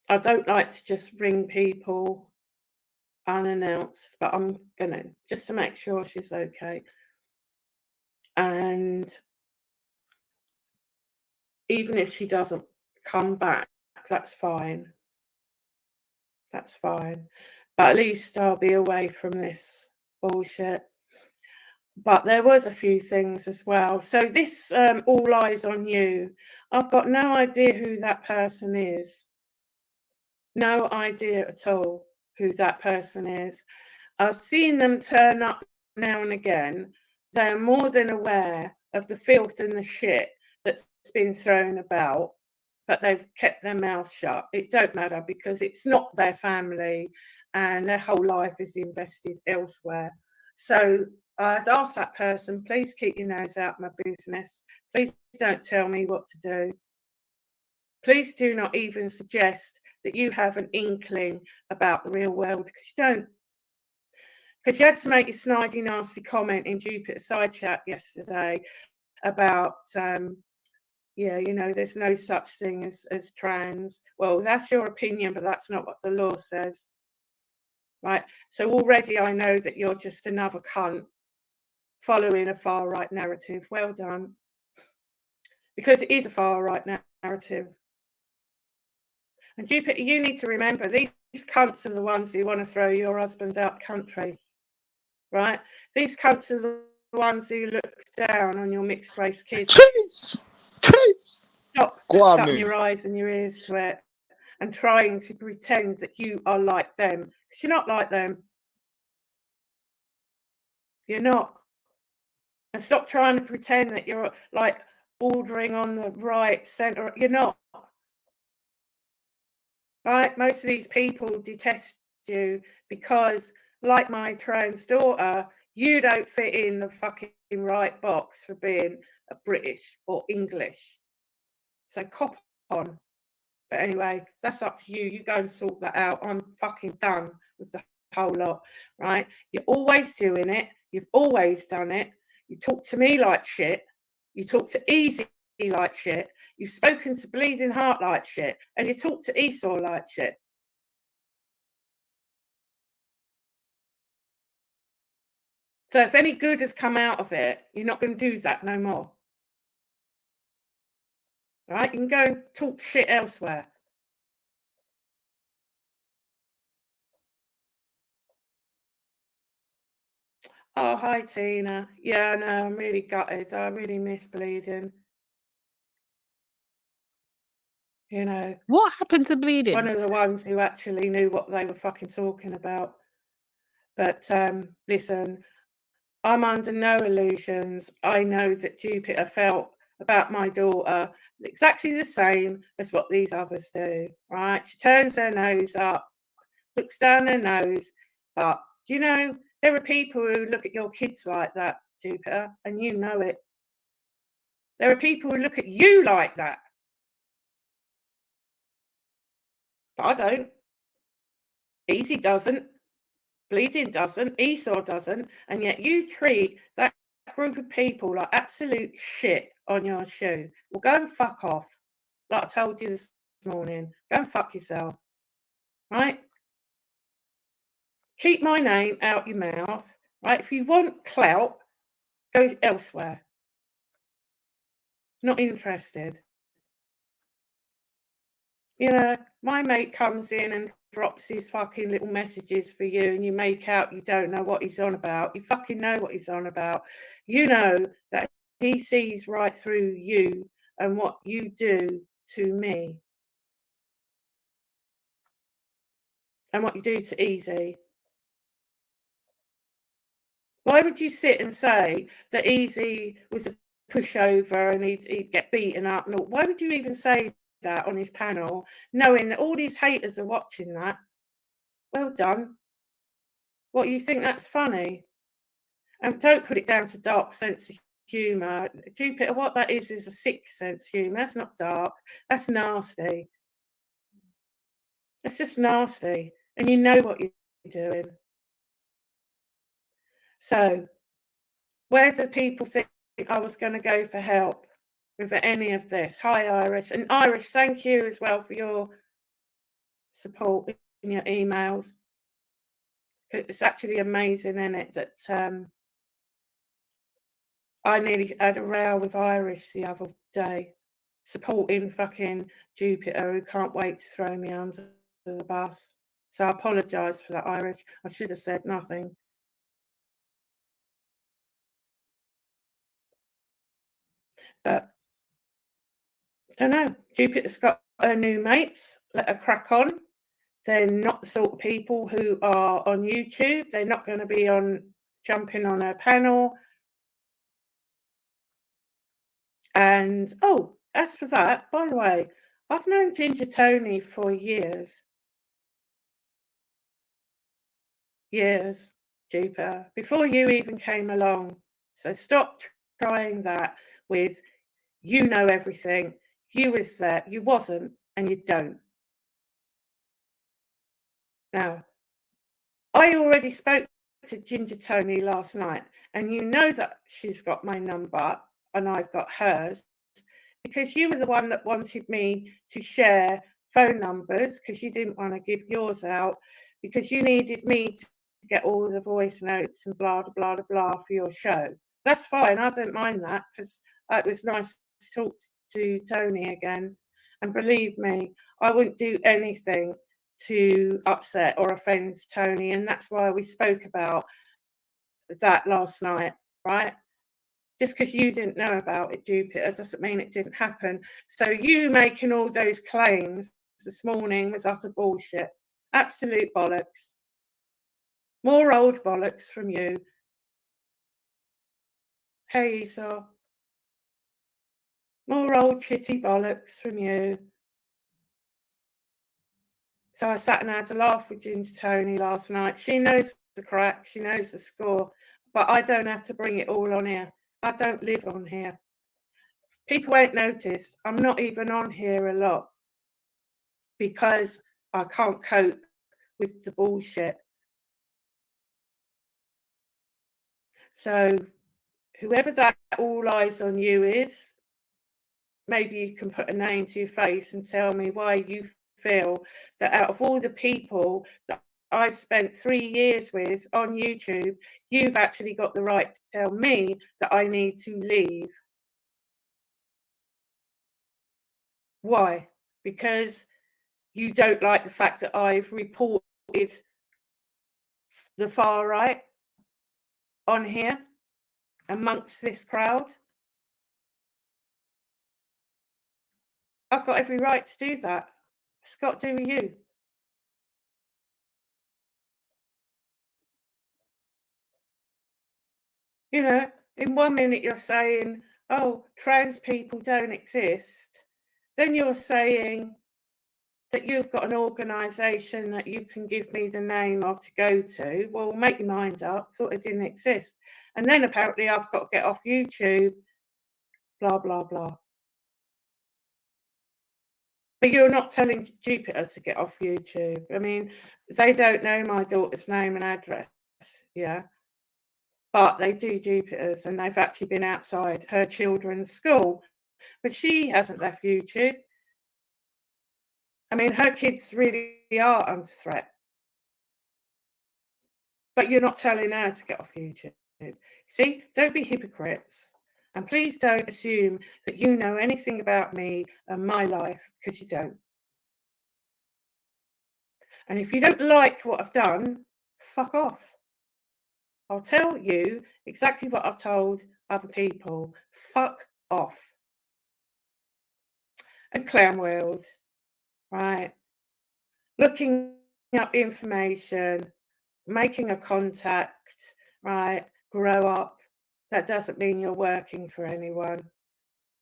I don't like to just ring people unannounced, but I'm going to, just to make sure she's okay. And even if she doesn't come back, that's fine. That's fine. But at least I'll be away from this bullshit. But there was a few things as well. So this All Lies on You. I've got no idea who that person is. No idea at all who that person is. I've seen them turn up now and again. They are more than aware of the filth and the shit that's been thrown about, but they've kept their mouth shut. It don't matter because it's not their family and their whole life is invested elsewhere. So I'd ask that person, please keep your nose out of my business. Please don't tell me what to do. Please do not even suggest that you have an inkling about the real world, because you don't. Because you had to make a snidey, nasty comment in Jupiter side chat yesterday about, yeah, you know, there's no such thing as trans. Well, that's your opinion, but that's not what the law says. Right? So already I know that you're just another cunt following a far right narrative. Well done. Because it is a far right narrative. And Jupiter, you need to remember, these cunts are the ones who want to throw your husband out country, right? These cunts are the ones who look down on your mixed race kids. Stop shutting your eyes and your ears to it and trying to pretend that you are like them, because you're not like them. You're not. And stop trying to pretend that you're like bordering on the right, centre. You're not. Right? Most of these people detest you because, like my trans daughter, you don't fit in the fucking right box for being a British or English. So cop on. But anyway, that's up to you. You go and sort that out. I'm fucking done with the whole lot, right? You're always doing it. You've always done it. You talk to me like shit. You talk to Easy like shit. You've spoken to Bleeding Heart like shit. And you talk to Esau like shit. So if any good has come out of it, you're not going to do that no more. All right? You can go and talk shit elsewhere. Oh, hi, Tina. Yeah, no, I'm really gutted. I really miss Bleeding. You know. What happened to Bleeding? One of the ones who actually knew what they were fucking talking about. But listen, I'm under no illusions. I know that Jupiter felt about my daughter exactly the same as what these others do, right? She turns her nose up, looks down her nose, but do you know, there are people who look at your kids like that, Jupiter, and you know it. There are people who look at you like that. But I don't. Easy doesn't. Bleeding doesn't. Esau doesn't. And yet you treat that group of people like absolute shit on your shoe. Well, go and fuck off. Like I told you this morning. Go and fuck yourself. Right? Keep my name out your mouth. Right? If you want clout, go elsewhere. Not interested. You know, my mate comes in and drops his fucking little messages for you and you make out you don't know what he's on about. You fucking know what he's on about. You know that he sees right through you and what you do to me. And what you do to Easy. Why would you sit and say that Easy was a pushover and he'd get beaten up? And all? Why would you even say that on his panel, knowing that all these haters are watching that? Well done. What, you think that's funny? And don't put it down to dark sense of humour. Jupiter, what that is a sick sense of humour. That's not dark. That's nasty. It's just nasty. And you know what you're doing. So, where do people think I was going to go for help with any of this? Hi, Irish. And Irish, thank you as well for your support in your emails. It's actually amazing, isn't it, that I nearly had a row with Irish the other day, supporting fucking Jupiter, who can't wait to throw me under the bus. So I apologise for that, Irish. I should have said nothing. But I don't know. Jupiter's got her new mates. Let her crack on. They're not the sort of people who are on YouTube. They're not going to be jumping on her panel. And, oh, as for that, by the way, I've known Ginger Tony for years. Years, Jupiter, before you even came along. So stop trying that with, you know everything, you was there, you wasn't, and you don't. Now, I already spoke to Ginger Tony last night, and you know that she's got my number and I've got hers, because you were the one that wanted me to share phone numbers, because you didn't want to give yours out, because you needed me to get all the voice notes and blah, blah, blah, blah for your show. That's fine. I don't mind that, because it was nice to talk to Tony again. And believe me, I wouldn't do anything to upset or offend Tony. And that's why we spoke about that last night, right? Just because you didn't know about it, Jupiter, doesn't mean it didn't happen. So you making all those claims this morning was utter bullshit. Absolute bollocks. More old bollocks from you. Hey, Esau. More old shitty bollocks from you. So I sat and had a laugh with Ginger Tony last night. She knows the crack. She knows the score. But I don't have to bring it all on here. I don't live on here. People won't notice I'm not even on here a lot because I can't cope with the bullshit. So whoever that all eyes on you is, maybe you can put a name to your face and tell me why you feel that out of all the people that I've spent 3 years with on YouTube, you've actually got the right to tell me that I need to leave. Why? Because you don't like the fact that I've reported the far right on here amongst this crowd? I've got every right to do that. It's got to do with you. You know, in 1 minute you're saying, oh, trans people don't exist. Then you're saying that you've got an organisation that you can give me the name of to go to. Well, make your mind up. Thought it didn't exist. And then apparently I've got to get off YouTube, blah, blah, blah. But you're not telling Jupiter to get off YouTube. I mean, they don't know my daughter's name and address, yeah. But they do Jupiter's, and they've actually been outside her children's school. But she hasn't left YouTube. I mean, her kids really are under threat. But you're not telling her to get off YouTube. See, don't be hypocrites. And please don't assume that you know anything about me and my life, because you don't. And if you don't like what I've done, fuck off. I'll tell you exactly what I've told other people. Fuck off. And Clown World, right? Looking up information, making a contact, right? Grow up. That doesn't mean you're working for anyone.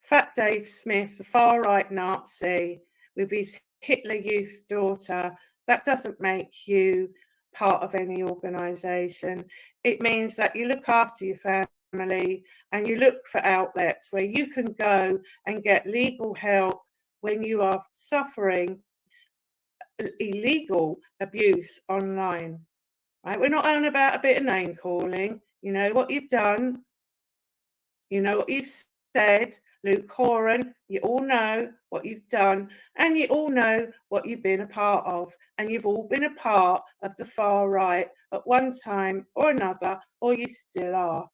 Fat Dave Smith, the far-right Nazi, with his Hitler Youth daughter, that doesn't make you part of any organisation. It means that you look after your family and you look for outlets where you can go and get legal help when you are suffering illegal abuse online. Right? We're not on about a bit of name calling. You know what you've done. You know what you've said. Luke Horan, you all know what you've done, and you all know what you've been a part of, and you've all been a part of the far right at one time or another, or you still are.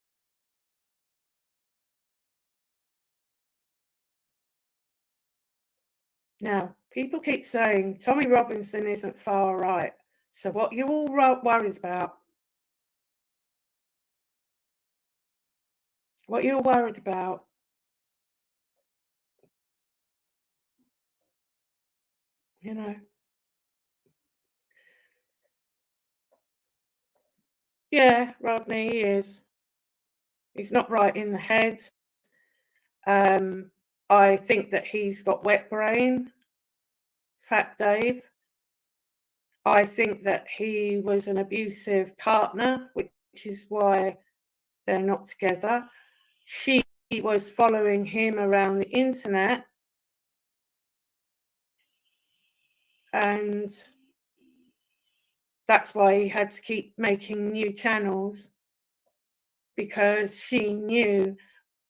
Now, people keep saying Tommy Robinson isn't far right, so what you all worried about? What you're worried about? You know. Yeah, Rodney, he is. He's not right in the head. I think that he's got wet brain, Fat Dave. I think that he was an abusive partner, which is why they're not together. She was following him around the internet, and that's why he had to keep making new channels, because she knew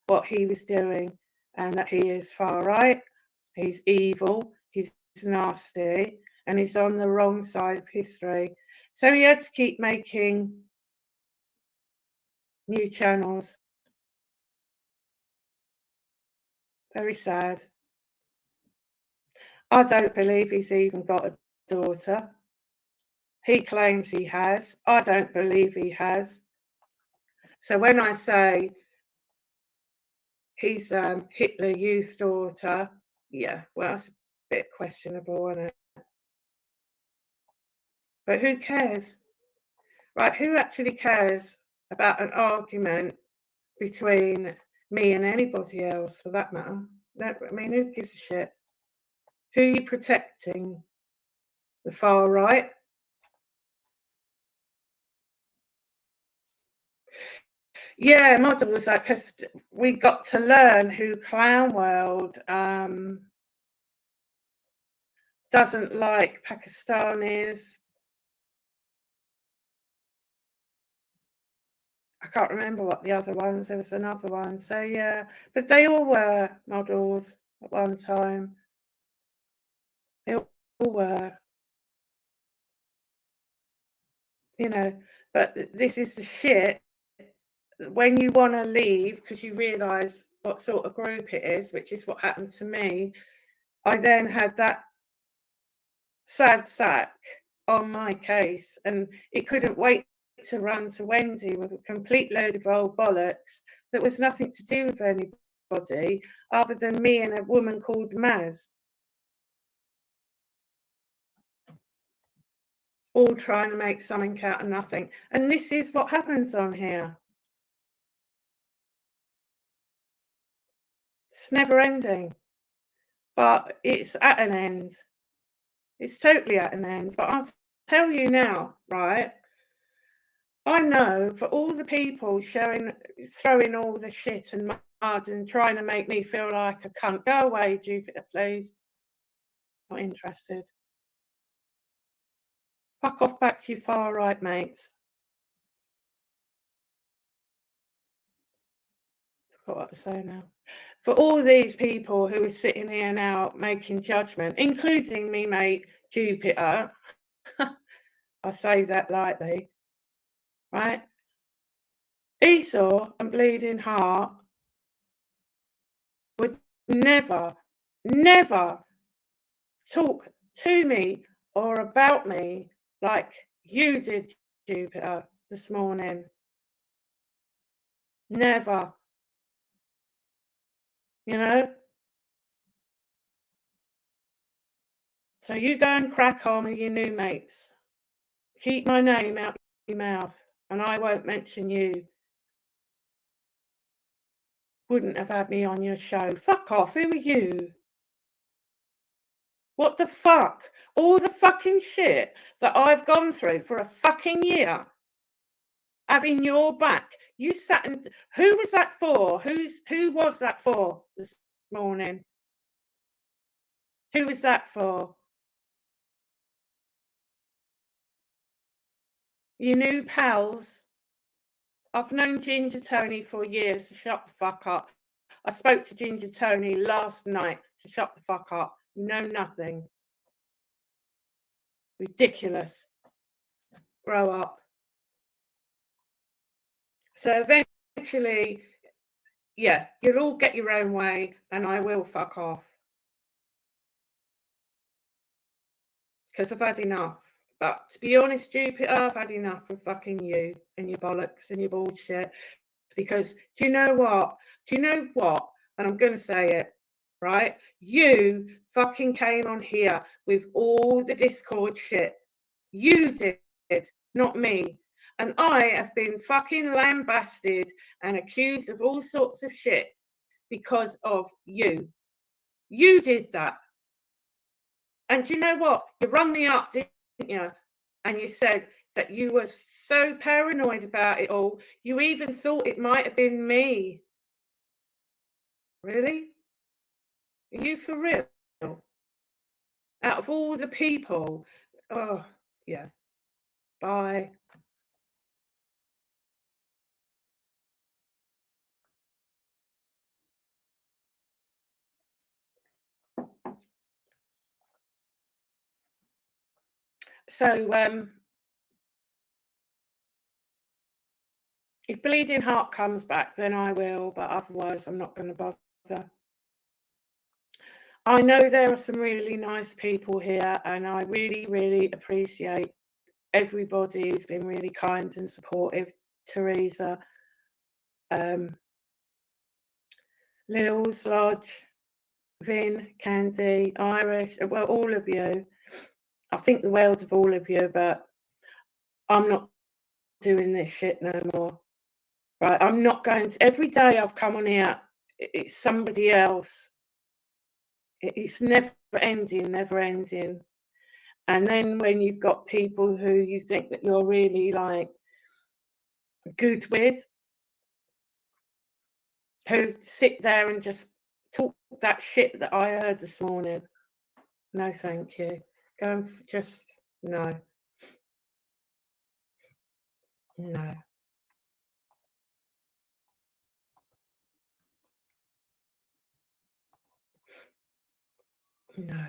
what he was doing and that he is far right, he's evil, he's nasty, and he's on the wrong side of history. So he had to keep making new channels. Very sad. I don't believe he's even got a daughter. He claims he has. I don't believe he has. So when I say he's Hitler Youth daughter, yeah, well, that's a bit questionable, isn't it? But who cares? Right, who actually cares about an argument between me and anybody else, for that matter? I mean, who gives a shit? Who are you protecting? The far right? Yeah, model was like, because we got to learn who Clown World doesn't like Pakistanis. I can't remember what the other ones, there was another one. So yeah, but they all were models at one time. They all were. You know, but this is the shit. When you want to leave because you realise what sort of group it is, which is what happened to me, I then had that sad sack on my case, and it couldn't wait to run to Wendy with a complete load of old bollocks that was nothing to do with anybody other than me and a woman called Maz, all trying to make something out of nothing. And this is what happens on here. It's never ending, but it's at an end. It's totally at an end. But I'll tell you now, right? I know for all the people throwing all the shit and mud and trying to make me feel like a cunt. Go away, Jupiter, please. Not interested. Fuck off back to your far right mates. Forgot what to say now. For all these people who are sitting here now making judgment, including me mate Jupiter, I say that lightly, right? Esau and Bleeding Heart would never talk to me or about me like you did, Jupiter, this morning. Never. You know? So you go and crack on with your new mates. Keep my name out your mouth, and I won't mention you. Wouldn't have had me on your show. Fuck off. Who are you? What the fuck? All the fucking shit that I've gone through for a fucking year. Having your back. You sat and who was that for? Who was that for this morning? Who was that for? Your new pals. I've known Ginger Tony for years. Shut the fuck up. I spoke to Ginger Tony last night to shut the fuck up. You know nothing. Ridiculous. Grow up. So eventually, yeah, you'll all get your own way and I will fuck off. Because I've had enough. But to be honest, Jupiter, I've had enough of fucking you and your bollocks and your bullshit. Because do you know what? And I'm going to say it, right? You fucking came on here with all the Discord shit. You did, not me. And I have been fucking lambasted and accused of all sorts of shit because of you. You did that. And you know what? You rung me up, didn't you? And you said that you were so paranoid about it all, you even thought it might have been me. Really? Are you for real? Out of all the people, oh, yeah. Bye. So, if Bleeding Heart comes back, then I will, but otherwise I'm not going to bother. I know there are some really nice people here, and I really, really appreciate everybody who's been really kind and supportive. Teresa, Lils, Lodge, Vin, Candy, Irish, well, all of you. I think the world of all of you, but I'm not doing this shit no more. Right? I'm not going to. Every day I've come on here, it's somebody else. It's never ending. And then when you've got people who you think that you're really like good with, who sit there and just talk that shit that I heard this morning. No, thank you. Go and just, no. No. No.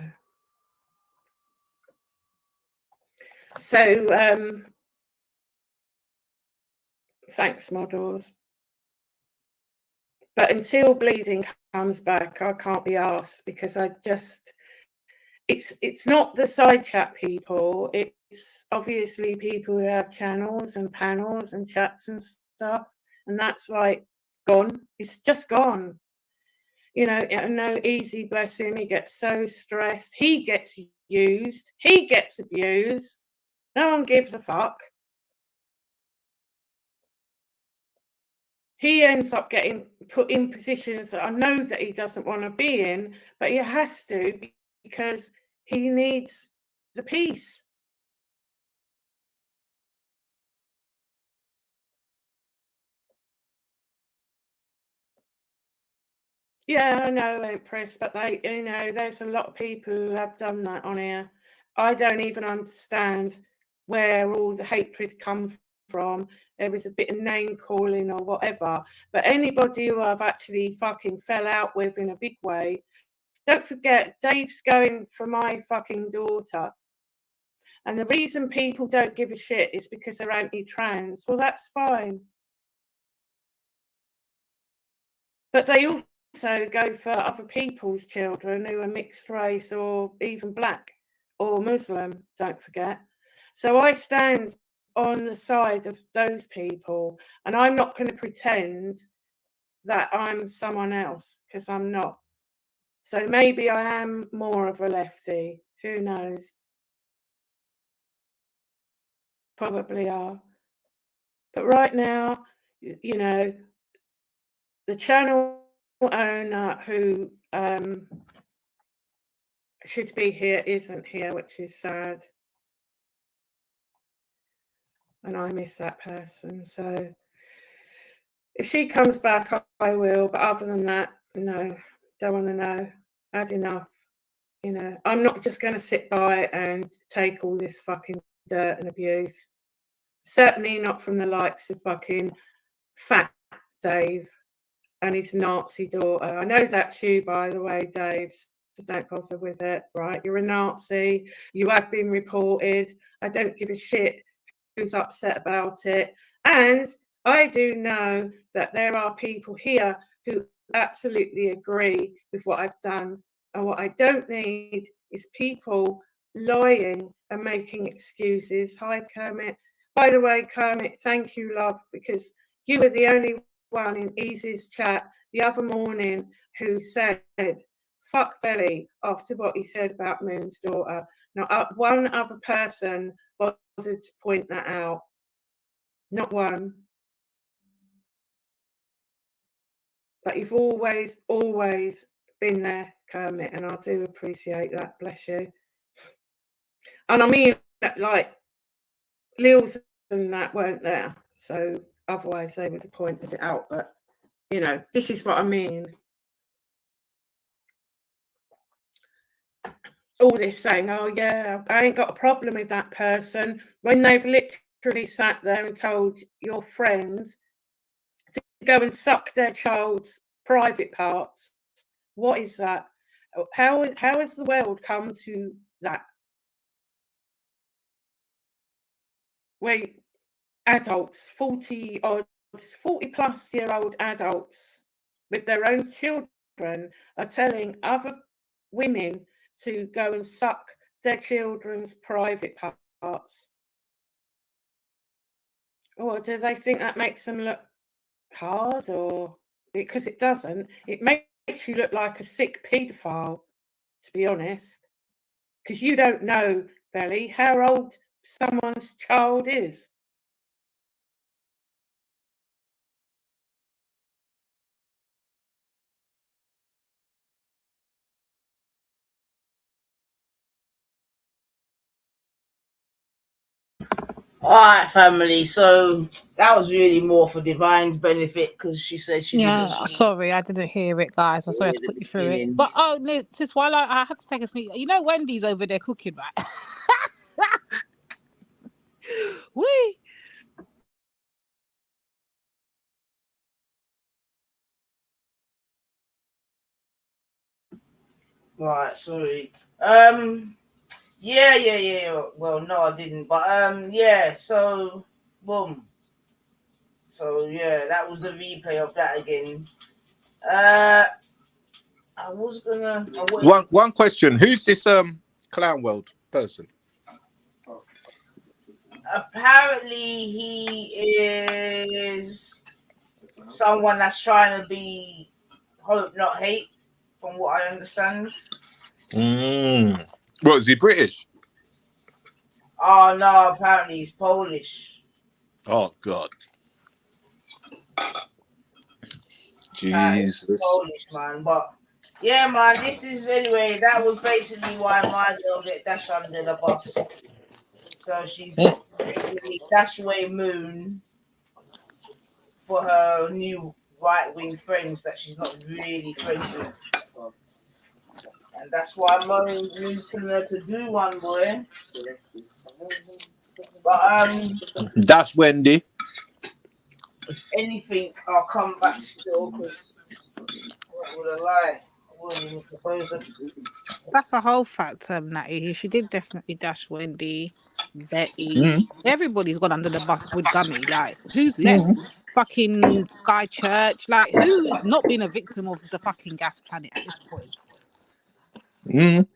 So, thanks, models. But until Bleeding comes back, I can't be asked because I just, it's not the side chat people. It's obviously people who have channels and panels and chats and stuff. And that's like gone. It's just gone. You know, no, Easy, bless him. He gets so stressed. He gets used. He gets abused. No one gives a fuck. He ends up getting put in positions that I know that he doesn't want to be in, but he has to because he needs the peace. Yeah, I know, Empress, but they, you know, there's a lot of people who have done that on here. I don't even understand where all the hatred comes from. There was a bit of name calling or whatever, but anybody who I've actually fucking fell out with in a big way, don't forget, Dave's going for my fucking daughter. And the reason people don't give a shit is because they're anti-trans. Well, that's fine. But they also go for other people's children who are mixed race or even black or Muslim, don't forget. So I stand on the side of those people, and I'm not going to pretend that I'm someone else, because I'm not. So maybe I am more of a lefty. Who knows? Probably are. But right now, you know, the channel owner who should be here isn't here, which is sad. And I miss that person. So if she comes back, I will. But other than that, no, don't want to know. Had enough. You know, I'm not just going to sit by and take all this fucking dirt and abuse. Certainly not from the likes of fucking Fat Dave and his Nazi daughter. I know that's you, by the way, Dave. So don't bother with it, right? You're a Nazi. You have been reported. I don't give a shit who's upset about it. And I do know that there are people here who absolutely agree with what I've done. And what I don't need is people lying and making excuses. Hi, Kermit. By the way, Kermit, thank you, love, because you were the only one in Easy's chat the other morning who said, fuck Belly, after what he said about Moon's daughter. Now, one other person bothered to point that out. Not one. But you've always, always been there, Kermit, and I do appreciate that. Bless you. And I mean, like, Lils and that weren't there, so otherwise they would have pointed it out. But, you know, this is what I mean. All this saying, oh, yeah, I ain't got a problem with that person, when they've literally sat there and told your friends to go and suck their child's private parts. What is that? How has the world come to that? Where adults, 40 plus year old adults with their own children are telling other women to go and suck their children's private parts. Or do they think that makes them look hard? Or because it doesn't, it makes you look like a sick paedophile, to be honest, because you don't know, Belly, how old someone's child is. All right, family. So that was really more for Divine's benefit because she said she didn't Yeah, see sorry, I didn't hear it, guys. I sorry I had to the put you through it. beginning. But oh, just while I had to take a sneak, you know, Wendy's over there cooking, right? Wee. Right, sorry. Yeah. Well, no, I didn't. But yeah. So, boom. So yeah, that was a replay of that again. I was gonna. One question: who's this Clown World person? Apparently, he is someone that's trying to be hope, not hate, from what I understand. What, is he British? Oh no, apparently he's Polish. Oh God. He's Jesus. Polish, man. But yeah, man, this is anyway. That was basically why my girl get dashed under the bus. So she's basically dashed away Moon for her new right-wing friends that she's not really friends with. And that's why Mo needs her to do one, boy. But That's Wendy. if anything, I'll come back still because what would I lie? I wouldn't even propose it. That's a whole fact, Natty. She did definitely dash Wendy, Betty. Mm. Everybody's gone under the bus with Gummy. Like, who's left? Mm. Fucking Sky Church. Like, who's not been a victim of the fucking gas planet at this point? Mm.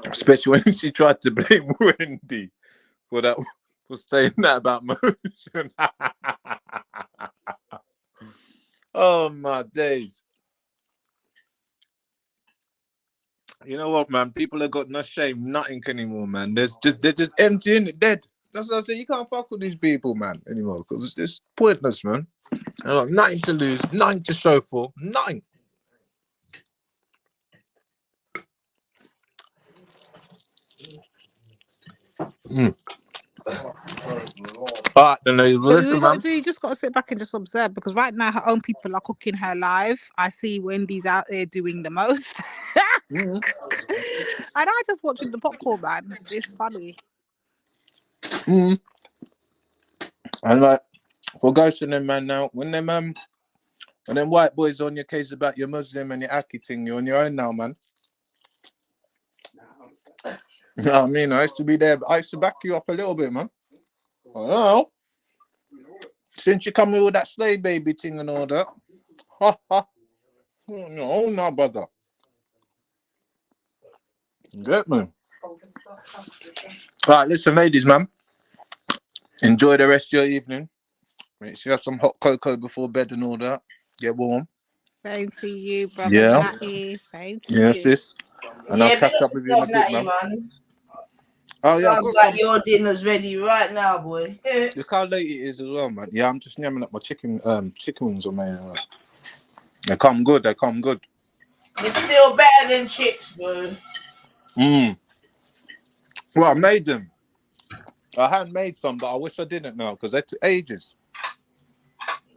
Especially when she tried to blame Wendy for that, for saying that about motion. Oh my days. You know what, man? People have got no shame, nothing anymore, man. They're just empty and dead. That's what I say. You can't fuck with these people, man, anymore, because it's just pointless, man. They got nothing to lose, nothing to show for, nothing. Mm. All right, then, ladies. Well, So listen, we got to man. do. You just got to sit back and just observe because right now her own people are cooking her live. I see Wendy's out there doing the most, Mm. and I just watching the popcorn, man. It's funny. Mm. And like for ghosting them, man. Now when them white boys on your case about your Muslim and your Aki thing, you're on your own now, man. You know what I mean? I used to be there. I used to back you up a little bit, man. Oh, since you come with all that slave baby thing and all that, ha ha. Oh no, brother. Get me. All right, listen, ladies, man. Enjoy the rest of your evening. Make sure you have some hot cocoa before bed and all that. Get warm. Same to you, brother Yeah. Natty. Same to Yeah, you. sis. And I'll Yeah, big catch up up with you in a yourself, bit, Natty, man. man. Oh yeah, I've Sounds got like some. your dinner's ready right now, boy. Look how late it is as well, man. Yeah, I'm just yamming up my chicken wings on my. They come good. They come good. It's still better than chips, bro. Mm. Well, I made them. I had made some, but I wish I didn't now because they took ages.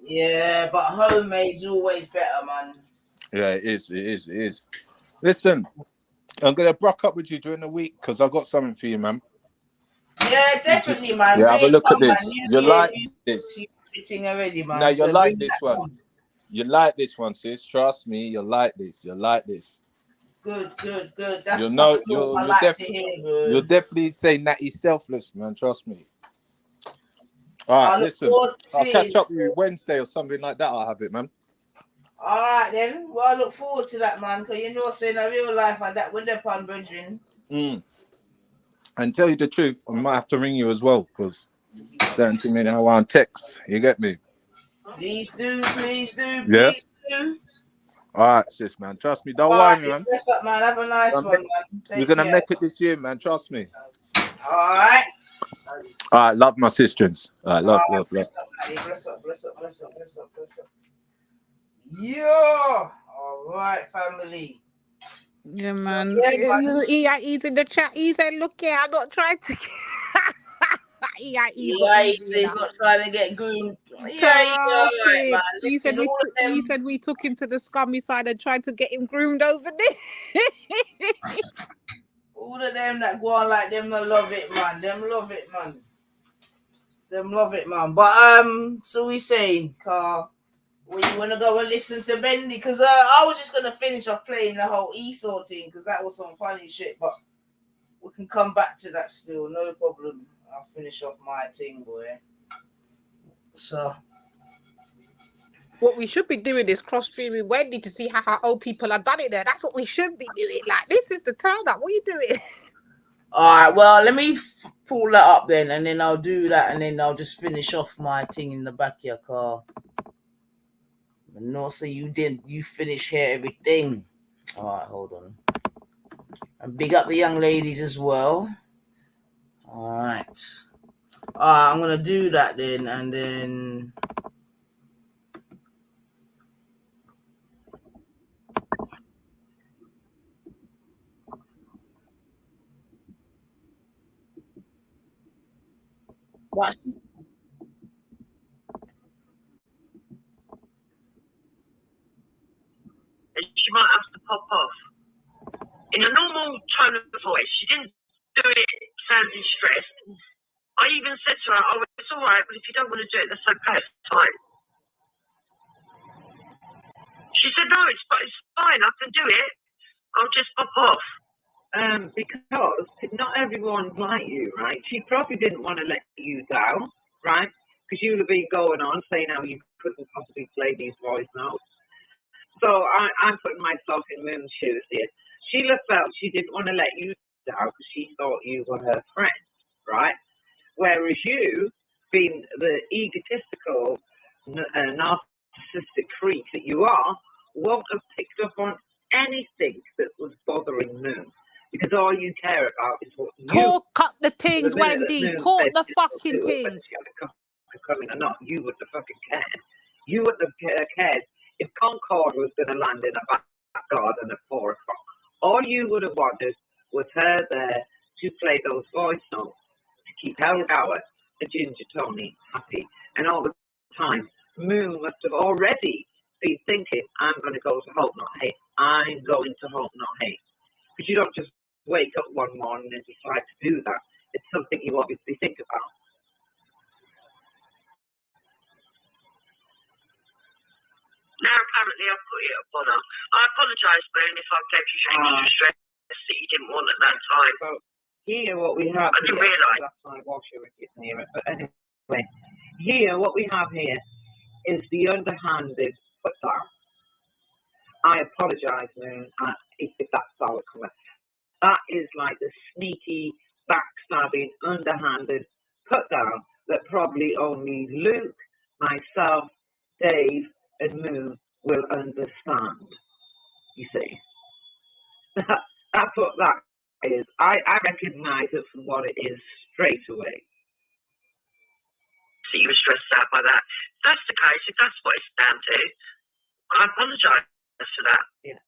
Yeah, but homemade's always better, man. Yeah, it is. It is. It is. Listen, I'm gonna brock up with you during the week because I got something for you, man. Yeah, definitely, man. Yeah, have a Bring it look at on, man. this. New You year, like new this? fitting already, Now man. you So like bring this that one. on. You like this one, sis. Trust me, you like this. You like this. Good, good, good. You That's the type know, of talk I like to hear, you'll bro. definitely say that he's selfless, man. Trust me. All right, I look listen. forward to I'll seeing catch it. up with you Wednesday or something like that. I'll have it, man. All right, then. Well, I look forward to that, man, because you know, saying a real life and that with the pan brethren. Mm. And tell you the truth, I might have to ring you as well because certain to me now on text. You get me? Please do, please do, Yeah. please do. All right, sis, man. Trust me. Don't All worry, right, man. bless up, man. Have a nice one, man. We're Take gonna care. make it this year, man. Trust me. All right. All right, love my sisters. All right, All love, right, love, love. bless up, buddy. Bless up, bless up, bless up, bless up, bless up. Yeah. All right, family. Yeah, So, man. yeah, man. He's in the chat. He said, "Look here, I'm not trying to." He's got Yeah, easy he's enough. not trying to get goon. Yeah, you all right, man. Karate. He said Listen, all of he them, said we took him to the scummy side and tried to get him groomed over there. that go on like them, they love it, man. Them love it, man. Them love it, man. But so we saying, Carl, we wanna go and listen to Bendy because I was just gonna finish off playing the whole Esau thing because that was some funny shit. But we can come back to that still, no problem. I'll finish off my thing, boy. So. What we should be doing is cross streaming Wendy to see how our old people are done it there. That's what we should be doing. Like, this is the turn up. What are you doing? All right, well, let me pull that up then, and then I'll do that, and then I'll just finish off my thing in the back of your car. No, so you finish here everything. All right, hold on. And big up the young ladies as well. All right. I'm gonna do that then, and then. What? voice. She didn't do it sounding stressed. I even said to her, "Oh, it's all right, but if you don't want to do it, that's okay. It's fine." She said, "No, it's fine. I can do it. I'll just pop off." Because not everyone's like you, right? She probably didn't want to let you down, right? Because you would have been going on saying how you couldn't possibly play these voice notes. So I'm putting myself in Moon's shoes here. Sheila felt she didn't want to let you down because she thought you were her friend, right? Whereas you, being the egotistical, narcissistic freak that you are, won't have picked up on anything that was bothering Moon. Because all you care about is what you... Talk up the The things, minute that Wendy. Moon Talk said the she'll fucking do it, whether things. she had a cup coming or not, you wouldn't have fucking cared. You wouldn't have cared if Concord was going to land in a back garden at 4 o'clock. All you would have wanted was her there to play those voice notes, to keep Helen Gower and Ginger Tony happy. And all the time, Moon must have already been thinking, I'm going to go to Hope Not Hate. I'm going to Hope Not Hate. Because you don't just wake up one morning and decide to do that. It's something you obviously think about. Now, apparently, I've put it upon her. I apologise, Moon, if I gave you extra stress that you didn't want at that time. So, here what we have... I didn't realise. That's my washer, if you can hear it. But anyway, here what we have here is the underhanded put down. I apologise, Moon, if that's how it comes. That is like the sneaky, backstabbing, underhanded put down that probably only Luke, myself, Dave, and Moon will understand. You see, that's what that is. I recognise it for what it is straight away. So you were stressed out by that. If that's the case, if that's what it's down to, I apologise for that. Yeah,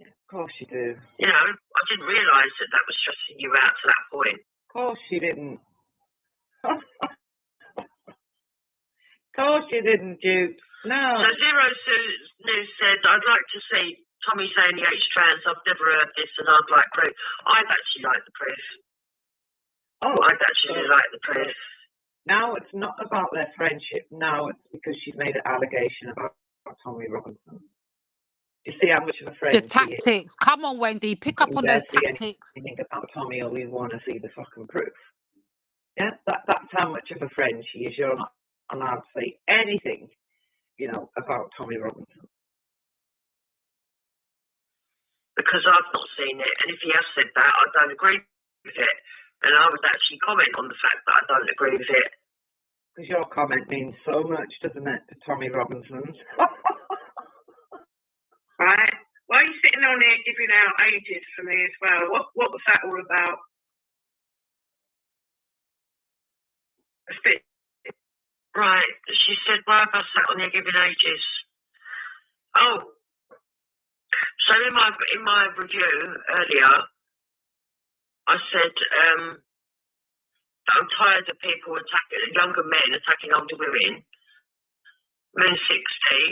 of course you do. You know, I didn't realise that was stressing you out to that point. Of course you didn't. Of course you didn't, Duke. No. So Zero News said, I'd like to see Tommy saying he hates trans. I've never heard this and I'd like proof. I'd actually like the proof. Oh, I'd actually like the proof. Now it's not about their friendship. Now it's because she's made an allegation about Tommy Robinson. You see how much of a friend The tactics. Come on, Wendy. Pick up on those tactics. Anything about Tommy, or we want to see the fucking proof. Yeah, that's how much of a friend she is. You're not allowed to say anything, about Tommy Robinson. Because I've not seen it, and if he has said that, I don't agree with it. And I would actually comment on the fact that I don't agree with it. Because your comment means so much, doesn't it, to Tommy Robinson's? Right? Why are you sitting on here giving out ages for me as well? What was that all about? Right. She said, why have I sat on here giving ages? Oh. So in my review earlier, I said, I'm tired of people attacking younger men attacking older women. Men 60,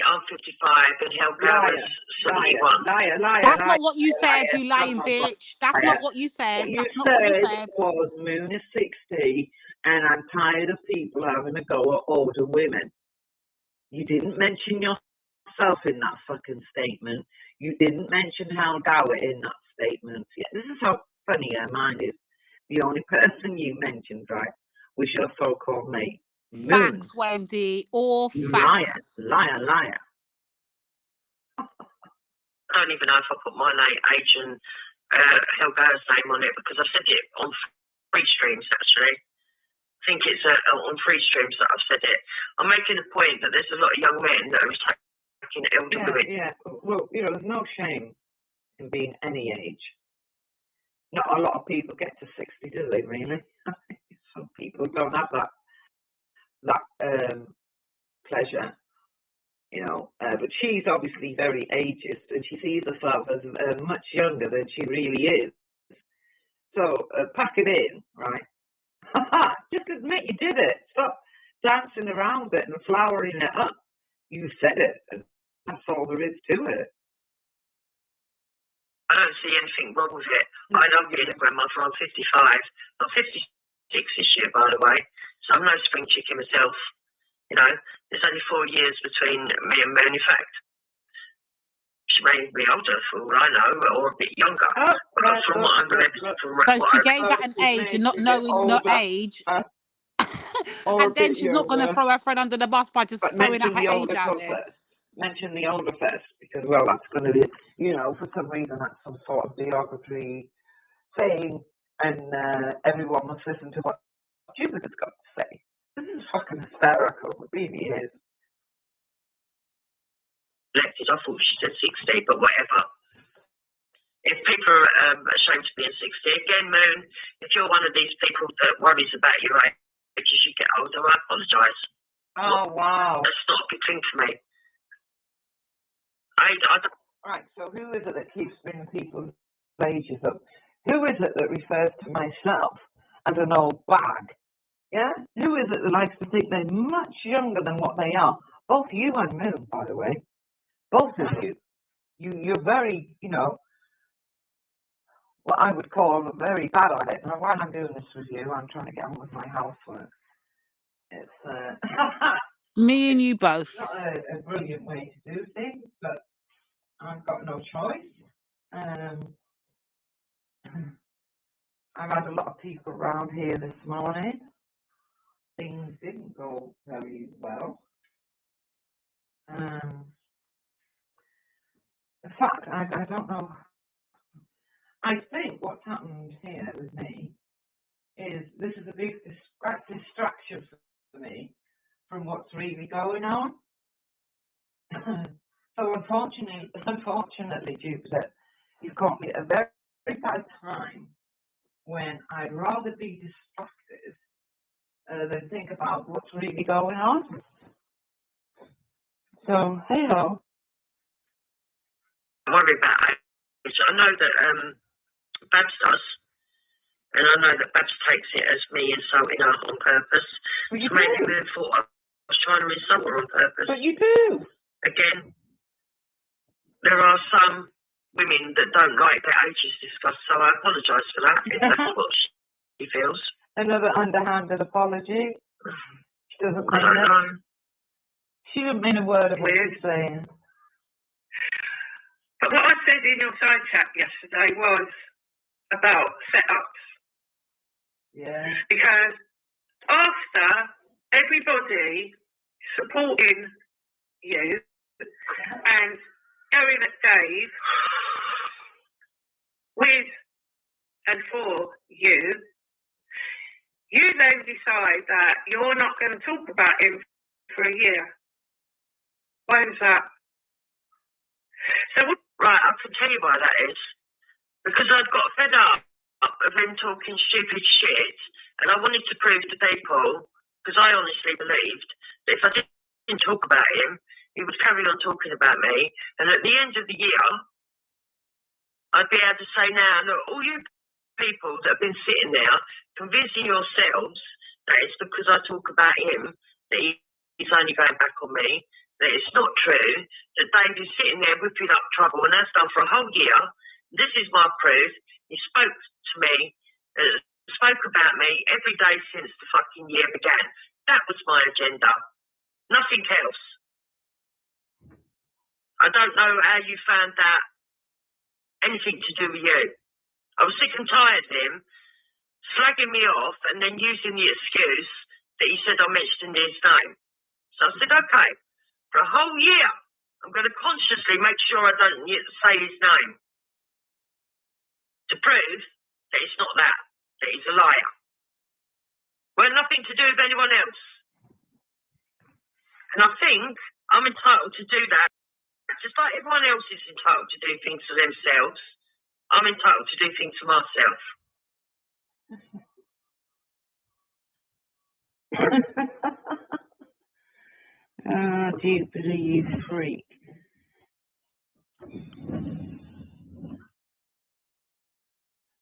I'm 55, and Helga's 71. Liar. That's not what you said, you lying bitch. That's not what you said. What you said was Moon is 60, and I'm tired of people having a go at older women. You didn't mention yourself in that fucking statement. You didn't mention Hal Gower in that statement. Yeah, this is how funny her mind is. The only person you mentioned, right, was your so-called mate. Moon. Facts, Wendy. All facts. Liar. I don't even know if I put my age and Helga's name on it, because I said it on free streams, actually. I think it's on free streams that I've said it. I'm making a point that there's a lot of young men that are attacking elder women. Yeah. Well, there's no shame in being any age. Not a lot of people get to 60, do they, really? Some people don't have that pleasure, but she's obviously very ageist, and she sees herself as much younger than she really is. So pack it in, right? Just admit you did it. Stop dancing around it and flowering it up. You said it, and that's all there is to it. I don't see anything wrong with it. I love being a grandmother. I'm 55. I'm 56 this year, by the way. So I'm no spring chicken myself. You know, there's only 4 years between me and Moon. In fact, she may be older for all I know, or a bit younger. Oh, But from what I'm So she gave that an age and not knowing the age. And then she's not going to throw her friend under the bus by just throwing out her age out there. Mention the older first, because, well, that's going to be, you know, for some reason that's some sort of derogatory thing, and everyone must listen to what Jupiter's got to say. This is fucking hysterical. It really is. I thought she said 60, but whatever. If people are ashamed to be in 60, again, Moon, if you're one of these people that worries about your age as you get older, I apologise. Oh, wow. That's not a good thing for me. Right, so who is it that keeps bringing people's ages up? Who is it that refers to myself as an old bag? Yeah? Who is it that likes to think they're much younger than what they are? Both you and Moon, by the way. Both of you. You're very, you know, what I would call very bad at it. Now, while I'm doing this with you, I'm trying to get on with my housework. It's Me and you both. not a brilliant way to do things, but I've got no choice. I've had a lot of people around here this morning. Things didn't go very well. In fact, I don't know. I think what's happened here with me is this is a big distraction for me from what's really going on. So unfortunately, Jupiter, you've caught me at a very, very bad time when I'd rather be distracted than think about what's really going on. So, hello. I worry about it. I know that Babs does, and I know that Babs takes it as me insulting her on purpose. Well, you So maybe do. Moon thought I was trying to insult her on purpose. But you do. Again, there are some women that don't like their ages discussed, so I apologise for that if that's what she feels. Another underhanded apology. She doesn't I mean don't it. know. She didn't mean a word of what she's saying. But what I said in your side chat yesterday was about setups. Yeah. Because after everybody supporting you and going at Dave with and for you, you then decide that you're not going to talk about him for a year. When's that? So, right, I can tell you why that is. Because I've got fed up of him talking stupid shit, and I wanted to prove to people, because I honestly believed that if I didn't talk about him, he would carry on talking about me, and at the end of the year, I'd be able to say now, look, all you people that have been sitting there convincing yourselves that it's because I talk about him that he's only going back on me, that it's not true, that Dave is sitting there whipping up trouble, and that's done for a whole year. This is my proof. He spoke to me, spoke about me every day since the fucking year began. That was my agenda. Nothing else. I don't know how you found that anything to do with you. I was sick and tired of him slagging me off and then using the excuse that he said I mentioned his name. So I said, okay, for a whole year, I'm going to consciously make sure I don't say his name to prove that it's not that he's a liar. Well, nothing to do with anyone else. And I think I'm entitled to do that. Just like everyone else is entitled to do things for themselves, I'm entitled to do things for myself. Do you believe freak?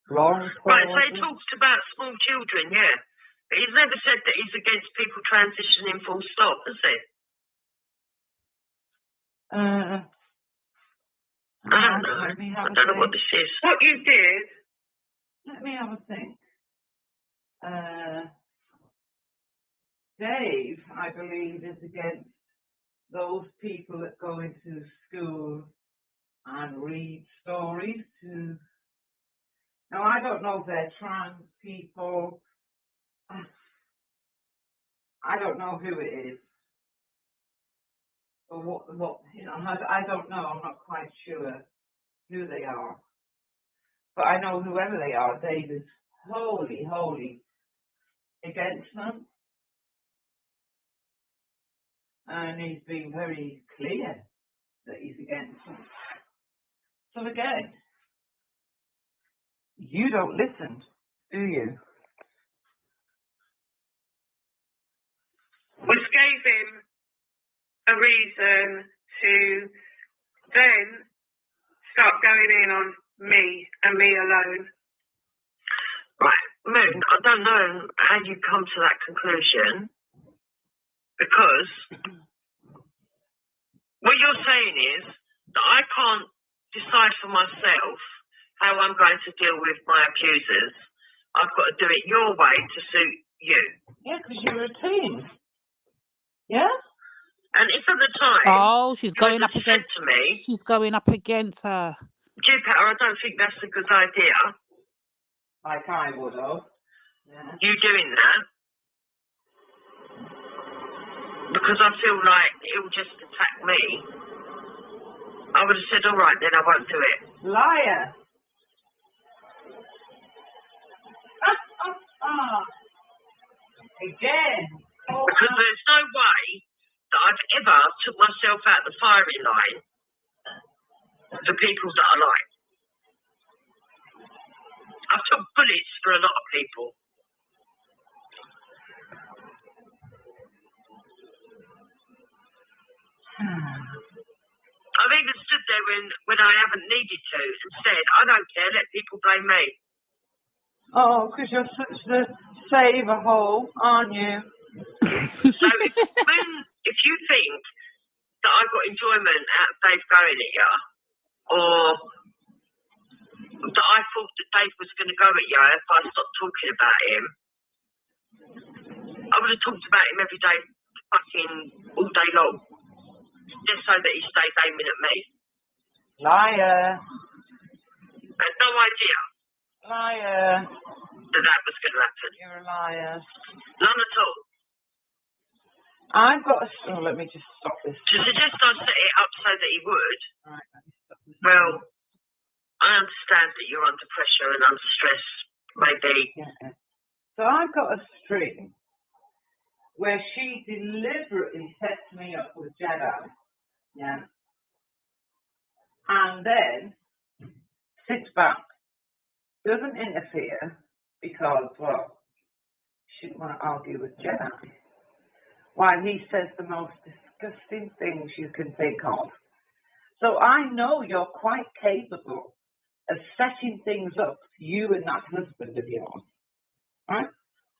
Long Right, so he talks about small children, yeah. But he's never said that he's against people transitioning full stop, has he? I don't know. Let me have I a don't know what think. this is. What you did, Let me have a think. Dave, I believe, is against those people that go into school and read stories to. Now, I don't know if they're trans people. I don't know who it is. Or what, you know, I don't know. I'm not quite sure who they are. But I know whoever they are, Dave is wholly against them. And he's been very clear that he's against them. So again, you don't listen, do you? which gave him a reason to then start going in on me and me alone. Right, Moon, I don't know how you come to that conclusion, because what you're saying is that I can't decide for myself how I'm going to deal with my abusers. I've got to do it your way to suit you. Yeah, because you're a team. Yeah? And if at the time Oh, she's you had going up just said against. to me, She's going up against her. Jupiter, I don't think that's a good idea, Like I would have. Yeah. you doing that, because I feel like he'll just attack me, I would have said, all right, then I won't do it. Liar. Again. Oh, Because there's no way that I've ever took myself out the firing line for people that I like. I've took bullets for a lot of people. I've even stood there when I haven't needed to and said, I don't care, let people blame me. oh, because you're such the saver hole, aren't you? So if you think that I got enjoyment out of Dave going at you, or that I thought that Dave was going to go at you if I stopped talking about him, I would have talked about him every day, fucking all day long, just so that he stays aiming at me. Liar. I had no idea Liar. that was going to happen. You're a liar. None at all. I've got a. Oh, let me just stop this. To suggest I set it up so that he would, Right, let me stop this. well, I understand that you're under pressure and under stress, maybe. Yeah. So I've got a string where she deliberately sets me up with Jedi. Yeah. And then sits back, doesn't interfere because, well, she didn't want to argue with Jedi. While he says the most disgusting things you can think of. So I know you're quite capable of setting things up, you and that husband of yours. Right?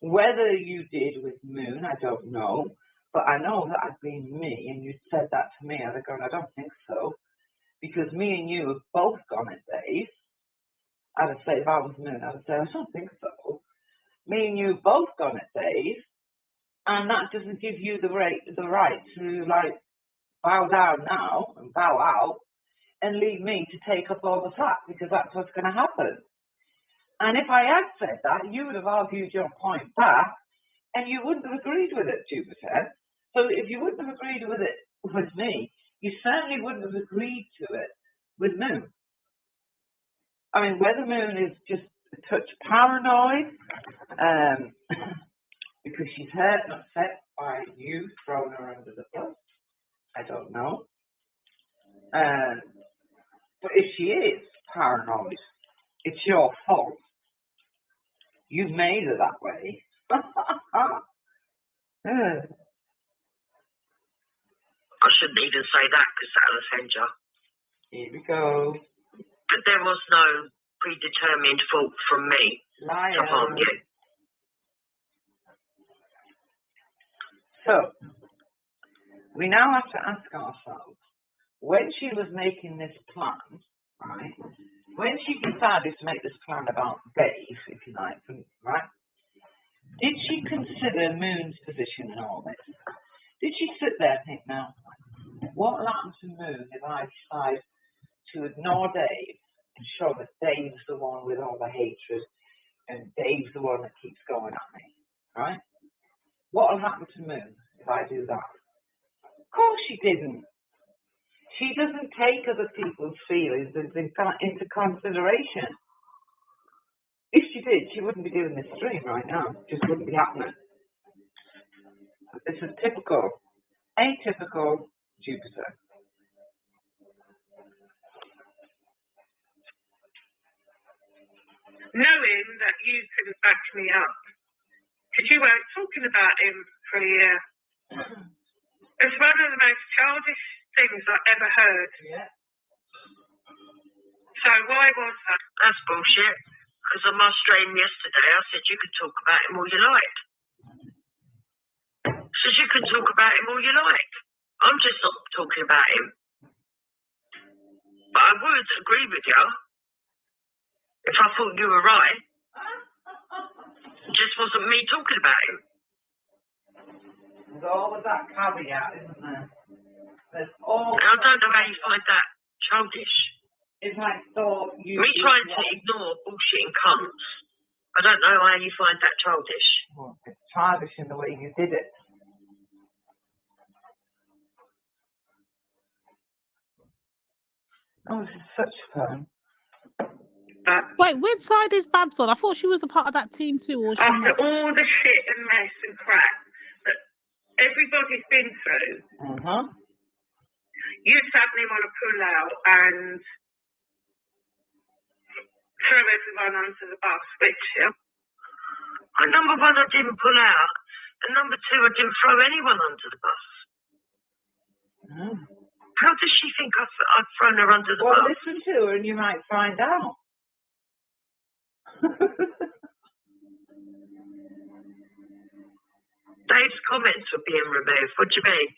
Whether you did with Moon, I don't know. But I know that I've been me, and you said that to me. I'd have gone, I don't think so. Because me and you have both gone at Dave. I'd have said, if I was Moon, I'd have said, I don't think so. Me and you have both gone at Dave. And that doesn't give you the right to, like, bow down now and bow out and leave me to take up all the slack, because that's what's going to happen. And if I had said that, you would have argued your point back, and you wouldn't have agreed with it, Jupiter. So if you wouldn't have agreed with it with me, you certainly wouldn't have agreed to it with Moon. I mean, whether Moon is just a touch paranoid, because she's hurt and upset by you throwing her under the bus, I don't know. But if she is paranoid, it's your fault. You've made her that way. I shouldn't even say that because that'll offend you. Here we go. But there was no predetermined fault from me to harm you. So, we now have to ask ourselves, when she was making this plan, right? When she decided to make this plan about Dave, if you like, right? Did she consider Moon's position in all this? Did she sit there and think, now, what will happen to Moon if I decide to ignore Dave and show that Dave's the one with all the hatred and Dave's the one that keeps going at me, right? What will happen to Moon if I do that? Of course she didn't. She doesn't take other people's feelings into consideration. If she did, she wouldn't be doing this stream right now. It just wouldn't be happening. This is typical, atypical Jupiter. Knowing that you could back me up, because you weren't talking about him for a year. It's one of the most childish things I've ever heard. Yeah. So why was that? That's bullshit. Because on my stream yesterday, I said you could talk about him all you like. Says you can talk about him all you like. I'm just not talking about him. But I would agree with you if I thought you were right. It just wasn't me talking about him. There's always that caveat, isn't there? There's always. I don't know how you find that childish. If I thought you. Me trying to ignore bullshit and cunts. I don't know how you find that childish. Well, it's childish in the way you did it. Oh, this is such fun. Wait, which side is Babs on? I thought she was a part of that team too, or she After not? all the shit and mess and crap that everybody's been through, you suddenly want to pull out and throw everyone under the bus, which, Number one, I didn't pull out. And number two, I didn't throw anyone under the bus. How does she think I've thrown her under the Well, bus? listen to her and you might find out. Dave's comments were being removed. What do you mean?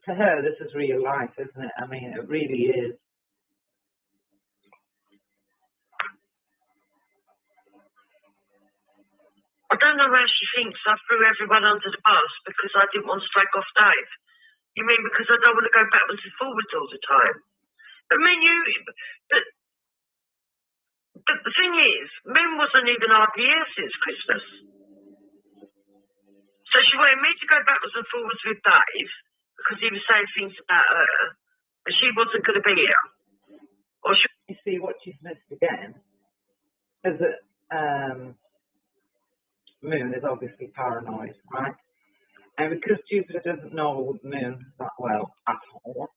To her, this is real life, isn't it? I mean, it really is. I don't know where she thinks I threw everyone under the bus because I didn't want to drag off Dave. You mean because I don't want to go backwards and forwards all the time? I mean, but the thing is, Min wasn't even hardly here since Christmas. So she wanted me to go backwards and forwards with Dave because he was saying things about her, and she wasn't going to be here. Or you see what she's missed again is that Moon is obviously paranoid, right? And because Jupiter doesn't know Moon that well at all,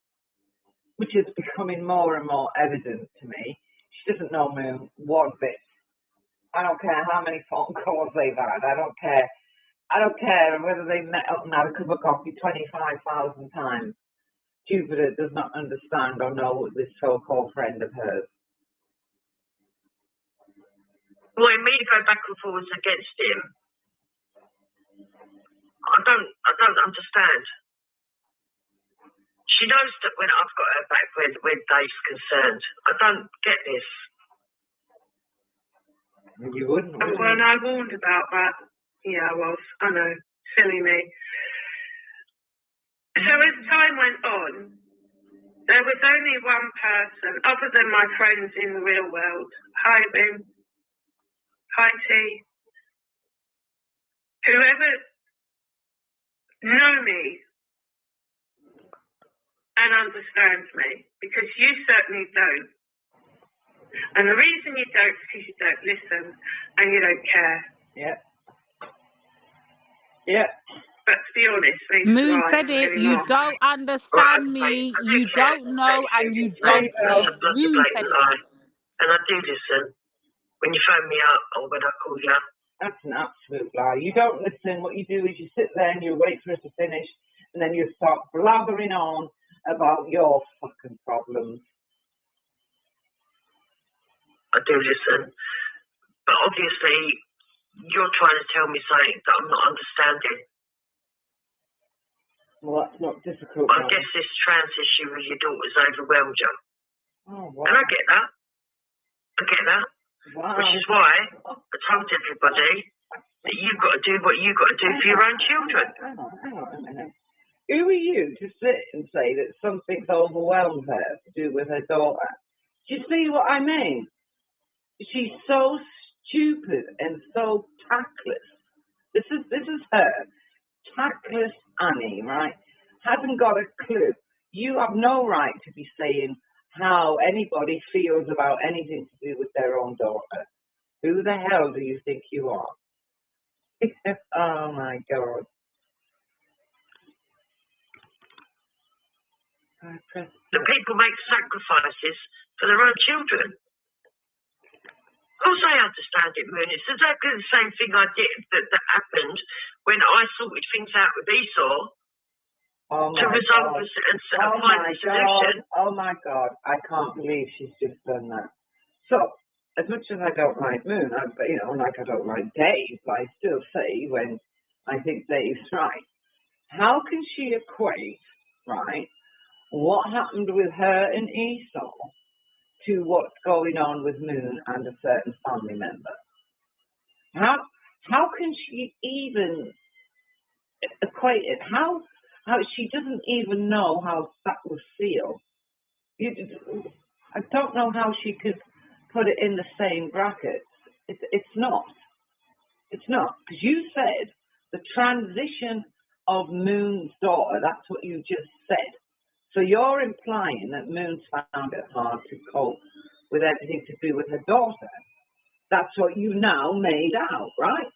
which is becoming more and more evident to me, she doesn't know Moon one bit. I don't care how many phone calls they've had. I don't care whether they met up and had a cup of coffee 25,000 times. Jupiter does not understand or know this so-called friend of hers. wanting me to go back and forwards against him. I don't understand. She knows that when I've got her back when Dave's concerned. I don't get this. You wouldn't. Well, I warned about that. Yeah, I was. I know. Silly me. So as time went on, there was only one person, other than my friends in the real world. Hi, Ben. Hi, T. Whoever know me and understands me, because you certainly don't. And the reason you don't is because you don't listen and you don't care. Yeah. Yeah. But to be honest, Moon said it. You don't understand me. You don't know, and you don't care. Moon said it. And I do listen when you phone me up or when I call you up. That's an absolute lie. You don't listen. What you do is you sit there and you wait for us to finish, and then you start blathering on about your fucking problems. I do listen. But obviously, you're trying to tell me something that I'm not understanding. Well, that's not difficult. I guess this trans issue with your daughter's overwhelmed you. Oh, wow. And I get that. Wow. Which is why I told everybody that you've got to do what you've got to do for your own children. Hang on a minute. Who are you to sit and say that something's overwhelmed her to do with her daughter? Do you see what I mean? She's so stupid and so tactless. This is her. Tactless Annie, right? Hasn't got a clue. You have no right to be saying how anybody feels about anything to do with their own daughter. Who the hell do you think you are? Oh my God. The people make sacrifices for their own children. Of course I understand it, Moon. It's exactly the same thing I did that happened when I sorted things out with Esau to resolve and find a solution. Oh my God, I can't believe she's just done that. So, as much as I don't like Moon, like I don't like Dave, but I still say when I think Dave's right. How can she equate, right, what happened with her and Esau to what's going on with Moon and a certain family member? How can she even equate it? How she doesn't even know how that will feel. I don't know how she could put it in the same brackets. It's not. It's not, because you said the transition of Moon's daughter. That's what you just said. So you're implying that Moon's found it hard to cope with everything to do with her daughter. That's what you now made out, right?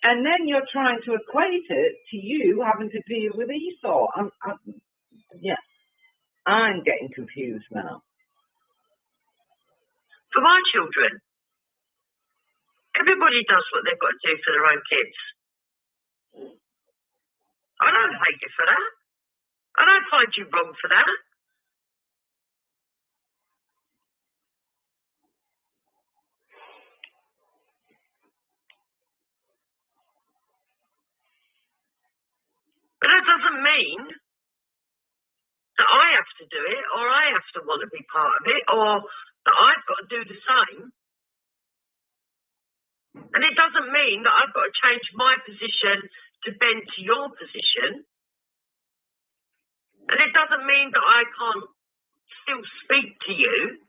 And then you're trying to equate it to you having to deal with Esau. I'm getting confused now. For my children, everybody does what they've got to do for their own kids. I don't hate you for that. I don't find you wrong for that. But that doesn't mean that I have to do it, or I have to want to be part of it, or that I've got to do the same. And it doesn't mean that I've got to change my position to bend to your position. And it doesn't mean that I can't still speak to you.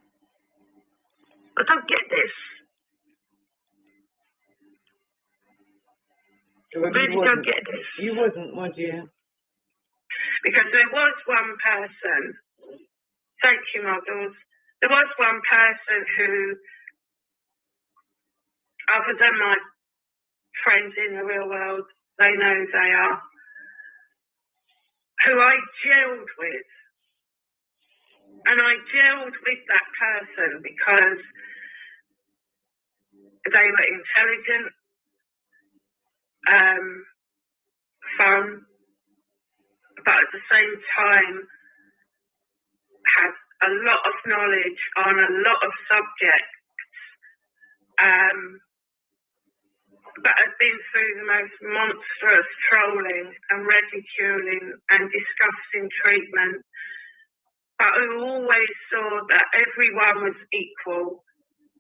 I don't get this. I really don't get this. You wouldn't, would you? Because there was one person, thank you, models, there was one person who, other than my friends in the real world, they know who they are, who I gelled with. And I gelled with that person because they were intelligent, fun, but at the same time had a lot of knowledge on a lot of subjects, but had been through the most monstrous trolling and ridiculing and disgusting treatment, but who always saw that everyone was equal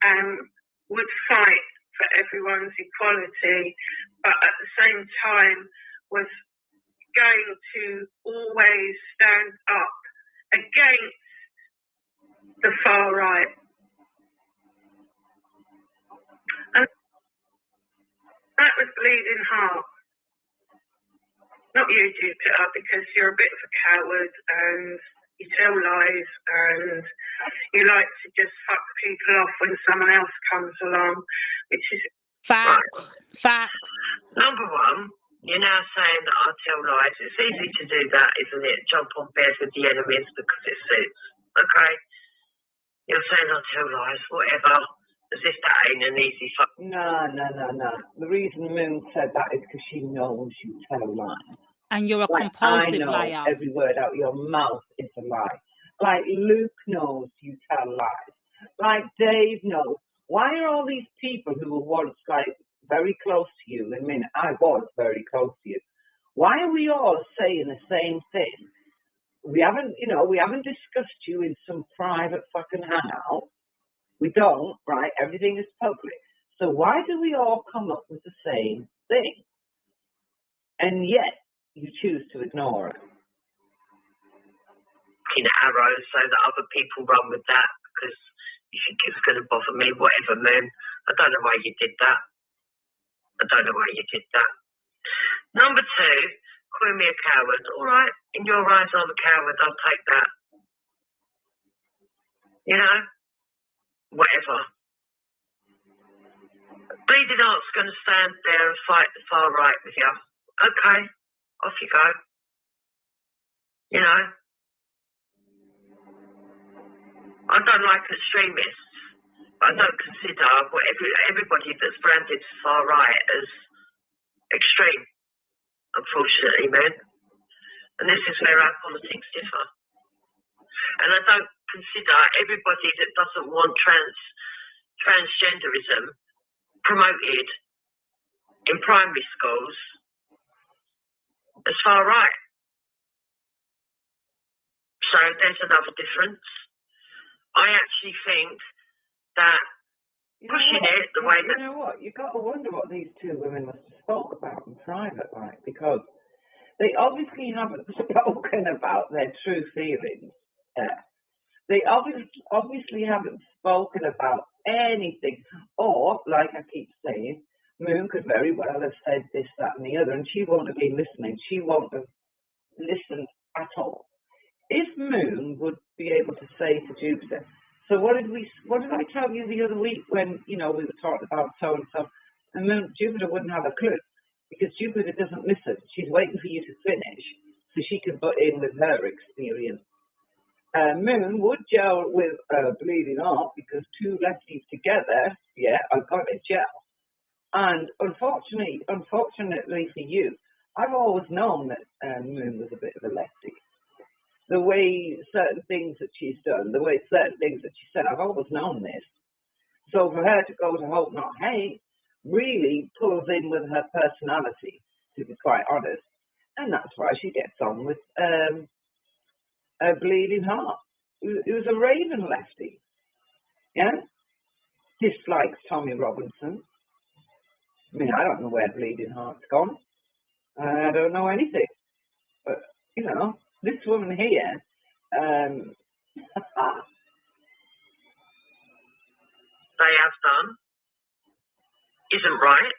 and would fight for everyone's equality, but at the same time was going to always stand up against the far right. And that was Bleeding Heart. Not you, Jupiter, because you're a bit of a coward and you tell lies and you like to just fuck people off when someone else comes along, which is Facts. right. Facts. Number one, you're now saying that I tell lies. It's easy to do that, isn't it? Jump on bed with the enemies because it suits. Okay? You're saying I tell lies, whatever. As if that ain't an easy fuck. No. The reason Moon said that is because she knows you tell lies. And you're a Like, compulsive I know liar. every word out your mouth is a lie. Like Luke knows you tell lies. Like Dave knows. Why are all these people who were once like very close to you, I mean, I was very close to you, Why are we all saying the same thing? We haven't discussed you in some private fucking hangout. We don't, right? Everything is public. So why do we all come up with the same thing? And yet you choose to ignore it. Arrow so that other people run with that because you think it's going to bother me, whatever, man. I don't know why you did that. Number two, calling me a coward. All right, in your eyes, I'm a coward. I'll take that. You know, whatever. Bleeding Heart's going to stand there and fight the far right with you. Okay, off you go. You know, I don't like extremists. I don't consider everybody that's branded far right as extreme, unfortunately, man. And this is where our politics differ. And I don't consider everybody that doesn't want transgenderism promoted in primary schools as far right. So there's another difference. I actually think that pushing it the way that... You know what? You've got to wonder what these two women must have spoke about in private, right? Because they obviously haven't spoken about their true feelings. They obviously haven't spoken about anything. Or, like I keep saying, Moon could very well have said this, that, and the other, and she won't have been listening. She won't have listened at all. If Moon would be able to say to Jupiter, so what did I tell you the other week when, we were talking about so and so, and Moon, Jupiter wouldn't have a clue because Jupiter doesn't listen. She's waiting for you to finish so she can butt in with her experience. Moon would gel with Bleeding Heart because two lefties together, I've got to gel. And unfortunately for you, I've always known that Moon was a bit of a lefty. The way certain things that she's done, the way certain things that she said, I've always known this. So for her to go to Hope Not Hate really pulls in with her personality, to be quite honest. And that's why she gets on with Bleeding Heart. It was a Raven lefty. Yeah? Dislikes Tommy Robinson. I mean, I don't know where Bleeding Heart's gone. I don't know anything. But, this woman here, they have done isn't right,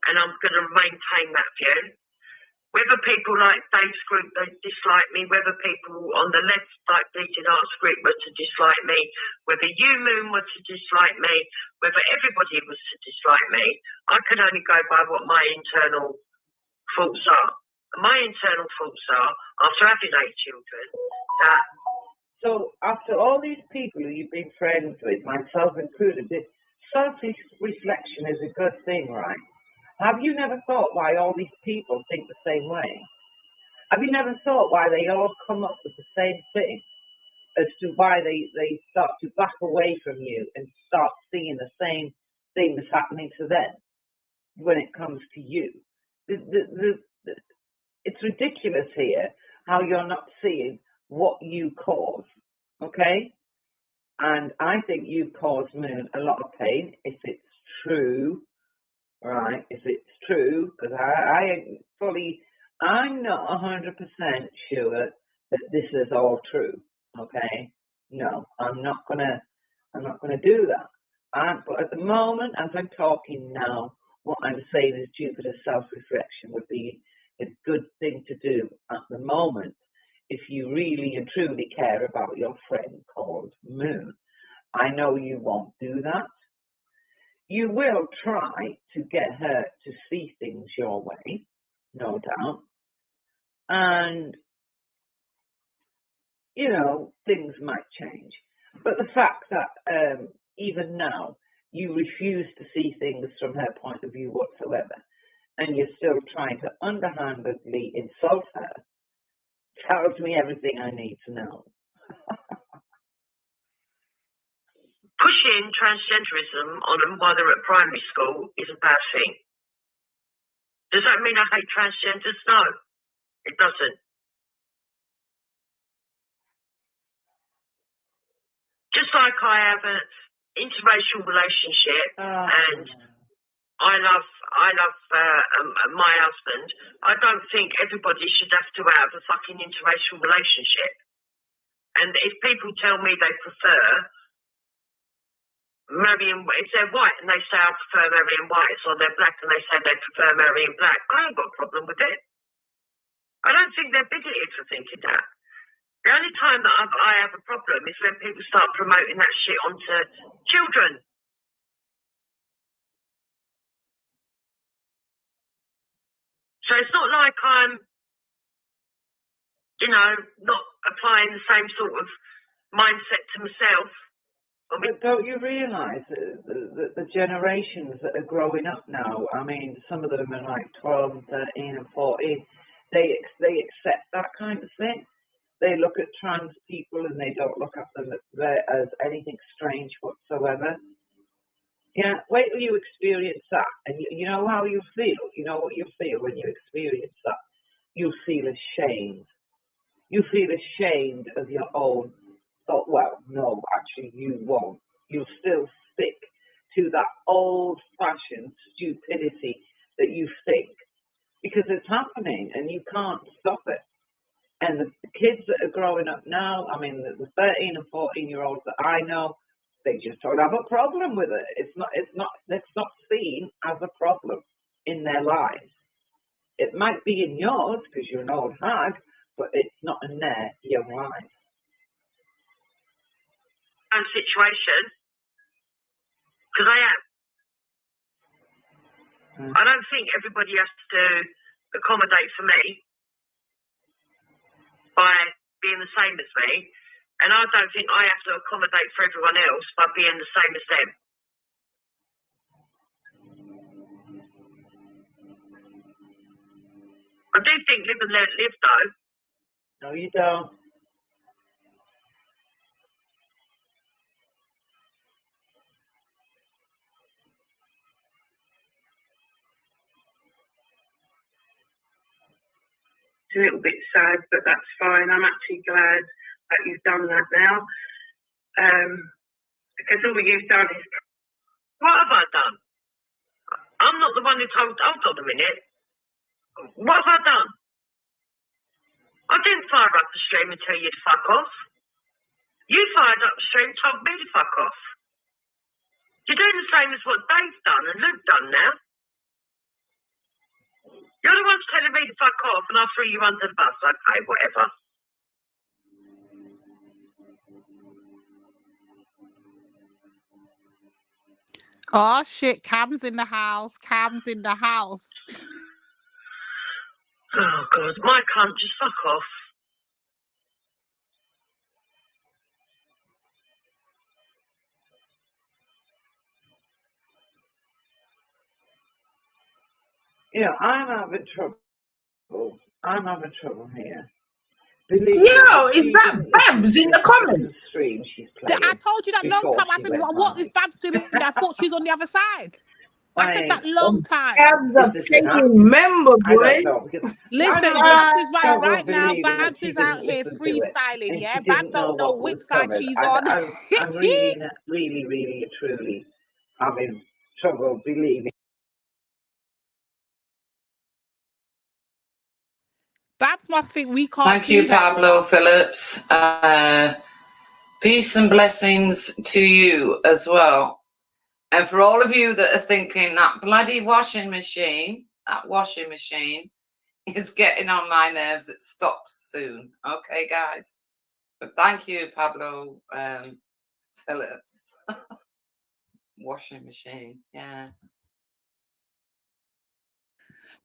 and I'm going to maintain that view. Whether people like Dave's group dislike me, whether people on the left like Bleeding Heart's group were to dislike me, whether you, Moon, were to dislike me, whether everybody was to dislike me, I can only go by what my internal thoughts are. And my internal thoughts are, after having 8 children, that... So after all these people who you've been friends with, myself included, this self-reflection is a good thing, right? Have you never thought why all these people think the same way? Have you never thought why they all come up with the same thing as to why they start to back away from you and start seeing the same thing that's happening to them when it comes to you? It's ridiculous here how you're not seeing what you cause, okay? And I think you caused Moon a lot of pain if it's true. Right, if it's true, because I'm not 100% sure that this is all true. Okay, no, I'm not gonna do that. But at the moment, as I'm talking now, what I'm saying is Jupiter's self-reflection would be a good thing to do at the moment if you really and truly care about your friend called Moon. I know you won't do that. You will try to get her to see things your way, no doubt. And, things might change. But the fact that even now you refuse to see things from her point of view whatsoever, and you're still trying to underhandedly insult her, tells me everything I need to know. Pushing transgenderism on them while they're at primary school is a bad thing. Does that mean I hate transgenders? No, it doesn't. Just like I have an interracial relationship, and I love my husband. I don't think everybody should have to have a fucking interracial relationship. And if people tell me they prefer marrying, if they're white and they say I prefer marrying whites, or they're black and they say they prefer marrying black, I ain't got a problem with it. I don't think they're bigoted for thinking that. The only time that I have a problem is when people start promoting that shit onto children. So it's not like I'm, not applying the same sort of mindset to myself. But don't you realise that the generations that are growing up now, I mean, some of them are like 12, and 13 and 14, they accept that kind of thing. They look at trans people and they don't look at them as anything strange whatsoever. Yeah, wait till you experience that. And you know how you feel. You know what you feel when you experience that. You feel ashamed. You feel ashamed of your own thought. Well, no, actually you won't. You'll still stick to that old-fashioned stupidity that you think. Because it's happening and you can't stop it. And the kids that are growing up now, I mean, the 13 and 14-year-olds that I know, they just don't have a problem with it. It's not seen as a problem in their lives. It might be in yours because you're an old hag, but it's not in their young lives. Situation, because I am. I don't think everybody has to accommodate for me by being the same as me, and I don't think I have to accommodate for everyone else by being the same as them. I do think live and let live, though. No, you don't. It's a little bit sad, but that's fine. I'm actually glad that you've done that now. Because all you've done is, what have I done? I'm not the one who told, hold on a minute. What have I done? I didn't fire up the stream and tell you to fuck off. You fired up the stream and told me to fuck off. You're doing the same as what Dave's done and Luke done now. You're the ones telling me to fuck off and I threw you under the bus. Okay, whatever. Oh shit, Cam's in the house. Cam's in the house. Oh God, my cunt, just fuck off. Yeah, I'm having trouble. I'm having trouble here. Believe Yo, me, is she that didn't Babs in the listen to comments? the stream she's I playing told you that long before time. I she said, went what is live. Babs doing there? I thought she was on the other side. I said that I long time. Babs are Listen, paying member, I boy. don't know because I Listen, don't Babs is I right won't now. believe it that Babs she is out didn't here listen to it freestyling, and yeah? she Babs didn't know don't know what which was side coming. she's on. I'm really, really, really, truly having trouble believing. Babs must think we can't Thank see you, her. Pablo Phillips. Peace and blessings to you as well. And for all of you that are thinking that bloody washing machine is getting on my nerves, it stops soon. Okay, guys. But thank you, Pablo Phillips. Washing machine, yeah.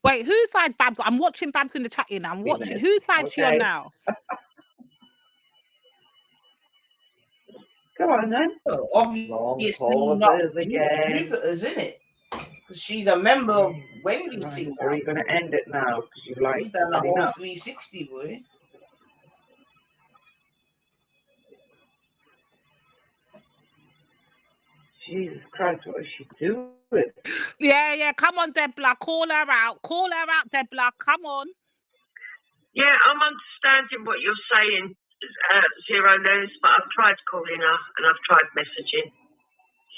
Wait, whose side Babs? I'm watching Babs in the chat here now. I'm watching. Whose side she on now? Come on then. Oh, obviously not Jupiter's, isn't it? Because she's a member of Wendy's team. Are you going to end it now? Because you like We've done a whole 360, boy. Jesus Christ, what is she doing? Yeah. Come on, Debla. Call her out. Call her out, Debla. Come on. Yeah, I'm understanding what you're saying, Zero Lens, but I've tried calling her and I've tried messaging.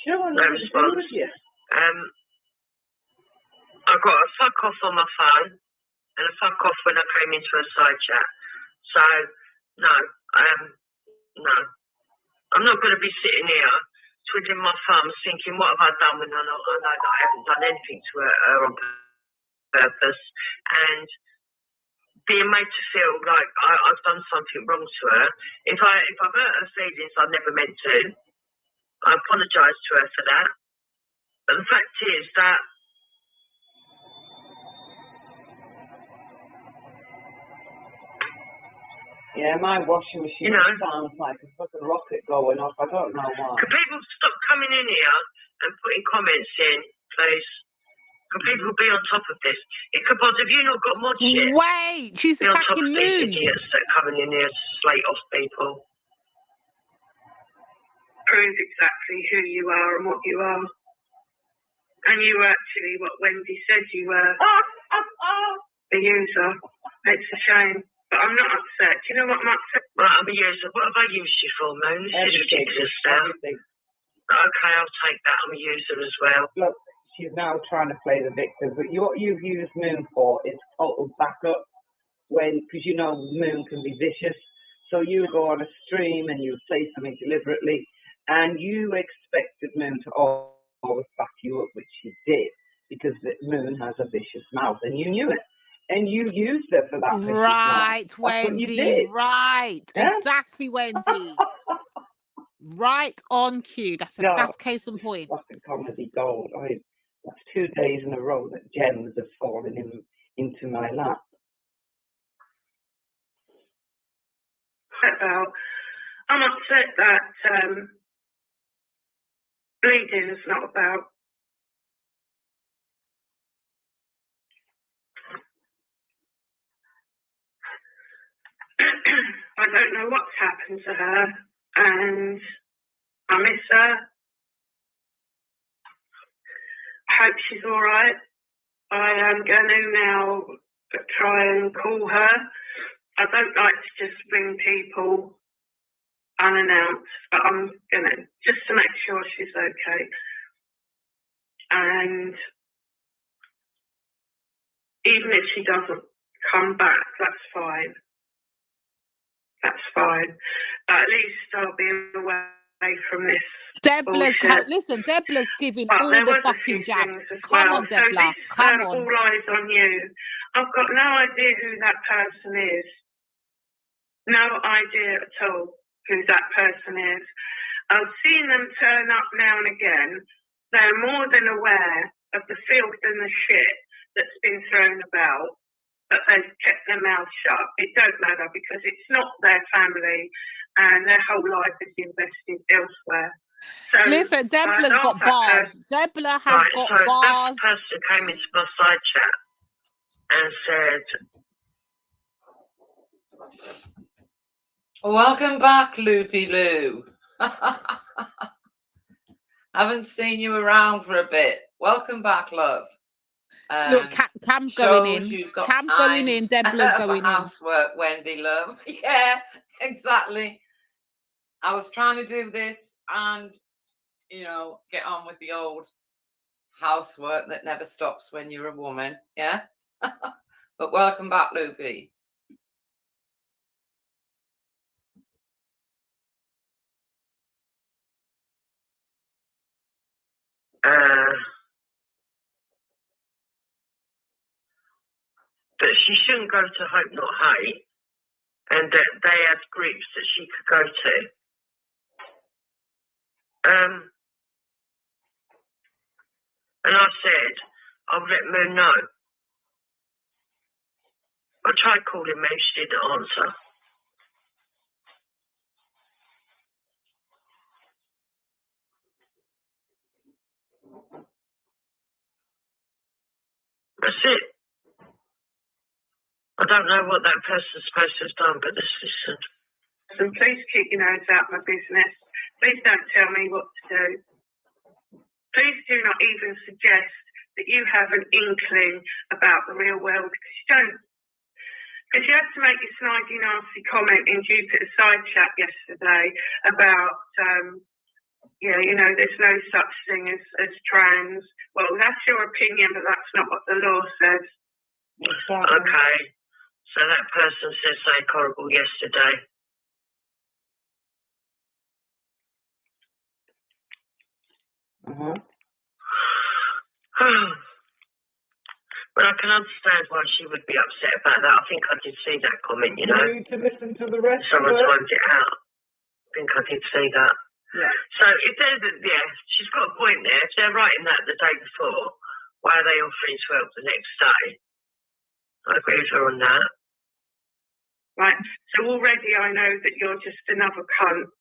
Sure, No response. I got a fuck off on my phone and a fuck off when I came into a side chat. So, no, no. I'm not going to be sitting here twiddling my thumbs thinking, what have I done when I know that I haven't done anything to her on purpose, and being made to feel like I've done something wrong to her. If I've hurt her feelings, I never meant to. I apologise to her for that. But the fact is that yeah, my washing machine sounds like a fucking rocket going off. I don't know why. Can people stop coming in here and putting comments in, please? Can people be on top of this? It could have you not got mod shit? Wait, she's Be on top attacking of these Moon. idiots that are coming in here to slate off people. Prove exactly who you are and what you are. And you were actually what Wendy said you were. A user. It's a shame. But I'm not upset. Do you know what I'm upset? Right, I'm a user. What have I used you for, Moon? This is ridiculous now. Okay, I'll take that. I'm a user as well. Look, she's now trying to play the victim, but what you've used Moon for is total backup, because you know Moon can be vicious. So you go on a stream and you say something deliberately, and you expected Moon to always back you up, which she did, because Moon has a vicious mouth, and you knew it. And you used her for that vicious mouth. Right, That's what you Wendy. did. Right. Yeah? Exactly, Wendy. Right on cue. That's case in point. Fucking comedy gold. That's 2 days in a row that gems have fallen into my lap. Well, I'm upset that bleeding is not about. I don't know what's happened to her, and I miss her. I hope she's all right. I am going to now try and call her. I don't like to just ring people unannounced, but I'm going to, just to make sure she's okay. And even if she doesn't come back, that's fine. That's fine. But at least I'll be away from this. Listen, Debla's giving all the fucking jabs. Come on, Debla. Come on. All eyes on you. I've got no idea who that person is. No idea at all who that person is. I've seen them turn up now and again. They're more than aware of the filth and the shit that's been thrown about, but they've kept their mouths shut. It don't matter because it's not their family and their whole life is invested elsewhere. So, listen, Debla's got bars. Debla has got bars. That person came into my side chat and said, welcome back, Loopy Lou. Haven't seen you around for a bit. Welcome back, love. Look, Cam's going in. Cam's going in. Debla's going in. Housework, Wendy, love. Yeah, exactly. I was trying to do this and, get on with the old housework that never stops when you're a woman. Yeah. But welcome back, Loopy. that she shouldn't go to Hope Not Hate, and that they had groups that she could go to. And I said, I'll let Moon know. I tried calling Moon, she didn't answer. That's it. I don't know what that person's supposed to have done, but listen. So please keep your nose out of my business. Please don't tell me what to do. Please do not even suggest that you have an inkling about the real world, because you don't. Because you had to make your snidey, nasty comment in Jupiter's side chat yesterday about, there's no such thing as trans. Well, that's your opinion, but that's not what the law says. Okay. So that person said something horrible yesterday. But I can understand why she would be upset about that. I think I did see that comment, you know. You need to listen to the rest Someone of it. timed it out. I think I did see that. Yeah. So if there's she's got a point there. If they're writing that the day before, why are they offering 12 the next day? I agree with her on that. Right. So already I know that you're just another cunt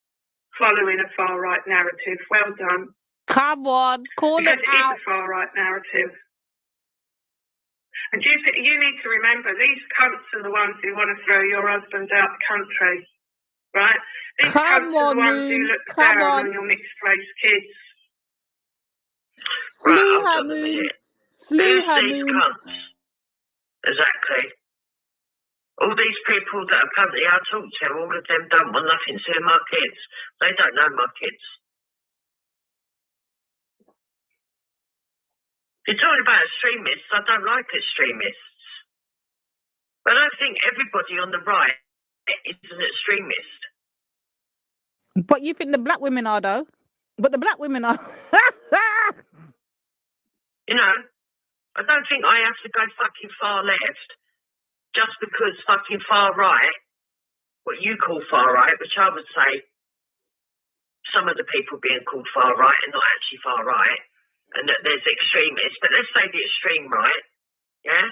following a far right narrative. Well done. Come on, call Because it it is out. a far right narrative. And you need to remember, these cunts are the ones who want to throw your husband out the country, right? These Come cunts are on, the ones who Moon. look Come down on. on your mixed race kids. Slew Right, hold her, on a Moon. minute. Slew Who's her, these Moon. cunts? Exactly. All these people that apparently I talk to, all of them don't want nothing to do with my kids. They don't know my kids. You're talking about extremists. I don't like extremists. But I don't think everybody on the right is an extremist. But you think the black women are, though? But the black women are. You know, I don't think I have to go fucking far left just because fucking far right, what you call far right, which I would say some of the people being called far right are not actually far right, and that there's extremists, but let's say the extreme right, yeah?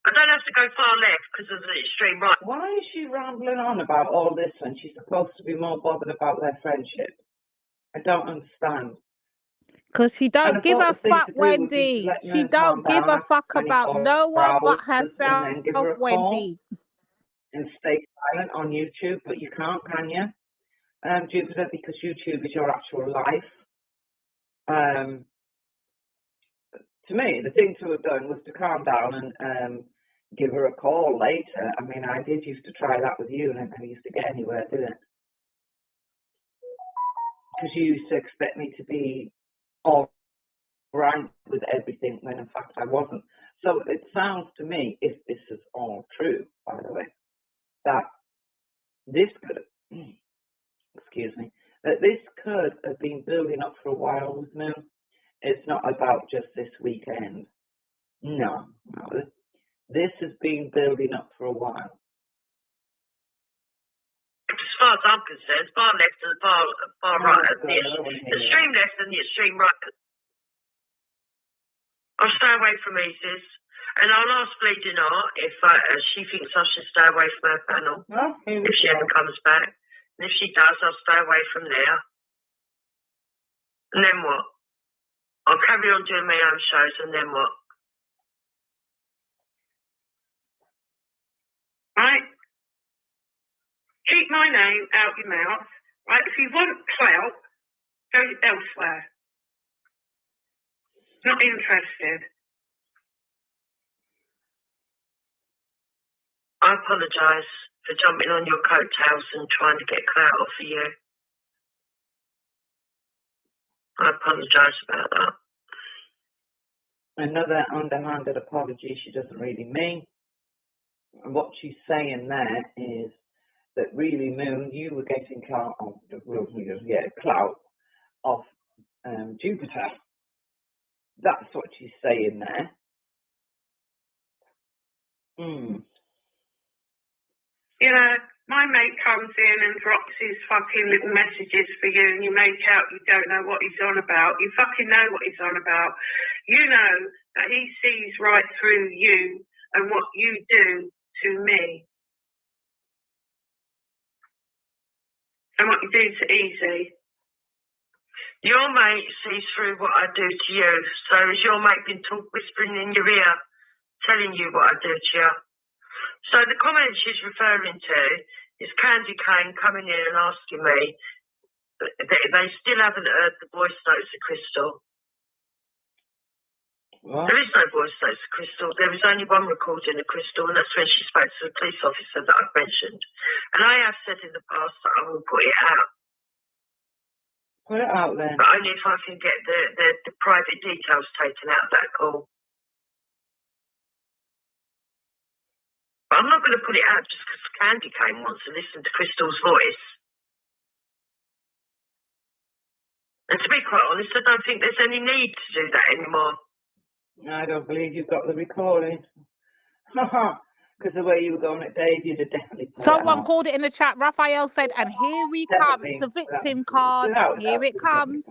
I don't have to go far left because of the extreme right. Why is she rambling on about all this when she's supposed to be more bothered about their friendship? I don't understand. Because she And don't I give thought a the thing fuck, to do would be to Wendy. let She her calm don't give down a after fuck about 24 no one but hours and herself, then give her a call Wendy. and stay silent on YouTube, but you can't, can you? Jupiter, because YouTube is your actual life. To me, the thing to have done was to calm down and give her a call later. I mean, I did used to try that with you, and I never used to get anywhere, did it? Because you used to expect me to be all right with everything when in fact I wasn't. So it sounds to me, if this is all true, by the way, that this could have, excuse me, that this could have been building up for a while with Moon. It's not about just this weekend. No. This has been building up for a while. As far as I'm concerned, far left and far right, the extreme left and the extreme right. I'll stay away from ISIS, and I'll ask Bleeding Heart if she thinks I should stay away from her panel. If she ever comes back. And if she does, I'll stay away from there. And then what? I'll carry on doing my own shows, and then what? Right? Keep my name out your mouth. Right? If you want clout, go elsewhere. Not interested. I apologise for jumping on your coattails and trying to get clout off of you. I apologise about that. Another underhanded apology she doesn't really mean. And what she's saying there is that really, Moon, you were getting clout off Jupiter. That's what she's saying there. You know, my mate comes in and drops his fucking little messages for you, and you make out you don't know what he's on about. You fucking know what he's on about. You know that he sees right through you and what you do to me. And what you do to Easy. Your mate sees through what I do to you. So has your mate been whispering in your ear, telling you what I do to you? So the comment she's referring to is Candy Cane coming in and asking me that they still haven't heard the voice notes of Crystal. What? There is no voice notes, Crystal. There is only one recording of Crystal, and that's when she spoke to the police officer that I've mentioned. And I have said in the past that I will put it out. Put it out then. But only if I can get the private details taken out of that call. But I'm not going to put it out just because Candy came wants to listen to Crystal's voice. And to be quite honest, I don't think there's any need to do that anymore. I don't believe you've got the recording. Because the way you were going at Dave, you'd have definitely put Someone it out. called it in the chat. Raphael said, and here we come. It's the victim card. Here it comes.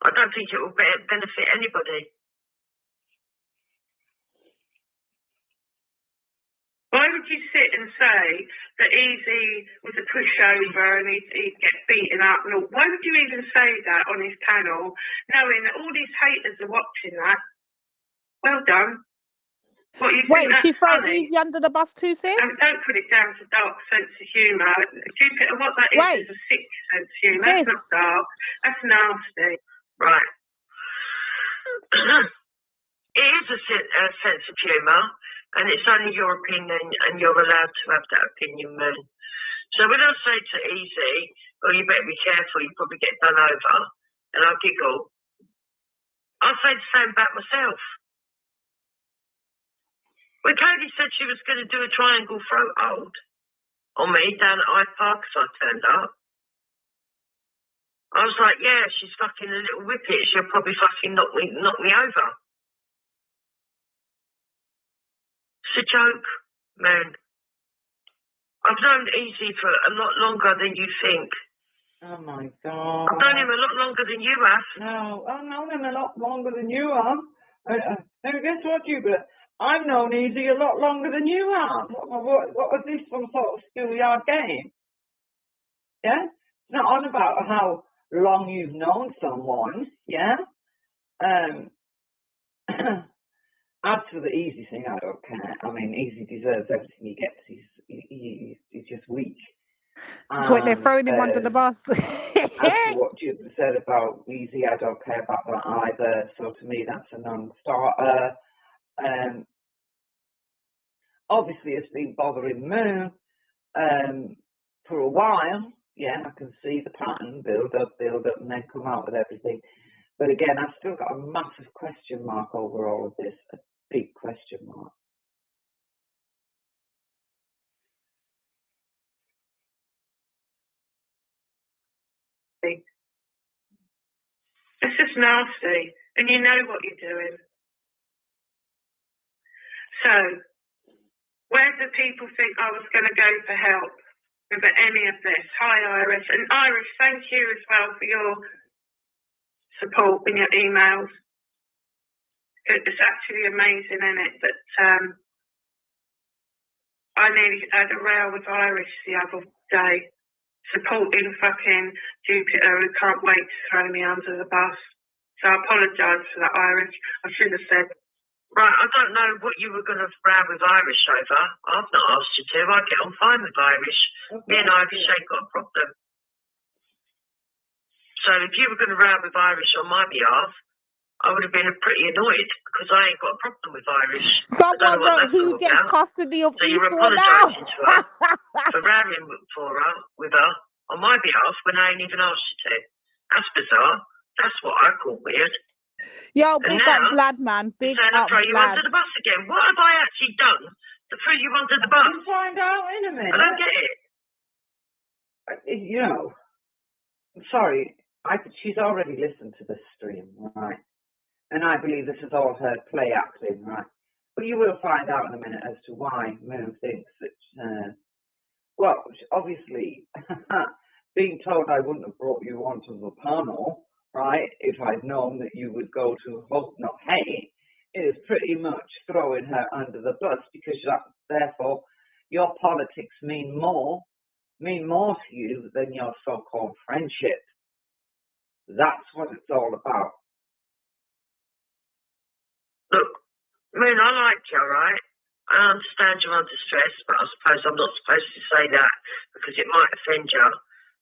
I don't think it will benefit anybody. Why would you sit and say that Easy was a pushover and he'd get beaten up? And all? Why would you even say that on his panel, knowing that all these haters are watching that? Well done. What, you Wait, think she that's throw funny? Easy under the bus too, sis? And don't put it down to dark sense of humour. What that is a sick sense of humour. That's not dark. That's nasty. Right. It is a sense of humour, and it's only your opinion, and you're allowed to have that opinion, Moon. So when I say to Easy, "Oh, you better be careful, you probably get done over," and I'll giggle, I'll say the same about myself. When Katie said she was going to do a triangle throat hold on me down at Hyde Park as I turned up, I was like, yeah, she's fucking a little whippet. She'll probably fucking knock me over. It's a joke, man. I've known Easy for a lot longer than you think. Oh my God. I've known him a lot longer than you have. No, I've known him a lot longer than you have. And guess what, Hubert? I've known Easy a lot longer than you have. What was this, some sort of schoolyard game? Yeah? It's not on about how long you've known someone, yeah? As for the Easy thing, I don't care. I mean, Easy deserves everything he gets. He's just weak. That's why they're throwing him under the bus. As for what you said about Easy, I don't care about that either. So to me, that's a non-starter. Obviously, it's been bothering Moon for a while. Yeah, I can see the pattern build up, and then come out with everything. But again, I've still got a massive question mark over all of this, a big question mark. It's just nasty, and you know what you're doing. So, where do people think I was going to go for help with any of this? Hi, Iris. And Iris, thank you as well for your support in your emails. It's actually amazing, isn't it? That I nearly had a row with Iris the other day, supporting fucking Jupiter who can't wait to throw me under the bus. So I apologise for that, Iris. I should have said, right, I don't know what you were going to row with Irish over. I've not asked you to. I get on fine with Irish. Okay. Me and Irish ain't got a problem. So if you were going to row with Irish on my behalf, I would have been pretty annoyed because I ain't got a problem with Irish. Someone wrote, who gets custody of so you're Esau apologising now? to her for rowing with her on my behalf when I ain't even asked you to. That's bizarre. That's what I call weird. Yo, big up Vlad, man. Big up throw you Vlad. under the bus again. What have I actually done to throw you under the bus? We'll find out in a minute. I don't get it. You know, sorry, she's already listened to the stream, right? And I believe this is all her play acting, right? But you will find out in a minute as to why Moon thinks that, well, obviously, being told I wouldn't have brought you onto the panel, right, if I'd known that you would go to hope, not hate, is pretty much throwing her under the bus because therefore your politics mean more to you than your so-called friendship. That's what it's all about. Look, Moon, I like you, all right? I understand you're under stress, but I suppose I'm not supposed to say that because it might offend you.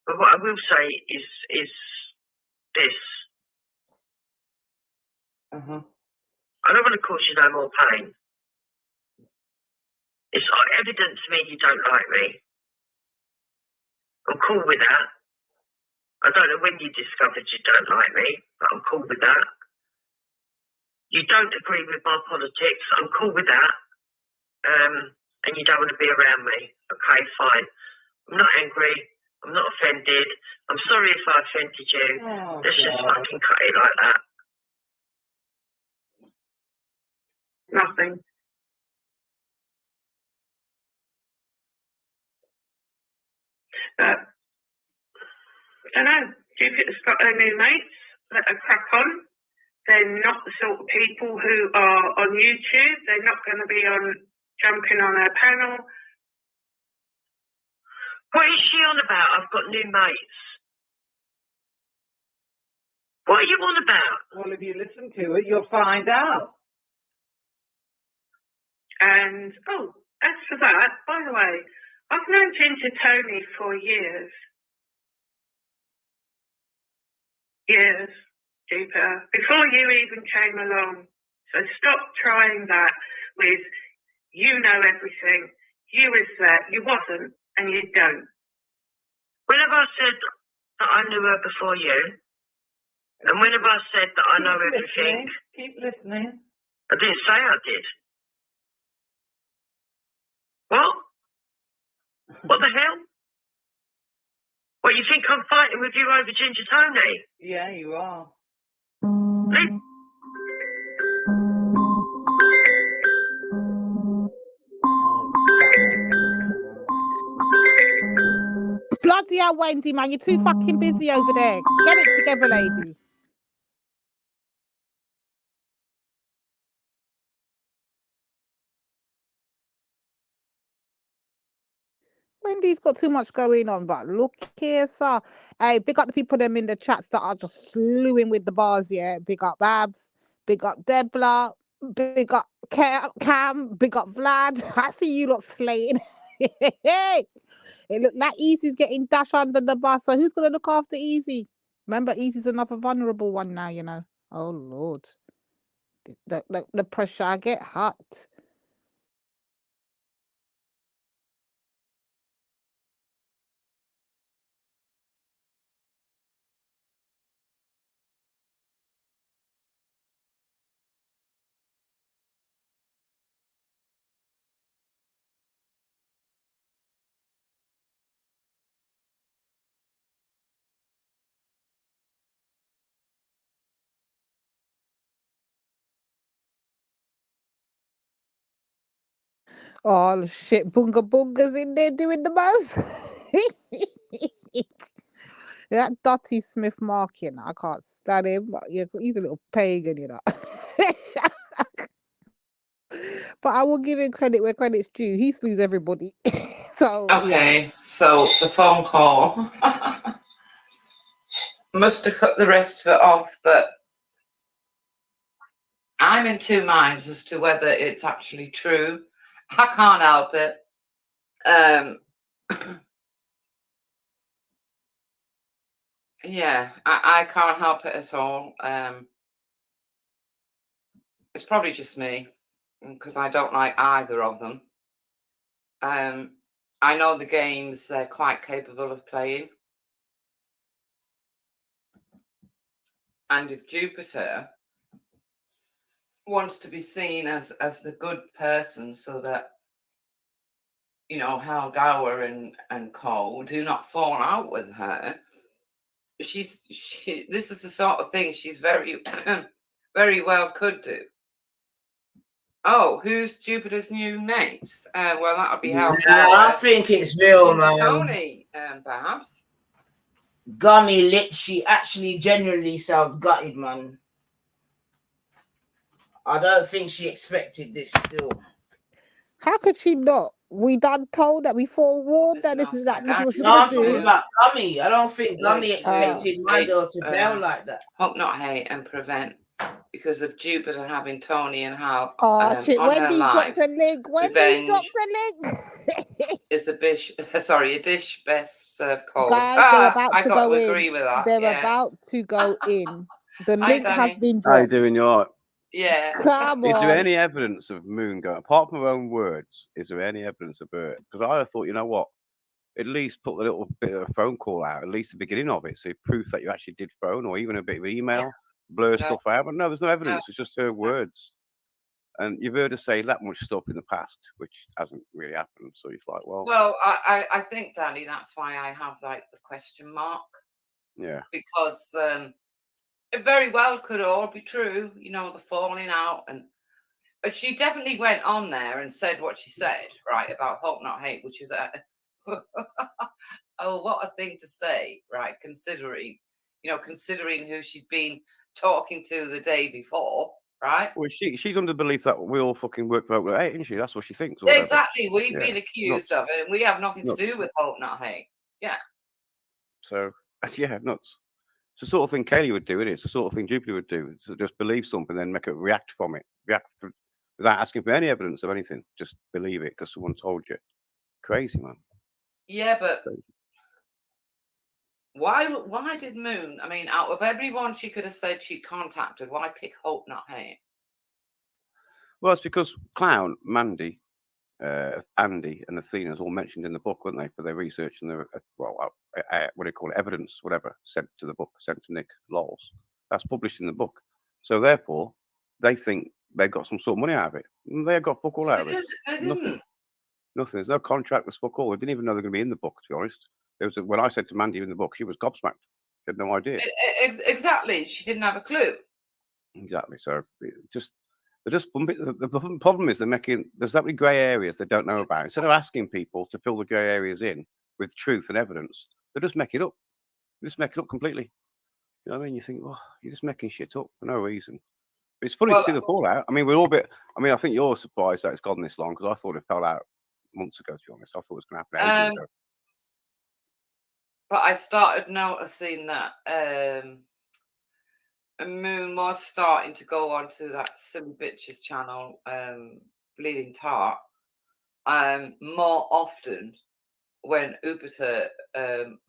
But what I will say is this. I don't want to cause you no more pain. It's evident to me you don't like me. I'm cool with that. I don't know when you discovered you don't like me, but I'm cool with that. You don't agree with my politics, I'm cool with that. And you don't want to be around me. Okay, fine. I'm not angry. I'm not offended. I'm sorry if I offended you. Let's just fucking cut it like that. Nothing. But I don't know. Jupiter's got her new mates. Let her crack on. They're not the sort of people who are on YouTube. They're not going to be jumping on her panel. What is she on about? I've got new mates. What are you on about? Well, if you listen to it, you'll find out. And, as for that, by the way, I've known Ginger Tony for years. Years, Jupiter, before you even came along. So stop trying that with, you know everything, you is that, you wasn't, and you don't. When have I said that I knew her before you? And when have I said that I know everything? Keep listening. I didn't say I did. What? What the hell? What, you think I'm fighting with you over Ginger Tony? Yeah, you are. Bloody hell, Wendy, man, you're too fucking busy over there. Get it together, lady. Wendy's got too much going on, but look here, sir. Hey, big up the people them in the chats that are just slewing with the bars, yeah. Big up Babs, big up Debla, big up Cam, big up Vlad. I see you lot slaying. It looked like Easy's getting dashed under the bus. So who's gonna look after Easy? Remember, Easy's another vulnerable one now, you know. Oh Lord. The pressure I get hot. Oh shit, Bunga Bunga's in there doing the most. That Dottie Smith Mark, you know, I can't stand him. But yeah, he's a little pagan, you know. But I will give him credit where credit's due. He slews everybody. So Okay, so the phone call. Must have cut the rest of it off, but I'm in two minds as to whether it's actually true. I can't help it. Yeah, I can't help it at all. It's probably just me because I don't like either of them. I know the games they're quite capable of playing. And if Jupiter wants to be seen as the good person so that, you know, Hal Gower and Cole do not fall out with her, this is the sort of thing she's very, very well could do. Oh, who's Jupiter's new mates? Well, that'll be Hal Gower. I think it's real, man. Tony, perhaps. Gummy literally, actually, genuinely sounds gutted, man. I don't think she expected this still. how could she not? We done told that we forewarned that this is what she was No, I'm gonna talking do. about Gummy. I don't think Gummy expected my wait, girl to bail like that. Hope not hate and prevent because of Jupiter having Tony and Hal Oh shit! on her Wendy's live. dropped a link. Wendy's Revenge dropped a link. is a dish best served cold. Guys, they're about I to got go to in. agree with that. They're Yeah. about to go in. The Hi, link has Danny. been How you dropped. doing? You all right? Yeah. Come Is there on. any evidence of Moon going, apart from her own words, is there any evidence of her? Because I thought, you know what, at least put a little bit of a phone call out, at least the beginning of it, so proof that you actually did phone, or even a bit of email, blur No. stuff out. But no, there's no evidence. It's just her words. And you've heard her say that much stuff in the past, which hasn't really happened. So it's like, well, I think, Danny, that's why I have like the question mark, yeah. because it very well could all be true, you know, the falling out, but she definitely went on there and said what she said, right, about hope not hate, which is oh, what a thing to say, right, considering who she'd been talking to the day before, right? Well, she's under the belief that we all fucking work for hope not hate, isn't she? That's what she thinks. Or whatever. Exactly. We've Yeah. been accused of it, and we have nothing Nuts. to do with hope not hate. Yeah. So yeah, nuts. It's the sort of thing Kaylee would do, isn't it? It's the sort of thing Jupiter would do. To just believe something, then make it react from it. Without asking for any evidence of anything. Just believe it because someone told you. Crazy, man. Yeah, but why did Moon, I mean, out of everyone she could have said she contacted, why pick hope not hate? Well, it's because Clown, Mandy, Andy, and Athena's all mentioned in the book, weren't they, for their research and their what do you call it, evidence, whatever, sent to the book, sent to Nick Lols. That's published in the book. So therefore, they think they got some sort of money out of it. And they got fuck all out of it. Nothing. There's no contract. There's fuck all. They didn't even know they're going to be in the book. To be honest, when I said to Mandy in the book, she was gobsmacked. She had no idea. Exactly. She didn't have a clue. Exactly. So the problem is there's that many grey areas they don't know about. Instead of asking people to fill the grey areas in with truth and evidence, they just make it up. They just make it up completely. You know what I mean? You think, well, you're just making shit up for no reason. But it's funny to see the fallout. I mean, we're all I think you're surprised that it's gone this long because I thought it fell out months ago, to be honest. I thought it was going to happen ages ago. But I started noticing that Moon was starting to go onto that Silly Bitches channel, Bleeding Tart, more often when Jupiter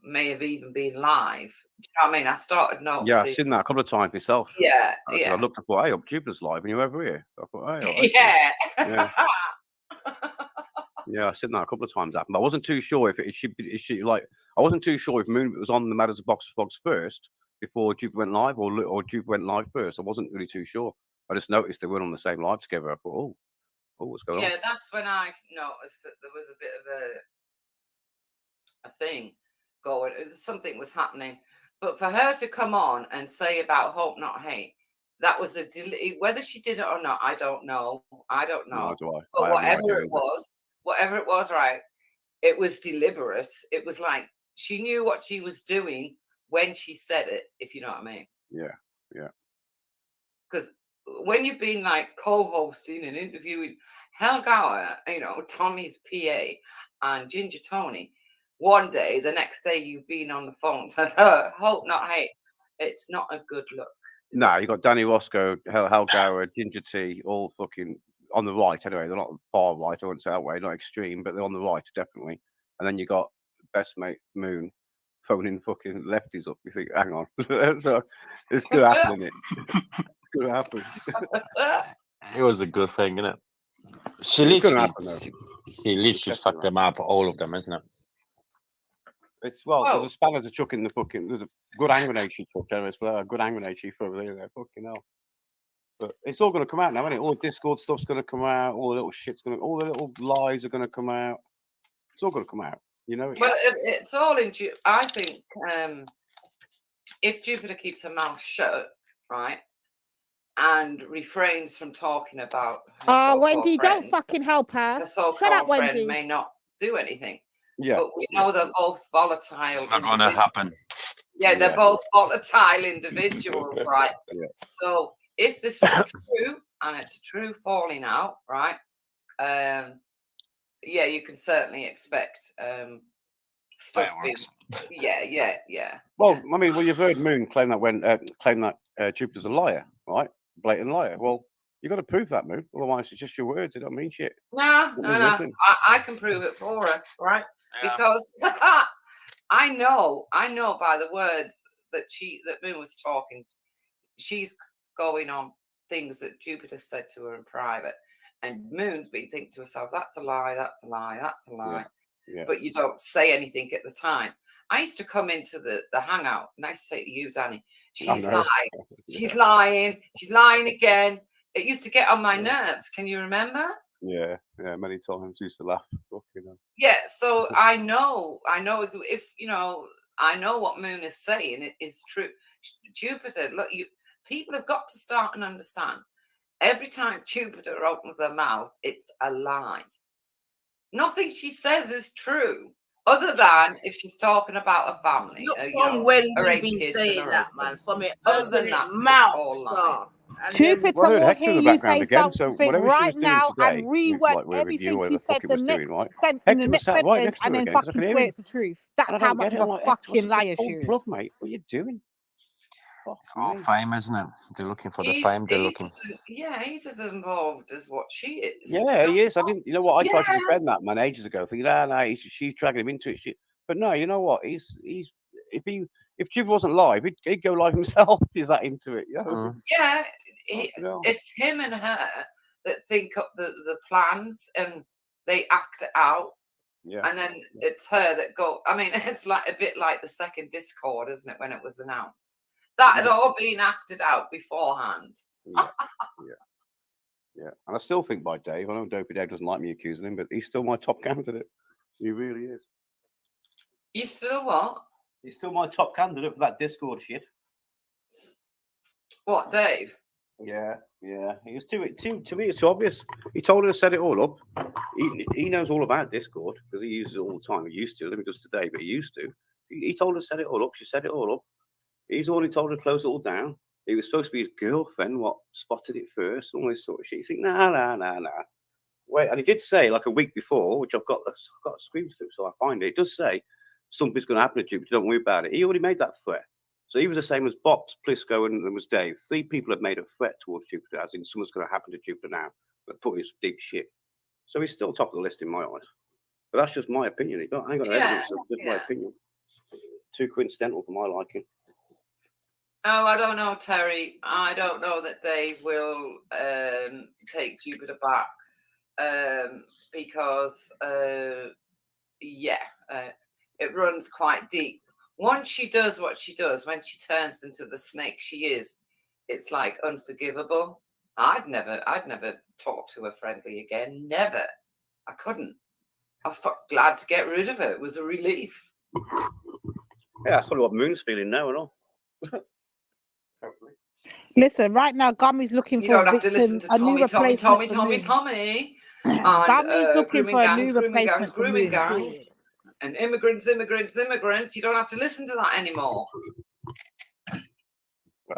may have even been live. Do you know what I mean? I started noticing. Yeah, I've seen that a couple of times myself. Yeah. I looked, I thought, hey, Jupiter's live and you're over here. I thought, hey, yeah. Yeah, I've seen that a couple of times happen. But I wasn't too sure if she like, I wasn't too sure if Moon was on the Mad as a Box of Frogs first before Jupiter went live or Jupiter went live first. I wasn't really too sure. I just noticed they weren't on the same live together. I thought, oh, what's going on? Yeah, that's when I noticed that there was a bit of a thing going. Something was happening. But for her to come on and say about hope not hate, that was whether she did it or not, I don't know. No, do I? But whatever it was, right? It was deliberate. It was like she knew what she was doing when she said it, if you know what I mean. Yeah. Because when you've been like co-hosting and interviewing Hal Gower, Tommy's PA, and Ginger Tony, one day, the next day you've been on the phone said, hope not hate. It's not a good look. No, you got Danny Roscoe, Hal Gower, Ginger T, all fucking on the right anyway. They're not far right, I wouldn't say that way, not extreme, but they're on the right, definitely. And then you got best mate Moon phoning fucking lefties up. You think, hang on. So it's going to happen, isn't it? It's going to happen. It was a good thing, isn't it? She literally fucked them up, all of them, isn't it? There's a spanner to chuck in the fucking. There's a good hand grenade she took there as well. A good hand grenade she threw there. Fucking hell. But it's all going to come out now, isn't it? All the Discord stuff's going to come out. All the little all the little lies are going to come out. It's all going to come out. You know. Well, it's all in. I think if Jupiter keeps her mouth shut, right, and refrains from talking about her Wendy, friend, don't fucking help her. Her so-called Shut up, friend Wendy. may not do anything. Yeah. But we know they're both volatile. It's not going to happen. Yeah, they're both volatile individuals, right? Yeah. So if this is true and it's a true falling out, right? Yeah, you can certainly expect stuff. Yeah. Well, I mean, you've heard Moon claim that Jupiter's a liar, right? blatant liar. Well, you got to prove that, Moon. Otherwise, it's just your words. It don't mean shit. No. It means nothing. I can prove it for her, right? Because I know by the words that Moon was talking, she's going on things that Jupiter said to her in private, and Moon's been thinking to herself, "That's a lie. That's a lie. That's a lie." Yeah. But you don't say anything at the time. I used to come into the hangout, and I used to say to you, Danny, "She's lying. She's lying. She's lying again." It used to get on my nerves. Can you remember? Yeah, many times we used to laugh. Yeah, so I know if I know what Moon is saying it is true. Jupiter, look, people have got to start and understand. Every time Jupiter opens her mouth, it's a lie. Nothing she says is true, other than if she's talking about a family. From when her we've 8 been kids saying and her that, husband. man, from it Other than opening that, mouth all start. lies. Jupiter Well, I heard will Hector hear in the you background say again. So something whatever she right was doing now today, and reword like with a review, everything whatever he the fuck said it the was doing, next right? in Hector the was next sat right sentence next to and her then again because I fucking could hear swear him. it's the truth. And That's I how don't much get it. of I'm a like, Hector, fucking what's liar she cold is. blood, mate? What are you doing? It's all fame, isn't it? They're looking for the fame. They're looking. He's as involved as what she is. Yeah, he is. I didn't. You know what? I tried to Yeah. defend that man ages ago, thinking, she's dragging him into it. Shit. But no, you know what? He's if Jupiter wasn't live, he'd go live himself. He's that into it, Yeah, it's him and her that think up the plans and they act it out. Yeah. And then it's her that go. I mean, it's like a bit like the second Discord, isn't it? When it was announced, that had all been acted out beforehand. Yeah. And I still think by Dave. I know Dopey Dave doesn't like me accusing him, but he's still my top candidate. He really is. You still what? He's still my top candidate for that Discord shit. What, Dave? Yeah. He was to me, it's obvious. He told her to set it all up. He knows all about Discord because he uses it all the time. He used to. I think he does today, but he used to. He told her to set it all up. She set it all up. He's the one who told her to close it all down. He was supposed to be his girlfriend, what spotted it first, all this sort of shit. You think, nah. Wait, and he did say like a week before, which I've got a screen clip, so I find it. It does say something's going to happen to Jupiter. Don't worry about it. He already made that threat. So he was the same as Box, Plisco, and there was Dave. 3 people had made a threat towards Jupiter, as in something's going to happen to Jupiter now. But put his deep shit. So he's still top of the list in my eyes. But that's just my opinion. I ain't got no evidence. It's just my opinion. Too coincidental for my liking. Oh, I don't know, Terry. I don't know that Dave will take Jupiter back because, it runs quite deep. Once she does what she does, when she turns into the snake she is, it's like unforgivable. I'd never talk to her friendly again. Never. I couldn't. I was glad to get rid of her. It was a relief. Yeah, that's probably what Moon's feeling now and all. Listen, right now, Gummy's looking You for don't have to listen to a new replacement for Moon. Tommy. Gummy's looking grooming for a gangs, new replacement for grooming Moon. gangs, and immigrants. You don't have to listen to that anymore.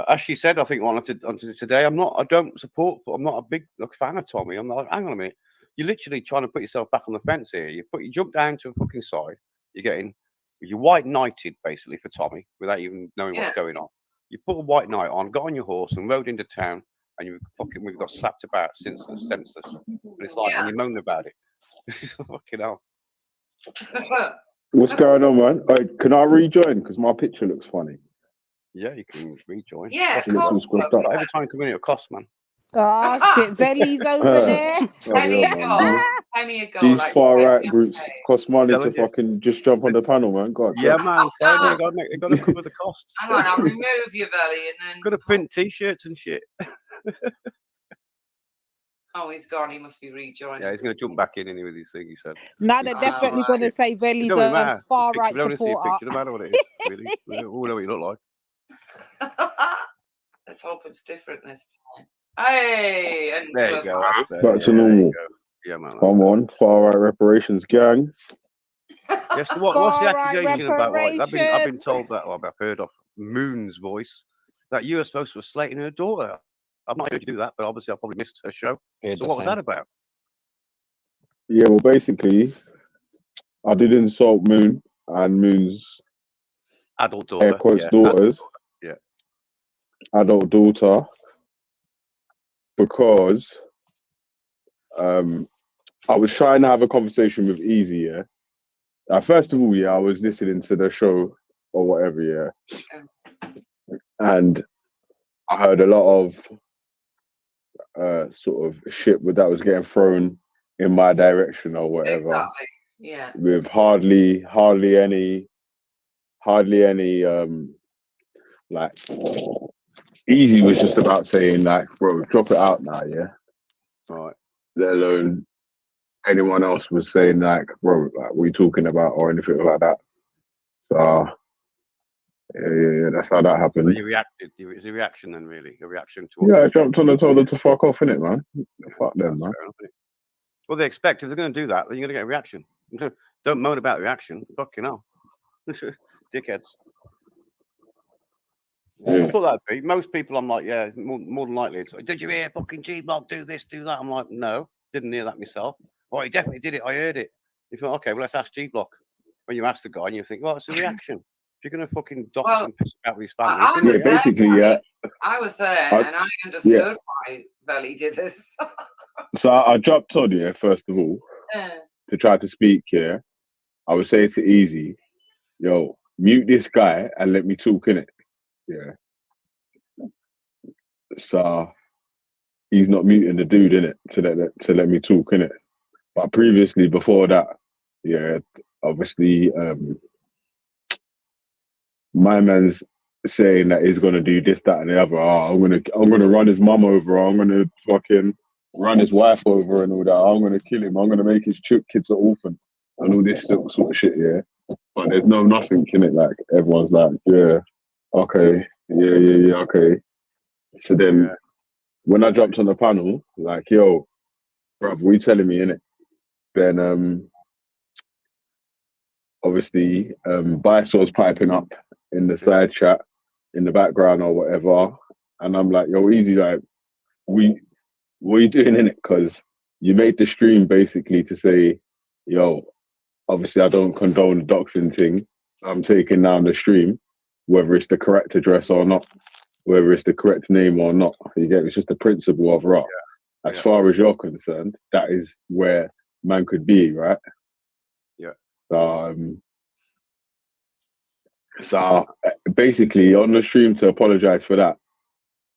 As she said, I think on today, I'm not a big fan of Tommy. I'm like, hang on a minute. You're literally trying to put yourself back on the fence here. You jump down to a fucking side. You're white knighted basically for Tommy without even knowing what's going on. You put a white knight on, got on your horse and rode into town, and we've got slapped about senseless. And it's like, and you moan about it. Fucking hell. What's going on, man? Can I rejoin? Because my picture looks funny. Yeah, you can rejoin. Yeah, every time you come in, it'll cost, man. Oh shit, Veli's over there. Penny a go. These like far right groups cost money to fucking just jump on the panel, man. God, yeah, man. They got to cover the costs. Hang on, I'll remove your Veli and then. Got to print T-shirts and shit. Oh, he's gone. He must be rejoining. Yeah, he's going to jump back in with his thing. He said. Now they're definitely going to say Veli's a far right supporter. No matter what it is, really. We all know what you look like. Let's hope it's different this time. Hey, and there you go. Back to normal. Yeah, man. Come on, far right reparations gang. Yes. What's the accusation about? Like, I've been told that. I've heard of Moon's voice that you were supposed to be slating her daughter. I've not heard you do that, but obviously I probably missed her show. So what was that about? Yeah, well, basically, I did insult Moon and Moon's adult daughter. Air quotes daughters. Yeah. Adult daughter. because I was trying to have a conversation with Easy, yeah. First of all, yeah, I was listening to the show or whatever, yeah. And I heard a lot of sort of shit that was getting thrown in my direction or whatever. Exactly. Yeah. With hardly any like Easy was just about saying like, bro, drop it out now, yeah. Right. Let alone anyone else was saying like, bro, like, what are you talking about or anything like that. So yeah, that's how that So happened. you reacted. It's a reaction then, really. A reaction to Yeah, I jumped on and told them to fuck off, innit, man? Fuck them, man. fair enough, innit? Well, they expect if they're going to do that, then you're going to get a reaction. Don't moan about the reaction. Fucking hell. Dickheads. I thought that'd be. Most people, I'm like, yeah, more than likely. It's like, did you hear fucking G-Block do this, do that? I'm like, no, didn't hear that myself. Oh, he definitely did it. I heard it. You thought, okay, well, let's ask G-Block. When you ask the guy and you think, well, it's a reaction. If you're going to fucking dox and piss about these families, I then was basically, there, I was there, and I understood why Belly did this. So I jumped on here, first of all, to try to speak here. I would say to Easy, yo, mute this guy and let me talk, innit? Yeah. So he's not muting the dude, innit? To let me talk, innit? But previously, before that, yeah, obviously, my man's saying that he's gonna do this, that, and the other. Oh, I'm gonna run his mum over. I'm gonna fucking run his wife over and all that. I'm gonna kill him. I'm gonna make his kids an orphan and all this sort of shit. Yeah, but there's nothing in it. Like everyone's like, yeah, okay, yeah, okay. So then when I jumped on the panel, like, yo, bruv, what you telling me, innit? Then obviously Bice's piping up in the side chat in the background or whatever, and I'm like, yo, Easy, like, what are you doing in it? Because you made the stream basically to say, yo, obviously I don't condone the doxing thing, so I'm taking down the stream, whether it's the correct address or not, whether it's the correct name or not. You get it? It's just the principle of rock. As far as you're concerned, that is where man could be, right? Yeah. So basically, on the stream to apologize for that,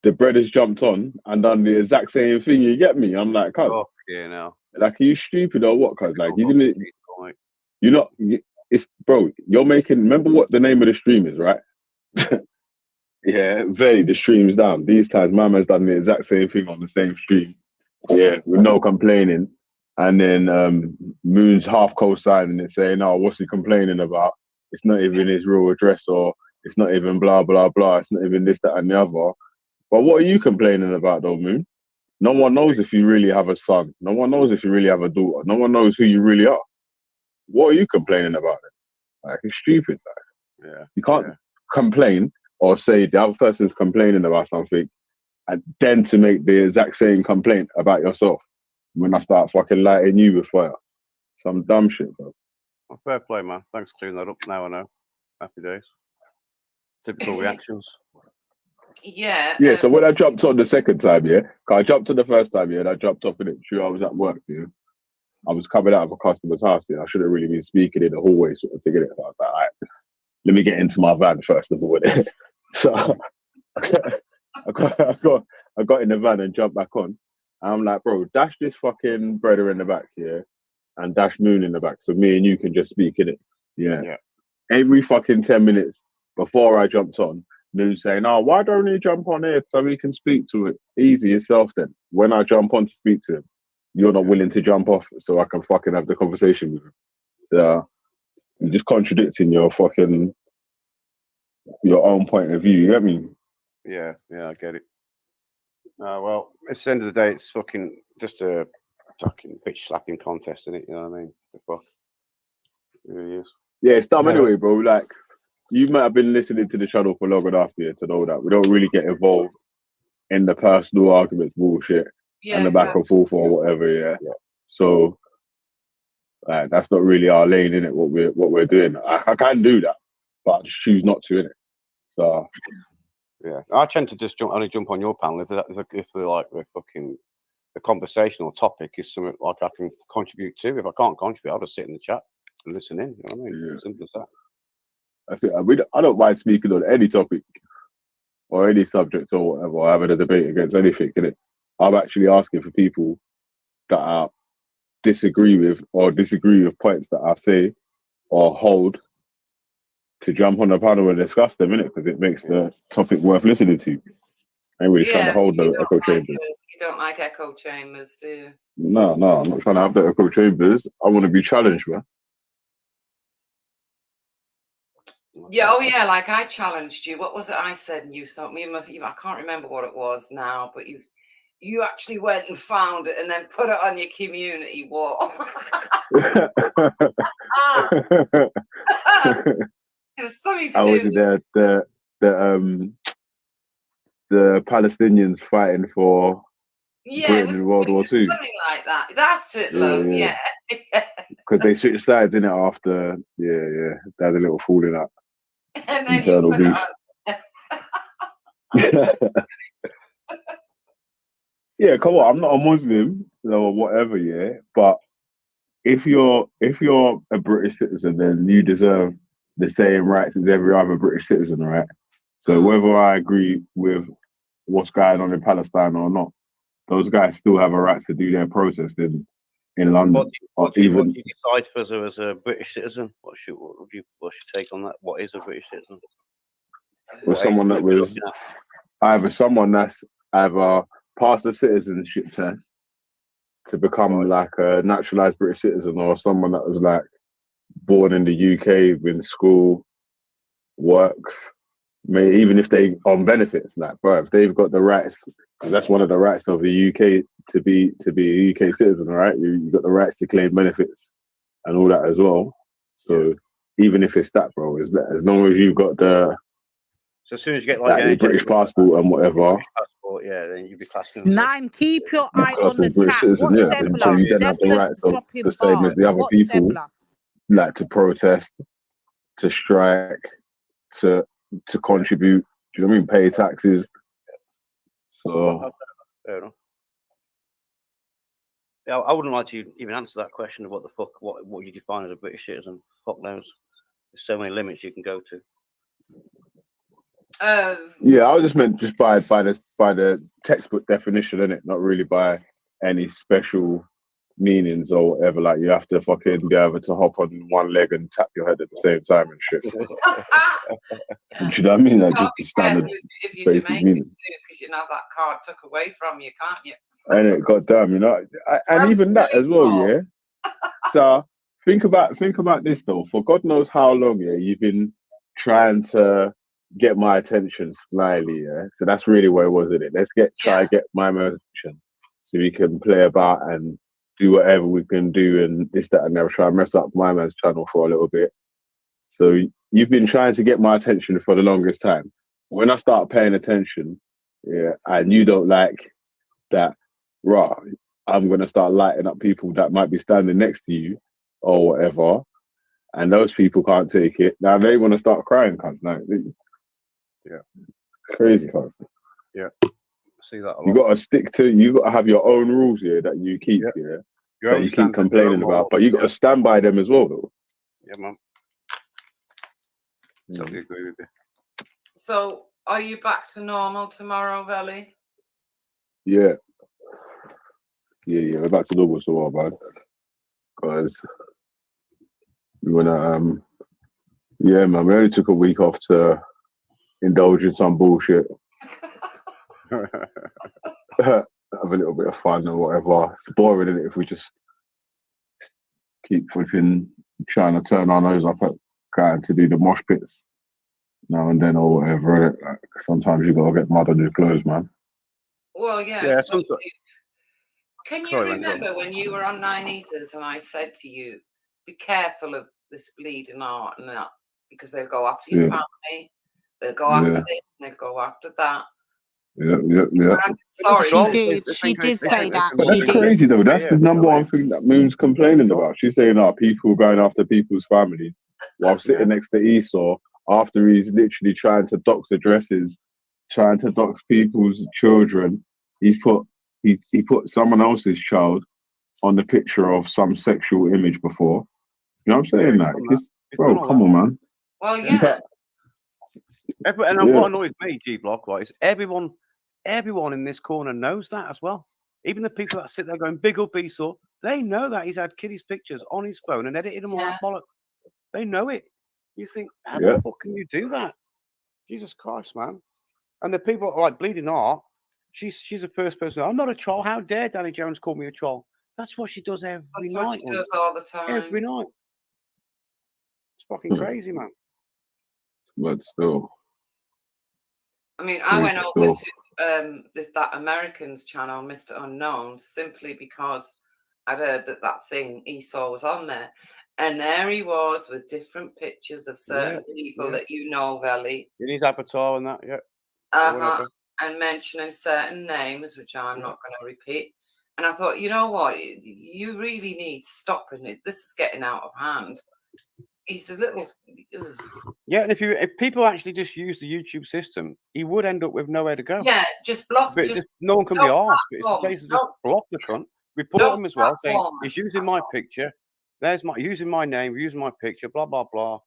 the brothers jumped on and done the exact same thing. You get me? I'm like, cuz, oh, yeah, no. Like, are you stupid or what? Cuz, like, you're not. It's bro. You're making. Remember what the name of the stream is, right? Yeah, the stream's down. These times, my man's done the exact same thing on the same stream. Yeah, with no complaining. And then Moon's half co-signing it, saying, "Oh, what's he complaining about? It's not even his real address, or it's not even blah blah blah. It's not even this, that, and the other." But what are you complaining about, though, Moon? No one knows if you really have a son. No one knows if you really have a daughter. No one knows who you really are. What are you complaining about then? Like, it's stupid. Like, you can't complain or say the other person's complaining about something and then to make the exact same complaint about yourself when I start fucking lighting you with fire. Some dumb shit, bro. Well, fair play, man. Thanks for clearing that up. Now I know. Happy days. Typical reactions. Yeah. Yeah, so when I jumped on the second time, yeah, 'cause I jumped on the first time, yeah, and I jumped off in it. True, I was at work, yeah. I was coming out of a customer's house, yeah. I should have really been speaking in the hallway, sort of thing. So I was like, all right, let me get into my van first of all. So I got in the van and jumped back on. And I'm like, bro, dash this fucking brother in the back, yeah, and dash Moon in the back, so me and you can just speak in it. Yeah. Every fucking 10 minutes before I jumped on, Moon saying, "Oh, why don't you jump on here so we can speak to it? Easy yourself then." When I jump on to speak to him, you're not willing to jump off so I can fucking have the conversation with him. So you're just contradicting your own point of view. You get me? Yeah, I get it. Well, it's the end of the day. It's fucking just a fucking bitch slapping contest, isn't it? You know what I mean? The fuck. It really is. Yeah, it's dumb anyway, bro. Like, you might have been listening to the channel for long enough here to know that we don't really get involved in the personal arguments, bullshit, and the back and forth or whatever. Yeah. So, that's not really our lane, innit? What we're doing. I can do that, but I just choose not to, innit? So, Yeah, I tend to just only jump on your panel if the conversational topic is something like I can contribute to. If I can't contribute, I'll just sit in the chat and listen in. You know what I mean? Yeah. Simple as that. I think I don't mind speaking on any topic or any subject or whatever, or having a debate against anything. Innit? I'm actually asking for people that I disagree with points that I say or hold to jump on the panel and discuss them, innit? Because it makes the topic worth listening to. I ain't really trying to hold no echo chambers. You don't like echo chambers, do you? No, I'm not trying to have the echo chambers. I want to be challenged, man. Yeah, oh yeah, like I challenged you. What was it I said? And you thought I can't remember what it was now, but you actually went and found it and then put it on your community wall. It was something to do. The Palestinians fighting for Britain in World War II. Something like that. That's it, love. Yeah. Because they switched sides in it after. Yeah. They had a little falling out. And then you put it on. Yeah, come on. I'm not a Muslim or whatever. Yeah, but if you're a British citizen, then you deserve the same rights as every other British citizen, right? So whether I agree with what's going on in Palestine or not, those guys still have a right to do their protest in London. What do you decide for as a British citizen? What's your take on that? What is a British citizen? With someone that was someone that's either passed the citizenship test to become like a naturalized British citizen, or someone that was like born in the UK, in school, works, even if they on benefits, like, bro, if they've got the rights, that's one of the rights of the UK to be a UK citizen, right? You've got the rights to claim benefits and all that as well. So even if it's that, bro, as long as you've got the so as soon as you get like your British passport and whatever, yeah, then you'd be classed as Nine, keep your eye on the British chat. citizen, Watch yeah. So you then have the rights of the same as the other people, like to protest, to strike, to contribute. Do you know what I mean? Pay taxes. So fair enough. Yeah, I wouldn't like to even answer that question of what the fuck, what you define as a British citizen. Fuck knows. There's so many limits you can go to. Yeah, I was just meant just by the textbook definition, innit? Not really by any special meanings or whatever. Like you have to fucking be able to hop on one leg and tap your head at the same time and shit. Do you know what I mean? Like just the standard if you basic Jamaican meaning. too, because you can have that card took away from you, can't you? And it goddamn, you know, and even that as well, yeah. So think about this though. For God knows how long, yeah, you've been trying to get my attention slyly, yeah. So that's really what it was, isn't it? Let's try to get my attention so we can play about and do whatever we can do and this, that, and never try and mess up my man's channel for a little bit. So you've been trying to get my attention for the longest time. When I start paying attention, yeah, and you don't like that, right, I'm going to start lighting up people that might be standing next to you or whatever, and those people can't take it. Now they want to start crying, cunts. Now, yeah, crazy, cunts. Yeah, see that a lot. You got to have your own rules here that you keep, that you keep complaining about, but you got to stand by them as well, though. Yeah, man. Totally agree with you. So, are you back to normal tomorrow, Veli? Yeah. We're back to normal tomorrow, man. Because we wanna, yeah, man. We only took a week off to indulge in some bullshit, have a little bit of fun or whatever. It's boring, isn't it, if we just keep flipping, trying to turn our nose up at trying to do the mosh pits now and then or whatever. Like, sometimes you gotta get mud on your clothes, man. Well, yeah. Can you remember when you were on 9 Ethers and I said to you, be careful of this bleeding art and that, because they'll go after your family, they'll go after this, and they'll go after that. Yeah. I'm sorry. She did say that. But that's crazy, though. That's the number one thing that Moon's complaining about. She's saying, people going after people's families while sitting next to Esau after he's literally trying to dox addresses trying to dox people's children. He put someone else's child on the picture of some sexual image before. You know what I'm saying? Like, bro, come on, man. Well, yeah. And what annoys me, G Block, right, is everyone in this corner knows that as well. Even the people that sit there going, big up Esau, they know that he's had kiddies' pictures on his phone and edited them all that bollock. They know it. You think, how the fuck can you do that? Jesus Christ, man. And the people like Bleeding Heart, she's the first person. I'm not a troll. How dare Danny Jones call me a troll? That's what she does every night. That's what she does all the time. Every night. It's fucking crazy, man. But still. I mean, I went over to that Americans channel, Mr. Unknown, simply because I'd heard that thing Esau was on there. And there he was with different pictures of certain people that you know, Veli. In his avatar and that, and mentioning certain names, which I'm not going to repeat. And I thought, you know what? You really need stopping it. This is getting out of hand. He's a little. Yeah, and if people actually just use the YouTube system, he would end up with nowhere to go. Yeah, just block. But no one can be asked. It's a case of just block the cunt. Report him as well, saying he's using my picture. Using my name, using my picture, blah blah blah.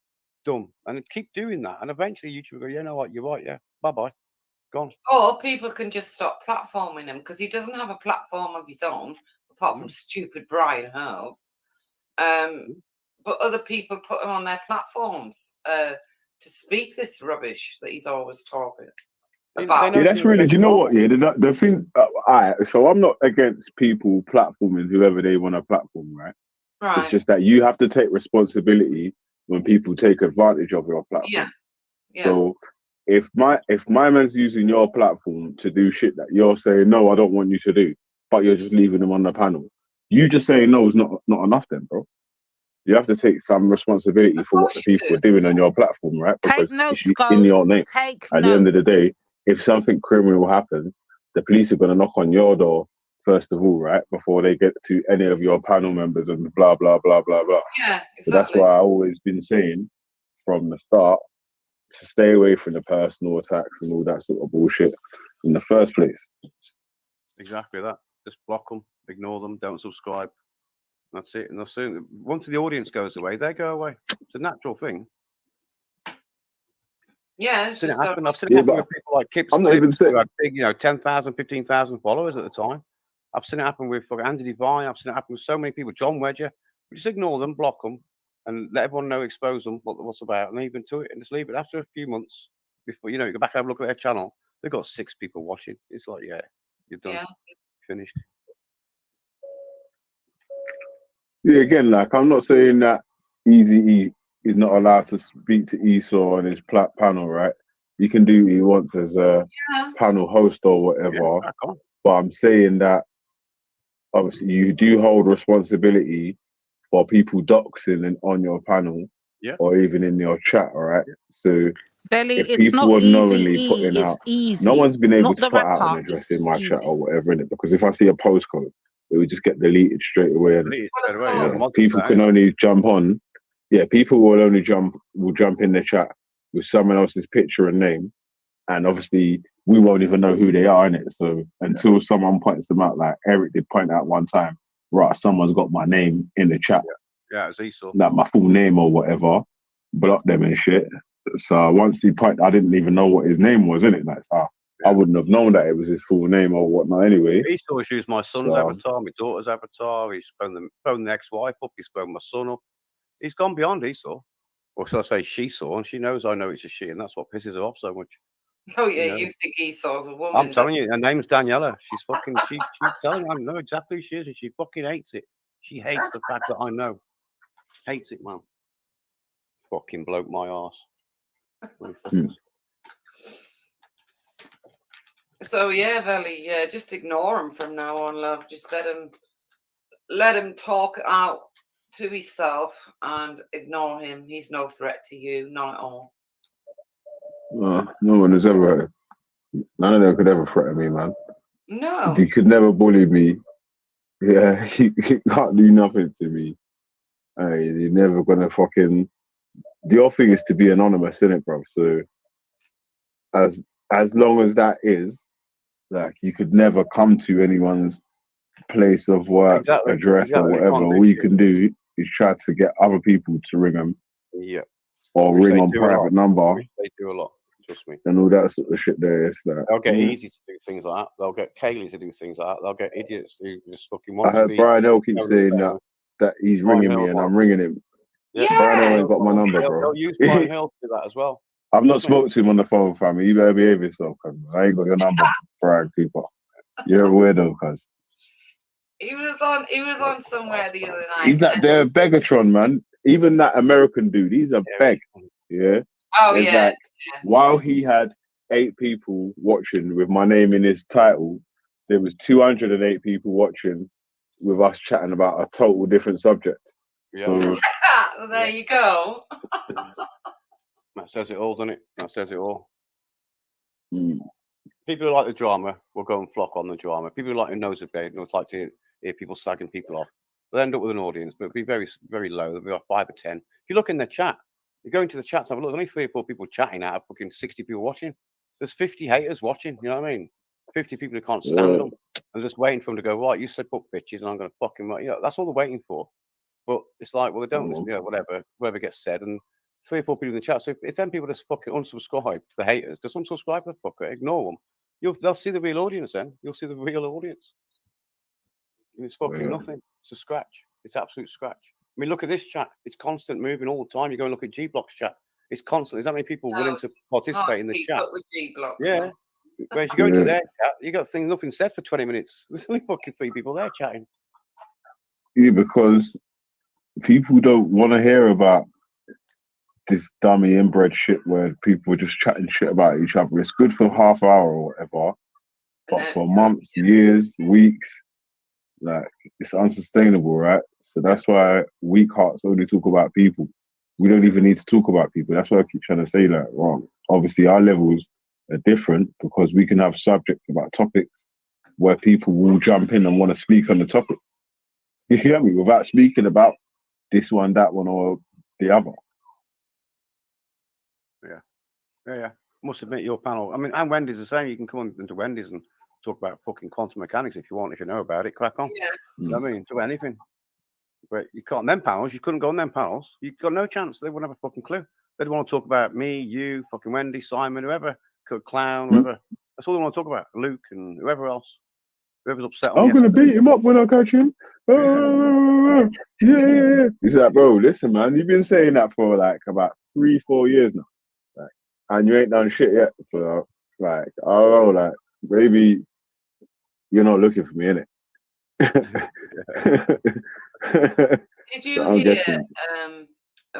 Dumb, and keep doing that, and eventually YouTube will go, you know what, you're right, yeah, bye bye, gone. Or people can just stop platforming him because he doesn't have a platform of his own, apart from stupid Brian Hurls. But other people put him on their platforms to speak this rubbish that he's always talking about. Yeah, that's really. Do you know what? Yeah, the thing. So I'm not against people platforming whoever they want to platform, right? It's just that you have to take responsibility when people take advantage of your platform. Yeah. So if my man's using your platform to do shit that you're saying no, I don't want you to do, but you're just leaving them on the panel, you just saying no is not enough, then, bro. You have to take some responsibility for what the people are doing on your platform, right? Because it's in your name. At the end of the day, if something criminal happens, the police are going to knock on your door first of all, right? Before they get to any of your panel members and blah, blah, blah, blah, blah. Yeah, exactly. So that's why I've always been saying from the start to stay away from the personal attacks and all that sort of bullshit in the first place. Exactly that. Just block them, ignore them, don't subscribe. That's it. And soon, once the audience goes away, they go away. It's a natural thing. Yeah, I've seen it happen with people like Kip Clips who had big, 10,000, 15,000 followers at the time. I've seen it happen with Andy Devine. I've seen it happen with so many people. John Wedger. We just ignore them, block them, and let everyone know, expose them, what's about, and leave them to it, and just leave it. After a few months, before you go back and have a look at their channel, they've got 6 people watching. It's like, yeah, you're done, finished. Yeah, again, like I'm not saying that Eazy-E is not allowed to speak to Esau on his panel, right? He can do what he wants as a panel host or whatever. But I'm saying that obviously you do hold responsibility for people doxing on your panel or even in your chat, right? So if people are knowingly putting out, no one's been able to put out an address in my chat or whatever in it, because if I see a postcode, it would just get deleted straight away. And people can only jump on. Yeah, people will only jump in the chat with someone else's picture and name, and obviously we won't even know who they are in it. So until someone points them out, like Eric did point out one time, right? Someone's got my name in the chat. Yeah, it's Esau. Like my full name or whatever, block them and shit. So once he pointed, I didn't even know what his name was, innit? Like, I wouldn't have known that it was his full name or whatnot anyway. He's always used my son's avatar, my daughter's avatar. He's phoned the ex-wife up. He's phoned my son up. He's gone beyond Esau. Or should I say she saw, and she knows I know it's a she, and that's what pisses her off so much. Oh, yeah, you think Esau's a woman. I'm telling you, her name's Daniela. She's fucking, she's telling me, I know exactly who she is, and she fucking hates it. She hates the fact that I know. Hates it, man. Fucking bloke my arse. So yeah, Veli, just ignore him from now on, love. Just let him talk out to himself and ignore him. He's no threat to you, not at all. No one has ever. None of them could ever threaten me, man. No. You could never bully me. Yeah, you can't do nothing to me. You're never gonna fucking. The whole thing is to be anonymous, isn't it, bro? So, as as long as that is, like, you could never come to anyone's place of work, Exactly. address, or Exactly. You whatever. can't do All you shit. can do is try to get other people to ring them Yeah. or Which ring they on do a lot. private number Which they do a lot. Trust me. and all that sort of shit there. It's like, They'll get mm. easy to do things like that. They'll get Kaylee to do things like that. They'll get idiots who just fucking I want to heard speak. Brian Hill keep Don't saying respect that he's Brian ringing me Hill, and what? I'm ringing him. Yeah. Brian Hill Yeah. ain't got my number, They'll bro. use Brian Hill to do that as well. I've not Trust me. spoke to him on the phone, family. You better behave yourself, cuz I ain't got your number, Brian Cooper. You're a weirdo, cuz. He was on somewhere the other night. He's like, they're Begatron, man. Even that American dude, he's a beg. Yeah. Oh It's yeah. like, while he had 8 people watching with my name in his title, there was 208 people watching with us chatting about a total different subject. Yeah. So Well, there you go. That says it all, doesn't it? That says it all. mm, People who like the drama will go and flock on the drama. People who like to nose a bit, like to hear people slagging people off. They'll end up with an audience, but it'll be very, very low. There'll be like 5 or 10. If you look in the chat, you go into the chat, have a look. There's only 3 or 4 people chatting out of fucking 60 people watching. There's 50 haters watching. You know what I mean? 50 people who can't stand yeah. them and just waiting for them to go, right, you slip up, bitches, and I'm going to fucking, you know, that's all they're waiting for. But it's like, well, they don't listen, you know, whatever gets said. And 3 or 4 people in the chat. So if 10 people just fucking unsubscribe to the haters, just unsubscribe to the fucker, ignore them. They'll see the real audience then. You'll see the real audience. And it's fucking nothing. It's a scratch. It's absolute scratch. I mean, look at this chat. It's constant moving all the time. You go and look at G Block's chat. It's constant. There's that many people willing to participate in the chat. With G-Blocks. Yeah. Whereas you go into their chat, you got things nothing said for 20 minutes. There's only fucking 3 people there chatting. Yeah, because people don't want to hear about this dummy inbred shit where people are just chatting shit about each other. It's good for half an hour or whatever, but for months, years, weeks, like, it's unsustainable, right? So that's why weak hearts only talk about people. We don't even need to talk about people. That's why I keep trying to say that wrong. Obviously, our levels are different because we can have subjects about topics where people will jump in and want to speak on the topic. You hear me? Without speaking about this one, that one, or the other. Yeah. Must admit, your panel. I mean, and Wendy's the same. You can come on into Wendy's and talk about fucking quantum mechanics if you want, if you know about it. Crack on. Yeah. You know what I mean? Do anything. But you can't. Them panels, you couldn't go on them panels. You've got no chance. They wouldn't have a fucking clue. They'd want to talk about me, you, fucking Wendy, Simon, whoever, Clown, whoever. That's all they want to talk about. Luke and whoever else. Whoever's upset on I'm going to yesterday. beat him up when I catch him. Yeah. He's like, bro, listen, man, you've been saying that for like about 3-4 years now. Like, and you ain't done shit yet. So, like, oh, like, maybe you're not looking for me, innit? Did you hear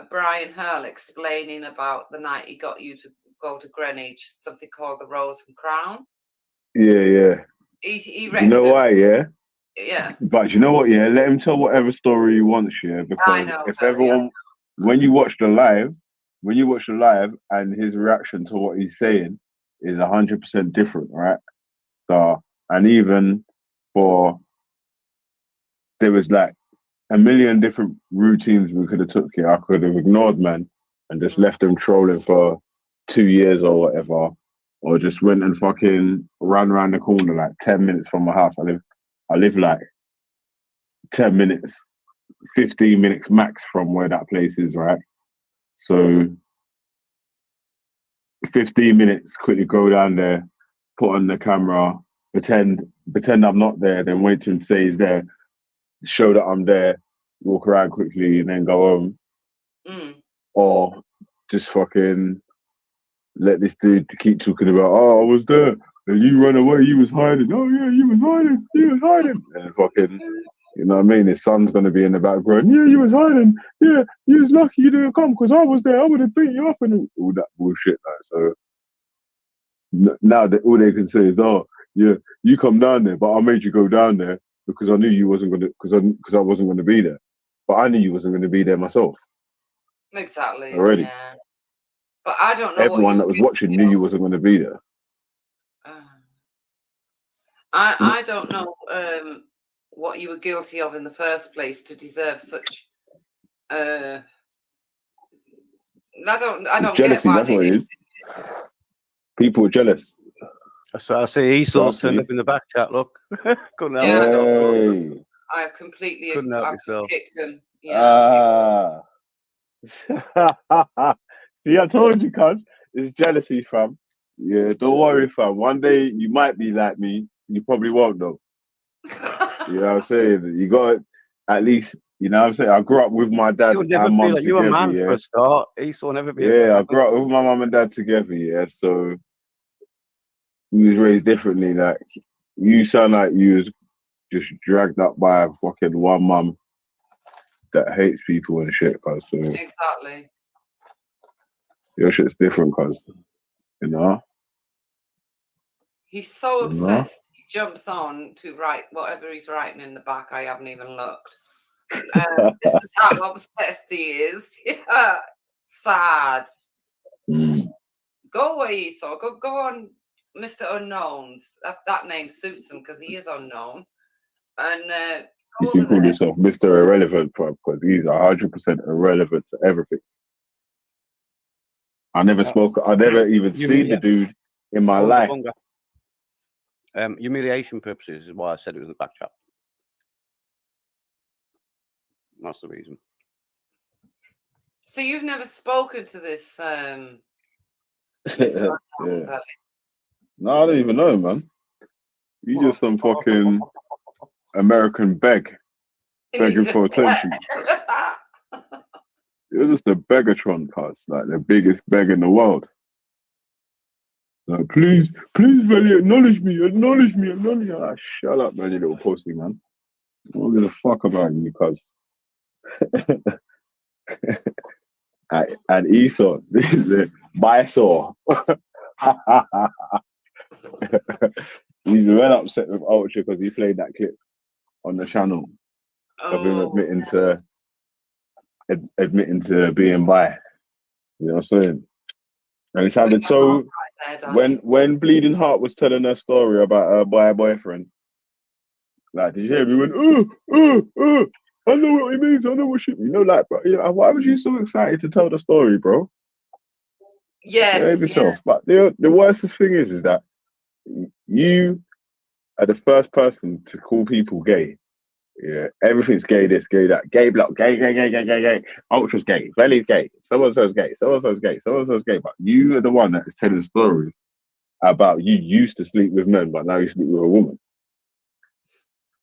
Brian Hurl explaining about the night he got you to go to Greenwich, something called the Rose and Crown? Yeah. He You know why, yeah? Yeah. But you know what, yeah? Let him tell whatever story he wants, yeah? Because if everyone, when you watch the live and his reaction to what he's saying is 100% different, right? So, and even there was like a million different routines we could have took here. I could have ignored man and just left them trolling for 2 years or whatever, or just went and fucking ran around the corner like 10 minutes from my house. I live like 10 minutes, 15 minutes max from where that place is, right? So 15 minutes, quickly go down there, put on the camera, pretend I'm not there, then wait till him say he's there, show that I'm there, walk around quickly, and then go home. Or just fucking let this dude keep talking about, oh, I was there, and you run away, you was hiding. Oh yeah, you was hiding. And fucking, you know what I mean? His son's gonna be in the background. Yeah, you was hiding. Yeah, you was lucky you didn't come because I was there. I would have beat you up and all that bullshit. Like, so now that all they can say is, oh yeah, you come down there, but I made you go down there because I knew you wasn't gonna, because I wasn't gonna be there, but I knew you wasn't gonna be there myself. Exactly. Already. Yeah. But I don't know. Everyone that was watching knew you wasn't gonna be there. I don't know what you were guilty of in the first place to deserve such. I don't Jealousy, get why that's what it is. People are jealous. So I see Esau's turned up in the back chat. Look, couldn't help yourself. I completely. Couldn't help I've just yourself. kicked him. Yeah. See, I told you, cuz it's jealousy, fam. Yeah, don't worry, fam. One day you might be like me. You probably won't, though. You know what I'm saying? You got at least. You know what I'm saying? I grew up with my dad You'll never and be mum like you a together. man for a start. Esau never be. Yeah, I grew up with my mum and dad together. Yeah, so we was raised differently. Like you sound like you was just dragged up by a fucking one mum that hates people and shit, cuz. So Exactly. your shit's different, cuz. You know? He's so You know? obsessed. He jumps on to write whatever he's writing in the back. I haven't even looked. This is how obsessed he is. Yeah. Sad. Go away, Esau. Go on, Mr. Unknowns. That name suits him because he is unknown. And You can call yourself Mr. Irrelevant, because he's 100% irrelevant to everything. I never spoke. I never even seen the dude in my life. Humiliation purposes is why I said it was a back chat. That's the reason. So you've never spoken to this Mr. Yeah. No, I don't even know, man. You just some fucking American begging for attention. You're just a Begatron, cuz, like the biggest beg in the world. Like, please, Velly, acknowledge me. Ah, shut up, man, you little pussy, man. I don't give a fuck about you, cuz. And Esau, this is it. Esau. He's well upset with Ultra because he played that clip on the channel of him admitting to being bi. You know what I'm saying? And it sounded so. When Bleeding Heart was telling her story about her bi boyfriend, like, did you hear me? Went, I know what he means. I know what she. You know, like, bro, you know, why was you so excited to tell the story, bro? Yes. Yourself. But the worst thing is that you are the first person to call people gay. Yeah, everything's gay. This, gay that, gay block, gay. Ultra's gay. Velly's gay. So and so's gay. So and so's gay. So and so's gay. But you are the one that is telling stories about you used to sleep with men, but now you sleep with a woman.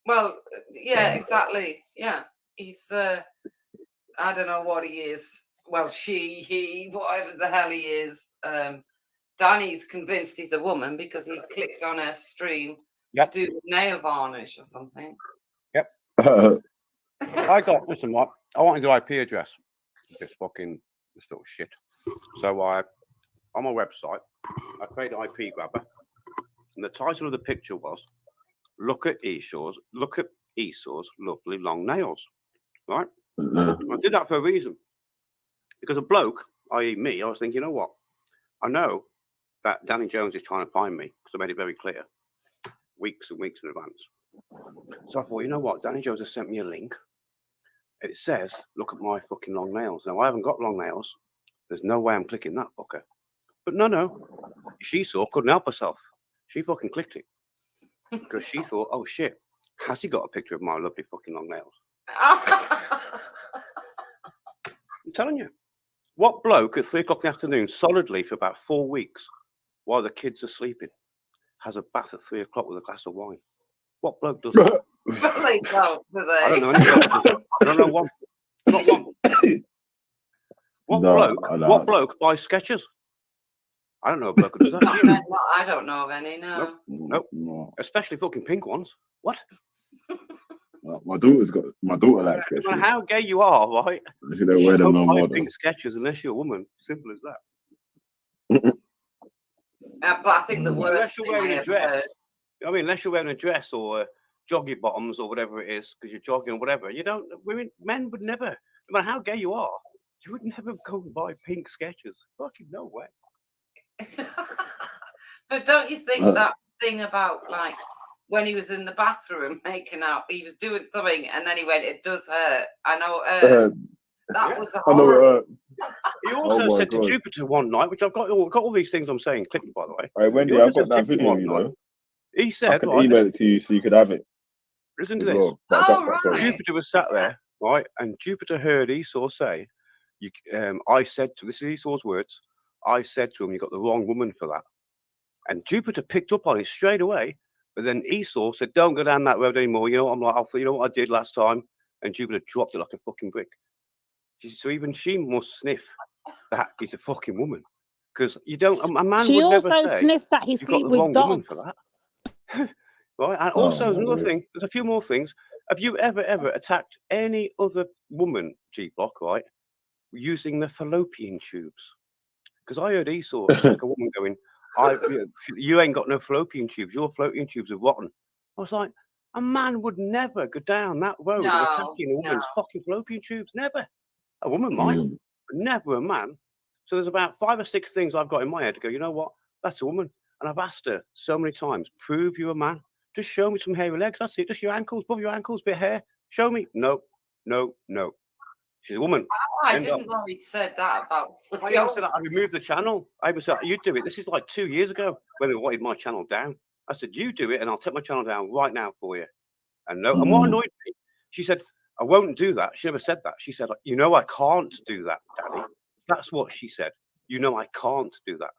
Well, yeah, exactly. Yeah, he's. I don't know what he is. Well, she, he, whatever the hell he is. Danny's convinced he's a woman because he clicked on her stream to do the nail varnish or something. Yep. Listen, what? I wanted the IP address. This little shit. So on my website, I created an IP grabber. And the title of the picture was, look at Esau's lovely long nails. Right? I did that for a reason. Because a bloke, i.e. me, I was thinking, you know what? I know that Danny Jones is trying to find me because I made it very clear weeks and weeks in advance. So I thought, you know what? Danny Jones has sent me a link. It says, look at my fucking long nails. Now, I haven't got long nails. There's no way I'm clicking that fucker. But no. She couldn't help herself. She fucking clicked it. Because she thought, oh shit, has he got a picture of my lovely fucking long nails? I'm telling you. What bloke at 3 o'clock in the afternoon, solidly for about 4 weeks, while the kids are sleeping, has a bath at 3 o'clock with a glass of wine? What bloke does that? They don't, do they? I don't know any bloke. I don't know one. Not one. What bloke buys Skechers? I don't know a bloke who does that. I don't know of any, no. Nope. Especially fucking pink ones. What? My daughter likes Skechers. No matter how gay you are, right? She don't wear them no more. Pink Skechers unless you're a woman. Simple as that. But I think the worst unless you're wearing a dress. I mean, unless you're wearing a dress or jogging bottoms or whatever it is, because you're jogging or whatever, men would never, no matter how gay you are, you would never go and buy pink Skechers. Fucking no way. But don't you think that thing about, like, when he was in the bathroom making out, he was doing something and then he went, it does hurt. I know it hurts. That was a horrible. He also my said to God. Jupiter one night, which I've got all these things I'm saying clicked, by the way. Hey, Wendy, He I've also got that said to Jupiter video, one you night, know. he I said, can right, email it to you so you could have it listen to as this. well. But Oh, that's right. Jupiter was sat there, right, and Jupiter heard Esau say, I said to, this is Esau's words, I said to him, you got the wrong woman for that. And Jupiter picked up on it straight away. But then Esau said, don't go down that road anymore. You know, I'm like, you know what I did last time? And Jupiter dropped it like a fucking brick. So even she must sniff that he's a fucking woman. Because you don't, a man She would never also say, sniffed that he you've got sleep the with wrong woman for dogs. that. Right? And also, there's another thing, there's a few more things. Have you ever attacked any other woman, G-Block, right, using the fallopian tubes? Because I heard Esau attack a woman going, you ain't got no fallopian tubes. Your fallopian tubes are rotten. I was like, a man would never go down that road of attacking a woman's fucking fallopian tubes. Never. A woman might, but never a man. So there's about 5 or 6 things I've got in my head to go, you know what? That's a woman. And I've asked her so many times, prove you're a man. Just show me some hairy legs. That's it. Just your ankles, above your ankles, bit of hair. Show me. No, no, no. She's a woman. Oh, I didn't know he'd said that about. I even said I removed the channel. I even said, you do it. This is like 2 years ago when they wanted my channel down. I said, you do it and I'll take my channel down right now for you. And no, and what annoyed me, she said, I won't do that. She never said that. She said, you know, I can't do that, Danny. That's what she said. You know, I can't do that.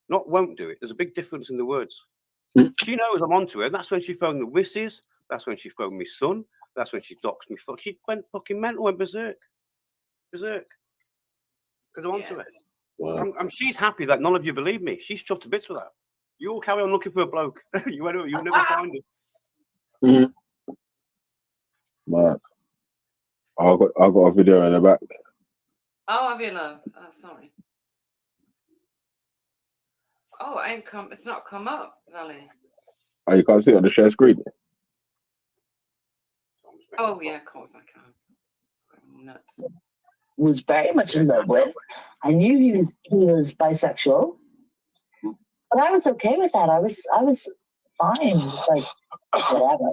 Not won't do it. There's a big difference in the words. She knows I'm onto her. And that's when she phoned the Wisses. That's when she phoned my son. That's when she doxed me. She went fucking mental, went berserk. Berserk. Because I'm onto it. Wow. She's happy that none of you believe me. She's chuffed to bits with that. You all carry on looking for a bloke. You'll never find him. Man, I've got a video in the back. Oh, have you, love? Oh, sorry. Oh, it's not come up, Valley. Oh, you can't see it on the share screen? Oh, yeah, of course I can. Nuts. Was very much in love with. I knew he was bisexual, but I was okay with that. I was fine. It's like whatever.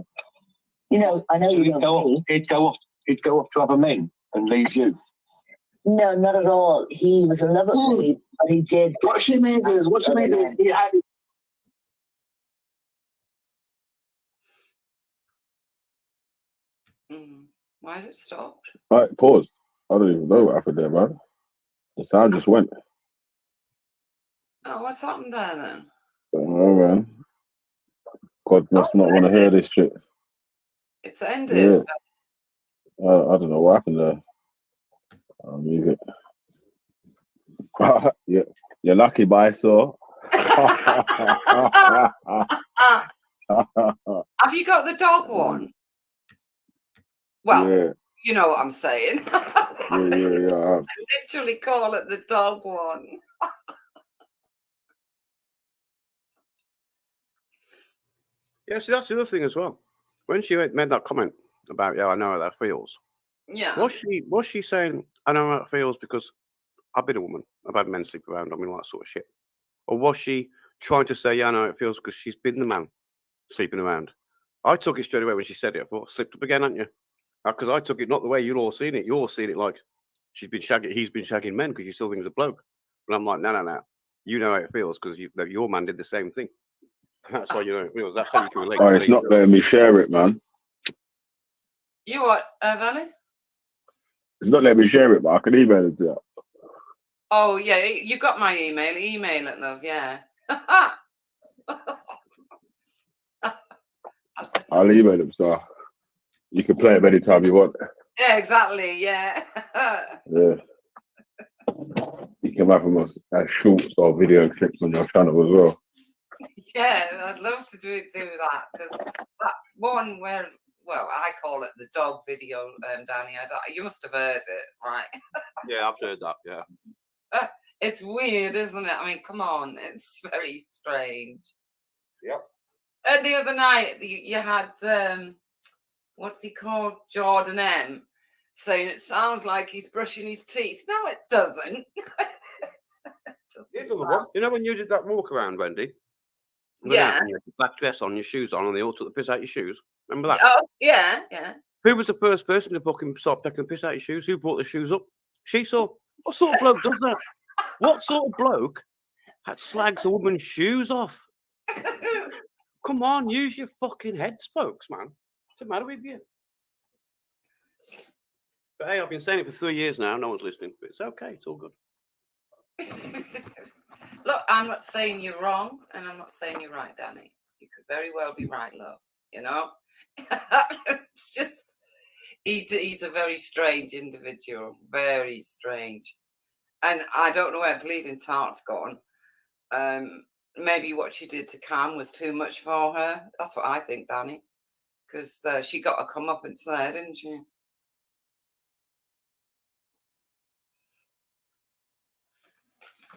You know, I know so he'd go off to other men and leave you. No, not at all. He was in love with me, but he did. What she means is he had. Why has it stopped? All right, pause. I don't even know what happened there, man. The sound just went. Oh, what's happened there then? I don't know, man. God must not want to hear this shit. It's ended. Yeah. I don't know what happened there. I'll move it. Yeah, you're lucky, bye, so. Have you got the dog one? Well, yeah. You know what I'm saying. Yeah. I literally call it the dog one. Yeah, see, that's the other thing as well. When she made that comment about, I know how that feels. Yeah. Was she saying, I know how it feels because I've been a woman. I've had men sleep around on me, all that sort of shit. Or was she trying to say, I know how it feels because she's been the man sleeping around? I took it straight away when she said it. I thought, slipped up again, haven't you? Because I took it not the way you've all seen it. You're all seen it like he's been shagging men because you still think he's a bloke. And I'm like, no. You know how it feels because your man did the same thing. That's why you know it feels. That's how you can relate. Oh, it's not letting me share it, man. You what, Valley? It's not letting me share it, but I can email it to you. Oh, yeah, you got my email. Email it, love, yeah. I'll email them, so you can play it anytime you want. Yeah, exactly, yeah. Yeah. You can have them as shorts or video clips on your channel as well. Yeah, I'd love to do that because that one where, well, I call it the dog video, Danny. You must have heard it, right? Yeah, I've heard that. Yeah. It's weird, isn't it? I mean, come on, it's very strange. Yep. And the other night, you had what's he called, Jordan M, saying it sounds like he's brushing his teeth. No, it doesn't. You know when you did that walk around, Wendy? Yeah. Your black dress on, your shoes on, and they all took the piss out your shoes. Remember that? Oh, yeah. Who was the first person to fucking start taking the piss out your shoes? Who brought the shoes up? She saw. What sort of bloke does that? What sort of bloke slags a woman's shoes off? Come on, use your fucking head, spokes, man. What's the matter with you? But hey, I've been saying it for 3 years now. No one's listening, but it's okay. It's all good. Look, I'm not saying you're wrong, and I'm not saying you're right, Danny. You could very well be right, love. You know, it's just he's a very strange individual, very strange, and I don't know where Bleeding Tart's gone. Maybe what she did to Cam was too much for her. That's what I think, Danny, because she got to come up and say, didn't she?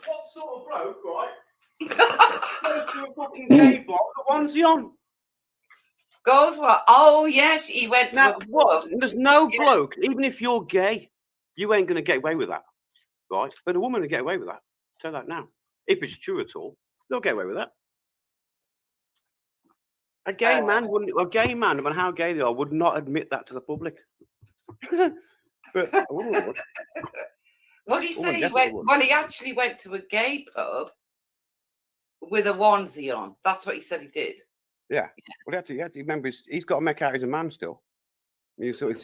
What sort of bloke, right? Goes to a fucking gay bar, the onesie on. Goes what? Oh yes, he went Now, to a what? club. There's no bloke, even if you're gay, you ain't going to get away with that, right? But a woman will get away with that. Tell that now. If it's true at all, they'll get away with that. A gay man wouldn't. A gay man, no matter how gay they are, would not admit that to the public. But a woman would. What did he say? He went. Well, he actually went to a gay pub with a onesie on. That's what he said he did. Yeah. Well, he had to remember he's got to make out he's a man still.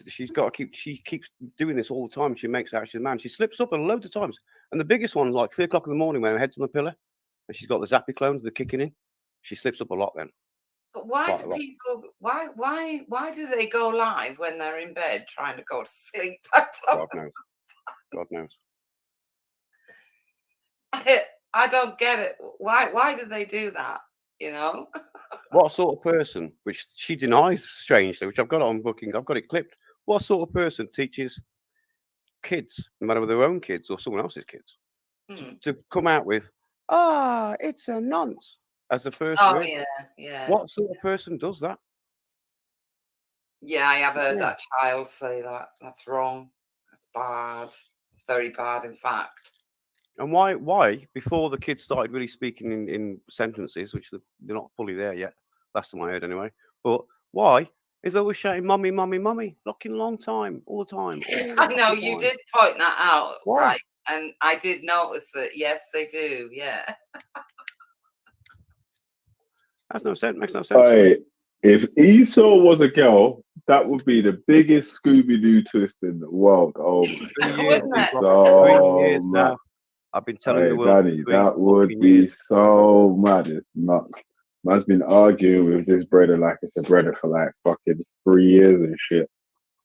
She's got to keep. She keeps doing this all the time. She makes out she's a man. She slips up a loads of times. And the biggest one's like 3 o'clock in the morning when her head's on the pillow, and she's got the zappy clones, they're kicking in. She slips up a lot then. But why do people? Why do they go live when they're in bed trying to go to sleep? God knows. God knows. I don't get it. Why do they do that? You know. What sort of person, which she denies strangely, which I've got on booking, I've got it clipped. What sort of person teaches kids, no matter whether their own kids or someone else's kids, to come out with, it's a nonce as the first word? Yeah. What sort of person does that? Yeah, I have heard that child say that. That's wrong. That's bad. It's very bad, in fact. And why, before the kids started really speaking in sentences, which they're not fully there yet, last time I heard anyway, but why is they always shouting, mummy, mummy, mummy, fucking long time, all the time. I know, you did point that out, Why? right? And I did notice that, yes, they do, yeah. That's no sense, makes no sense. Hey, if Esau was a girl, that would be the biggest Scooby-Doo twist in the world. Oh my 3 years, God. 3 years now. I've been telling the world. Danny, that would be so mad. It's nuts. Man's been arguing with this brother like it's a brother for like fucking 3 years and shit.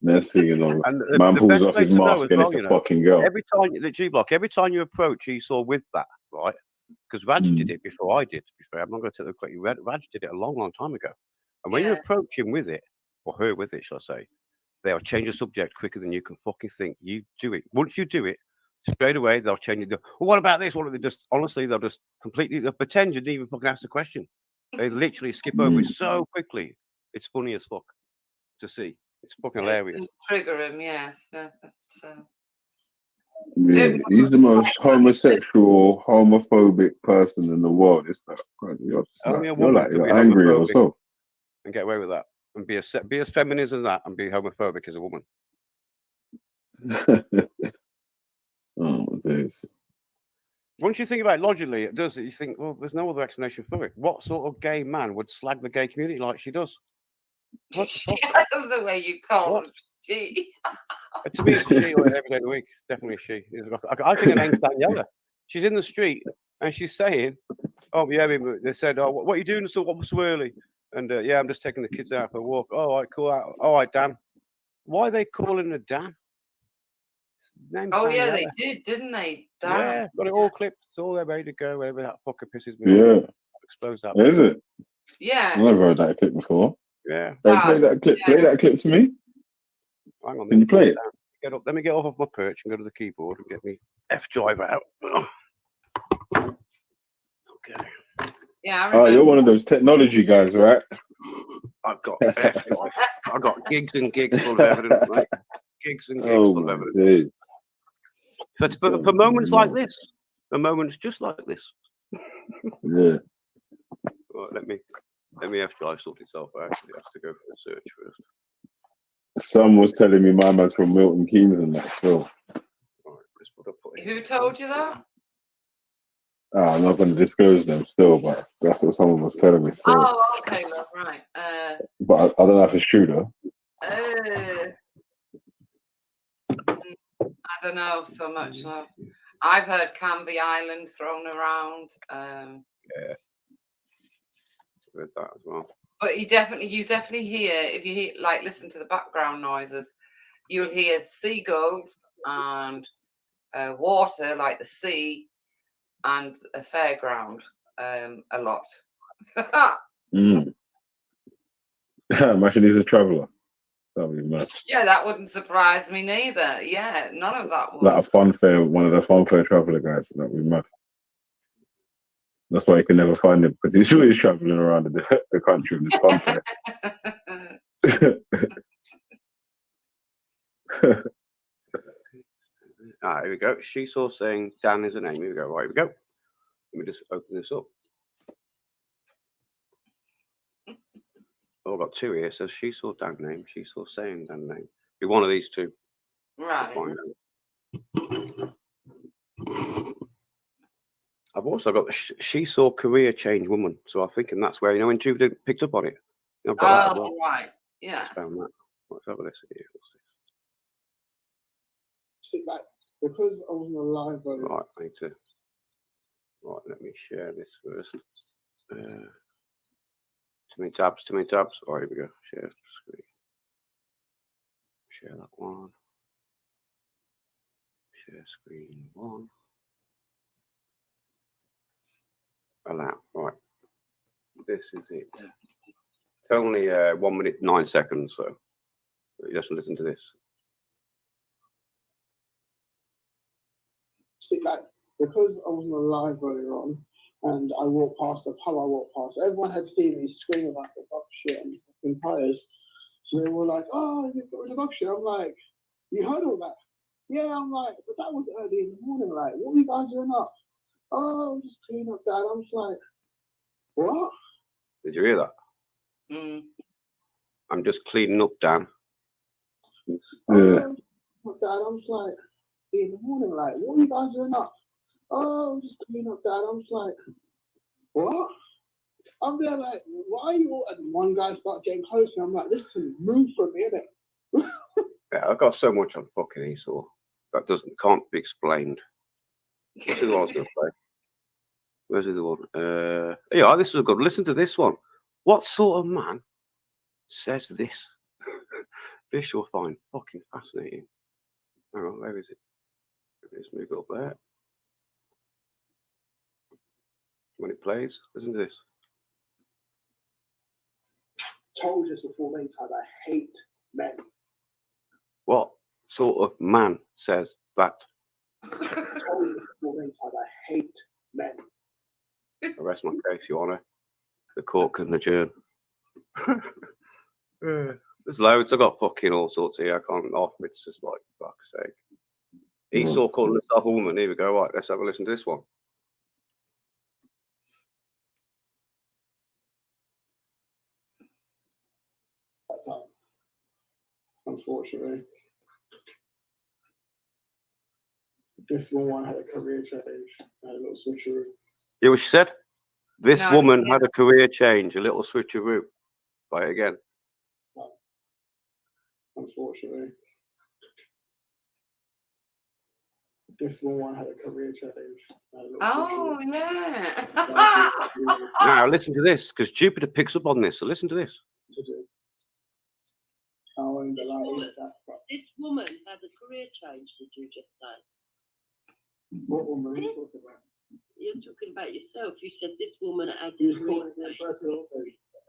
Next thing you know, man pulls off his mask and it's a fucking girl. Every time the G-Block, every time you approach Esau with that, right? Because Raj did it before I did. To be fair, I'm not going to take the credit. Raj did it a long, long time ago. And when you approach him with it, or her with it, shall I say, they'll change the subject quicker than you can fucking think. You do it. Once you do it, straight away they'll change it. Well, what about this? What they just honestly, they'll pretend you didn't even fucking ask the question. They literally skip over it so quickly. It's funny as fuck to see. It's fucking hilarious. Trigger him, yes. Yeah, he's the most homosexual, homophobic person in the world. It's like, you're angry yourself. And get away with that. And be as feminist as that and be homophobic as a woman. Oh, days. Once you think about it logically, it does. You think, well, there's no other explanation for it. What sort of gay man would slag the gay community like she does? What the fuck? I love the way you call her she. To me, it's a she every day of the week. Definitely a she. I think her name's Daniela. She's in the street and she's saying, "Oh yeah," they said, "Oh, what are you doing so early?" And yeah, I'm just taking the kids out for a walk. Oh, all right, cool. All right, Dan. Why are they calling her Dan? Oh yeah, they did, didn't they? Dan. Yeah, got it all clipped. It's all there, ready to go. Wherever that fucker pisses me off. Yeah, expose that. Is it? Yeah. I've never heard that clip before. Yeah. Hey, play that clip. Yeah. Play that clip to me. Hang on. Can you play it? Get up. Let me get off my perch and go to the keyboard and get me F drive out. Okay. Yeah. Oh, you're one of those technology guys, right? I've got F drive. I've got gigs and gigs full of evidence, mate. Gigs and gigs full of evidence. But for moments like this, for moments just like this. Yeah. Right, let me F drive sort itself out. Actually, I have to go for the search first. Some was telling me my man's from Milton Keynes and that still. Right, let's put it. Who told you that? I'm not going to disclose them still, but that's what someone was telling me still. Oh, okay, love, right. But I don't know if it's true though. I don't know so much, love. I've heard Canvey Island thrown around. Yeah. With that as well. But you definitely hear, if you hear, like, listen to the background noises, you'll hear seagulls and water, like the sea, and a fairground a lot. Imagine he's a traveller. That'd be mad. Yeah, that wouldn't surprise me neither. Yeah, none of that would. Like a fun fair, one of the fun fair traveller guys. That'd be mad. That's why you can never find him, because he's always travelling around the country with his fun fair. Here we go. She saw saying Dan is a name. Here we go. Right, here we go. Let me just open this up. Oh, I've got two here. It says she saw Dan name. She saw saying Dan name. Be one of these two. Right. I've also got she saw career change woman. So I'm thinking that's where, when Jude picked up on it. I've got that as well. Right. Yeah. I found that. Let's have a listen here. Sit back. Because I wasn't alive, buddy. Right, I need to. Right, let me share this first. Too many tabs. All right, here we go. Share screen. Share that one. Share screen one. Allow. Right. This is it. It's only 1 minute 9 seconds, so just listen to this. Sit back. Because I wasn't alive earlier on, and I walked past the pub, everyone had seen me screaming about the dog shit and fucking tires. So they were like, "Oh, you've got the dog shit." I'm like, "You heard all that?" Yeah, I'm like, "But that was early in the morning. Like, what were you guys doing up?" "Oh, I'm just cleaning up, Dad." I'm just like, "What?" Did you hear that? I'm just cleaning up, Dan. "Oh, Dad." I'm just like, in the morning, like, "What were you guys doing up?" "Oh, I'm just cleaning up, Dad." I'm just like, "What?" I'm there like, "Why are you all?" And one guy started getting closer. I'm like, "Listen, move from me, innit?" Yeah, I've got so much on fucking Esau that can't be explained. What's the one I was going to play? Where's the other one? Yeah, this is a good. Listen to this one. What sort of man says this? This you'll find fucking fascinating. Hang on, where is it? Let's move it up there. When it plays, listen to this. Told you this before many times. I hate men. What sort of man says that? Told you this before many times. I hate men. I rest my case, Your Honour. The court can adjourn. There's loads. I've got fucking all sorts here. I can't off. It's just like, fuck's sake. Esau calling himself a woman. Here we go. Right, let's have a listen to this one. That time, unfortunately, this woman had a career change. Had a little switcheroo. You know what she said? This woman had a career change, a little switcheroo. Play it again. Unfortunately, this woman had a career change. Oh, yeah. Now, listen to this, because Jupiter picks up on this. So listen to this. This woman had a career change, did you just say? What woman are you talking about? You're talking about yourself. You said this woman had a career change. I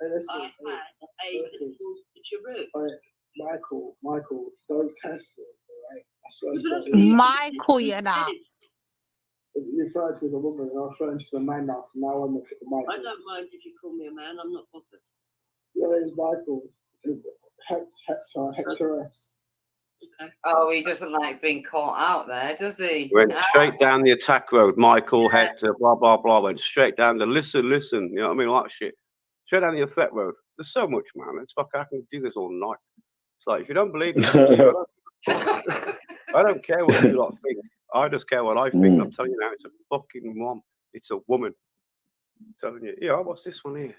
had a switcheroo. Michael, don't test this, alright? Michael, you're not. You referred to as a woman, and I'm referring to as a man now. From now on, Michael. I don't mind if you call me a man. I'm not bothered. Yeah, it's Michael. Hector S. Okay. Oh, he doesn't like being caught out there, does he? Went straight down the attack road. Michael, Hector, blah, blah, blah. Went straight down the listen. You know what I mean? All that shit. Straight down the threat road. There's so much, man. It's fuck. I can do this all night. It's like, if you don't believe me, I don't care what you lot think. I just care what I think. I'm telling you now, it's a fucking mom. It's a woman. I'm telling you. Yeah, what's this one here?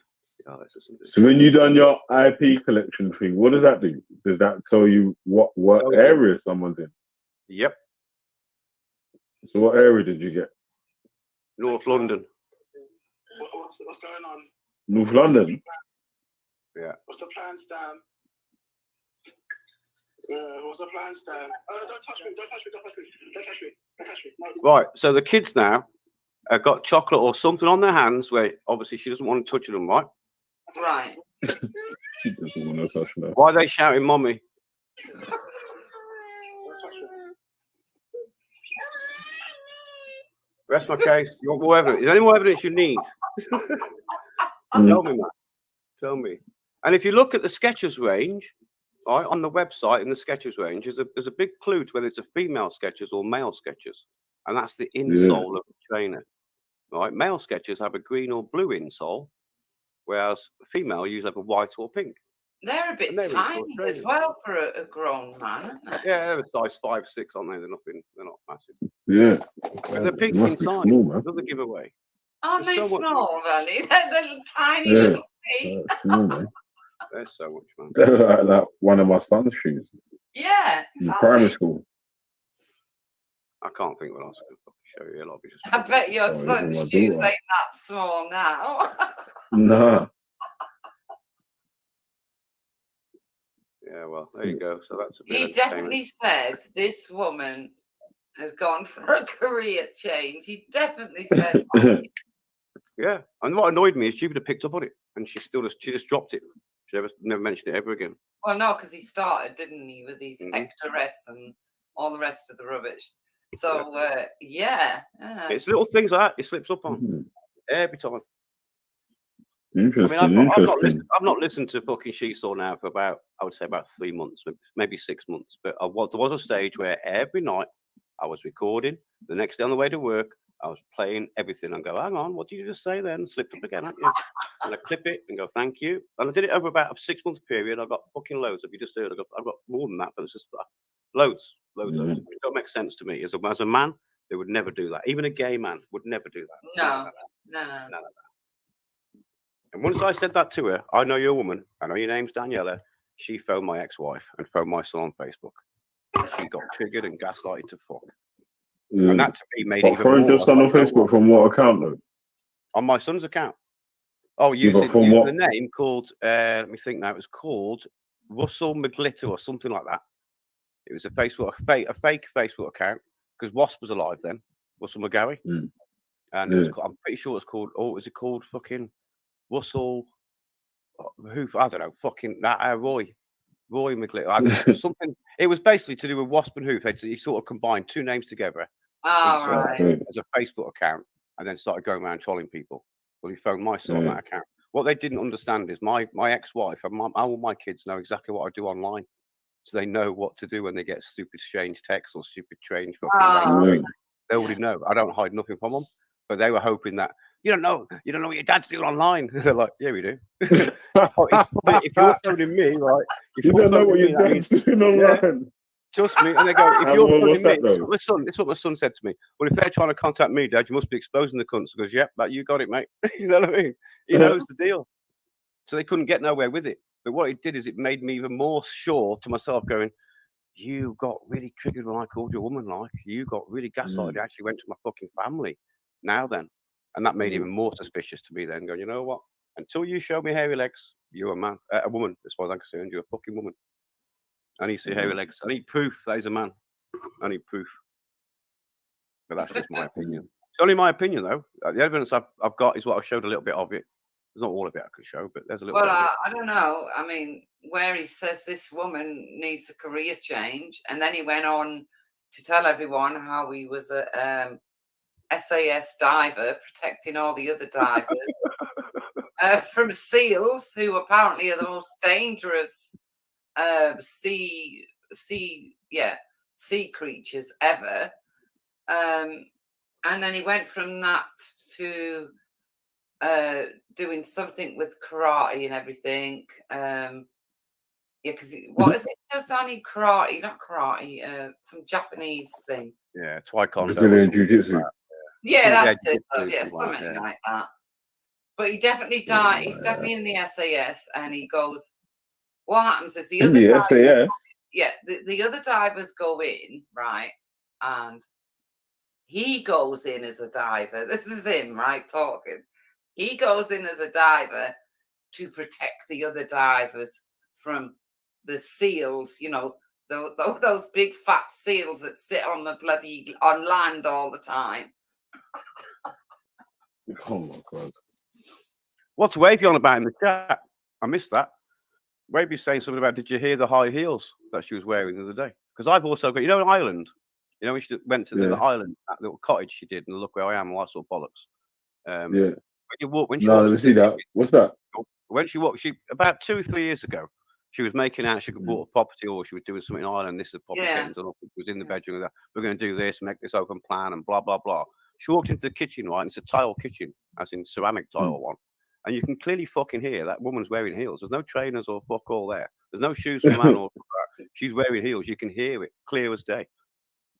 Oh, so when you done your IP collection thing, what does that do? Does that tell you what area someone's in? Yep. So what area did you get? North London. What's going on? North London? Yeah. What's the plan, Stan? What's the plan, Stan? Don't touch me, don't touch me, don't touch me, don't touch me, don't touch me. No. Right, so the kids now have got chocolate or something on their hands where obviously she doesn't want to touch them, right? Right. She doesn't want to touch them. Why are they shouting, Mommy? Rest my case. You want more evidence? Is there any more evidence you need? Tell me, man. Tell me. And if you look at the Skechers range, right, on the website in the Skechers range, there's a big clue to whether it's a female Skechers or male Skechers. And that's the insole of the trainer. Right? Male Skechers have a green or blue insole, whereas female usually have a white or pink. They're a bit tiny as well for a grown man, aren't they? Yeah, they're a size 5, 6, aren't they? They're not massive. Yeah. But they're pink Must be inside. small, man. Another giveaway. Aren't they There's so much- small, Valley? They're tiny Yeah. little feet. Small, man. There's so much, man. They're like one of my son's shoes Yeah, in exactly. primary school. I can't think what else I could show you. I'll be just... I bet your even son's my shoes daughter. ain't that small now. Nah. Yeah, well, there you go. So that's a bit He of definitely said this woman has gone for a career change. He definitely said that. Yeah, and what annoyed me is she would have picked up on it, and she just dropped it. She never mentioned it ever again. Well, no, because he started, didn't he, with these extra rests and all the rest of the rubbish. So, yeah. It's little things like that it slips up on every time. Interesting. I mean, I've not listened to fucking Shesaw now for I would say about 3 months, maybe 6 months. But there was a stage where every night I was recording. The next day on the way to work, I was playing everything and go, hang on, what did you just say then? Slipped up again, haven't you? And I clip it and go, thank you. And I did it over about a 6 month period. I got fucking loads. If you just heard, I've got more than that, but it's just loads. It don't make sense to me. As a man, they would never do that. Even a gay man would never do that. No. And once I said that to her, I know you're a woman. I know your name's Daniela. She phoned my ex-wife and phoned my son on Facebook. She got triggered and gaslighted to fuck. And that to me made it even more. Phoned your son on Facebook from what account though? On my son's account. Oh, using the name called, let me think now, it was called Russell McGlitter or something like that. It was a fake Facebook account, because Wasp was alive then, Russell McGarry. And it was, I'm pretty sure it's called, is it called fucking Russell, who, I don't know, fucking Roy McGlitter, I don't know, something. It was basically to do with Wasp and Hoof. He sort of combined two names together as a Facebook account and then started going around trolling people. Well, he phoned my son on that account. What they didn't understand is my ex-wife and all my kids know exactly what I do online. So they know what to do when they get stupid strange texts or stupid strange fucking They already know. I don't hide nothing from them. But they were hoping that you don't know what your dad's doing online. They're like, yeah, we do. If you're phoning me, right? If you don't know what your dad's doing online. Trust me. And they go, if you're phoning me, it's what my son said to me. Well, if they're trying to contact me, Dad, you must be exposing the cunts. He goes, yep, you got it, mate. You know what I mean? He knows the deal. So they couldn't get nowhere with it. But what it did is it made me even more sure to myself going, you got really triggered when I called you a woman, like. You got really gaslighted. You actually went to my fucking family. Now then. And that made it even more suspicious to me then, going, you know what? Until you show me hairy legs, you're a man. A woman, as far as I'm concerned. You're a fucking woman. I need to see hairy legs. I need proof that he's a man. I need proof. But that's just my opinion. It's only my opinion, though. The evidence I've got is what I showed a little bit of it. There's not all of it I could show, but there's a little bit of it. I don't know. I mean, where he says this woman needs a career change, and then he went on to tell everyone how he was a SAS diver protecting all the other divers from seals, who apparently are the most dangerous sea creatures ever. And then he went from that to doing something with karate and everything. Because what is it? Just only karate, not karate. Some Japanese thing. Yeah, Taekwondo. Brazilian Jiu-Jitsu. Yeah, that's it. jiu-jitsu, Yeah, something like that. But he definitely died. He's definitely in the SAS, and he goes. What happens is the In other the divers, SAS. yeah, the other divers go in, right, and he goes in as a diver. This is him, right, talking. He goes in as a diver to protect the other divers from the seals, you know, those big fat seals that sit on land all the time. Oh my God. What's Wavy on about in the chat? I missed that. Wavy's saying something about, did you hear the high heels that she was wearing the other day? Because I've also got, you know, an island. You know, when she went to the island, that little cottage she did, and look where I am, all that sort of bollocks. Yeah. When you walk, when she No, walks let me into see the that. What's that? when she walked, she about 2 or 3 years ago, she was making out she could bought a property or she was doing something in Ireland. This is probably getting done up. It was in the bedroom. That we're going to do this, make this open plan, and blah blah blah. She walked into the kitchen, right? And it's a tile kitchen, as in ceramic tile one, and you can clearly fucking hear that woman's wearing heels. There's no trainers or fuck all there. There's no shoes for man or she's wearing heels. You can hear it clear as day.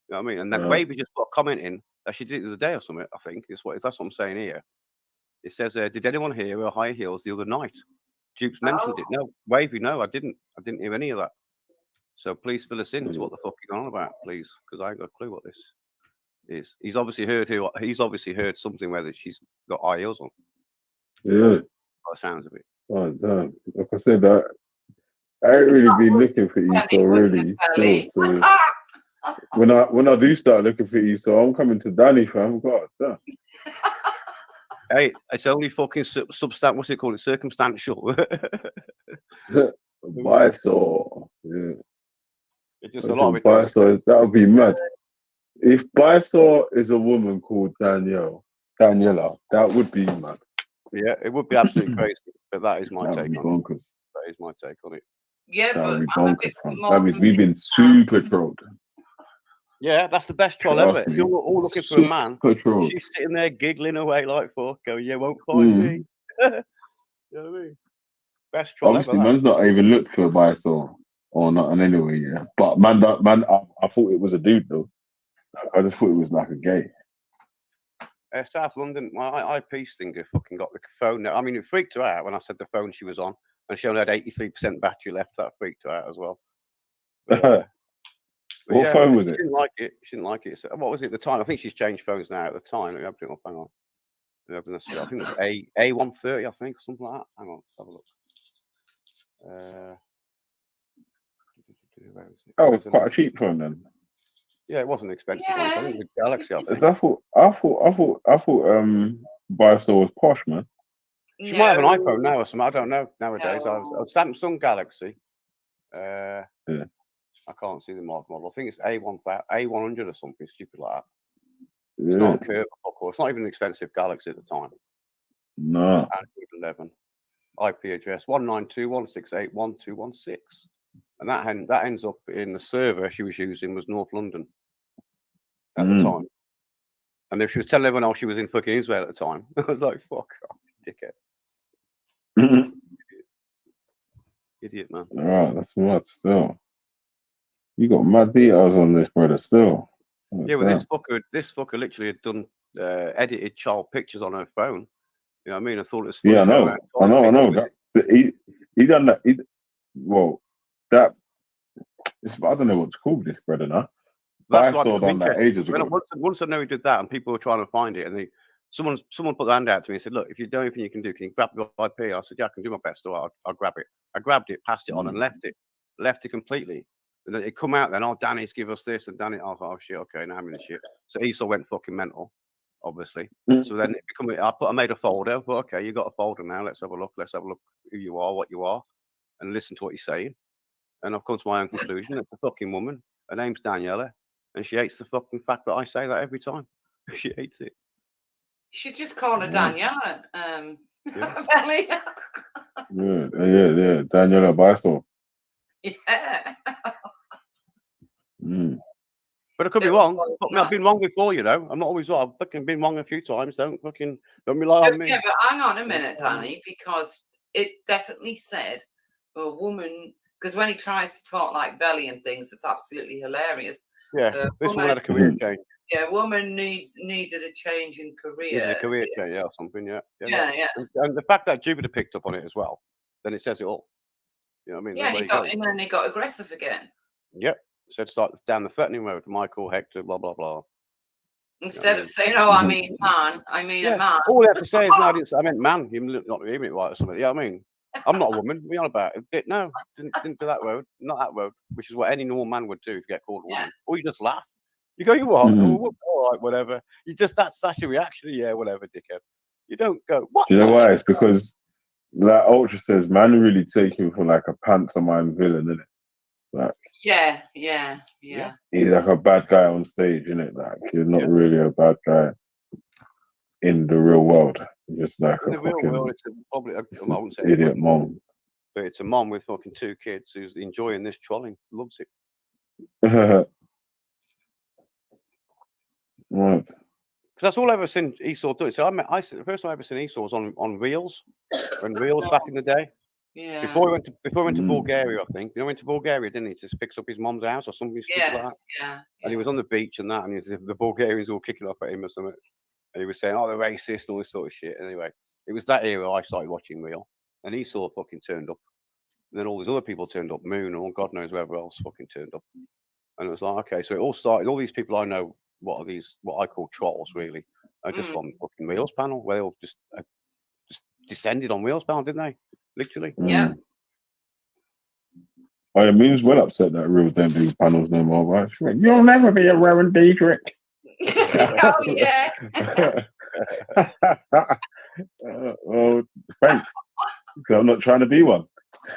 You know what I mean? And that Wavy just put a comment in that she did it the other day or something. I think that's what I'm saying here. It says, "Did anyone hear her high heels the other night?" Dukes mentioned it. No, Wavy, no, I didn't. I didn't hear any of that. So please fill us in to what the fuck you're on about, please, because I ain't got a clue what this is. He's obviously heard something whether she's got high heels on. Yeah. By the sounds of it. Oh damn! Like I said, I ain't really been looking for Esau really. Still, so when I do start looking for Esau, I'm coming to Danny, fam. God damn. Hey, it's only fucking substant. What's it called? It's circumstantial. Bysore. Yeah. It's just a lot of it. Bysore, that would be mad. If Bysore is a woman called Daniela, that would be mad. Yeah, it would be absolutely crazy. But that is my take on bonkers. it. That is my take on it. Yeah, that would be but bonkers, fam. That means we've been super trolled. Yeah, that's the best troll ever. If you're all looking for a man, trolled. she's sitting there giggling away like fuck, going, "You won't find me." You know what I mean? Best troll Obviously, ever. man's not even looked for a Bysore or not, and anyway, yeah. But man, I thought it was a dude though. I just thought it was like a gay. South London, my eyepiece thing fucking got the phone. I mean, it freaked her out when I said the phone she was on, and she only had 83% battery left. That freaked her out as well. But, what phone was she it? didn't like it. She didn't like it. So, what was it at the time? I think she's changed phones now. At the time, let me open it up. Hang on. I think it was A130. I think or something like that. Hang on, let's have a look. Oh, it's quite a cheap phone then. Yeah, it wasn't expensive. I think it was Galaxy. I think. I thought Bysore was posh, man. She might have an iPhone now or something. I don't know nowadays. I was Samsung Galaxy. Yeah. I can't see the model. I think it's A100 or something stupid like that. Yeah. It's not a curve, of course. It's not even an expensive Galaxy at the time. No. Android 11. IP address 192.168.1216. And that ends up in the server she was using was North London at the time. And if she was telling everyone else she was in fucking Israel at the time, I was like, fuck off, dickhead. Idiot, man. Alright, that's mad still. You got mad details on this, brother, still. Yeah, well, this fucker literally had done edited child pictures on her phone. You know what I mean? I thought it was funny. Yeah, I know. He done that. I don't know what to call this, brother, now. That's I saw done that ages ago. Once I know he did that, and people were trying to find it, and someone put their hand out to me and said, "Look, if you do anything you can do, can you grab the IP?" I said, "Yeah, I can do my best. So I'll grab it." I grabbed it, passed it on, and left it completely. And then it come out. Then, "Oh, Danny's give us this," and Danny, oh shit, okay, now I'm in the shit. So Esau went fucking mental, obviously. So then I made a folder. Well, okay, you got a folder now. Let's have a look. Let's have a look who you are, what you are, and listen to what you're saying. And I've come to my own conclusion. It's a fucking woman. Her name's Daniela. And she hates the fucking fact that I say that every time. She hates it. You should just call her Daniela. Yeah, Daniela Bysore. Yeah. But I could be wrong. I've been wrong before, you know. I'm not always right. I've fucking been wrong a few times. Don't rely on me. Yeah, but hang on a minute, Danny, because it definitely said a woman. Because when he tries to talk like Belly and things, it's absolutely hilarious. Yeah, this woman had a career change. Yeah, woman needed a change in career. Needed a career change, yeah, or something, yeah. Yeah. And the fact that Jupiter picked up on it as well, then it says it all. You know what I mean? Yeah, There and you go. then he got aggressive again. Yep. So start down the threatening road. Michael, Hector, blah blah blah. Instead of saying, "Oh, I mean man," I mean a man. All they have to say is, "No, I meant man." You not hearing it right or something. Yeah, I mean, I'm not a woman. What are you on about? No, didn't do that road. Not that road. Which is what any normal man would do to get called a woman. Or you just laugh. You go, "You what? Oh, all right, whatever." You just that's your reaction. Yeah, whatever, dickhead. You don't go, "What?" Do you know why? It's because like Ultra says, man, really take him for like a pantomime villain, isn't it? Like, yeah. he's like a bad guy on stage, isn't it? Like he's not really a bad guy in the real world. He's just like in a the real fucking world, it's probably I wouldn't say idiot mom. but it's a mom with fucking 2 kids who's enjoying this trolling, loves it. Right. Because that's all I've ever seen Esau do. So the first time I ever seen Esau was on Reels, when Reels back in the day. Yeah. Before he went to Bulgaria, I think. You know, went to Bulgaria, didn't he? Just picks up his mom's house or something stupid like that. Yeah. And he was on the beach and that, and the Bulgarians all kicking off at him or something. And he was saying, "Oh, they're racist," and all this sort of shit. Anyway, it was that era I started watching Reel, and Esau fucking turned up. And then all these other people turned up, Moon or God knows whoever else fucking turned up. And it was like, okay, so it all started. All these people I know, what I call trolls, really, are just from fucking Reels panel, where they all just descended on Reels panel, didn't they? Literally. Yeah. Oh, yeah, Moon's well upset that Reels don't do panels no more, right? She went, "You'll never be a Rowan Diedrich." Oh yeah. Well, thanks. Because I'm not trying to be one.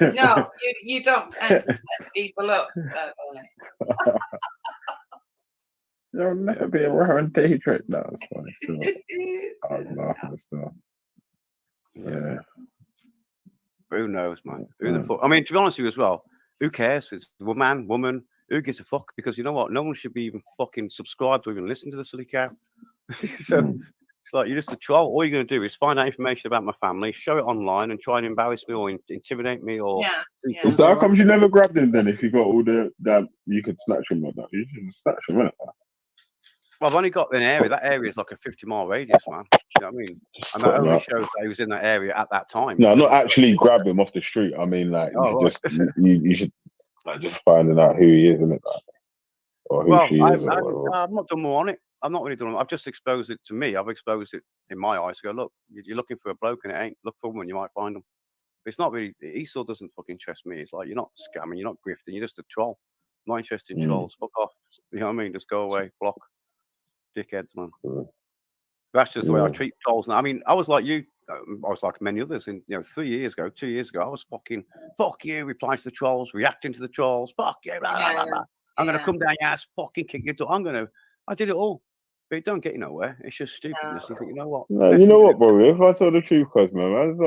No, you don't tend to set people up. You'll never be a Rowan Diedrich. No, it's fine. Still. I was laughing and stuff. Yeah. Who knows, man? Who the fuck? I mean, to be honest with you as well, who cares? It's woman. Who gives a fuck? Because you know what? No one should be even fucking subscribed or even listen to the silly cow. So it's like you're just a troll. All you're going to do is find out information about my family, show it online, and try and embarrass me or intimidate me or. Yeah. So how come you never grabbed him then? If you got all that, you could snatch him like that. You should snatch him, innit? Well, I've only got an area. That area is like a 50-mile radius, man. You know what I mean? And that only shows that he was in that area at that time. No, not actually grab him off the street. I mean, like, you should like just finding out who he is, isn't it? Like, or who she is. I've not done more on it. I've not really done it. I've just exposed it to me. I've exposed it in my eyes to go, look, you're looking for a bloke and it ain't. Look for a woman, you might find them. But it's not really, Esau doesn't fucking interest me. It's like, you're not scamming, you're not grifting, you're just a troll. I'm not interested in trolls. Fuck off. You know what I mean? Just go away, block. Dickheads, man. That's just the way I treat trolls now. I mean, I was like you. I was like many others. 2 years ago, I was fucking fuck you, replying to the trolls, reacting to the trolls. Fuck you, blah, blah, blah, blah. I'm gonna come down your ass, fucking kick your door. I did it all, but it don't get you nowhere. It's just stupidness. You think, you know what? No, you know what, bro? If I tell the truth, cause man,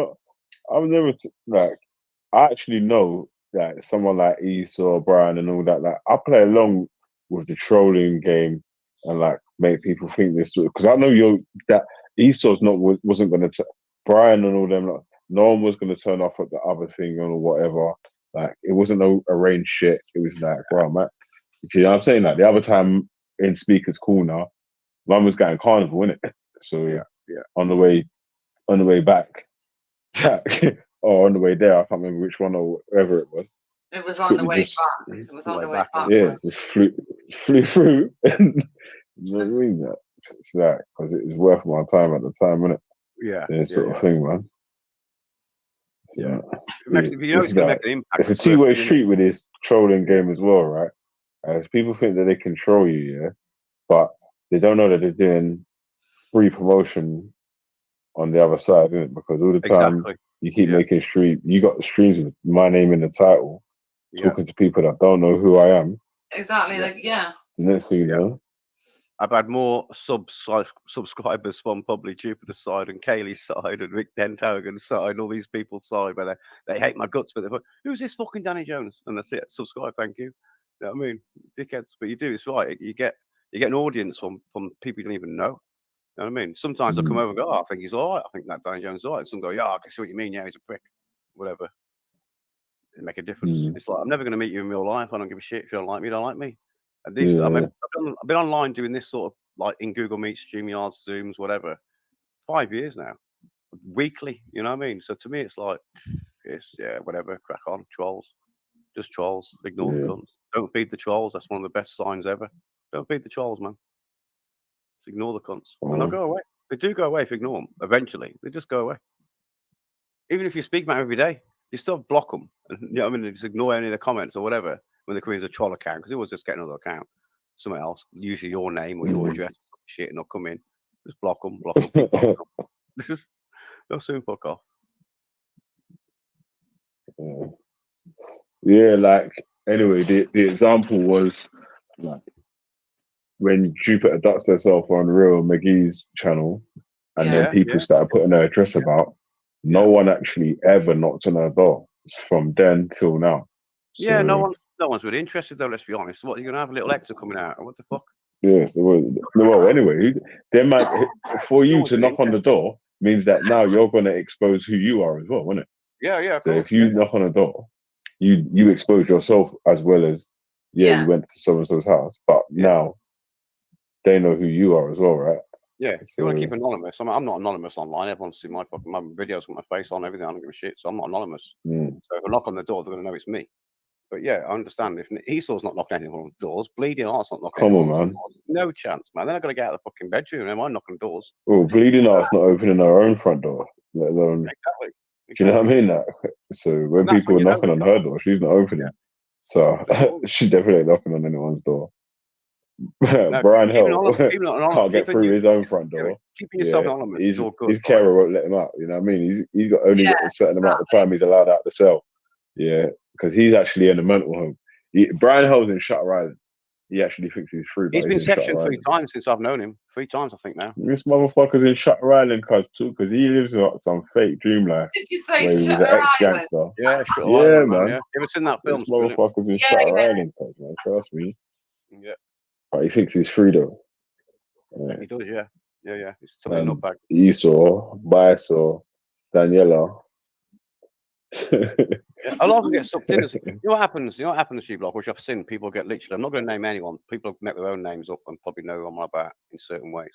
I've never like. I actually know that someone like Esau, Brian, and all that. Like, I play along with the trolling game and like make people think this because I know that Esau's wasn't going to Brian and all them. Like, no one was going to turn off at the other thing or whatever. Like it wasn't no arranged shit. It was like, wow, man. You know what I'm saying? Like the other time in Speaker's Corner, one was getting carnival, innit? So on the way back, or on the way there, I can't remember which one or wherever it was. It was on the way back. It was on the way back. Yeah, just flew through. You know what I mean? It's that because it was worth my time at the time, innit? Yeah. Sort of thing, man. Yeah. It's a two-way street with this trolling game as well, right? As people think that they control you, but they don't know that they're doing free promotion on the other side, innit? Because all the time you keep making you got the streams with my name in the title, talking to people that don't know who I am. Exactly. The next thing you know. I've had more subscribers from probably Jupiter's side and Kaylee's side and Rick Dentogan's side and all these people's side where they hate my guts, but they're like, who's this fucking Danny Jones? And that's it. Subscribe, thank you. You know what I mean? Dickheads. But you do, it's right. You get an audience from people you don't even know. You know what I mean? Sometimes they'll come over and go, I think he's all right. I think that Danny Jones is all right. Some go, yeah, I can see what you mean. Yeah, he's a prick. Whatever. It make a difference. It's like, I'm never going to meet you in real life. I don't give a shit if you don't like me. You don't like me. And this, I mean, Yeah. I've been online doing this sort of like in Google Meet, StreamYards, Zooms, whatever, 5 years now, weekly. You know what I mean? So to me, it's like, it's whatever, crack on, trolls, just trolls. Ignore the Yeah. cunts. Don't feed the trolls. That's one of the best signs ever. Don't feed the trolls, man. Just ignore the cunts, and they'll go away. They do go away if you ignore them. Eventually, they just go away. Even if you speak about it every day, you still block them. And, you know what I mean? Just ignore any of the comments or whatever when they come in as a troll account, because they always just get another account, something else, usually your name or your address, shit, and they'll come in. Just block them, keep blocking them. This is they'll soon fuck off. Yeah, like anyway, the example was like when Jupiter ducks herself on Real McGee's channel, and then people started putting her address about. No one actually ever knocked on her door from then till now. So, Yeah, no one's really interested though. Let's be honest. What, you're gonna have a little Alexa coming out? What the fuck? Yeah. Well, anyway, they might for you to knock on the door means that now you're going to expose who you are as well, isn't it? Yeah, of So course. if you knock on a door, you expose yourself as well as you went to so and so's house, but now they know who you are as well, right? Yeah, if you want to keep anonymous, I'm not anonymous online. Everyone's seen my videos with my face on, everything. I don't give a shit, so I'm not anonymous. So if I knock on the door, they're going to know it's me. But yeah, I understand. If Esau's not knocking anyone's doors, Bleeding Heart's not knocking anyone's doors. No chance, man. They're not going to get out of the fucking bedroom. Am I knocking doors? Well, Bleeding Heart's not opening her own front door, let alone. Exactly. Do you know what I mean? So when people are knocking on her door, she's not opening. So she's definitely knocking on anyone's door. Brian Hill can't get through his own front door. Keeping yourself anonymous is all good. His carer won't let him out. You know what I mean? He's got only got a certain amount of time he's allowed out the cell. Yeah, because he's actually in a mental home. Brian Hill's in Shutter Island. He actually thinks he's free. He's been sectioned 3 times since I've known him. 3 times, I think now. This motherfucker's in Shutter Island, because he lives some fake dream life. Did you say where he was an Shutter ex-gangster. Yeah, Shutter Yeah, Island, man. Yeah. Ever seen that film? This motherfucker's in Shutter Island, man. Trust me. Yeah. But he thinks he's free though. He does, yeah. Yeah. He's still in back. Esau, Biasaw, Daniela. A lot of them get sucked in. You know what happens? G-Block, which I've seen people get literally. I'm not going to name anyone. People make their own names up and probably know what I'm about in certain ways.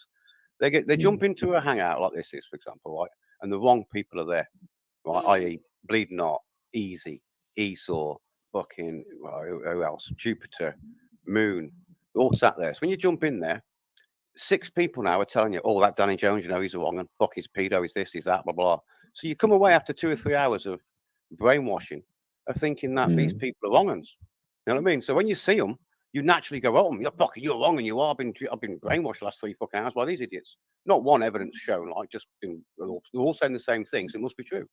They jump into a hangout like this is, for example, right? And the wrong people are there, right? I.e., Bleeding Heart, Easy, Esau, fucking who else? Jupiter, Moon, all sat there. So when you jump in there, 6 people now are telling you, "Oh, that Danny Jones, you know, he's a wrong and fuck, he's pedo, he's this, he's that, blah blah." So you come away after 2 or 3 hours of brainwashing of thinking that these people are wrong uns. You know what I mean? So when you see them, you naturally go, "Oh, you're wrong, and you are. I've been brainwashed the last 3 fucking hours by these idiots." Not one evidence shown, like just they're all saying the same thing, so it must be true.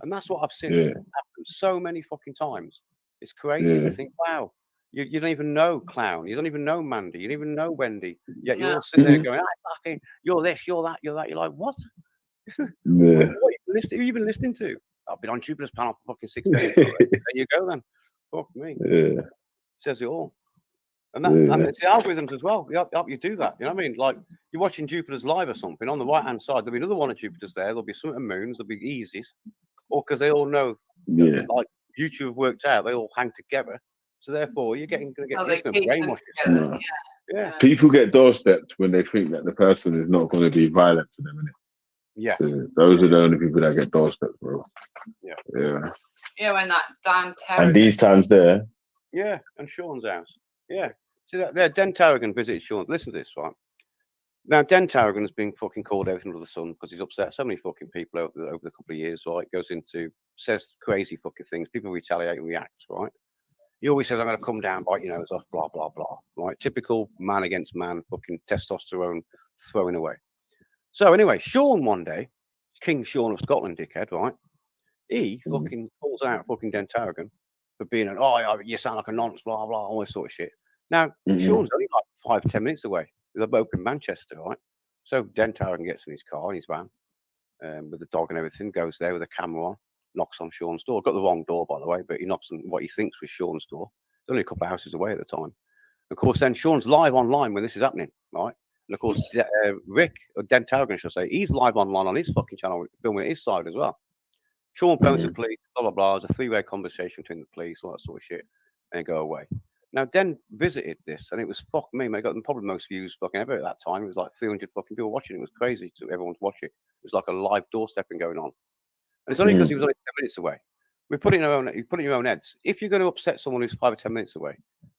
And that's what I've seen happen so many fucking times. It's crazy. You think, wow, you don't even know Clown, you don't even know Mandy, you don't even know Wendy, yet you're all sitting there going, fucking, you're this, you're that, you're that. You're like, what? What are you even listening to? I've been on Jupiter's panel for fucking 6 days. There you go then. Fuck me. Yeah. Says it all. And it's the algorithms as well. They help you do that. You know what I mean? Like you're watching Jupiter's live or something. On the right hand side, there'll be another one of Jupiter's there. There'll be some of Moons. There'll be Easies. Or because they all know, like YouTube worked out, they all hang together. So therefore, you're going to get brainwashed. Yeah. People get doorstepped when they think that the person is not going to be violent to them, innit? Yeah. So those are the only people that get doorstepped, bro. Yeah. Yeah, when that Dan Terry. And these times there. Yeah, and Sean's house. Yeah. See that there, Den Tarragon visited Sean. Listen to this, right? Now, Den Tarragon has been fucking called everything under the sun because he's upset so many fucking people over the couple of years, right? Says crazy fucking things. People retaliate and react, right? He always says, "I'm going to come down, bite your nose off, blah, blah, blah." Right? Typical man against man, fucking testosterone throwing away. So anyway, Sean one day, King Sean of Scotland, dickhead, right? He fucking calls out fucking Den Tarragon for being you sound like a nonce, blah, blah, all this sort of shit. Now, Sean's only like 5-10 minutes away. They're both in Manchester, right? So Den Tarragon gets in his car, in his van, with the dog and everything, goes there with a camera on, knocks on Sean's door. Got the wrong door, by the way, but he knocks on what he thinks was Sean's door. It's only a couple of houses away at the time. Of course, then Sean's live online when this is happening, right? And of course, Rick, or Den Tarragon, should I say, he's live online on his fucking channel, filming his side as well. Sean phones the police, blah, blah, blah. There's a 3-way conversation between the police, all that sort of shit, and go away. Now, Den visited this, and it was fuck me. They got probably the most views fucking ever at that time. It was like 300 fucking people watching. It was crazy to everyone to watch it. It was like a live doorstepping going on. And it's only because he was only 10 minutes away. We put it in your own heads. If you're going to upset someone who's 5 or 10 minutes away,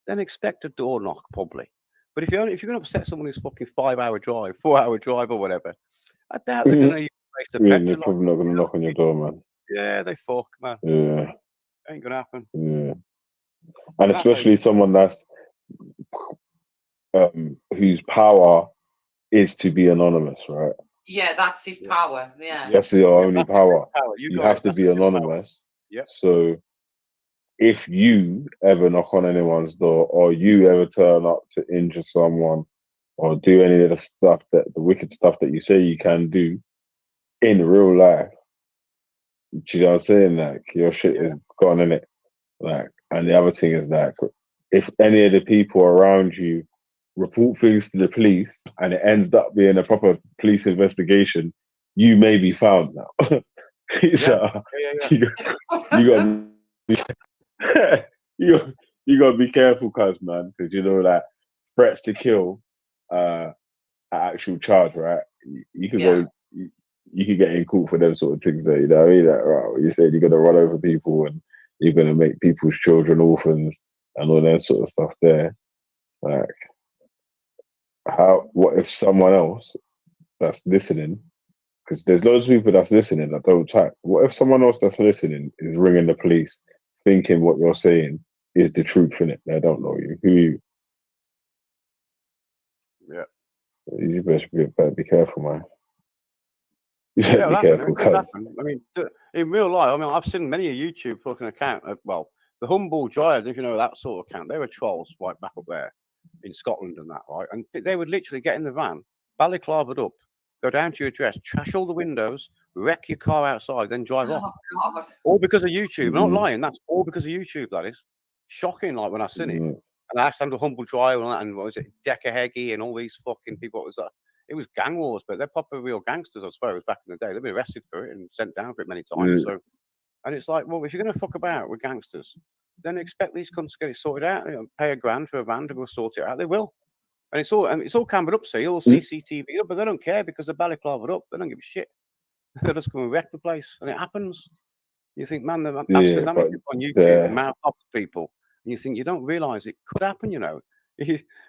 then expect a door knock probably. But if you're going to upset someone who's fucking 5-hour drive, 4-hour drive, or whatever, I doubt they're going to waste the Yeah, petrol. they're probably not going to knock on your door, man. Yeah, they fuck, man. Yeah. Ain't going to happen. Yeah. And especially someone that's whose power is to be anonymous, right? Yeah, that's his power. Yeah. That's your only power. You You got have it. to That's be your power. anonymous. Yep. So if you ever knock on anyone's door, or you ever turn up to injure someone, or do any of the stuff the wicked stuff that you say you can do in real life, do you know what I'm saying? Like, your shit is gone in it. Like, and the other thing is, like, if any of the people around you report things to the police and it ends up being a proper police investigation, you may be found now. So, you got you got to be careful, cuz, man, because you know that threats to kill, an actual charge, right? You could go, you could get in court for them sort of things. There, you know what I mean? Like, right, you said you're gonna run over people and you're gonna make people's children orphans and all that sort of stuff. There, like, what if someone else that's listening? Because there's loads of people that's listening that don't type. What if someone else that's listening is ringing the police, thinking what you're saying is the truth in it? They don't know you. Who are you? Yeah. You better be careful, man. You better Yeah, be it'll careful, happen. It cuz. does happen. I mean, in real life, I mean, I've seen many a YouTube fucking account. Well, the Humble Giants, if you know that sort of account, they were trolls right back up there in Scotland and that, right? And they would literally get in the van, balaclavaed up, go down to your address, trash all the windows, wreck your car outside, then drive off. Oh, God. All because of YouTube. I'm not lying. That's all because of YouTube, that is. Shocking, like, when I seen it. And I asked them to Humble Drive and what was it, Decker Heggie and all these fucking people. What was that? It was gang wars, but they're proper real gangsters, I suppose, back in the day. They've been arrested for it and sent down for it many times. So, and it's like, well, if you're going to fuck about with gangsters, then expect these cunts to get it sorted out. You know, pay $1,000 for a van to go sort it out. They will. And it's all cambered up, see, all CCTV up, but they don't care because they're balaclavaed up. They don't give a shit. They'll just come and wreck the place. And it happens. You think, man, I've seen that many people on YouTube, mouth off to people. And you think, you don't realise it could happen, you know.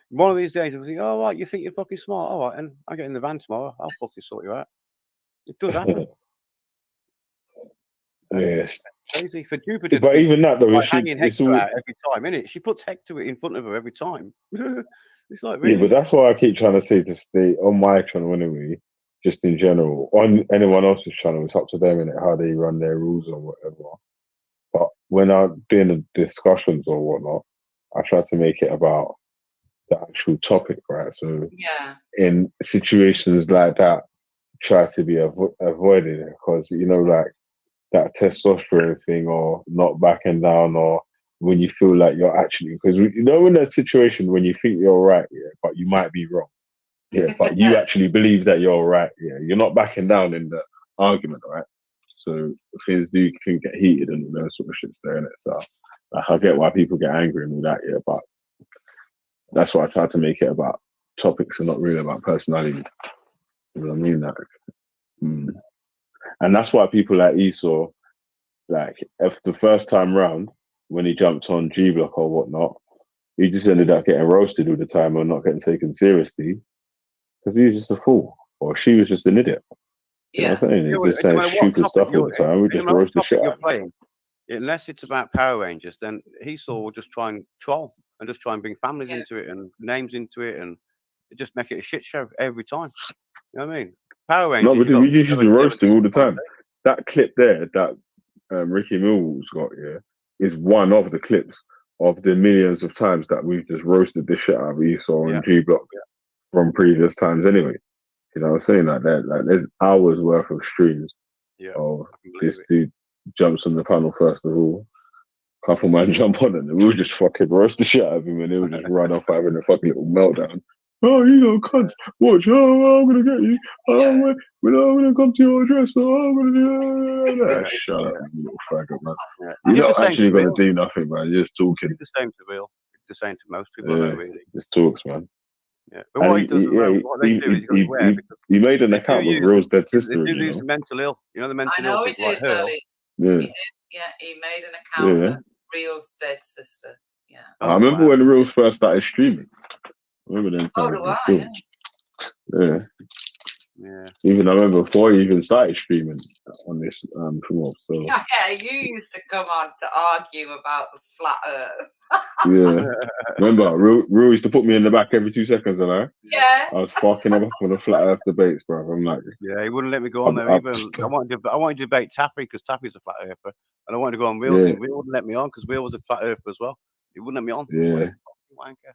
One of these days, you'll think, oh, right, you think you're fucking smart. All right, and I get in the van tomorrow, I'll fucking sort you out. It does happen. Yes. Crazy. For Jupiter But even that, though, like hanging Hector out every time, innit? She puts Hector in front of her every time. It's like, really? Yeah, but that's why I keep trying to say to stay on my channel anyway, just in general. On anyone else's channel, it's up to them, innit, how they run their rules or whatever. But when I'm doing the discussions or whatnot, I try to make it about the actual topic, right? So in situations like that, try to be avoided because, you know, like that testosterone thing or not backing down, or when you feel like you're actually, because you know, in that situation when you think you're right, but you might be wrong, but you actually believe that you're right, you're not backing down in the argument, right? So things can get heated and those sort of shit's there in it. So like, I get why people get angry and all that, but that's why I try to make it about topics and not really about personality. You know what I mean? Like, and that's why people like Esau, like, if the first time round when he jumped on G Block or whatnot, he just ended up getting roasted all the time and not getting taken seriously because he was just a fool or she was just an idiot. You know what I'm saying? He was saying stupid stuff all the time. We just roast the shit out of him. Unless it's about Power Rangers, then Esau will just try and troll and just try and bring families into it and names into it and just make it a shit show every time. You know what I mean? Power Rangers. No, but we just used to roast him all the time. That clip there that Ricky Mills got, is one of the clips of the millions of times that we've just roasted the shit out of Esau and G Block from previous times anyway. You know what I'm saying? Like that, like there's hours worth of streams of this dude jumps on the panel first of all. Couple man jump on it and we'll just fucking roast the shit out of him and he'll just run off having a fucking little meltdown. Oh, you know, cunts, watch, oh, I'm gonna get you. Oh, we're gonna come to your address. Oh, I'm gonna do that. Shut up, you little faggot, man. You're not actually gonna do nothing, man. You're just talking. Did the same to Bill. the same to most people, I know, really. It's talks, man. Yeah, but what he does, what they do is he goes, where? Because he made an account with Rose dead sister. They do use the mental ill. You know the mental I know ill he people like did, her. Ellie. Yeah. He did. Yeah, he made an account Yeah. of Real's dead sister. Yeah. I remember when Reels first started streaming. I remember them So times. do I. Still. Yeah. Yeah. Even I remember before he even started streaming on this promo. So Yeah, you used to come on to argue about the flat Earth. yeah. Remember, Real used to put me in the back every 2 seconds, and Yeah. I was fucking him up on the flat Earth debates, bro. I'm like, yeah, he wouldn't let me go on there either. I wanted to debate Tappy because Tappy's a flat earther, and I wanted to go on Wheels, and Will wouldn't let me on because Will was a flat earther as well. He wouldn't let me on. Yeah. Wanker.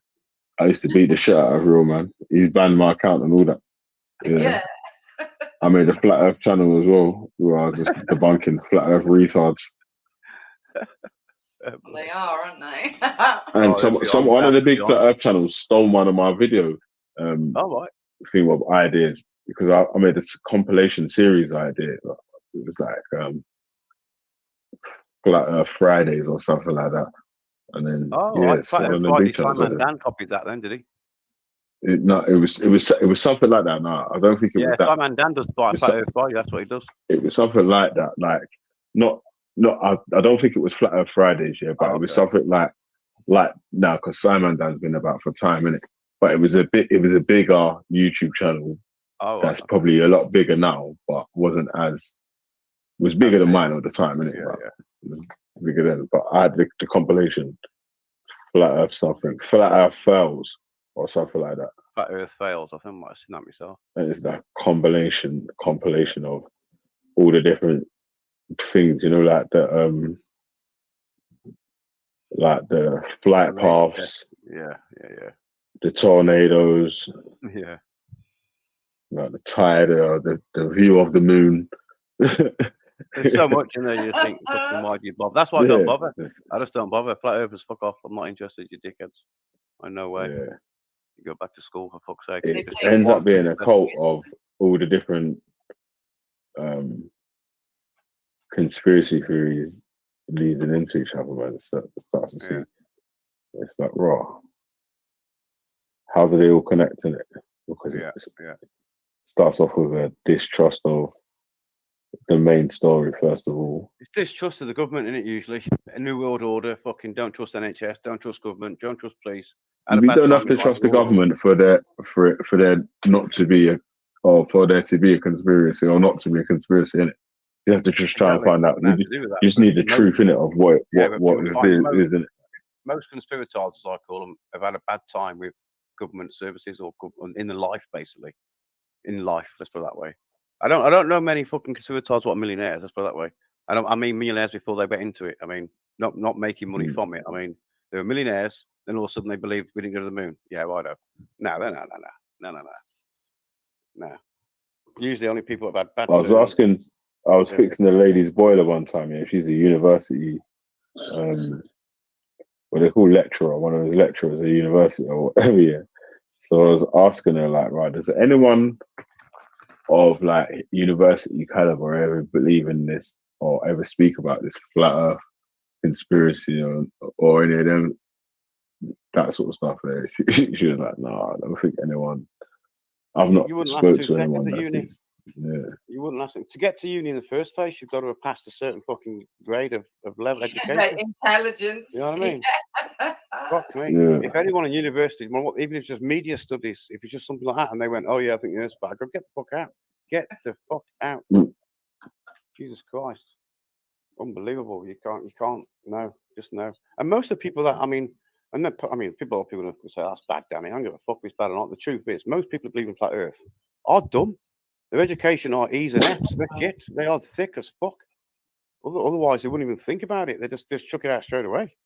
I used to beat the shit out of Real, man. He banned my account and all that. Yeah. I made a flat Earth channel as well, where I was just debunking flat Earth retards. Well, they are, aren't they? And one of the big flat Earth channels stole one of my video thing of ideas because I made a compilation series idea. It was like Flat Earth Fridays or something like that. And then Flat Earth Friday. Simon Dan copied that then, did he? It was something like that. No, I don't think it was that. Simon Dan does Flat Earth Friday. That's what he does. It was something like that. Like not. I don't think it was Flat Earth Fridays, but it was something like now because Simon Dan's been about for time, innit? But it was a bigger YouTube channel. That's probably a lot bigger now, but wasn't as was bigger than mine at the time, innit? It was bigger then. But I had the compilation Flat Earth something, Flat Earth Fails or something like that. Flat Earth Fails. I think I might have seen that myself. And it's that compilation of all the different things, like the flight paths, the tornadoes, like the tide, the view of the moon. There's so much in there. You think, why do you bother? That's why I don't bother. I just don't bother. Flat Earthers, fuck off. I'm not interested, you dickheads. I no way. Yeah. You go back to school for fuck's sake. It ends up being a cult of all the different conspiracy theories leading into each other, man. It starts to see. It's like raw. How do they all connect in it? Because it starts off with a distrust of the main story, first of all. It's distrust of the government, isn't it, usually? A new world order, fucking don't trust NHS, don't trust government, don't trust police. We don't have to trust the government for there not to be or for there to be a conspiracy or not to be a conspiracy, innit? You have to just try and find out. You just need the truth in it of what is in it. Most conspirators, as I call them, have had a bad time with government services or in the life, basically. In life, let's put it that way. I don't know many fucking conspirators what millionaires. Let's put it that way. I mean millionaires before they went into it. I mean not making money from it. I mean they were millionaires. Then all of a sudden they believed we didn't go to the moon. Yeah, righto. No. Usually only people have had bad. I was fixing the lady's boiler one time. Yeah, she's a university, what they call lecturer, one of those lecturers at university or whatever. Yeah. So I was asking her like, right, does anyone of like university caliber ever believe in this or ever speak about this flat Earth conspiracy or any of them? That sort of stuff there. She was like, no, I don't think anyone. I've not spoke to anyone. You wouldn't ask them to get to uni in the first place. You've got to have passed a certain fucking grade of level education. Intelligence. You know what I mean? Fuck me. If anyone in university, even if it's just media studies, if it's just something like that, and they went, "Oh yeah, I think it's bad," go get the fuck out. Get the fuck out. Jesus Christ, unbelievable. You can't. No, just no. And most of the people that people can say that's bad, Danny. I don't give a fuck if it's bad or not. The truth is, most people who believe in flat Earth are dumb. Their education are E's and F's. They're shit. They are thick as fuck. Otherwise, they wouldn't even think about it. They just chuck it out straight away.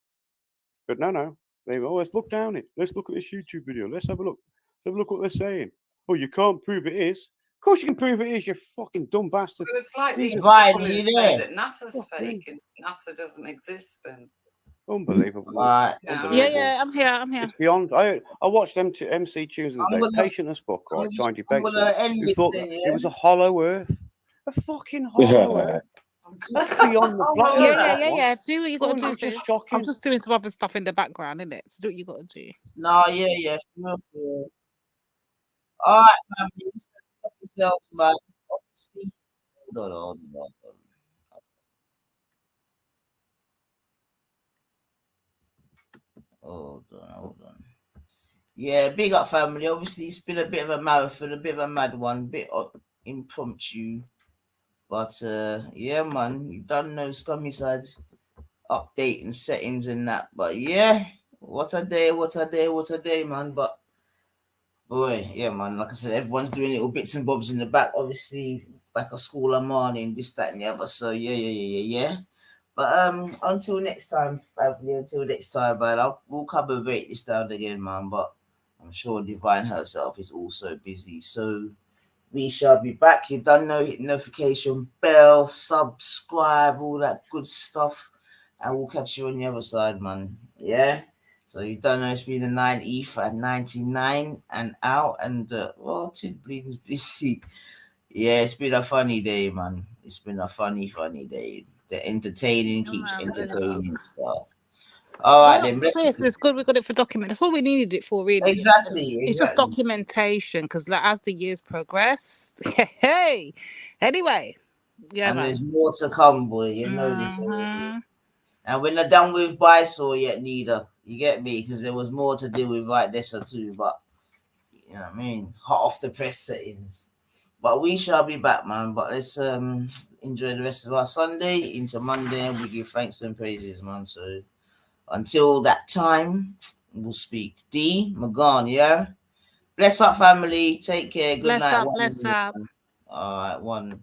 But no. They go, let's look down it. Let's look at this YouTube video. Let's have a look. Let's look what they're saying. Oh, you can't prove it is. Of course you can prove it is, you fucking dumb bastard. But it's like these people who say that NASA's fake and NASA doesn't exist and unbelievable. Yeah, I'm here. It's beyond. I watched them to MC Tunes the day. Patient as fuck, right? Trying to debate. Who thought that it was a hollow Earth? A fucking hollow Earth. That's beyond the plot. Yeah. Do what you got to do. I'm just sis. shocking. I'm just doing some other stuff in the background, innit? So do what you got to do. No, yeah. For real. All right, family. Help yourselves, man. Obviously, hold on. Hold on. Yeah, big up, family. Obviously, it's been a bit of a marathon, a bit of a mad one, bit impromptu. But yeah, man, you don't know Scummy sides update and settings and that. But yeah, what a day, man. But boy, yeah, man, like I said, everyone's doing little bits and bobs in the back. Obviously, back at school I'm on and this, that, and the other. So yeah. But until next time, family, man, we'll cover rate this down again, man. But I'm sure Divine herself is also busy. So we shall be back. You done know, hit notification bell, subscribe, all that good stuff. And we'll catch you on the other side, man. Yeah. So you don't know it's been a 90th and 99 and out and Tid Bleeding's busy. Yeah, it's been a funny day, man. It's been a funny day. The entertaining keeps entertaining stuff. All right, then. It's good we got it for document. That's all we needed it for, really. Exactly. It's just documentation because, like, as the years progress, hey. Anyway, yeah, and man. There's more to come, boy. You know this already. And we're not done with Bysore yet, neither. You get me? Because there was more to do with right this or two, but you know what I mean? Hot off the press settings. But we shall be back, man. But let's enjoy the rest of our Sunday into Monday, and we give thanks and praises, man. So until that time, we'll speak. D, Magan, yeah? Bless up, family. Take care. Good night. Bless up. All right, one.